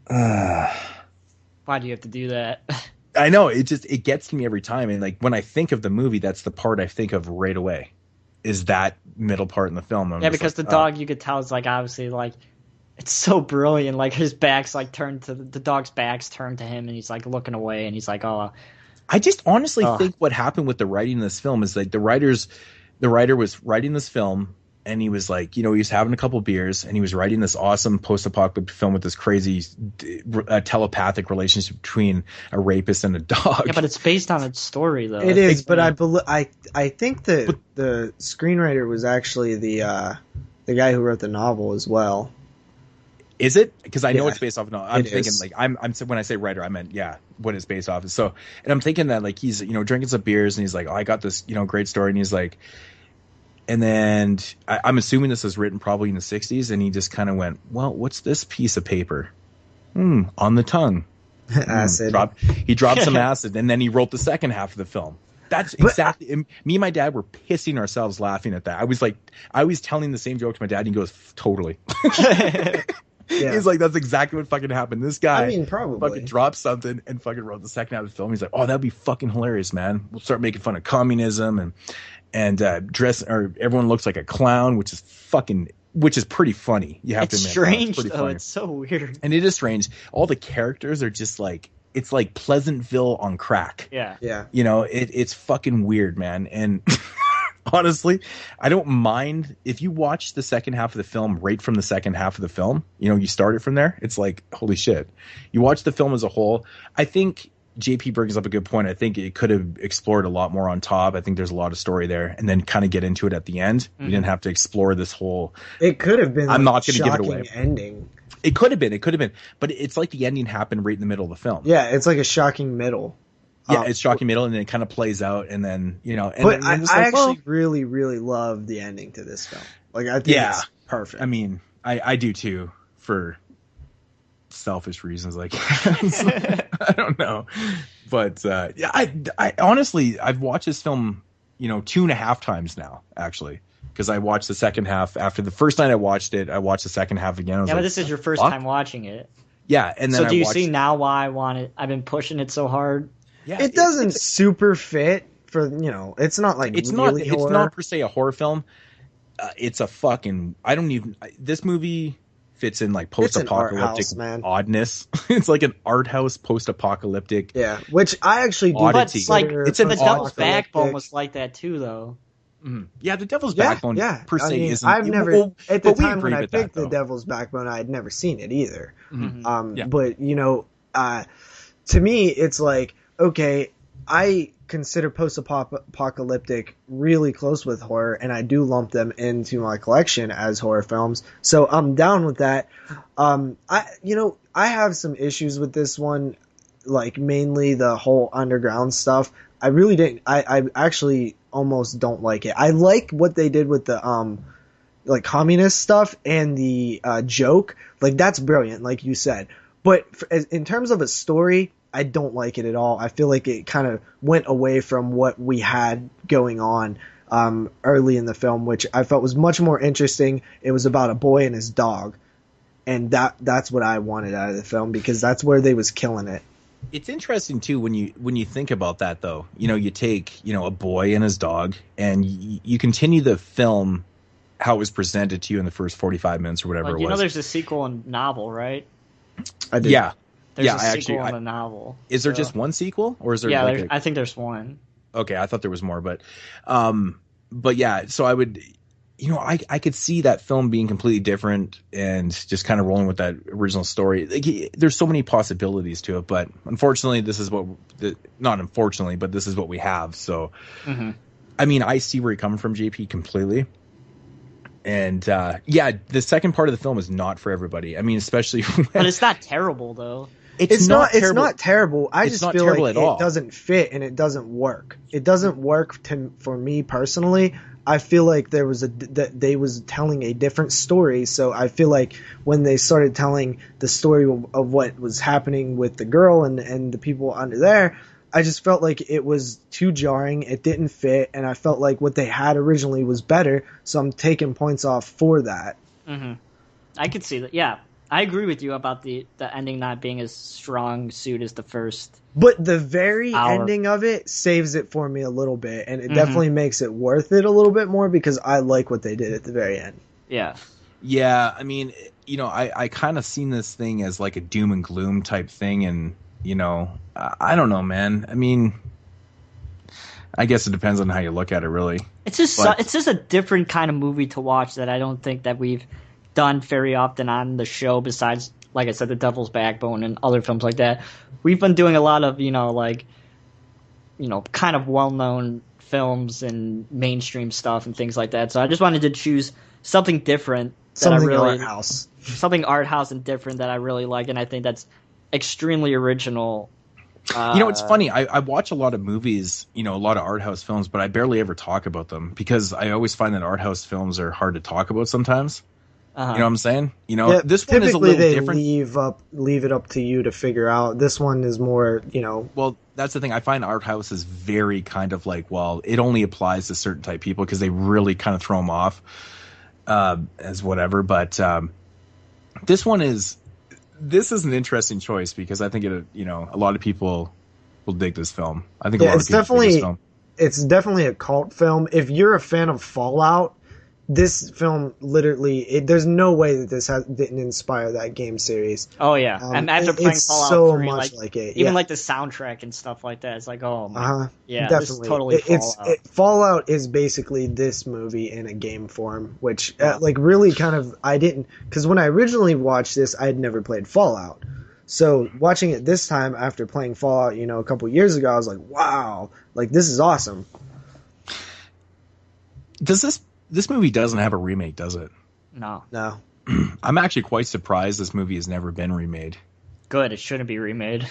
why do you have to do that? I know, it gets to me every time, and like when I think of the movie, that's the part I think of right away, is that middle part in the film. Because the dog, you could tell, is like obviously like. It's so brilliant. Like his back's like turned to the dog's back's turned to him, and he's like looking away, and he's like, "Oh." I just honestly think what happened with the writing of this film is like the writer was writing this film, and he was like, you know, he was having a couple beers, and he was writing this awesome post-apocalyptic film with this crazy telepathic relationship between a rapist and a dog. Yeah, but it's based on a story, though. It is, but I think that the screenwriter was actually the guy who wrote the novel as well. Is it? Because I know it's based off of. No, I'm thinking like I'm when I say writer, I meant what it's based off of. So, and I'm thinking that like he's drinking some beers and he's like, oh, I got this great story, and he's like, and then I'm assuming this was written probably in the '60s, and he just kind of went, well, what's this piece of paper? On the tongue, acid. He dropped some acid, and then he wrote the second half of the film. That's exactly. Me and my dad were pissing ourselves laughing at that. I was telling the same joke to my dad, and he goes, totally. Yeah. He's like, that's exactly what fucking happened. This guy probably fucking dropped something and fucking wrote the second half of the film. He's like, oh, that'd be fucking hilarious, man. We'll start making fun of communism and everyone looks like a clown, which is pretty funny. You have to admit. Strange, though. Funny. It's so weird. And it is strange. All the characters are just like, it's like Pleasantville on crack. Yeah. Yeah. You know, it's fucking weird, man. And honestly, I don't mind if you watch the second half of the film right from the second half of the film. You start it from there. It's like, holy shit. You watch the film as a whole. I think JP brings up a good point. I think it could have explored a lot more on top. I think there's a lot of story there, and then kind of get into it at the end. Mm-hmm. You didn't have to explore this whole. It could have been. I'm not going to give it away. Ending. It could have been, but it's like the ending happened right in the middle of the film. Yeah, it's like a shocking middle. Yeah, it's shocking middle, and then it kind of plays out, and then But I actually really, really love the ending to this film. Like, I think it's perfect. I mean, I do too, for selfish reasons, like I don't know, but I honestly I've watched this film 2.5 times now, actually. Because I watched the second half after the first night I watched it. I watched the second half again. But this is your first time watching it. Yeah, and then so do you see now why I want it? I've been pushing it so hard. Yeah, it doesn't super fit for it's not like it's really not horror. It's not per se a horror film. It's a fucking this movie fits in like post-apocalyptic oddness. It's like an art house post-apocalyptic. Yeah, which I actually do. But it's like the Devil's Backbone was like that too, though. Mm-hmm. Yeah, the Devil's Backbone per se isn't. I've never at the time when I picked the Devil's Backbone, I had never seen it either. Mm-hmm. But to me, it's like, okay, I consider post-apocalyptic really close with horror, and I do lump them into my collection as horror films. So I'm down with that. I have some issues with this one, like mainly the whole underground stuff. I really didn't. I actually almost don't like it. I like what they did with the like communist stuff and the joke. Like, that's brilliant, like you said. But in terms of a story, I don't like it at all. I feel like it kind of went away from what we had going on early in the film, which I felt was much more interesting. It was about a boy and his dog, and that's what I wanted out of the film, because that's where they was killing it. It's interesting too when you think about that, though. You take a boy and his dog, and you continue the film how it was presented to you in the first 45 minutes or whatever it was. You know, there's a sequel and novel, right? I did. Yeah. There's a sequel and a novel. Is there just one sequel, or is there? Yeah, I think there's one. Okay, I thought there was more, but yeah. So I would, I could see that film being completely different and just kind of rolling with that original story. Like, there's so many possibilities to it, but unfortunately, this is not unfortunately, but this is what we have. So, I mean, I see where you're coming from, JP, completely. And the second part of the film is not for everybody. I mean, especially but it's not terrible though. It's not terrible. I just feel like it doesn't fit and it doesn't work. It doesn't work for me personally. I feel like they was telling a different story. So I feel like when they started telling the story of what was happening with the girl and the people under there, I just felt like it was too jarring. It didn't fit, and I felt like what they had originally was better. So I'm taking points off for that. I could see that. Yeah. I agree with you about the ending not being as strong suit as the first. But the very hour. ending of it saves it for me a little bit, and it definitely makes it worth it a little bit more because I like what they did at the very end. Yeah. Yeah, I mean, I kind of seen this thing as like a doom and gloom type thing, and, I don't know, man. I mean, I guess it depends on how you look at it, really. It's just a different kind of movie to watch that I don't think that we've done very often on the show, besides, like I said, The Devil's Backbone and other films like that. We've been doing a lot of, kind of well-known films and mainstream stuff and things like that. So I just wanted to choose something different. Something art house. Something art house and different that I really like, and I think that's extremely original. It's funny. I watch a lot of movies, a lot of art house films, but I barely ever talk about them because I always find that art house films are hard to talk about sometimes. You know what I'm saying? This one is a little different. Leave it up to you to figure out. This one is more, Well, that's the thing. I find art house is very kind of like, well, it only applies to certain type people because they really kind of throw them off as whatever. But this is an interesting choice because I think a lot of people will dig this film. I think it's definitely a cult film. If you're a fan of Fallout, this film literally, there's no way that this didn't inspire that game series. Oh yeah, and after playing Fallout so 3, much like it, even like the soundtrack and stuff like that, it's like, oh my, yeah, definitely. this is totally Fallout. Fallout is basically this movie in a game form, which really kind of because when I originally watched this, I had never played Fallout. So watching it this time after playing Fallout, a couple years ago, I was like, wow, like this is awesome. This movie doesn't have a remake, does it? No. I'm actually quite surprised this movie has never been remade. Good, it shouldn't be remade.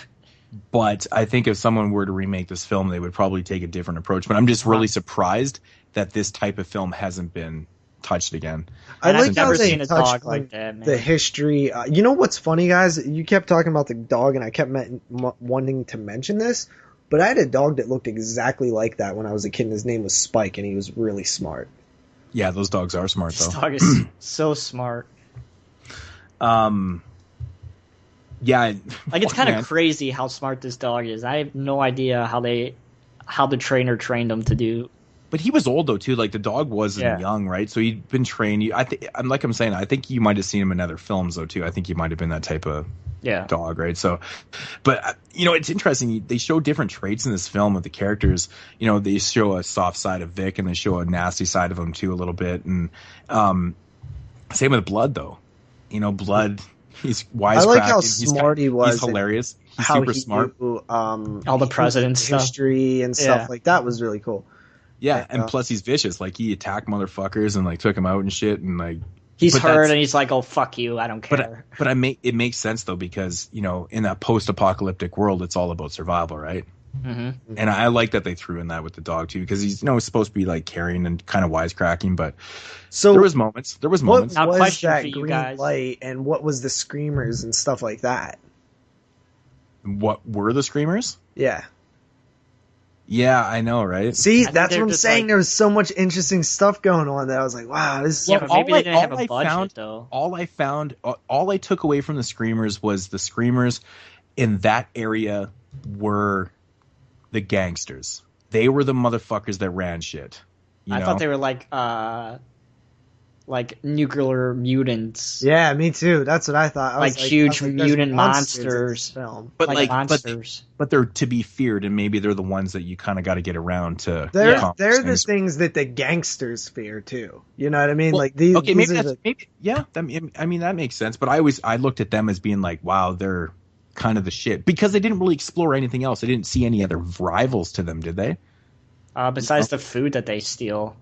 But I think if someone were to remake this film, they would probably take a different approach. But I'm just really surprised that this type of film hasn't been touched again. I like how they seen a dog like that, man. The history. You know what's funny, guys? You kept talking about the dog, and I kept wanting to mention this. But I had a dog that looked exactly like that when I was a kid, and his name was Spike, and he was really smart. Yeah, those dogs are smart, though. This dog is so smart. Yeah. Like, it's kind of crazy how smart this dog is. I have no idea how the trainer trained him to do. But he was old, though, too. Like, the dog wasn't young, right? So he'd been trained. I think you might have seen him in other films, though, too. I think he might have been that type of dog, right? So, but, it's interesting. They show different traits in this film with the characters. They show a soft side of Vic, and they show a nasty side of him, too, a little bit. And same with Blood, though. Blood, he's wisecracking. I like how smart he was. He's hilarious. He's super smart. Knew, all the president's history and stuff like that was really cool. Yeah, and plus he's vicious. Like, he attacked motherfuckers and like took him out and shit, and like he's hurt and he's like, "Oh fuck you, I don't care." But it makes sense though, because in that post-apocalyptic world, it's all about survival, right? Mm-hmm. And I like that they threw in that with the dog too, because he's supposed to be like caring and kind of wisecracking, but there was moments. What was that green light, and what was the screamers and stuff like that? What were the screamers? Yeah. Yeah, I know, right? See, that's what I'm saying. There was so much interesting stuff going on that I was like, wow, this is... Yeah, but maybe they didn't have a budget, though. All I took away from the screamers was the screamers in that area were the gangsters. They were the motherfuckers that ran shit. I thought they were like like nuclear mutants. Yeah, me too. That's what I thought. I was huge there's mutant monsters in monsters. this film. But Like monsters. but they're to be feared, and maybe they're the ones that you kind of got to get around to. They're accomplish the things that the gangsters fear too. You know what I mean? Well, like these. Okay, these maybe are that's yeah. I mean that makes sense. But I looked at them as being like, wow, they're kind of the shit, because they didn't really explore anything else. They didn't see any other rivals to them, did they? Besides the food that they steal.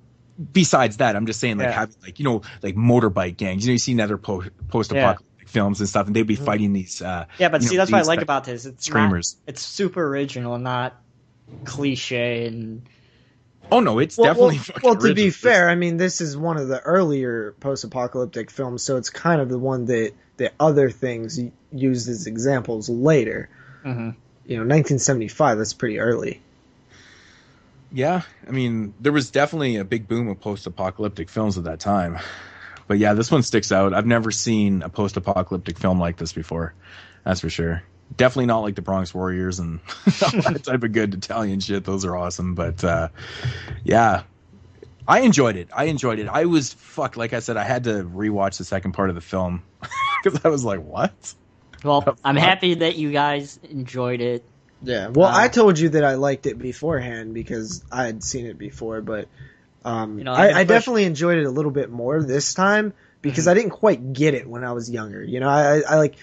Besides that, I'm just saying, like, having, like, like motorbike gangs. You see other post-apocalyptic films and stuff, and they'd be fighting these. But see, that's what I like about this. It's screamers. It's super original, not cliche. And oh no, it's definitely well. To be fair, I mean, this is one of the earlier post-apocalyptic films, so it's kind of the one that other things used as examples later. Mm-hmm. 1975. That's pretty early. Yeah, I mean, there was definitely a big boom of post-apocalyptic films at that time. But yeah, this one sticks out. I've never seen a post-apocalyptic film like this before. That's for sure. Definitely not like the Bronx Warriors and all that type of good Italian shit. Those are awesome. But yeah, I enjoyed it. I was, like I said, I had to rewatch the second part of the film because I was like, what? Well, I'm happy that you guys enjoyed it. Yeah, well, I told you that I liked it beforehand because I had seen it before, but I definitely enjoyed it a little bit more this time because I didn't quite get it when I was younger. I like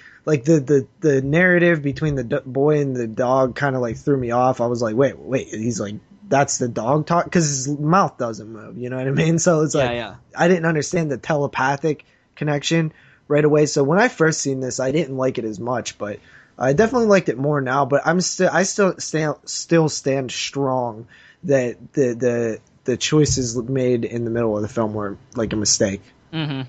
the narrative between the boy and the dog kind of like threw me off. I was like, wait, he's like, that's the dog talk, because his mouth doesn't move. You know what I mean? So it's I didn't understand the telepathic connection right away. So when I first seen this, I didn't like it as much, but I definitely liked it more now. But I still stand strong that the choices made in the middle of the film were like a mistake. Mm-hmm.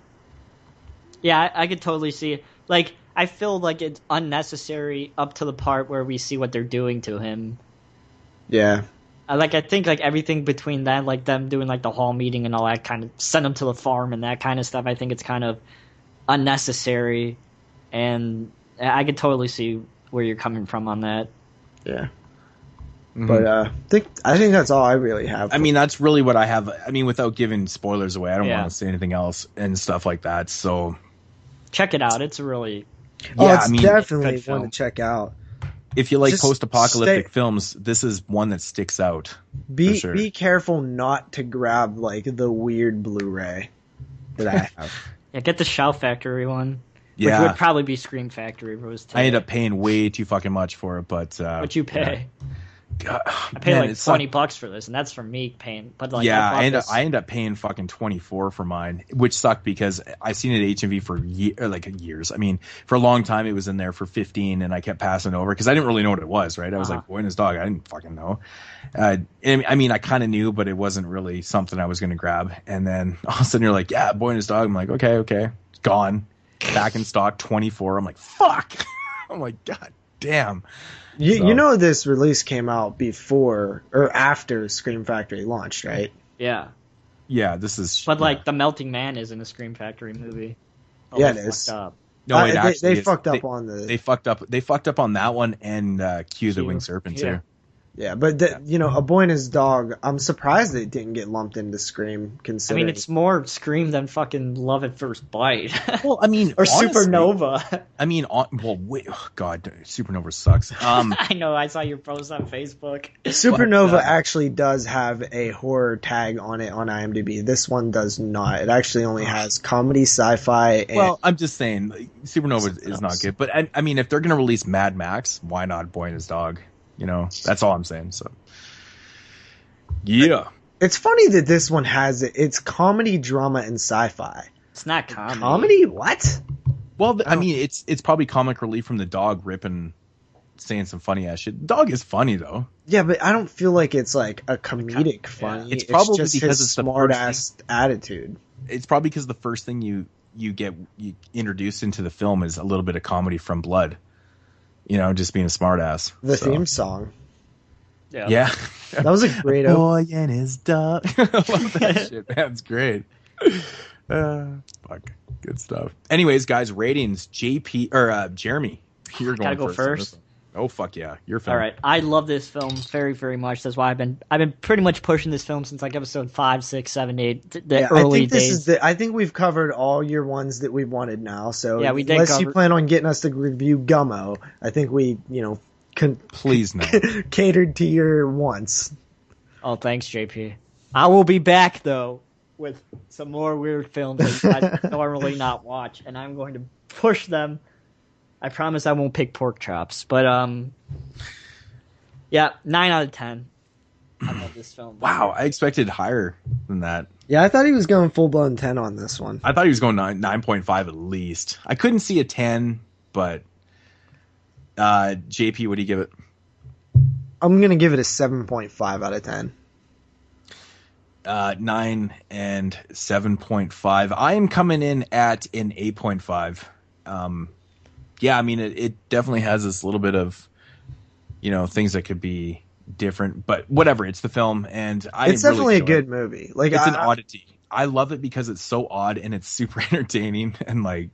Yeah, I could totally see it. Like, I feel like it's unnecessary up to the part where we see what they're doing to him. Yeah. I think like everything between that, like them doing like the hall meeting and all that, kind of send him to the farm and that kind of stuff. I think it's kind of unnecessary, and I could totally see where you're coming from on that. Yeah. Mm-hmm. But I think that's all I really have. I mean, that's really what I have. I mean, without giving spoilers away, I don't want to say anything else and stuff like that. So check it out. It's really definitely one to check out. If you like post-apocalyptic films, this is one that sticks out. Be careful not to grab like the weird Blu-ray that I have. Yeah, get the Shout Factory one. Yeah. Which would probably be Scream Factory if it was today. I ended up paying way too fucking much for it, but what'd you pay? God, I paid like $20 for this, and that's for me paying. But like, I ended up paying fucking $24 for mine, which sucked because I've seen it at HMV for years. I mean, for a long time it was in there for $15, and I kept passing over because I didn't really know what it was. Right? I was like, boy and his dog. I didn't fucking know. And I mean, I kind of knew, but it wasn't really something I was going to grab. And then all of a sudden you're like, yeah, Boy and His Dog. I'm like, okay, it's gone, back in stock, 24. I'm like, fuck. I'm like, god damn. You know this release came out before or after Scream Factory launched, right? Yeah. Yeah, this is. But like the Melting Man is in a Scream Factory movie. Oh, yeah, it is. Up. No, they fucked up on the. They fucked up on that one and Q the Winged Serpent too. Yeah, but A Boy and His Dog, I'm surprised they didn't get lumped into Scream. Considering, I mean, it's more Scream than fucking Love at First Bite. Well, I mean, or honestly, Supernova. I mean, wait, oh god, Supernova sucks. I know, I saw your post on Facebook. Supernova actually does have a horror tag on it on IMDb. This one does not. It actually only has comedy, sci-fi. Well, I'm just saying, Supernova is not good. But I mean, if they're gonna release Mad Max, why not Boy and His Dog? That's all I'm saying. So, yeah. It's funny that this one has it. It's comedy, drama, and sci-fi. It's not comedy. Comedy? What? Well, I mean, it's probably comic relief from the dog ripping, saying some funny ass shit. The dog is funny though. Yeah, but I don't feel like it's like a comedic funny. It's probably just because his it's the smart ass attitude. It's probably because the first thing you get introduced into the film is a little bit of comedy from Blood. Just being a smart ass. The theme song. Yeah. That was a great Boy and His Dog. I love that shit. That's great. Fuck. Good stuff. Anyways, guys, ratings. Jeremy, you're going first. Oh fuck yeah, your film. All right, I love this film very, very much. That's why I've been pretty much pushing this film since like episode 5, 6, 7, 8, the early days. I think we've covered all your ones that we wanted now. So yeah, we did. Unless you plan on getting us to review Gummo, I think we please no catered to your wants. Oh, thanks, JP. I will be back though with some more weird films that you guys normally not watch, and I'm going to push them. I promise I won't pick pork chops, but yeah, 9 out of 10. I love this film. Wow, I expected higher than that. Yeah, I thought he was going full blown 10 on this one. I thought he was going 9.5 at least. I couldn't see a 10, but JP, what do you give it? I'm gonna give it a 7.5 out of 10. 9 and 7.5. I am coming in at an 8.5. Yeah, I mean, it definitely has this little bit of, things that could be different, but whatever. It's the film, and it's definitely a good movie. Like, it's an oddity. I love it because it's so odd and it's super entertaining, and like,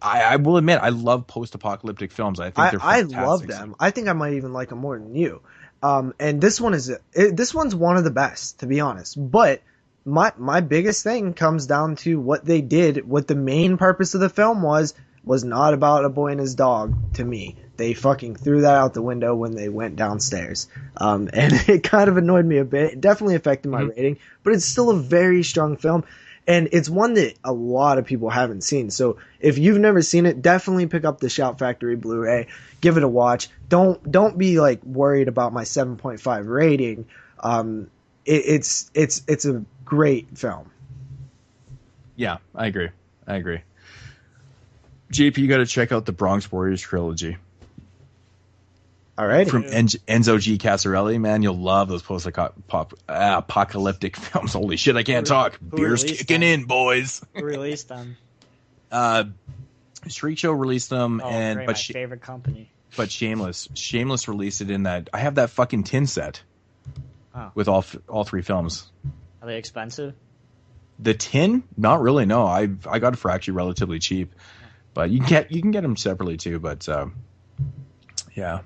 I will admit, I love post-apocalyptic films. I think they're fantastic. I love them. I think I might even like them more than you. And this one's one of the best, to be honest. But my biggest thing comes down to what they did. What the main purpose of the film was not about a boy and his dog. To me, they fucking threw that out the window when they went downstairs. And it kind of annoyed me a bit. It definitely affected my rating, but it's still a very strong film. And it's one that a lot of people haven't seen. So if you've never seen it, definitely pick up the Shout Factory Blu-ray. Give it a watch. Don't be like worried about my 7.5 rating. It's a great film. Yeah, I agree. JP, you got to check out the Bronx Warriors trilogy. All right. From Enzo G. Casarelli, man, you'll love those post-apocalyptic films. Holy shit, I can't talk. Beer's kicking in, boys. Who released them? Shriek Show released them, my favorite company. But Shameless released it in that. I have that fucking tin set with all three films. Are they expensive? The tin? Not really. No, I got it for actually relatively cheap, but you can get them separately too. But yeah.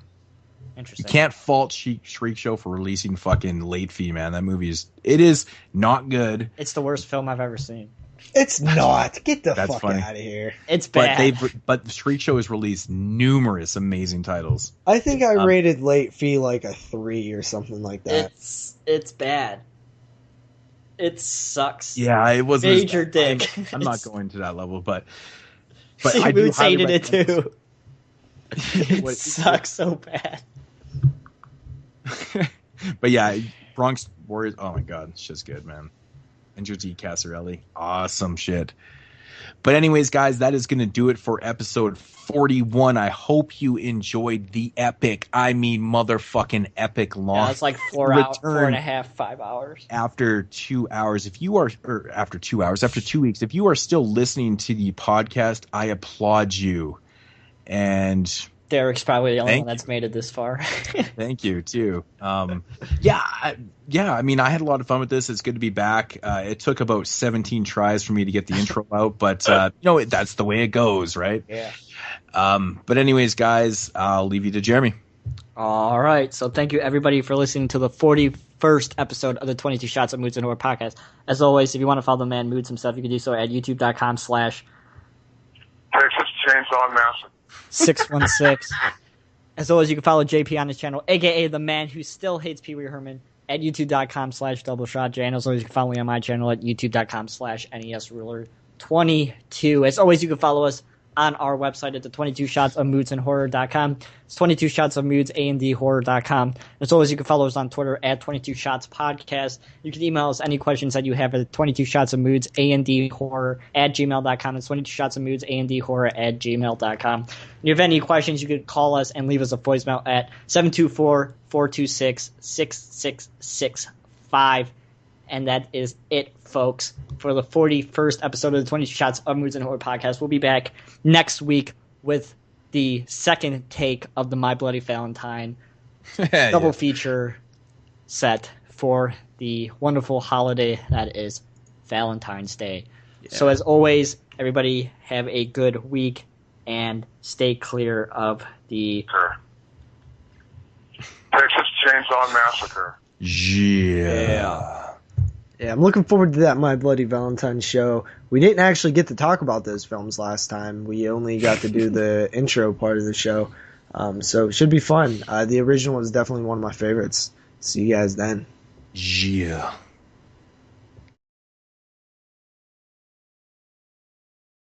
Interesting. You can't fault Shriek Show for releasing fucking late fee, man. That movie is not good. It's the worst film I've ever seen. It's not. Get the fuck funny. out of here. It's bad. But Shriek Show has released numerous amazing titles. I think I rated late fee like a 3 or something like that. It's bad. It sucks. Yeah, it was major dick. I'm not going to that level, but See, I do Moodz hated it too. It sucks so bad. But yeah, Bronx Warriors. Oh my god, it's just good, man. Enzo G. Casarelli, awesome shit. But anyways, guys, that is going to do it for episode 41. I hope you enjoyed the epic, motherfucking epic long. Yeah, it's like 4.5, 5 hours. After 2 hours, after 2 hours, after 2 weeks, if you are still listening to the podcast, I applaud you. And Derek's probably the only one that's made it this far. Thank you too. Yeah. I mean, I had a lot of fun with this. It's good to be back. It took about 17 tries for me to get the intro out, but that's the way it goes, right? Yeah. But anyways, guys, I'll leave you to Jeremy. All right. So thank you everybody for listening to the 41st episode of the 22 Shots of Moodz and Horror podcast. As always, if you want to follow the man Moodz himself, you can do so at youtube.com/ Texas Chainsaw Massacre 616. As always, you can follow JP on his channel, aka the man who still hates Pee Wee Herman, at youtube.com/doubleshotJ. And as always, you can follow me on my channel at youtube.com/NESRuler22. As always, you can follow us on our website at the 22 Shots of Moodz and Horror.com. It's 22 Shots of Moodz and Horror.com. As always, you can follow us on Twitter at 22 Shots Podcast. You can email us any questions that you have at 22 Shots of Moodz and Horror at gmail.com. It's 22 Shots of Moodz and Horror at gmail.com. If you have any questions, you can call us and leave us a voicemail at 724-426-6665. And that is it, folks, for the 41st episode of the 22 Shots of Moodz and Horror podcast. We'll be back next week with the second take of the My Bloody Valentine double feature set for the wonderful holiday that is Valentine's Day. Yeah. So as always, everybody have a good week, and stay clear of the Texas Chainsaw Massacre. Yeah. Yeah, I'm looking forward to that My Bloody Valentine show. We didn't actually get to talk about those films last time. We only got to do the intro part of the show. So it should be fun. The original was definitely one of my favorites. See you guys then. Yeah.